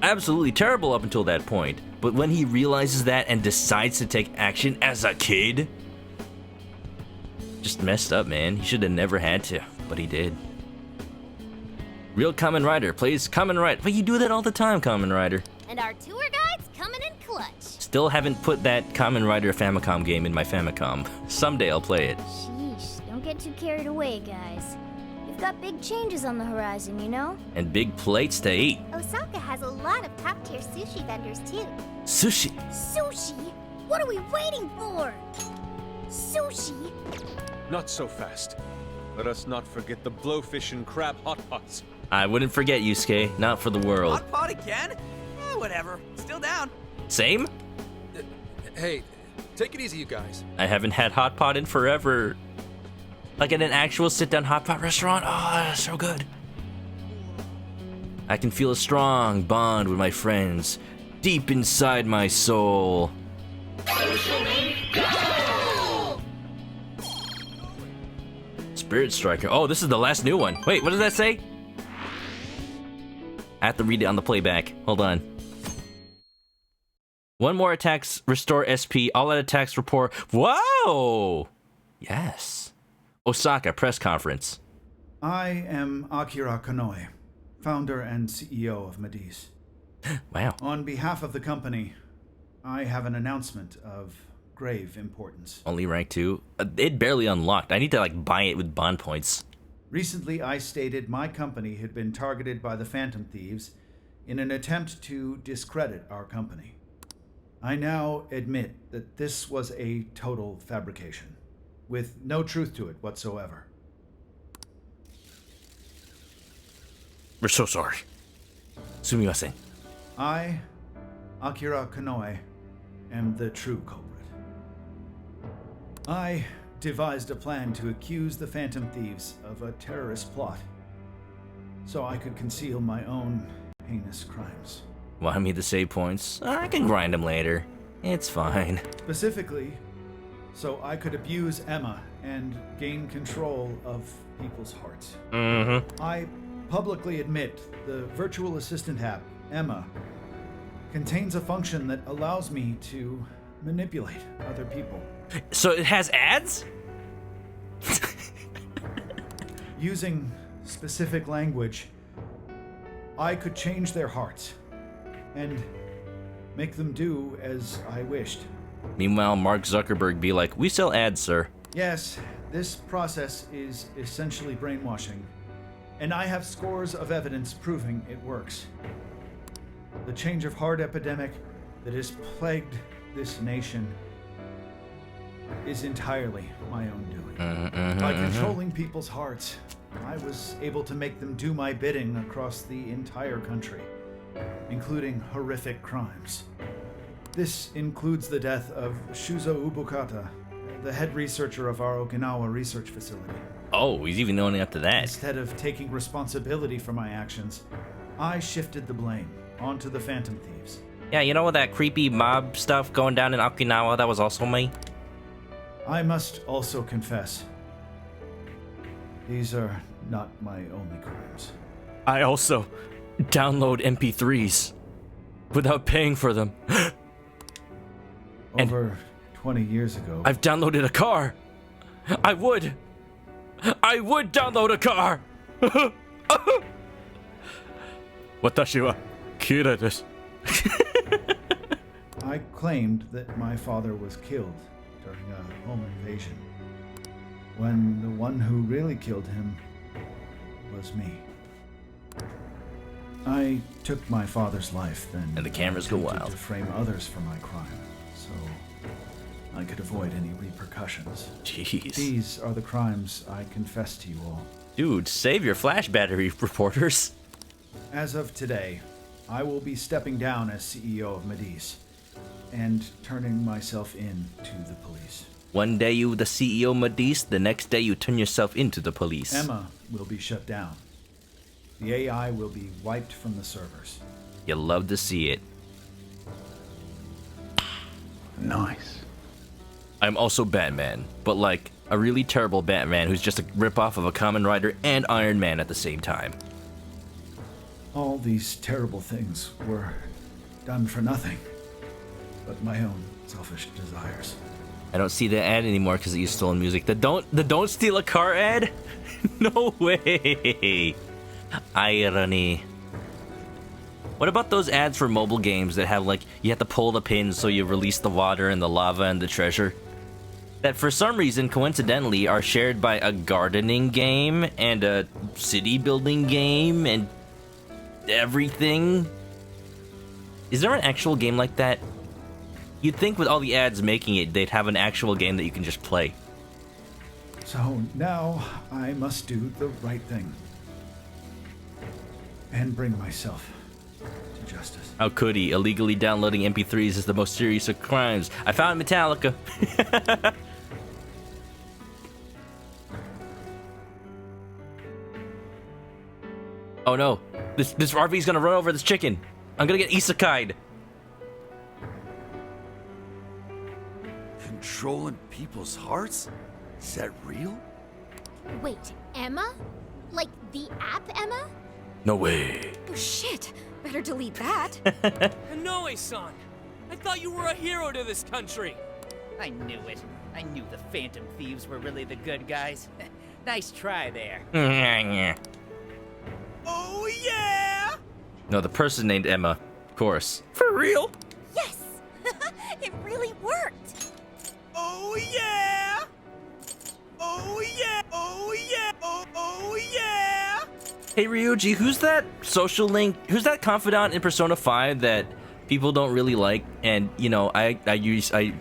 absolutely terrible up until that point. But when he realizes that and decides to take action as a kid, just messed up, man. He should have never had to, but he did. Real Kamen Rider plays Kamen Rider. But you do that all the time, Kamen Rider. And And our tour guide's coming in clutch. Still haven't put that Kamen Rider Famicom game in my Famicom. Someday I'll play it. Sheesh, don't get too carried away, guys. We've got big changes on the horizon, you know? And big plates to eat. Osaka has a lot of top-tier sushi vendors, too. Sushi. Sushi? What are we waiting for? Sushi? Not so fast. Let us not forget the blowfish and crab hot pots. I wouldn't forget Yusuke, not for the world. Hot pot again? Whatever. Still down. Same? Hey, take it easy, you guys. I haven't had hot pot in forever. Like at an actual sit-down hot pot restaurant. Oh, that's so good. I can feel a strong bond with my friends deep inside my soul. Spirit Striker. Oh, this is the last new one. Wait, what does that say? I have to read it on the playback. Hold on. One more attacks restore SP. All out attacks report. Whoa! Yes. Osaka press conference. I am Akira Konoe, founder and CEO of Medice. Wow. On behalf of the company, I have an announcement of grave importance. Only rank 2. It barely unlocked. I need to like buy it with bond points. Recently, I stated my company had been targeted by the Phantom Thieves in an attempt to discredit our company. I now admit that this was a total fabrication, with no truth to it whatsoever. We're so sorry. Sumimasen. I, Akira Konoe, am the true culprit. I devised a plan to accuse the Phantom Thieves of a terrorist plot, so I could conceal my own heinous crimes. Want me to save points? I can grind them later. It's fine. Specifically, so I could abuse Emma and gain control of people's hearts. Mm-hmm. I publicly admit the virtual assistant app, Emma, contains a function that allows me to manipulate other people. So it has ads? Using specific language, I could change their hearts and make them do as I wished. Meanwhile, Mark Zuckerberg be like, we sell ads, sir. Yes, this process is essentially brainwashing, and I have scores of evidence proving it works. The change of heart epidemic that has plagued this nation is entirely my own doing. By controlling people's hearts, I was able to make them do my bidding across the entire country, including horrific crimes. This includes the death of Shuzo Ubukata, the head researcher of our Okinawa research facility. Oh, he's even owning up to that. Instead of taking responsibility for my actions, I shifted the blame onto the Phantom Thieves. Yeah, you know that creepy mob stuff going down in Okinawa? That was also me. I must also confess, these are not my only crimes. I also download MP3s without paying for them. Over 20 years ago, I've downloaded a car. I would download a car. Watashi wa kira desu. I claimed that my father was killed during a home invasion, when the one who really killed him was me. I took my father's life then, and the cameras go wild, to frame others for my crime, so I could avoid any repercussions. Jeez. These are the crimes I confess to you all. Dude, save your flash battery, reporters. As of today, I will be stepping down as CEO of Medice and turning myself in to the police. One day you the CEO Medice, the next day you turn yourself into the police. Emma will be shut down. The AI will be wiped from the servers. You love to see it. Nice. I'm also Batman, but like a really terrible Batman who's just a ripoff of a Kamen Rider and Iron Man at the same time. All these terrible things were done for nothing but my own selfish desires. I don't see the ad anymore because it used stolen music. The don't steal a car ad? No way. Irony. What about those ads for mobile games that have like, you have to pull the pins so you release the water and the lava and the treasure? That for some reason, coincidentally, are shared by a gardening game and a city building game and everything. Is there an actual game like that? You'd think with all the ads making it, they'd have an actual game that you can just play. So now I must do the right thing. And bring myself to justice. How could he? Illegally downloading MP3s is the most serious of crimes. I found Metallica. Oh no, this RV's gonna run over this chicken. I'm gonna get isekai'd. Controlling people's hearts? Is that real? Wait, Emma? Like the app Emma? No way. Oh shit, better delete that. Kanoe-san, I thought you were a hero to this country. I knew it. I knew the Phantom Thieves were really the good guys. Nice try there. Oh yeah! No, the person named Emma, of course. For real? Yes! It really worked! Oh yeah! Oh yeah! Oh yeah! Oh yeah! Hey Ryuji, who's that social link? Who's that confidant in Persona 5 that people don't really like? And, you know, I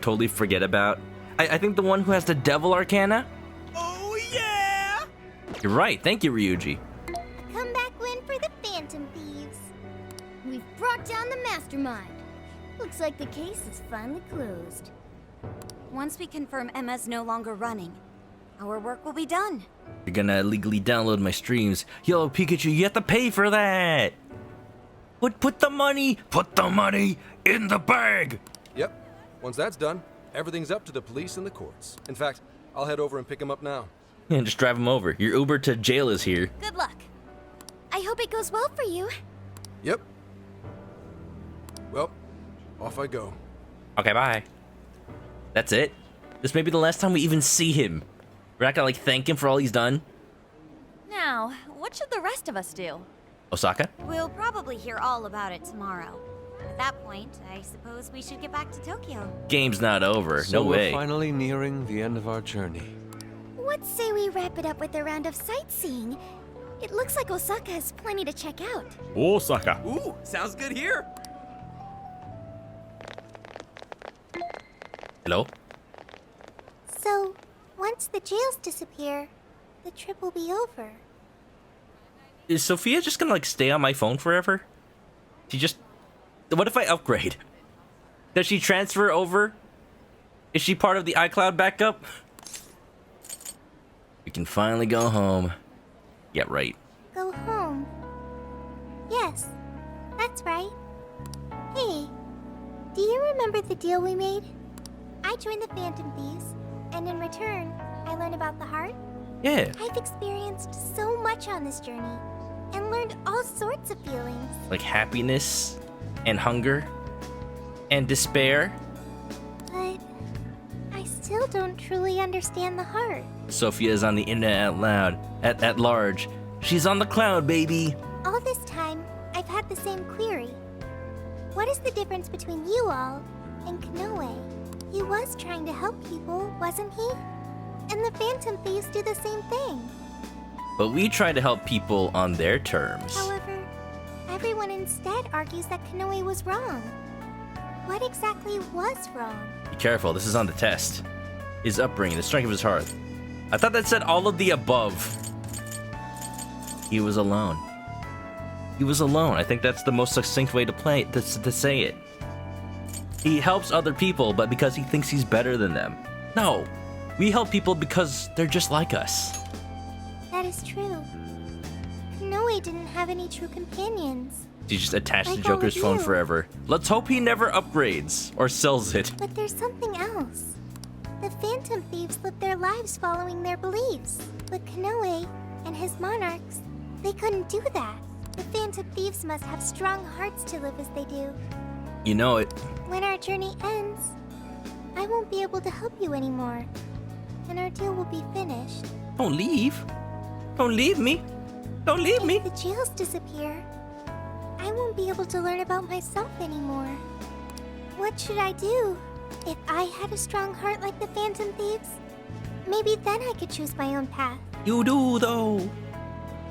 totally forget about. I think the one who has the Devil Arcana? Oh yeah! You're right, thank you Ryuji. Comeback win for the Phantom Thieves. We've brought down the mastermind. Looks like the case is finally closed. Once we confirm Emma's no longer running, our work will be done. You're gonna illegally download my streams. Yo, Pikachu, you have to pay for that! Put the money in the bag! Yep. Once that's done, everything's up to the police and the courts. In fact, I'll head over and pick him up now. Yeah, just drive him over. Your Uber to jail is here. Good luck. I hope it goes well for you. Yep. Well, off I go. Okay, bye. That's it? This may be the last time we even see him. We're not gonna, like, thank him for all he's done? Now, what should the rest of us do? Osaka? We'll probably hear all about it tomorrow. At that point, I suppose we should get back to Tokyo. Game's not over. So no way. We're finally nearing the end of our journey. What say we wrap it up with a round of sightseeing? It looks like Osaka has plenty to check out. Osaka. Ooh, sounds good here. Hello? So, once the jails disappear, the trip will be over. Is Sophia just gonna, like, stay on my phone forever? She just... What if I upgrade? Does she transfer over? Is she part of the iCloud backup? We can finally go home. Yeah, right. Go home. Yes, that's right. Hey, do you remember the deal we made? I joined the Phantom Thieves, and in return, I learned about the heart. Yeah. I've experienced so much on this journey, and learned all sorts of feelings. Like happiness, and hunger, and despair. But I still don't truly understand the heart. Sophia's on the internet out loud, at large. She's on the cloud, baby. All this time, I've had the same query. What is the difference between you all and Kanoe? He was trying to help people, wasn't he? And the Phantom Thieves do the same thing. But we try to help people on their terms. However, everyone instead argues that Kanoe was wrong. What exactly was wrong? Be careful, this is on the test. His upbringing, the strength of his heart. I thought that said all of the above. He was alone. He was alone. I think that's the most succinct way to say it. He helps other people, but because he thinks he's better than them. No, we help people because they're just like us. That is true. Kanoe didn't have any true companions. He's just attached Like to Joker's all of phone you. forever. Let's hope he never upgrades or sells it. But there's something else. The Phantom Thieves live their lives following their beliefs. But Kanoe and his monarchs, they couldn't do that. The Phantom Thieves must have strong hearts to live as they do. You know it. When our journey ends, I won't be able to help you anymore. And our deal will be finished. Don't leave. Don't leave me. Don't leave me. If the jails disappear, I won't be able to learn about myself anymore. What should I do? If I had a strong heart like the Phantom Thieves, maybe then I could choose my own path. You do, though.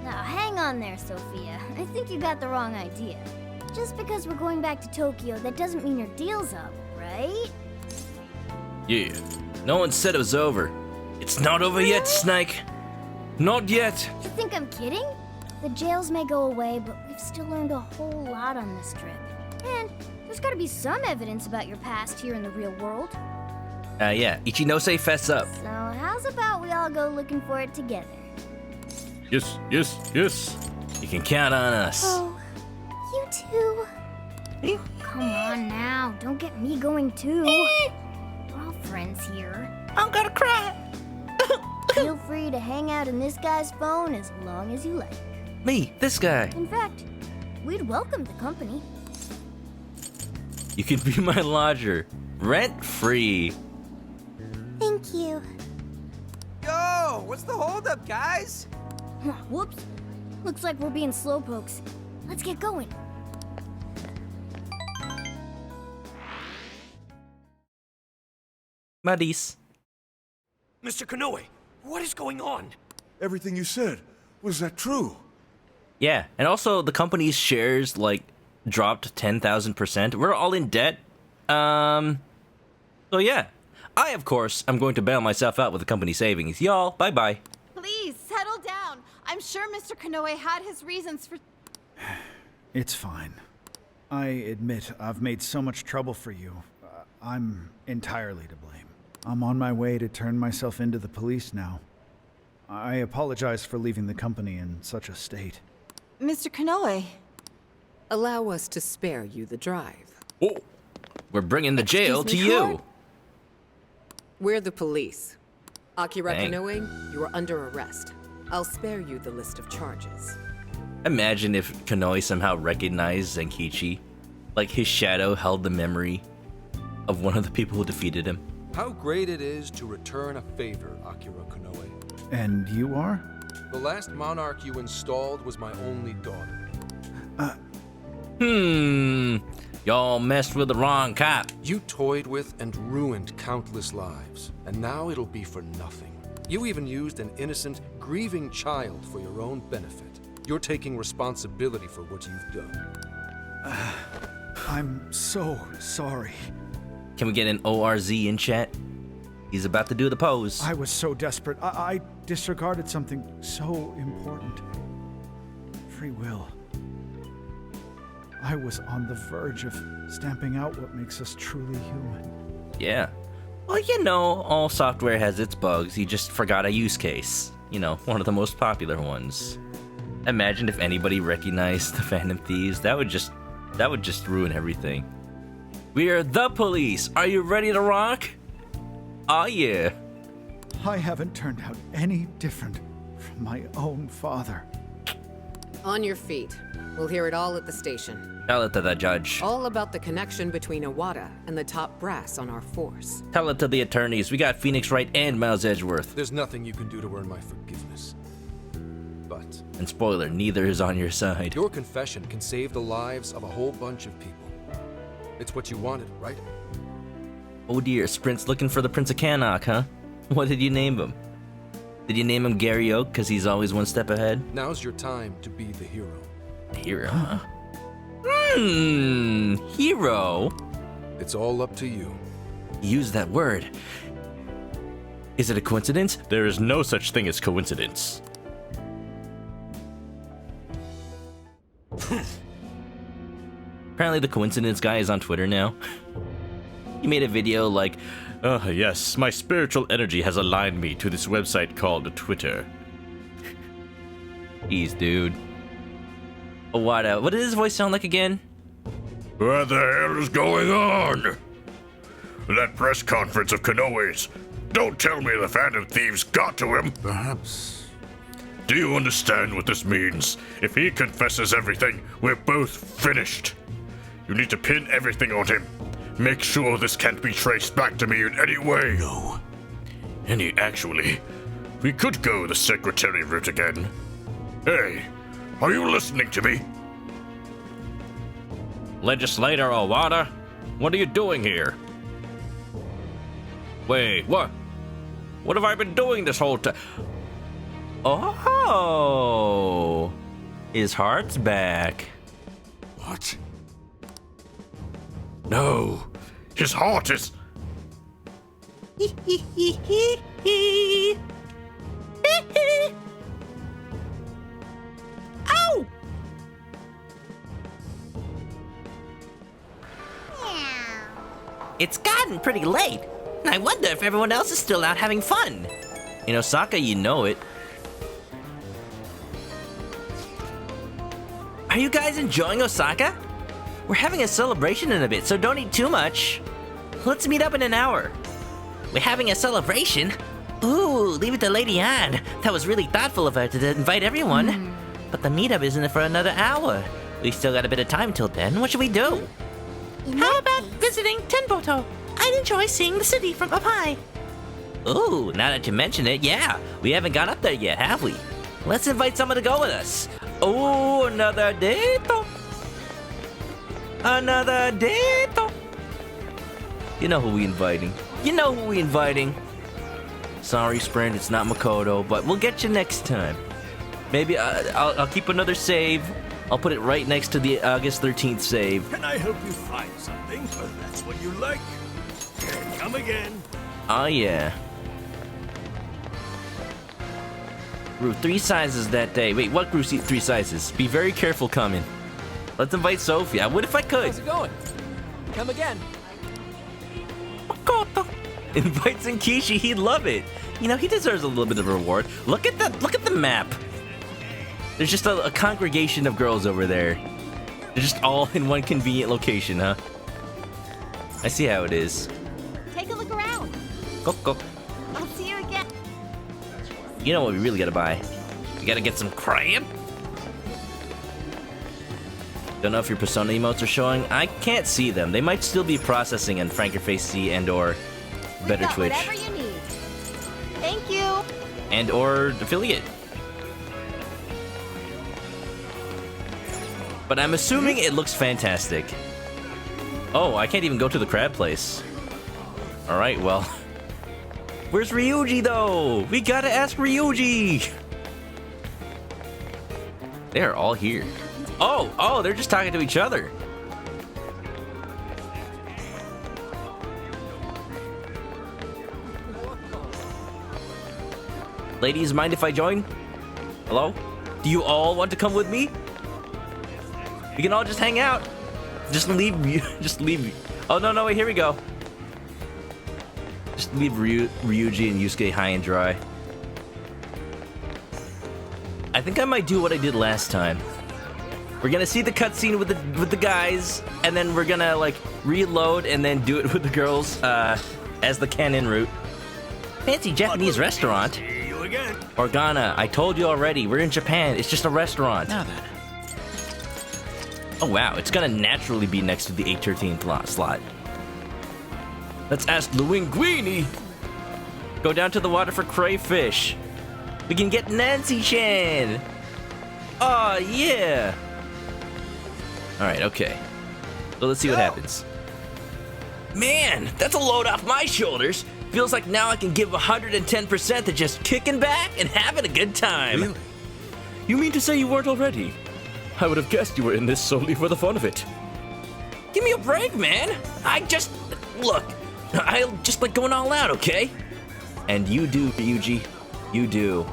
Now, hang on there, Sophia. I think you got the wrong idea. Just because we're going back to Tokyo, that doesn't mean your deal's up, right? Yeah. No one said it was over. It's not over yet, Snake. Not yet. You think I'm kidding? The jails may go away, but we've still learned a whole lot on this trip. And there's gotta be some evidence about your past here in the real world. Yeah. Ichinose, fess up. So how's about we all go looking for it together? Yes, yes, yes. You can count on us. Oh, you too. Come on now, don't get me going too. We're all friends here. I'm gonna cry. Feel free to hang out in this guy's phone as long as you like. Me, this guy. In fact, we'd welcome the company. You can be my lodger. Rent free. Thank you. Yo, what's the holdup, guys? Whoops. Looks like we're being slowpokes. Let's get going. Buddies. Mr. Konoe, what is going on? Everything you said, was that true? Yeah, and also the company's shares, like, dropped 10,000%. We're all in debt. So yeah. I, of course, am going to bail myself out with the company savings. Y'all, bye-bye. Please, settle down. I'm sure Mr. Konoe had his reasons for... It's fine. I admit I've made so much trouble for you. I'm entirely to blame. I'm on my way to turn myself into the police now. I apologize for leaving the company in such a state. Mr. Konoe. Allow us to spare you the drive. Oh, we're bringing the jail to you. We're the police. Akira Dang. Konoe, you are under arrest. I'll spare you the list of charges. Imagine if Konoe somehow recognized Zenkichi. Like his shadow held the memory of one of the people who defeated him. How great it is to return a favor, Akira Konoe. And you are? The last monarch you installed was my only daughter. Y'all messed with the wrong cop. You toyed with and ruined countless lives, and now it'll be for nothing. You even used an innocent, grieving child for your own benefit. You're taking responsibility for what you've done. I'm so sorry. Can we get an ORZ in chat? He's about to do the pose. I was so desperate. I disregarded something so important. Free will. I was on the verge of stamping out what makes us truly human. Yeah. Well, you know, all software has its bugs. He just forgot a use case. You know, one of the most popular ones. Imagine if anybody recognized the Phantom Thieves. That would just ruin everything. We are the police. Are you ready to rock? Oh yeah. I haven't turned out any different from my own father. On your feet. We'll hear it all at the station. Tell it to the judge. All about the connection between Iwata and the top brass on our force. Tell it to the attorneys. We got Phoenix Wright and Miles Edgeworth. There's nothing you can do to earn my forgiveness. But... And spoiler, neither is on your side. Your confession can save the lives of a whole bunch of people. It's what you wanted, right? Oh dear, Sprint's looking for the Prince of Cannock, huh? What did you name him? Did you name him Gary Oak because he's always one step ahead? Now's your time to be the hero. The hero, huh? Hero? It's all up to you. Use that word. Is it a coincidence? There is no such thing as coincidence. Apparently the coincidence guy is on Twitter now. He made a video like, yes, my spiritual energy has aligned me to this website called Twitter. Jeez, dude. What did his voice sound like again? What the hell is going on? That press conference of Konoe's. Don't tell me the Phantom Thieves got to him. Perhaps. Do you understand what this means? If he confesses everything, we're both finished. You need to pin everything on him. Make sure this can't be traced back to me in any way. No. Actually, we could go the secretary route again. Hey, are you listening to me? Legislator Owada? What are you doing here? Wait, what? What have I been doing this whole time? Oh, his heart's back. What? No, his heart is... Ow! It's gotten pretty late. I wonder if everyone else is still out having fun. In Osaka, you know it. Are you guys enjoying Osaka? We're having a celebration in a bit, so don't eat too much. Let's meet up in an hour. We're having a celebration? Ooh, leave it to Lady Anne. That was really thoughtful of her to invite everyone. But the meetup isn't for another hour. We still got a bit of time till then. What should we do? How about visiting Tenboto? I'd enjoy seeing the city from up high. Ooh, now that you mention it, yeah. We haven't gone up there yet, have we? Let's invite someone to go with us. Oh, another date. Another date. You know who we inviting. You know who we inviting. Sorry, Sprint, it's not Makoto, but we'll get you next time. Maybe I'll keep another save. I'll put it right next to the August 13th save. Can I help you find something? Well, that's what you like. Come again. Oh, yeah. Grew 3 sizes that day. Wait, what grew 3 sizes? Be very careful coming. Let's invite Sophie. I would if I could. How's it going? Come again. Invite Zenkishi, he'd love it. You know, he deserves a little bit of a reward. Look at the map. There's just a congregation of girls over there. They're just all in one convenient location, huh? I see how it is. Take a look around. Go. I'll see you again. You know what we really gotta buy? We gotta get some crab. Don't know if your persona emotes are showing. I can't see them. They might still be processing in FrankerFaceC and or Better Twitch. Whatever you need. Thank you. And or affiliate. But I'm assuming it looks fantastic. Oh, I can't even go to the crab place. Alright, well. Where's Ryuji, though? We gotta ask Ryuji! They're all here. Oh, they're just talking to each other. Ladies, mind if I join? Hello? Do you all want to come with me? We can all just hang out. Just leave. Oh, no, wait, here we go. Just leave Ryuji and Yusuke high and dry. I think I might do what I did last time. We're gonna see the cutscene with the guys, and then we're gonna like reload and then do it with the girls as the canon route. Fancy Japanese restaurant. See you again. Organa, I told you already. We're in Japan. It's just a restaurant. Now then. Oh wow, it's gonna naturally be next to the 813th slot. Let's ask Luinguini. Go down to the water for crayfish. We can get Nancy-chan. Oh yeah. All right, okay. So let's see what happens. Man, that's a load off my shoulders. Feels like now I can give 110% to just kicking back and having a good time. Really? You mean to say you weren't already? I would have guessed you were in this solely for the fun of it. Give me a break, man. I just like going all out, okay? And you do, Ryuji. You do.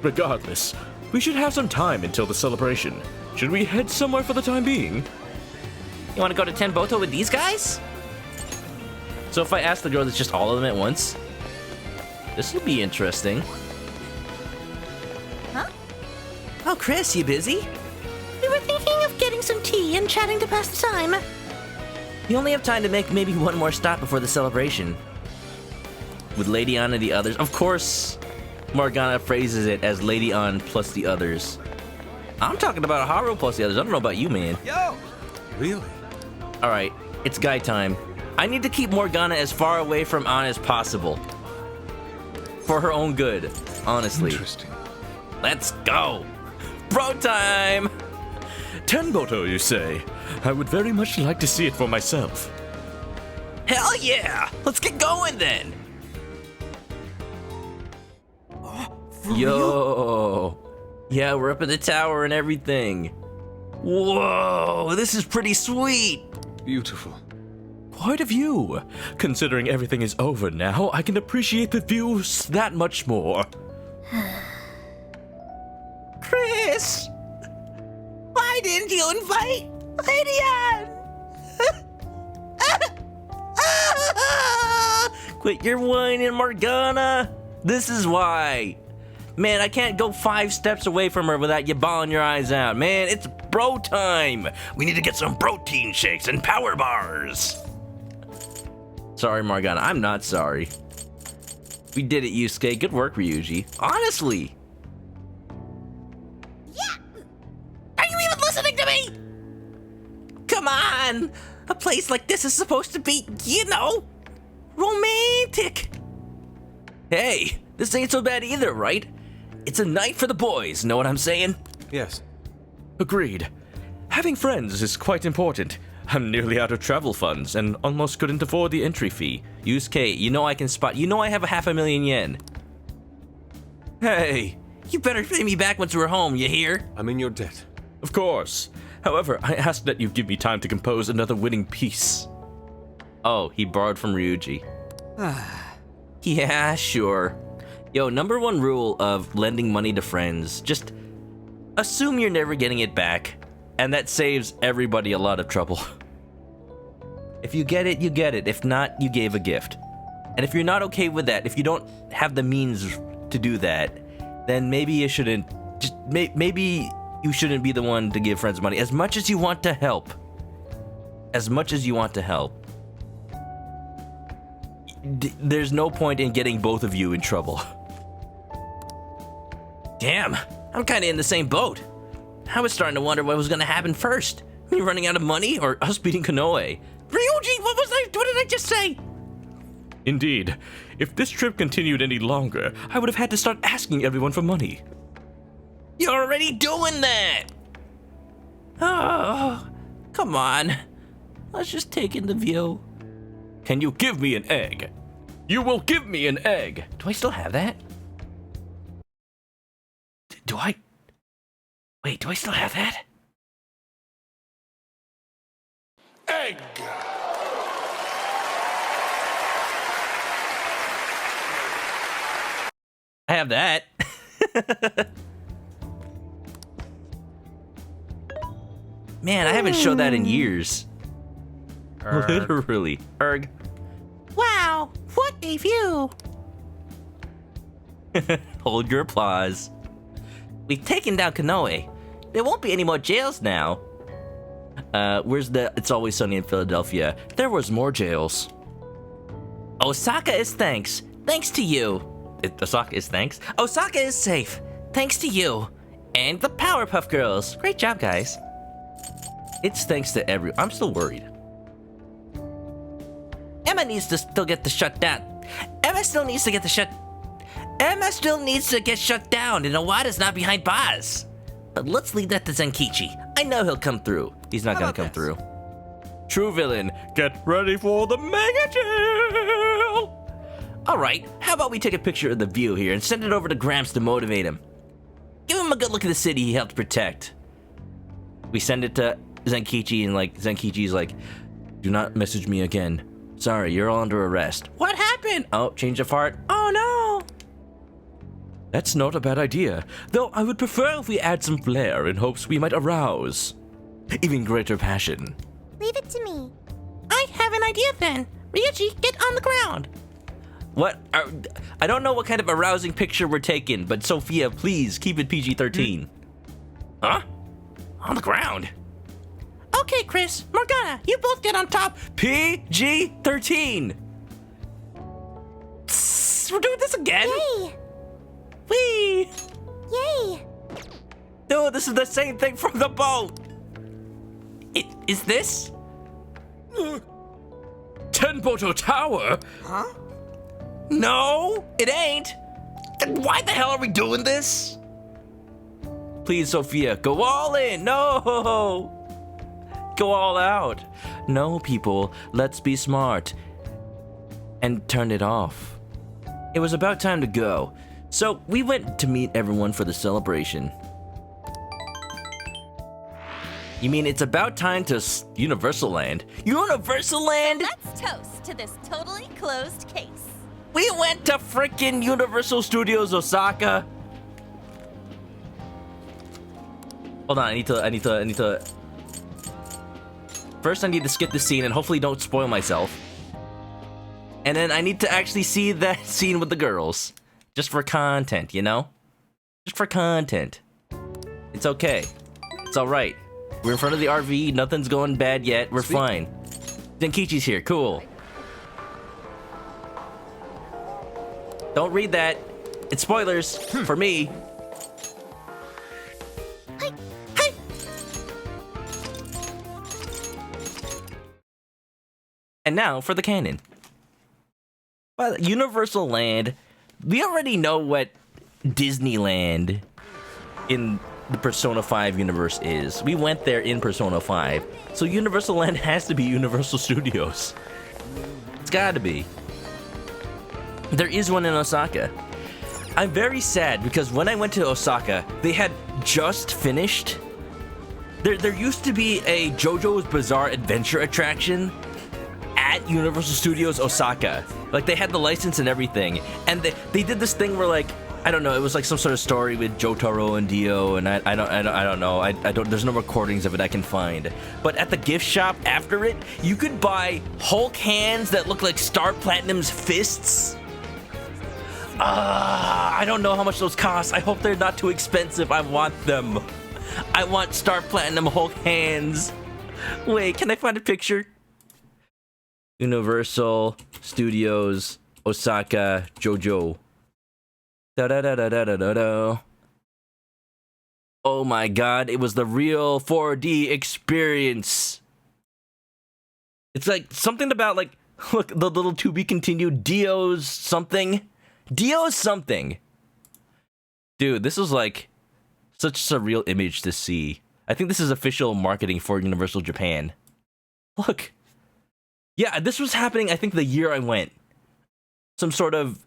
Regardless, we should have some time until the celebration. Should we head somewhere for the time being? You want to go to Tenboto with these guys? So if I ask the girl, it's just all of them at once? This will be interesting. Huh? Oh, Chris, you busy? We were thinking of getting some tea and chatting to pass the time. You only have time to make maybe one more stop before the celebration. With Lady Ann and the others. Of course, Morgana phrases it as Lady Ann plus the others. I'm talking about Haru plus the others. I don't know about you, man. Yo! Really? Alright, it's guy time. I need to keep Morgana as far away from Ann as possible. For her own good, honestly. Interesting. Let's go! Bro time! Tenboto, you say? I would very much like to see it for myself. Hell yeah! Let's get going then! Yo! Yeah, we're up in the tower and everything. Whoa! This is pretty sweet! Beautiful. Quite a view. Considering everything is over now, I can appreciate the views that much more. Chris! Why didn't you invite Lydian? Quit your whining, Morgana! This is why! Man, I can't go 5 steps away from her without you bawling your eyes out. Man, it's bro time! We need to get some protein shakes and power bars! Sorry, Morgana, I'm not sorry. We did it, Yusuke. Good work, Ryuji. Honestly! Are you even listening to me? Come on! A place like this is supposed to be, you know, romantic. Hey, this ain't so bad either, right? It's a night for the boys, know what I'm saying? Yes. Agreed. Having friends is quite important. I'm nearly out of travel funds and almost couldn't afford the entry fee. Yusuke, you know I can spot. You know I have a 500,000 yen. Hey, you better pay me back once we're home, you hear? I'm in your debt. Of course. However, I ask that you give me time to compose another winning piece. Oh, he borrowed from Ryuji. Yeah, sure. Yo, #1 rule of lending money to friends, just assume you're never getting it back, and that saves everybody a lot of trouble. If you get it, you get it. If not, you gave a gift. And if you're not okay with that, if you don't have the means to do that, then maybe you shouldn't, maybe you shouldn't be the one to give friends money. As much as you want to help, there's no point in getting both of you in trouble. Damn, I'm kinda in the same boat. I was starting to wonder what was gonna happen first. Me running out of money or us beating Konoe? Ryuji, what did I just say? Indeed. If this trip continued any longer, I would have had to start asking everyone for money. You're already doing that! Oh, come on. Let's just take in the view. Can you give me an egg? You will give me an egg! Do I still have that? Do I? Wait, do I still have that? Egg! I have that. Man, I haven't showed that in years. Literally. Erg. Wow, what a view! Hold your applause. We've taken down Konoe. There won't be any more jails now. Where's the It's Always Sunny in Philadelphia? There was more jails. Osaka is thanks. Thanks to you. Osaka is thanks? Osaka is safe. Thanks to you. And the Powerpuff Girls. Great job, guys. It's thanks to everyone. I'm still worried. Emma needs to still get the shut down. Emma still needs to get shut down, and Owada's not behind bars. But let's leave that to Zenkichi. I know he'll come through. He's not gonna come through. True villain, get ready for the mega jail! Alright, how about we take a picture of the view here and send it over to Gramps to motivate him. Give him a good look at the city he helped protect. We send it to Zenkichi, and Zenkichi's like, do not message me again. Sorry, you're all under arrest. What happened? Oh, change of heart. Oh no! That's not a bad idea, though I would prefer if we add some flair in hopes we might arouse even greater passion. Leave it to me. I have an idea then. Ryuji, get on the ground. What? I don't know what kind of arousing picture we're taking, but Sophia, please keep it PG-13. Huh? On the ground. Okay, Chris, Morgana, you both get on top. PG-13. We're doing this again? Yay! Whee! Yay! No, this is the same thing from the boat. Is this? Tenboto Tower? Huh? No, it ain't. Then why the hell are we doing this? Please, Sophia, go all in. No! Go all out. No, people, let's be smart. And turn it off. It was about time to go. So we went to meet everyone for the celebration. You mean it's about time to Universal Land? Universal Land? Let's toast to this totally closed case. We went to frickin' Universal Studios Osaka. Hold on, I need to. First I need to skip the scene and hopefully don't spoil myself. And then I need to actually see that scene with the girls. Just for content, you know? Just for content. It's okay. It's alright. We're in front of the RV, nothing's going bad yet, we're fine. Denkichi's here, cool. Don't read that. It's spoilers for me. And now for the canon. Well, Universal Land, we already know what Disneyland in the Persona 5 universe is. We went there in Persona 5. So Universal Land has to be Universal Studios. It's gotta be. There is one in Osaka. I'm very sad because when I went to Osaka, they had just finished. There used to be a JoJo's Bizarre Adventure attraction at Universal Studios Osaka. Like, they had the license and everything, and they did this thing where, like, I don't know, it was like some sort of story with Jotaro and Dio, and I don't know, there's no recordings of it I can find. But at the gift shop after it, you could buy Hulk hands that look like Star Platinum's fists. I don't know how much those cost. I hope they're not too expensive. I want them. I want Star Platinum Hulk hands. Wait, can I find a picture? Universal Studios Osaka JoJo. Da-da-da-da-da-da-da. Oh my god, it was the real 4D experience. It's like something about, like, look, the little to be continued Dio's something. Dio's something. Dude, this was like such a surreal image to see. I think this is official marketing for Universal Japan. Look. Yeah, this was happening, I think, the year I went. Some sort of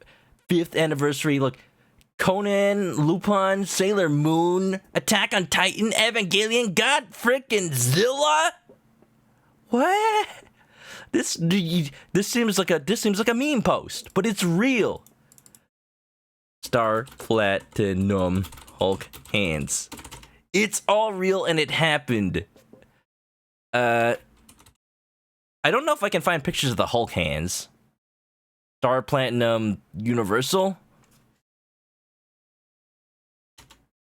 5th anniversary, look. Conan, Lupin, Sailor Moon, Attack on Titan, Evangelion, God frickin' Zilla? What? This seems like a meme post, but it's real. Star Platinum Hulk hands. It's all real and it happened. I don't know if I can find pictures of the Hulk hands. Star Platinum Universal?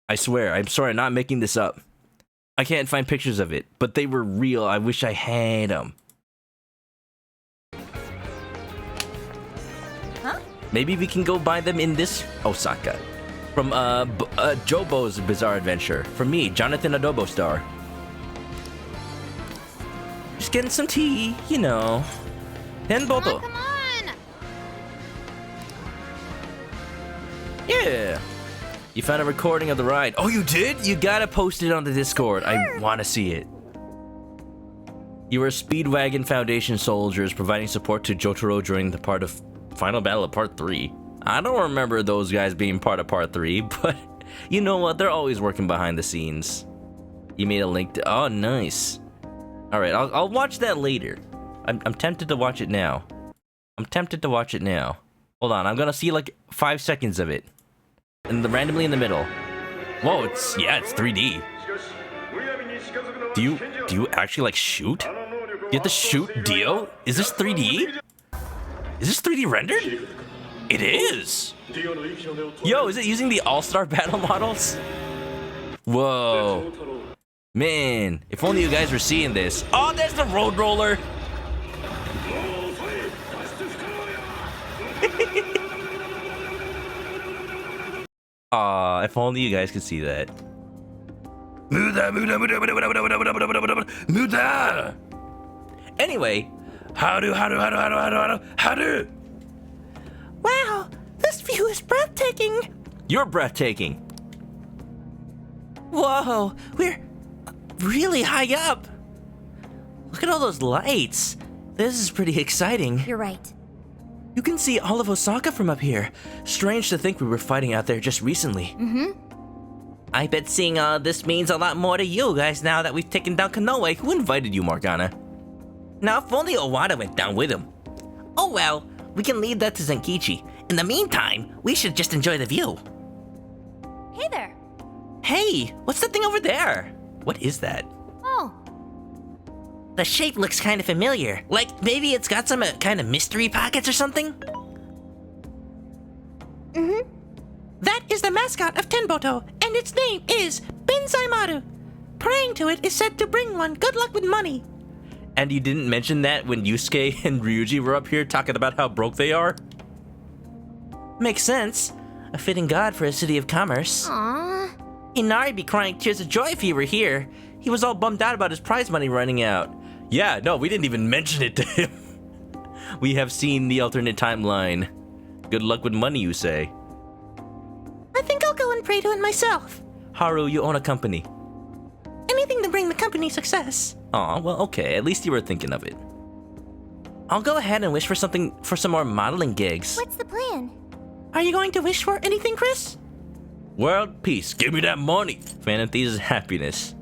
I swear, I'm sorry, I'm not making this up. I can't find pictures of it, but they were real. I wish I had them. Huh? Maybe we can go buy them in this Osaka. From Jobo's Bizarre Adventure. From me, Jonathan Adobo Star. Just getting some tea, you know. Tenboto. Come on! Yeah. You found a recording of the ride. Oh, you did? You gotta post it on the Discord. I want to see it. You were Speedwagon Foundation soldiers providing support to Jotaro during the part of Final Battle of Part 3. I don't remember those guys being part of Part 3, but you know what? They're always working behind the scenes. You made a link to... Oh, nice. Alright, I'll watch that later. I'm tempted to watch it now. Hold on, I'm gonna see like 5 seconds of it. And randomly in the middle. Whoa, it's 3D. Do you actually like shoot? You have to shoot Dio? Is this 3D? Is this 3D rendered? It is. Yo, is it using the All-Star Battle models? Whoa. Man, if only you guys were seeing this. Oh, there's the road roller. Aw, if only you guys could see that. Anyway, how do? Wow, this view is breathtaking. You're breathtaking. Whoa, we're really high up. Look at all those lights. This is pretty exciting. You're right. You can see all of Osaka from up here. Strange to think we were fighting out there just recently. Mm-hmm. I bet seeing all this means a lot more to you guys now that we've taken down Konoe. Who invited you, Morgana? Now, if only Owada went down with him. Oh well, we can leave that to Zenkichi. In the meantime, we should just enjoy the view. Hey there. Hey, what's that thing over there? What is that? Oh. The shape looks kind of familiar. Like, maybe it's got some kind of mystery pockets or something? Mm-hmm. That is the mascot of Tenboto, and its name is Benzaimaru. Praying to it is said to bring one good luck with money. And you didn't mention that when Yusuke and Ryuji were up here talking about how broke they are? Makes sense. A fitting god for a city of commerce. Aww. Inari'd be crying tears of joy if he were here. He was all bummed out about his prize money running out. Yeah, no, we didn't even mention it to him. We have seen the alternate timeline. Good luck with money, you say? I think I'll go and pray to it myself. Haru, you own a company. Anything to bring the company success. Aw, well, okay, at least you were thinking of it. I'll go ahead and wish for some more modeling gigs. What's the plan? Are you going to wish for anything, Chris? World peace, give me that money. Phantom Thieves' happiness.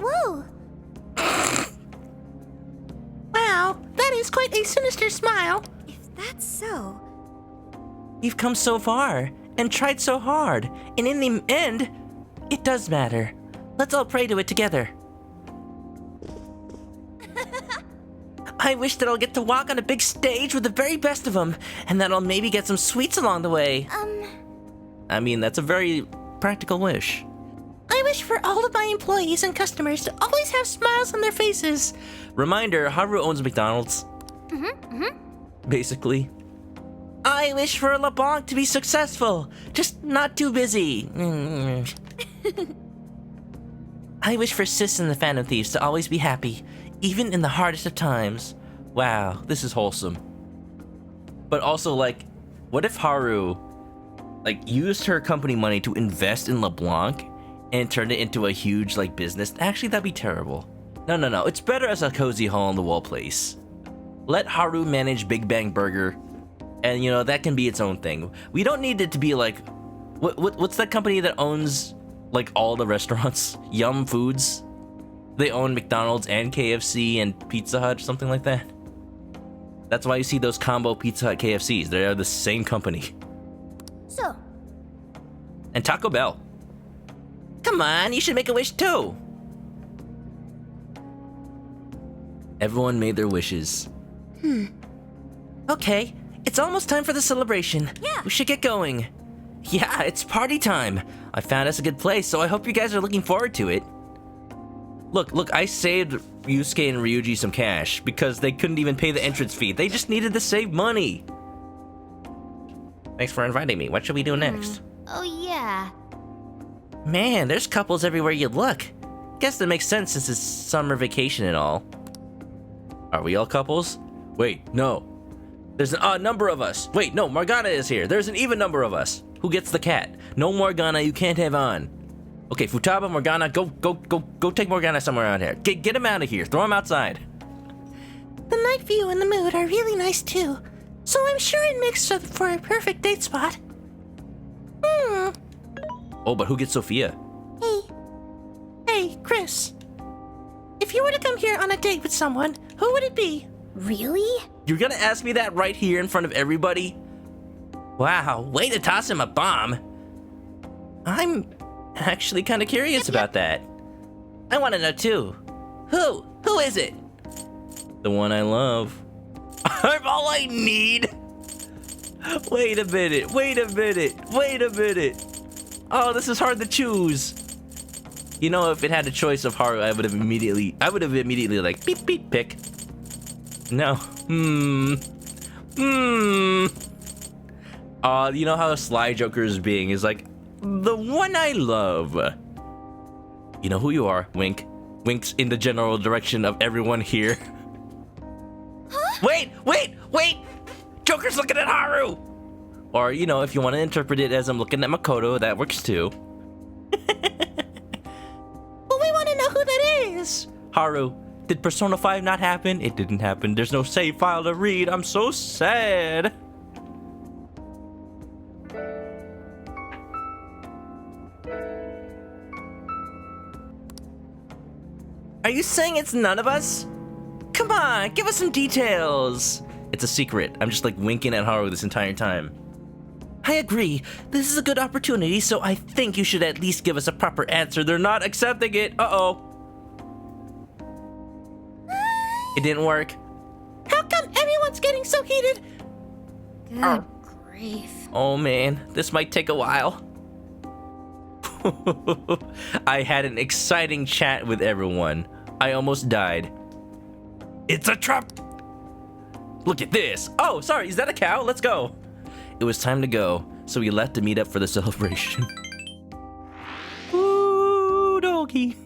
Whoa! Wow, that is quite a sinister smile. If that's so... You've come so far, and tried so hard, and in the end, it does matter. Let's all pray to it together. I wish that I'll get to walk on a big stage with the very best of them, and that I'll maybe get some sweets along the way. I mean, that's a very practical wish. I wish for all of my employees and customers to always have smiles on their faces. Reminder, Haru owns McDonald's. Basically. I wish for LeBlanc to be successful, just not too busy. I wish for Sis and the Phantom Thieves to always be happy, even in the hardest of times. Wow, this is wholesome. But also, like, what if Haru, like, used her company money to invest in LeBlanc and turned it into a huge, like, business? Actually, that'd be terrible. No. It's better as a cozy hole-in-the-wall place. Let Haru manage Big Bang Burger, and, you know, that can be its own thing. We don't need it to be, like... What's that company that owns, like, all the restaurants? Yum Foods? They own McDonald's and KFC and Pizza Hut, something like that. That's why you see those combo Pizza Hut KFCs. They are the same company. So... And Taco Bell. Come on, you should make a wish too. Everyone made their wishes. Okay, it's almost time for the celebration. Yeah. We should get going. Yeah, it's party time. I found us a good place, so I hope you guys are looking forward to it. Look, I saved Yusuke and Ryuji some cash because they couldn't even pay the entrance fee. They just needed to save money. Thanks for inviting me. What should we do next? Oh, yeah. Man, there's couples everywhere you look. Guess that makes sense since it's summer vacation and all. Are we all couples? Wait, no. There's an odd number of us. Wait, no, Morgana is here. There's an even number of us. Who gets the cat? No Morgana, you can't have on. Okay, Futaba, Morgana, go take Morgana somewhere out here. Get him out of here. Throw him outside. The night view and the mood are really nice too, so I'm sure it makes for a perfect date spot. Oh, but who gets Sophia? Hey, Chris. If you were to come here on a date with someone, who would it be? Really? You're gonna ask me that right here in front of everybody? Wow, way to toss him a bomb. I'm actually kind of curious about that. I want to know too. Who is it? The one I love. I'm all I need. Wait a minute. Oh, this is hard to choose. You know, if it had a choice of Haru, I would have immediately like beep beep pick. No. You know how Sly Joker is being is like the one I love. You know who you are, wink. Winks in the general direction of everyone here. Huh? Wait! Joker's looking at Haru! Or, you know, if you want to interpret it as I'm looking at Makoto, that works too. Well, we want to know who that is. Haru, did Persona 5 not happen? It didn't happen. There's no save file to read. I'm so sad. Are you saying it's none of us? Come on, give us some details. It's a secret. I'm just like winking at Haru this entire time. I agree. This is a good opportunity, so I think you should at least give us a proper answer. They're not accepting it. Uh-oh. It didn't work. How come everyone's getting so heated? Good grief. Oh man, this might take a while. I had an exciting chat with everyone. I almost died. It's a trap! Look at this. Oh, sorry, is that a cow? Let's go. It was time to go, so we left to meet up for the celebration. Ooh, doggy.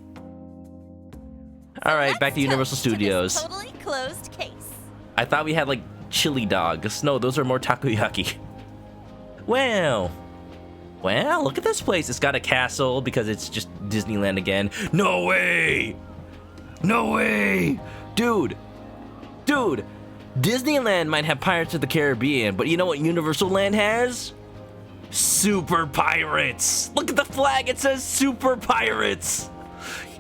All right, back to Universal Studios. Totally closed case. I thought we had like chili dogs. No, those are more takoyaki. Well, look at this place. It's got a castle because it's just Disneyland again. No way! No way! Dude! Disneyland might have Pirates of the Caribbean, but you know what Universal Land has? Super Pirates! Look at the flag, it says Super Pirates!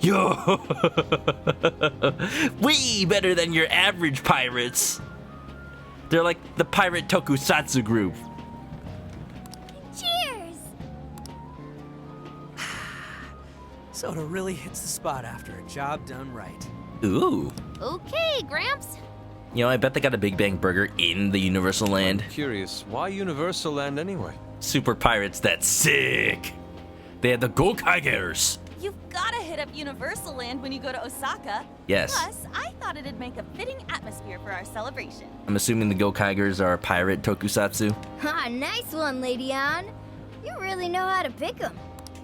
Yo! Way better than your average pirates! They're like the pirate tokusatsu group. Cheers! Soda really hits the spot after a job done right. Ooh. Okay, Gramps. You know, I bet they got a Big Bang Burger in the Universal Land. Curious, why Universal Land anyway? Super Pirates, that's sick! They had the Go-Kaigers! You've gotta hit up Universal Land when you go to Osaka. Yes. Plus, I thought it'd make a fitting atmosphere for our celebration. I'm assuming the Go-Kaigers are pirate tokusatsu. Ha, nice one, Lady Ann. You really know how to pick 'em.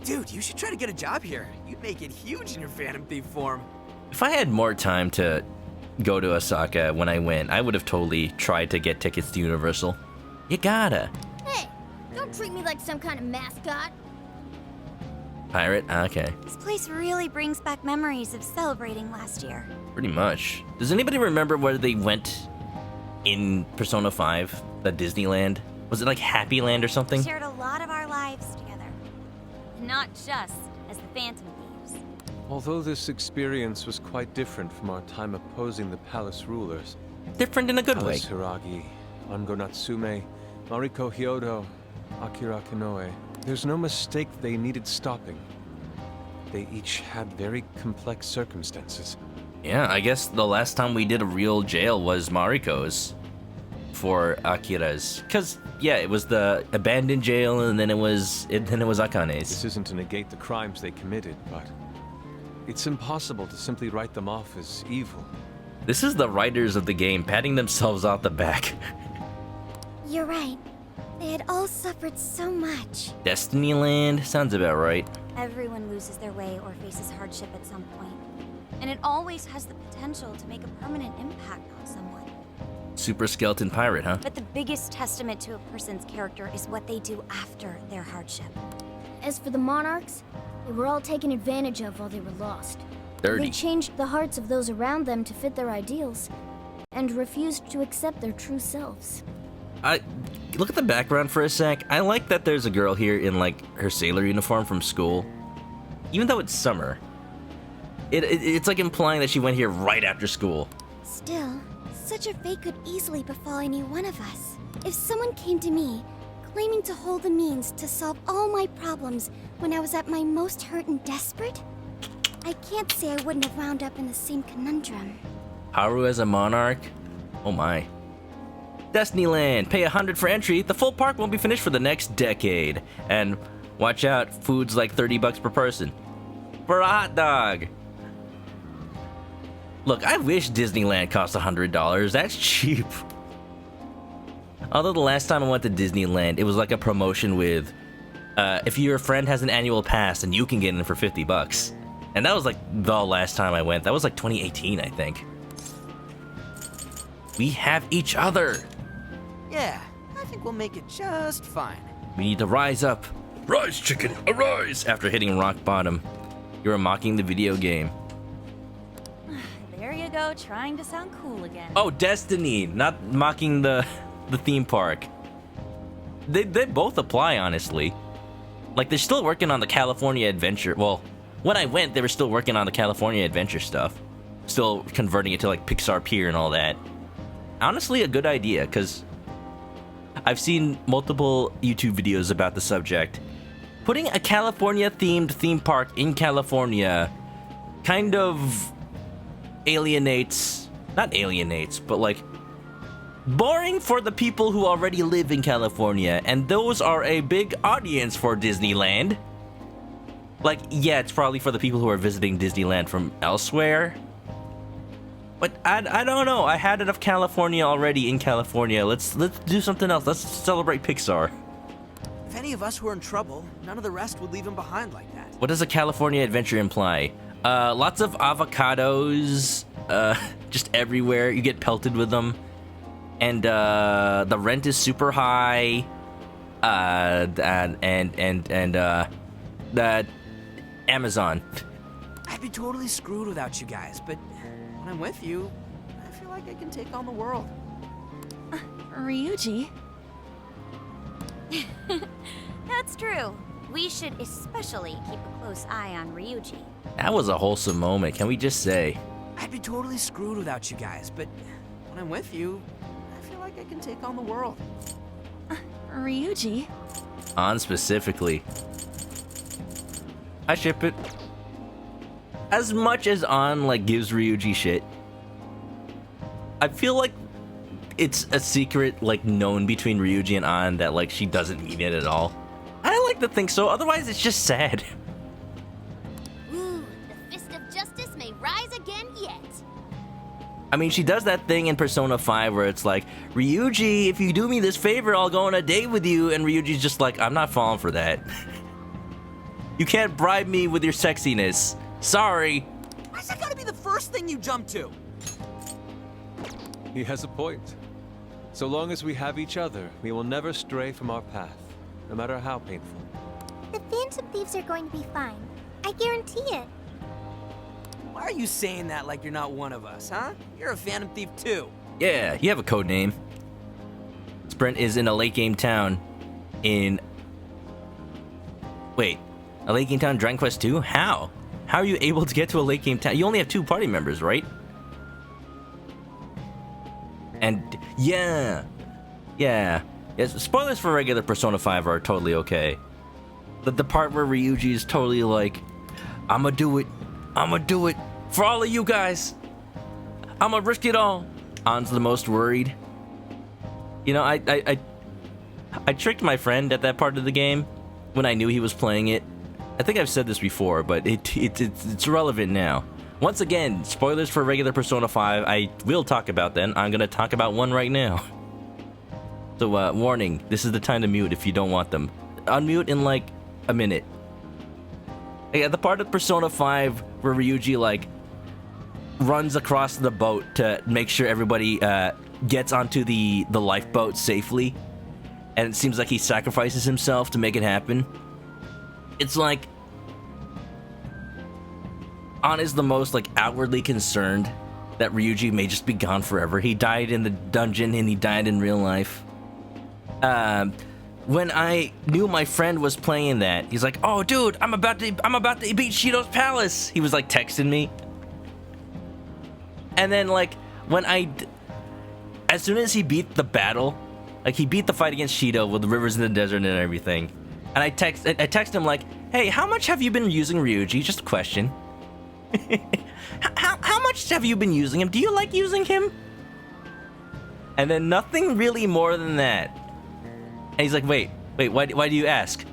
Dude, you should try to get a job here. You'd make it huge in your Phantom Thief form. If I had more time to go to Osaka when I went, I would have totally tried to get tickets to Universal. You gotta. Hey, don't treat me like some kind of mascot. Pirate? Okay. This place really brings back memories of celebrating last year. Pretty much. Does anybody remember where they went in Persona 5? The Disneyland? Was it like Happy Land or something? We shared a lot of our lives together. Not just as the Phantom Thieves. Although this experience was quite different from our time opposing the palace rulers. Different in a good way. Alice Hiragi, Ango Natsume, Mariko Hyodo, Akira Kinoe. There's no mistake they needed stopping. They each had very complex circumstances. Yeah, I guess the last time we did a real jail was Mariko's for Akira's. Cause yeah, it was the abandoned jail and then it was Akane's. This isn't to negate the crimes they committed, but it's impossible to simply write them off as evil. This is the writers of the game patting themselves on the back. You're right. They had all suffered so much. Destinyland? Sounds about right. Everyone loses their way or faces hardship at some point. And it always has the potential to make a permanent impact on someone. Super skeleton pirate, huh? But the biggest testament to a person's character is what they do after their hardship. As for the monarchs, they were all taken advantage of while they were lost. Dirty. They changed the hearts of those around them to fit their ideals, and refused to accept their true selves. Look at the background for a sec. I like that there's a girl here in like her sailor uniform from school. Even though it's summer. It's like implying that she went here right after school. Still, such a fate could easily befall any one of us. If someone came to me, claiming to hold the means to solve all my problems when I was at my most hurt and desperate, I can't say I wouldn't have wound up in the same conundrum. Haru as a monarch? Oh my. Destinyland, pay 100 for entry. The full park won't be finished for the next decade. And watch out, food's like $30 per person. For a hot dog. Look, I wish Disneyland cost $100. That's cheap. Although the last time I went to Disneyland, it was like a promotion with, if your friend has an annual pass, and you can get in for $50. And that was like the last time I went. That was like 2018, I think. We have each other. Yeah, I think we'll make it just fine. We need to rise up. Rise, chicken, arise! After hitting rock bottom. You were mocking the video game. There you go, trying to sound cool again. Oh, Destiny, not mocking the theme park. They both apply, honestly. Like, they're still working on the California Adventure. Well, when I went, they were still working on the California Adventure stuff. Still converting it to, like, Pixar Pier and all that. Honestly, a good idea, because I've seen multiple YouTube videos about the subject. Putting a California-themed theme park in California kind of alienates... Not alienates, but, like, boring for the people who already live in California, and those are a big audience for Disneyland. Like, yeah, it's probably for the people who are visiting Disneyland from elsewhere. But I don't know. I had enough California already in California. Let's do something else. Let's celebrate Pixar. If any of us were in trouble, none of the rest would leave him behind like that. What does a California adventure imply? Lots of avocados, just everywhere. You get pelted with them. And the rent is super high. Amazon. I'd be totally screwed without you guys, but when I'm with you, I feel like I can take on the world. Ryuji. That's true. We should especially keep a close eye on Ryuji. That was a wholesome moment, can we just say? I'd be totally screwed without you guys, but when I'm with you, I feel like I can take on the world. Ryuji. On specifically. I ship it. As much as On, like, gives Ryuji shit, I feel like it's a secret, like, known between Ryuji and On that, like, she doesn't mean it at all. I like to think so, otherwise it's just sad. Ooh, the fist of justice may rise again yet. I mean, she does that thing in Persona 5 where it's like, Ryuji, if you do me this favor, I'll go on a date with you, and Ryuji's just like, I'm not falling for that. You can't bribe me with your sexiness. Sorry. Why's that gotta be the first thing you jump to? He has a point. So long as we have each other, we will never stray from our path, no matter how painful. The Phantom Thieves are going to be fine. I guarantee it. Why are you saying that like you're not one of us, huh? You're a Phantom Thief too. Yeah, you have a code name. Sprint is in a late game town in... Wait, a late game town Dragon Quest 2? How? How are you able to get to a late game town? You only have 2 party members, right? And yeah. Spoilers for regular Persona 5 are totally okay. But the part where Ryuji is totally like, I'ma do it for all of you guys. I'ma risk it all. On's the most worried. You know, I tricked my friend at that part of the game when I knew he was playing it. I think I've said this before, but it's relevant now. Once again, spoilers for regular Persona 5, I will talk about then. I'm gonna talk about one right now. So, warning, this is the time to mute if you don't want them. Unmute in, like, a minute. Yeah, the part of Persona 5 where Ryuji, like, runs across the boat to make sure everybody, gets onto the lifeboat safely. And it seems like he sacrifices himself to make it happen. It's like... On is the most, like, outwardly concerned that Ryuji may just be gone forever. He died in the dungeon and he died in real life. When I knew my friend was playing that, he's like, "Oh, dude, I'm about to beat Shido's palace." He was like texting me, and then like as soon as he beat the battle, like he beat the fight against Shido with the rivers in the desert and everything, and I text him like, "Hey, how much have you been using Ryuji? Just a question. how much have you been using him? Do you like using him?" And then nothing really more than that. And he's like, wait, why do you ask?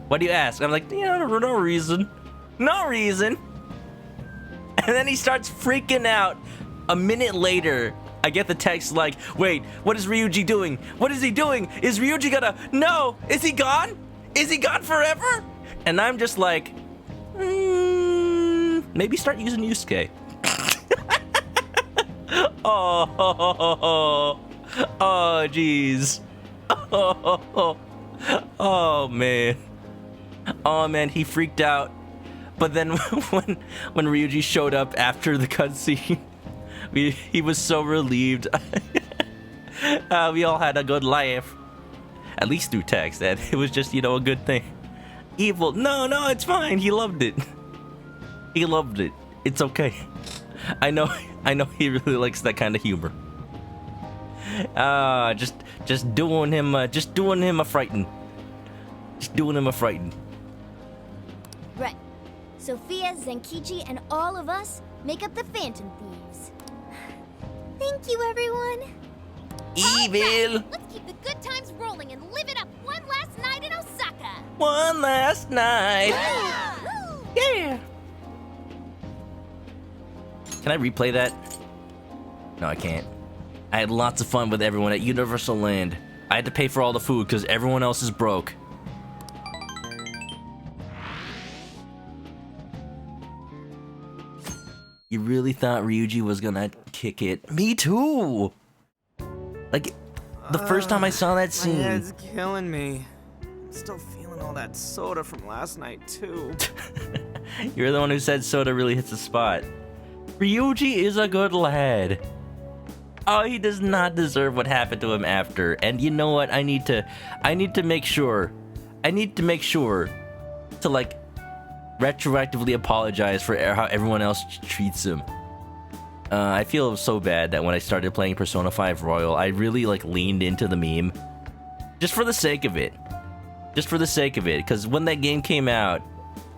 Why do you ask? I'm like, no reason. No reason. And then he starts freaking out. A minute later, I get the text like, wait, what is Ryuji doing? What is he doing? Is Ryuji gonna... No! Is he gone? Is he gone forever? And I'm just like, maybe start using Yusuke. Oh, jeez. Oh man. Oh man, he freaked out. But then when Ryuji showed up after the cutscene, he was so relieved. We all had a good laugh. At least through text, and it was just, you know, a good thing. Evil. No, it's fine. He loved it. He loved it. It's okay. I know he really likes that kind of humor. Just doing him a frighten. Just doing him a frighten. Right. Sophia, Zenkichi, and all of us make up the Phantom Thieves. Thank you, everyone. Evil. Let's keep the good times rolling and live it up one last night in Osaka. One last night. Yeah. Can I replay that? No, I can't. I had lots of fun with everyone at Universal Land. I had to pay for all the food because everyone else is broke. You really thought Ryuji was gonna kick it? Me too! Like, the first time I saw that scene... My head's killing me. I'm still feeling all that soda from last night, too. You're the one who said soda really hits the spot. Ryuji is a good lad. Oh, he does not deserve what happened to him after. And you know what? I need to make sure to, like, retroactively apologize for how everyone else treats him. I feel so bad that when I started playing Persona 5 Royal, I really, like, leaned into the meme. Just for the sake of it. Because when that game came out,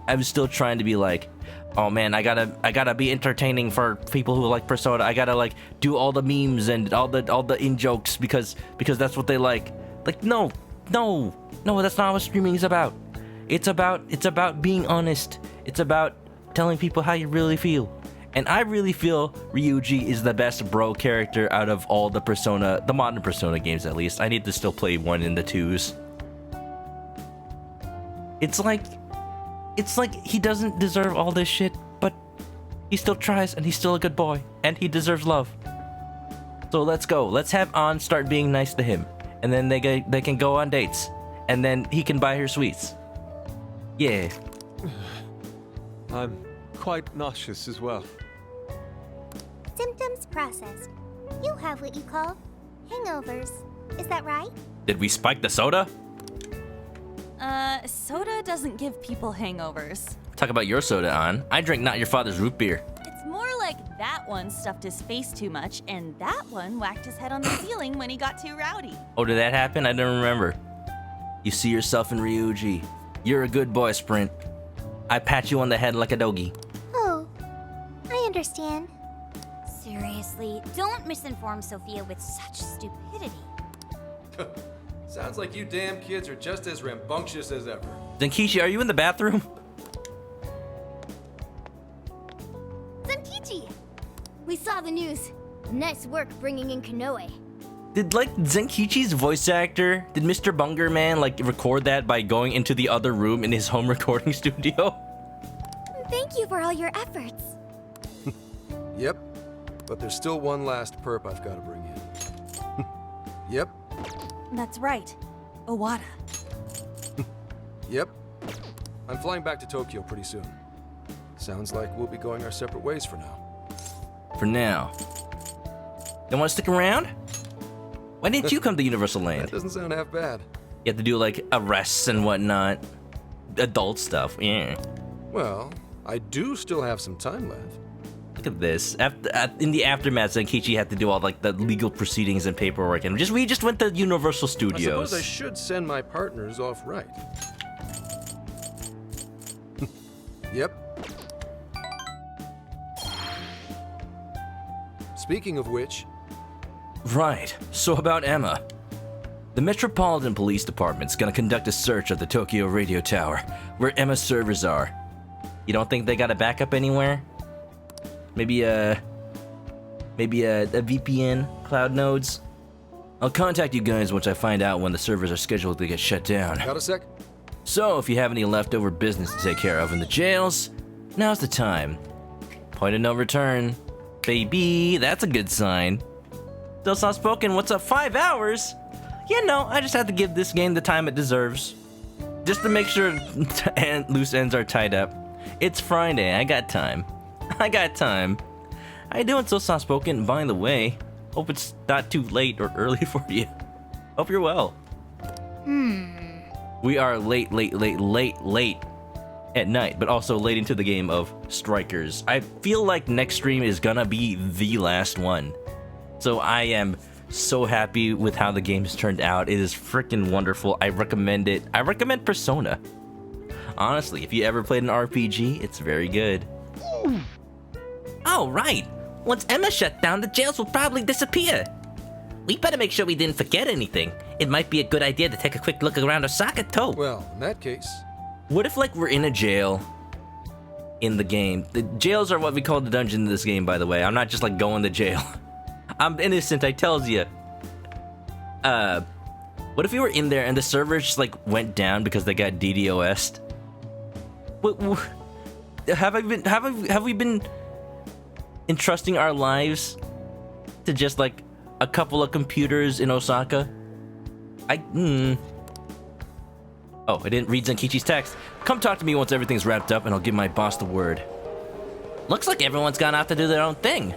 I was still trying to be like, oh man, I gotta be entertaining for people who like Persona. I gotta, like, do all the memes and all the in-jokes because that's what they like. Like, no, that's not what streaming is about. It's about being honest. It's about telling people how you really feel. And I really feel Ryuji is the best bro character out of all the modern Persona games, at least. I need to still play 1 and the 2s. It's like he doesn't deserve all this shit, but he still tries, and he's still a good boy, and he deserves love. So let's go. Let's have Ann start being nice to him, and then they can go on dates, and then he can buy her sweets. Yeah. I'm quite nauseous as well. Symptoms processed. You have what you call hangovers. Is that right? Did we spike the soda? Soda doesn't give people hangovers. Talk about your soda, Ann. I drink not your father's root beer. It's more like that one stuffed his face too much, and that one whacked his head on the ceiling when he got too rowdy. Oh, did that happen? I don't remember. You see yourself in Ryuji. You're a good boy, Sprint. I pat you on the head like a doggy. Oh, I understand. Seriously, don't misinform Sophia with such stupidity. Sounds like you damn kids are just as rambunctious as ever. Zenkichi, are you in the bathroom? Zenkichi! We saw the news. Nice work bringing in Konoe. Did, like, Zenkichi's voice actor, did Mr. Bunger Man, like, record that by going into the other room in his home recording studio? Thank you for all your efforts. Yep, but there's still one last perp I've got to bring in. Yep. That's right. Owada. Yep. I'm flying back to Tokyo pretty soon. Sounds like we'll be going our separate ways for now. For now. Don't want to stick around? Why didn't you come to Universal Land? That doesn't sound half bad. You have to do, like, arrests and whatnot. Adult stuff, yeah. Well, I do still have some time left. Look at this. In the aftermath, Zenkichi had to do all, like, the legal proceedings and paperwork, and we just went to Universal Studios. I suppose I should send my partners off right. Yep. Speaking of which... Right, so about Emma. The Metropolitan Police Department's gonna conduct a search of the Tokyo radio tower, where Emma's servers are. You don't think they got a backup anywhere? Maybe a VPN, cloud nodes? I'll contact you guys once I find out when the servers are scheduled to get shut down. Got a sec? So, if you have any leftover business to take care of in the jails, now's the time. Point of no return. Baby, that's a good sign. Still soft spoken, what's up, 5 hours? you know, I just have to give this game the time it deserves. Just to make sure loose ends are tied up. It's Friday, I got time. I got time. How you doing, so soft-spoken? By the way, hope it's not too late or early for you. Hope you're well. We are late at night, but also late into the game of Strikers. I feel like next stream is gonna be the last one. So I am so happy with how the game has turned out. It is freaking wonderful. I recommend it. I recommend Persona. Honestly, if you ever played an RPG, it's very good. Oh, right. Once Emma shut down, the jails will probably disappear. We better make sure we didn't forget anything. It might be a good idea to take a quick look around Osaka, too. Well, in that case... What if, like, we're in a jail in the game? The jails are what we call the dungeon in this game, by the way. I'm not just, like, going to jail. I'm innocent, I tells you. What if we were in there and the servers just, like, went down because they got DDoS'd? Have we been entrusting our lives to just, like, a couple of computers in Osaka? Oh, I didn't read Zenkichi's text. Come talk to me once everything's wrapped up and I'll give my boss the word. Looks like everyone's gone out to do their own thing.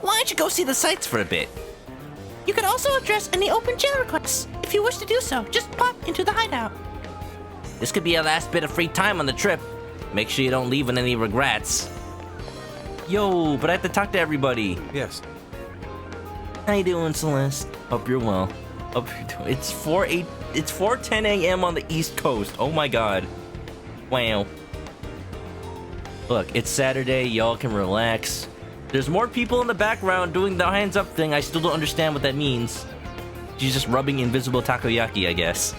Why don't you go see the sights for a bit? You can also address any open jail requests. If you wish to do so, just pop into the hideout. This could be our last bit of free time on the trip. Make sure you don't leave with any regrets. Yo, but I have to talk to everybody. Yes. How you doing, Celeste? Hope you're well. Hope you're doing... It's 4:10 a.m. on the East Coast. Oh my god. Wow. Look, it's Saturday. Y'all can relax. There's more people in the background doing the hands up thing. I still don't understand what that means. She's just rubbing invisible takoyaki, I guess.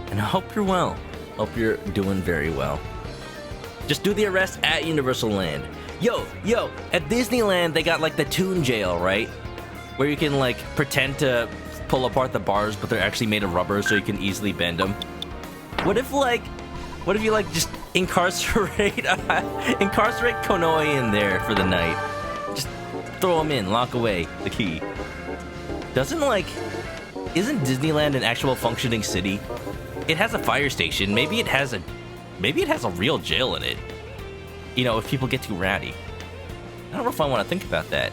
And I hope you're well. Hope you're doing very well. Just do the arrest at Universal Land. Yo, at Disneyland, they got like the Toon Jail, right? Where you can like pretend to pull apart the bars, but they're actually made of rubber so you can easily bend them. What if you like just incarcerate Konoe in there for the night? Just throw him in, lock away the key. Isn't Disneyland an actual functioning city? It has a fire station. Maybe it has a real jail in it. You know, if people get too rowdy. I don't know if I want to think about that.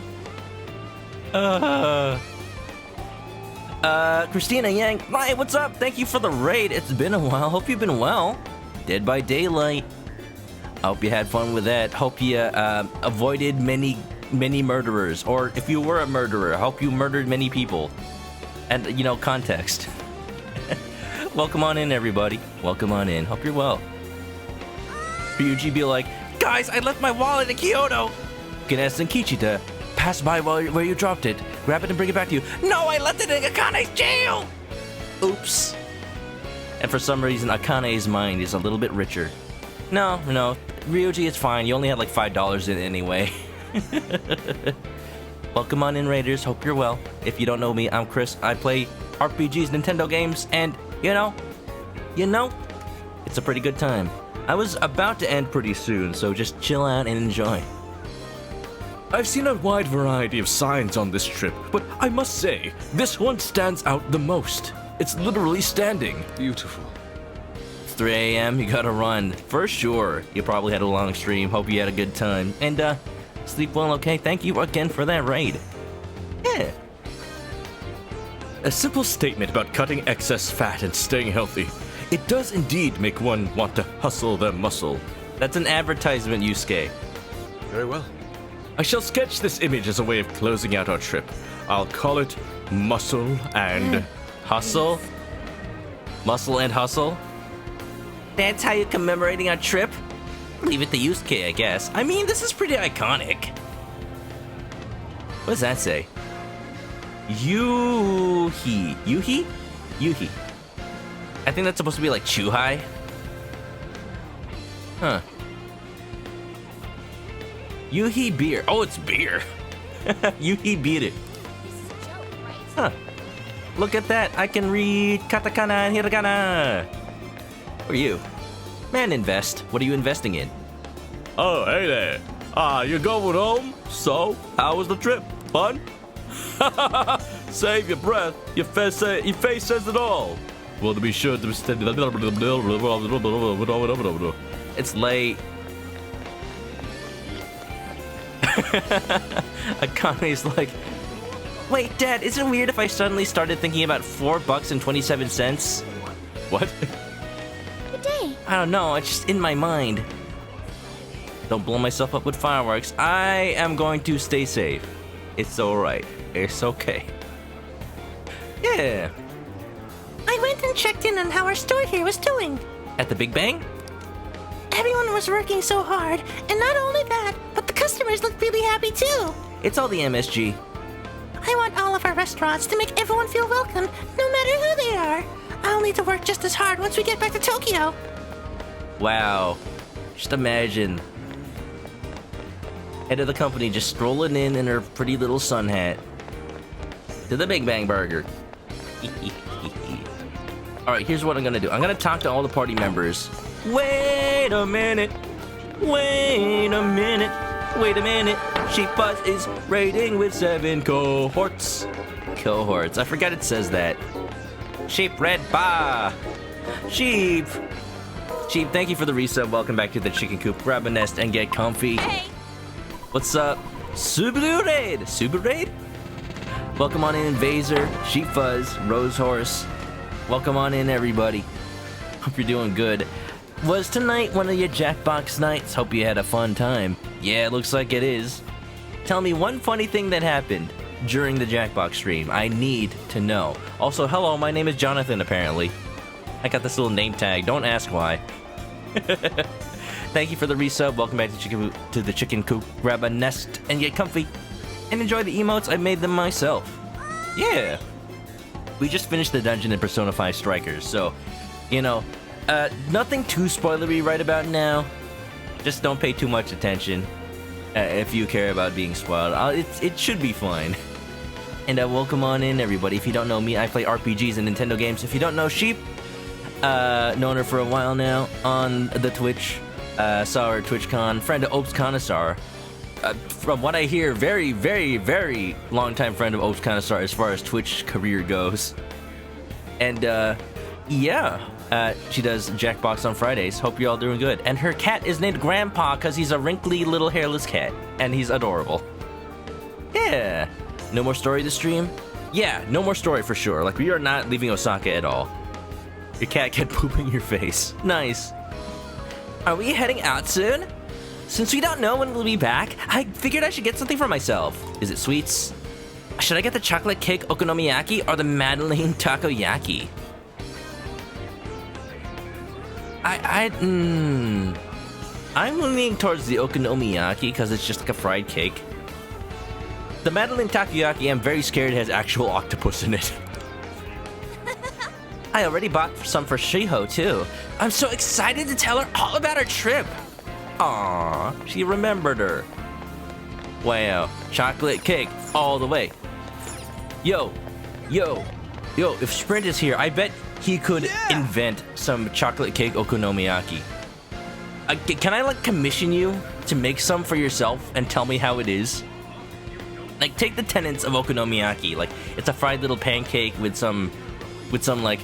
Christina Yang. Right, what's up? Thank you for the raid. It's been a while. Hope you've been well. Dead by Daylight. I hope you had fun with that. Hope you avoided many murderers. Or if you were a murderer, I hope you murdered many people. And, you know, context. Welcome on in, everybody. Welcome on in. Hope you're well. Ryuji be like, guys, I left my wallet in Kyoto. You can ask Zenkichi to pass by where you dropped it. Grab it and bring it back to you. No, I left it in Akane's jail. Oops. And for some reason, Akane's mind is a little bit richer. No, Ryuji, it's fine. You only had like $5 in it anyway. Welcome on in, Raiders. Hope you're well. If you don't know me, I'm Chris. I play RPGs, Nintendo games, and, you know, it's a pretty good time. I was about to end pretty soon, so just chill out and enjoy. I've seen a wide variety of signs on this trip, but I must say, this one stands out the most. It's literally standing. Beautiful. It's 3 a.m., you gotta run. For sure. You probably had a long stream. Hope you had a good time. And, sleep well, okay? Thank you again for that raid. Yeah. A simple statement about cutting excess fat and staying healthy. It does indeed make one want to hustle their muscle. That's an advertisement, Yusuke. Very well. I shall sketch this image as a way of closing out our trip. I'll call it Muscle and... Hustle? Muscle and hustle? That's how you're commemorating our trip? Leave it to Yusuke, I guess. I mean, this is pretty iconic. What does that say? Yuhi. Yuhi? Yuhi. I think that's supposed to be like Chuhai. Huh. Yuhi beer. Oh, it's beer. Yuhi beer. Huh. Look at that. I can read katakana and hiragana. Who are you? Man invest. What are you investing in? Oh, hey there. You going home? So, how was the trip? Fun? Save your breath. Your face says it all. Well, to be sure to It's late. Akane's like, wait, Dad, is it weird if I suddenly started thinking about $4.27? What? Good day. I don't know, it's just in my mind. Don't blow myself up with fireworks. I am going to stay safe. It's alright. It's okay. Yeah. I went and checked in on how our store here was doing. At the Big Bang? Everyone was working so hard, and not only that, but the customers looked really happy too. It's all the MSG. I want all of our restaurants to make everyone feel welcome, no matter who they are. I'll need to work just as hard once we get back to Tokyo. Wow. Just imagine. Head of the company just strolling in her pretty little sun hat. To the Big Bang Burger. Alright, here's what I'm gonna do. I'm gonna talk to all the party members. Wait a minute. Wait a minute. Wait a minute. Sheep Buzz is raiding with 7 cohorts. Cohorts. I forgot it says that. Sheep Red Ba. Sheep. Sheep, thank you for the resub. Welcome back to the chicken coop. Grab a nest and get comfy. Hey. What's up? Subaru Raid. Subaru Raid? Welcome on in, Vaser, Sheep Fuzz, Rose Horse. Welcome on in, everybody. Hope you're doing good. Was tonight one of your Jackbox nights? Hope you had a fun time. Yeah, it looks like it is. Tell me one funny thing that happened during the Jackbox stream. I need to know. Also, hello, my name is Jonathan, apparently. I got this little name tag. Don't ask why. Thank you for the resub. Welcome back to the chicken coop. Grab a nest and get comfy. And enjoy the emotes. I made them myself. Yeah. We just finished the dungeon in Persona 5 Strikers, so, you know, nothing too spoilery right about now. Just don't pay too much attention if you care about being spoiled. It should be fine. And welcome on in, everybody. If you don't know me, I play RPGs and Nintendo games. If you don't know Sheep, known her for a while now on the Twitch. Saw her at TwitchCon. Friend of Opes Connoisseur. From what I hear, very, very, very long-time friend of Opes Connoisseur as far as Twitch career goes. And, yeah, she does Jackbox on Fridays. Hope you're all doing good. And her cat is named Grandpa because he's a wrinkly little hairless cat. And he's adorable. Yeah. No more story this stream? Yeah, no more story for sure. Like, we are not leaving Osaka at all. Your cat kept pooping your face. Nice. Are we heading out soon? Since we don't know when we'll be back, I figured I should get something for myself. Is it sweets? Should I get the chocolate cake okonomiyaki or the Madeleine takoyaki? I'm leaning towards the okonomiyaki because it's just like a fried cake. The Madeleine takoyaki, I'm very scared it has actual octopus in it. I already bought some for Shiho too. I'm so excited to tell her all about our trip. Aww, she remembered her. Wow, chocolate cake all the way. Yo, if Sprint is here, I bet he could invent some chocolate cake okonomiyaki. Can I like commission you to make some for yourself and tell me how it is? Like, take the tenets of okonomiyaki. Like, it's a fried little pancake with some like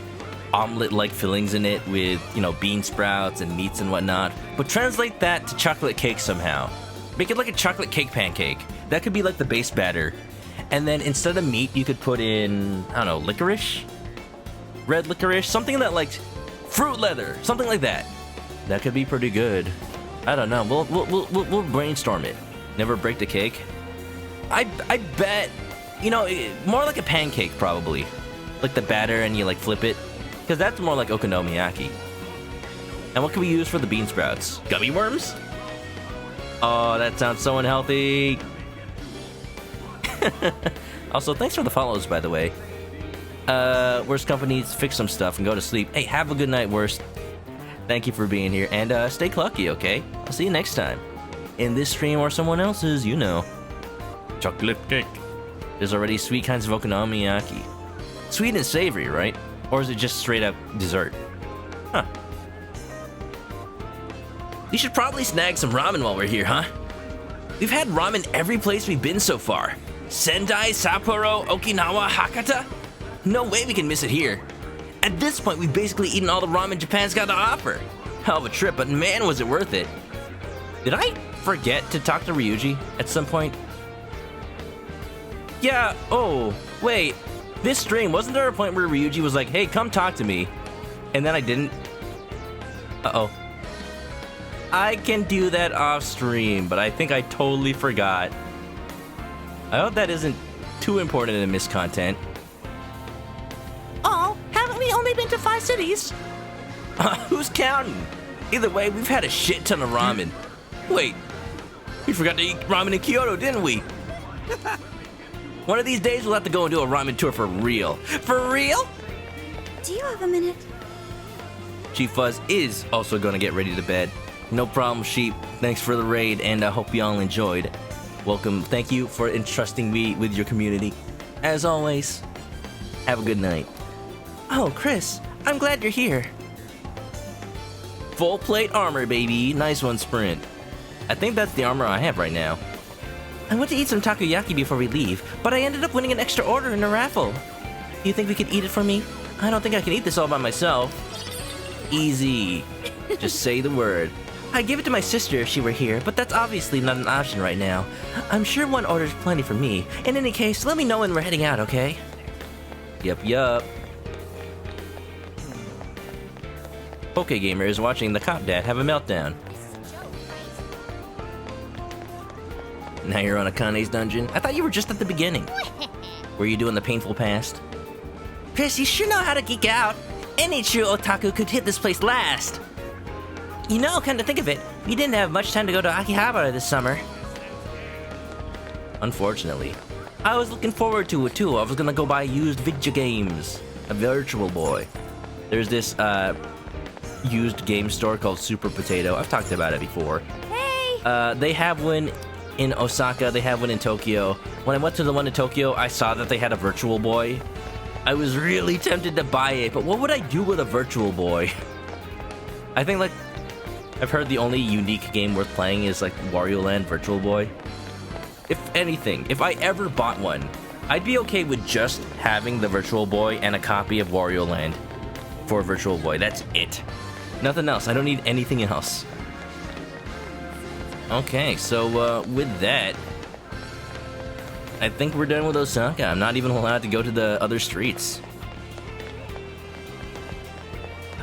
omelet-like fillings in it with, you know, bean sprouts and meats and whatnot. But translate that to chocolate cake somehow. Make it like a chocolate cake pancake. That could be like the base batter. And then instead of meat, you could put in, I don't know, licorice? Red licorice? Something that like fruit leather. Something like that. That could be pretty good. I don't know. We'll brainstorm it. Never break the cake. I bet, you know, more like a pancake probably. Like the batter and you like flip it. Because that's more like okonomiyaki. And what can we use for the bean sprouts? Gummy worms? Oh, that sounds so unhealthy. Also, thanks for the follows, by the way. Worst companies, fix some stuff and go to sleep. Hey, have a good night, Worst. Thank you for being here. And stay clucky, okay? I'll see you next time. In this stream or someone else's, you know. Chocolate cake. There's already sweet kinds of okonomiyaki. Sweet and savory, right? Or is it just straight up dessert? Huh. We should probably snag some ramen while we're here, huh? We've had ramen every place we've been so far. Sendai, Sapporo, Okinawa, Hakata? No way we can miss it here. At this point, we've basically eaten all the ramen Japan's got to offer. Hell of a trip, but man, was it worth it. Did I forget to talk to Ryuji at some point? Yeah, oh, wait. This stream, wasn't there a point where Ryuji was like, hey, come talk to me? And then I didn't? Uh-oh. I can do that off stream, but I think I totally forgot. I hope that isn't too important to miss content. Oh, haven't we only been to 5 cities? Who's counting? Either way, we've had a shit ton of ramen. Wait, we forgot to eat ramen in Kyoto, didn't we? One of these days, we'll have to go and do a ramen tour for real. For real? Do you have a minute? Chief Fuzz is also going to get ready to bed. No problem, Sheep. Thanks for the raid, and I hope you all enjoyed. Welcome. Thank you for entrusting me with your community. As always, have a good night. Oh, Chris, I'm glad you're here. Full plate armor, baby. Nice one, Sprint. I think that's the armor I have right now. I went to eat some takoyaki before we leave, but I ended up winning an extra order in a raffle. Do you think we could eat it for me? I don't think I can eat this all by myself. Easy. Just say the word. I'd give it to my sister if she were here, but that's obviously not an option right now. I'm sure one order's plenty for me. In any case, let me know when we're heading out, okay? Yup. PokeGamer is watching the cop dad have a meltdown. Now you're on Akane's dungeon? I thought you were just at the beginning. Were you doing the painful past? Chris, you sure know how to geek out. Any true otaku could hit this place last. You know, come to think of it, we didn't have much time to go to Akihabara this summer. Unfortunately. I was looking forward to it too. I was gonna go buy used video games. A Virtual Boy. There's this, used game store called Super Potato. I've talked about it before. Hey! They have one in Osaka, they have one in Tokyo. When I went to the one in Tokyo, I saw that they had a Virtual Boy. I was really tempted to buy it, but what would I do with a Virtual Boy? I think, like, I've heard the only unique game worth playing is, like, Wario Land Virtual Boy. If anything, if I ever bought one, I'd be okay with just having the Virtual Boy and a copy of Wario Land for a Virtual Boy. That's it. Nothing else. I don't need anything else. Okay, so with that, I think we're done with Osaka. I'm not even allowed to go to the other streets.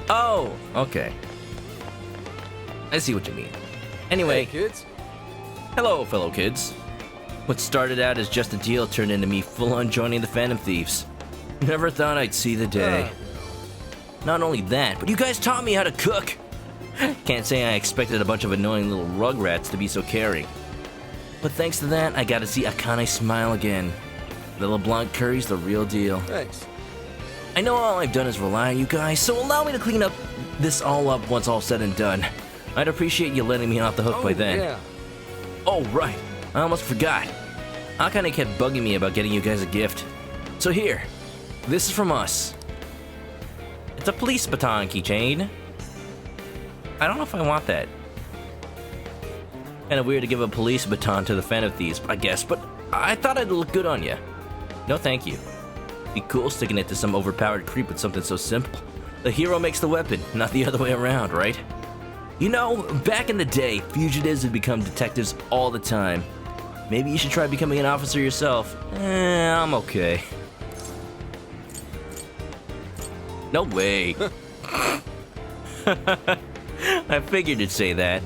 Oh, okay. I see what you mean. Anyway, hey, kids. Hello, fellow kids. What started out as just a deal turned into me full-on joining the Phantom Thieves. Never thought I'd see the day. Not only that, but you guys taught me how to cook. Can't say I expected a bunch of annoying little rugrats to be so caring. But thanks to that, I got to see Akane smile again. The LeBlanc curry's the real deal. Thanks. I know all I've done is rely on you guys, so allow me to clean up this all up once all said and done. I'd appreciate you letting me off the hook by then. Yeah. Oh, right. I almost forgot. Akane kept bugging me about getting you guys a gift. So here, this is from us. It's a police baton keychain. I don't know if I want that. Kinda weird to give a police baton to the Phantom Thieves, I guess, but I thought it'd look good on you. No thank you. Be cool sticking it to some overpowered creep with something so simple. The hero makes the weapon, not the other way around, right? You know, back in the day, fugitives would become detectives all the time. Maybe you should try becoming an officer yourself. I'm okay. No way. I figured you'd say that.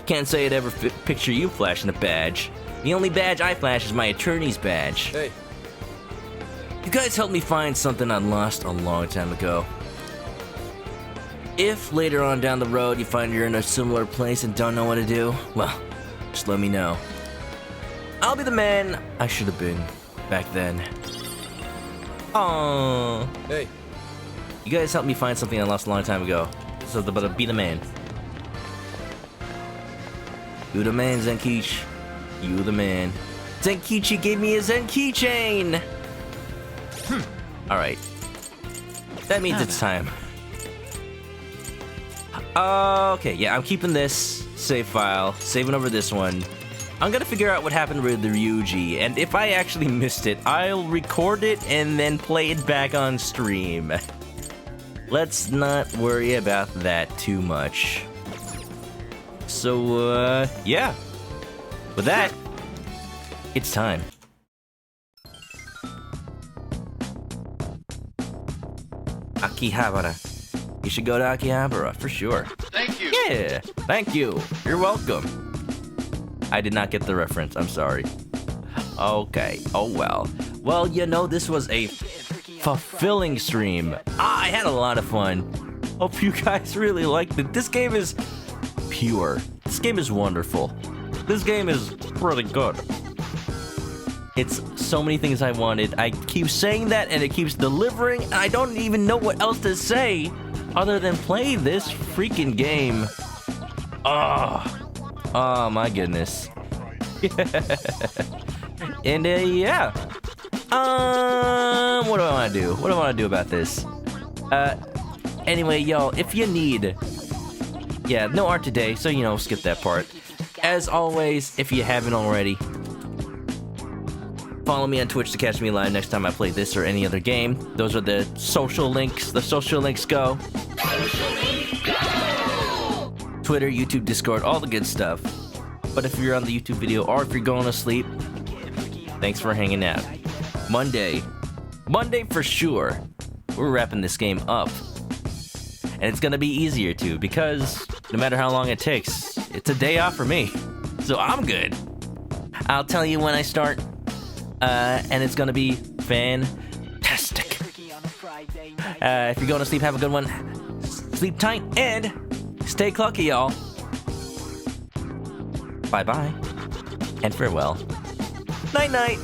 Can't say I'd ever picture you flashing a badge. The only badge I flash is my attorney's badge. Hey. You guys helped me find something I lost a long time ago. If later on down the road you find you're in a similar place and don't know what to do, well, just let me know. I'll be the man I should have been back then. Aww. Hey. You guys helped me find something I lost a long time ago. So, but be the man. You the man, Zenkichi. You the man. Zenkichi gave me a Zen keychain! Alright. That means it's time. Okay, yeah, I'm keeping this save file, saving over this one. I'm gonna figure out what happened with the Ryuji, and if I actually missed it, I'll record it and then play it back on stream. Let's not worry about that too much. So, yeah. With that, it's time. Akihabara. You should go to Akihabara, for sure. Thank you. Yeah, thank you. You're welcome. I did not get the reference, I'm sorry. Okay, oh well. Well, you know, this was a fulfilling stream. I had a lot of fun. Hope you guys really liked it. This game is pure. This game is wonderful. This game is pretty good. It's so many things I wanted. I keep saying that and it keeps delivering, and I don't even know what else to say other than play this freaking game. Oh my goodness. And yeah. What do I want to do? What do I want to do about this? Anyway, y'all, if you need... Yeah, no art today, so, you know, skip that part. As always, if you haven't already, follow me on Twitch to catch me live next time I play this or any other game. Those are the social links. The social links go. Twitter, YouTube, Discord, all the good stuff. But if you're on the YouTube video or if you're going to sleep, thanks for hanging out. Monday for sure, we're wrapping this game up. And it's gonna be easier too, because no matter how long it takes, it's a day off for me. So I'm good. I'll tell you when I start, and it's gonna be fantastic. If you're going to sleep, have a good one. Sleep tight and stay clucky, y'all. Bye-bye and farewell. Night-night.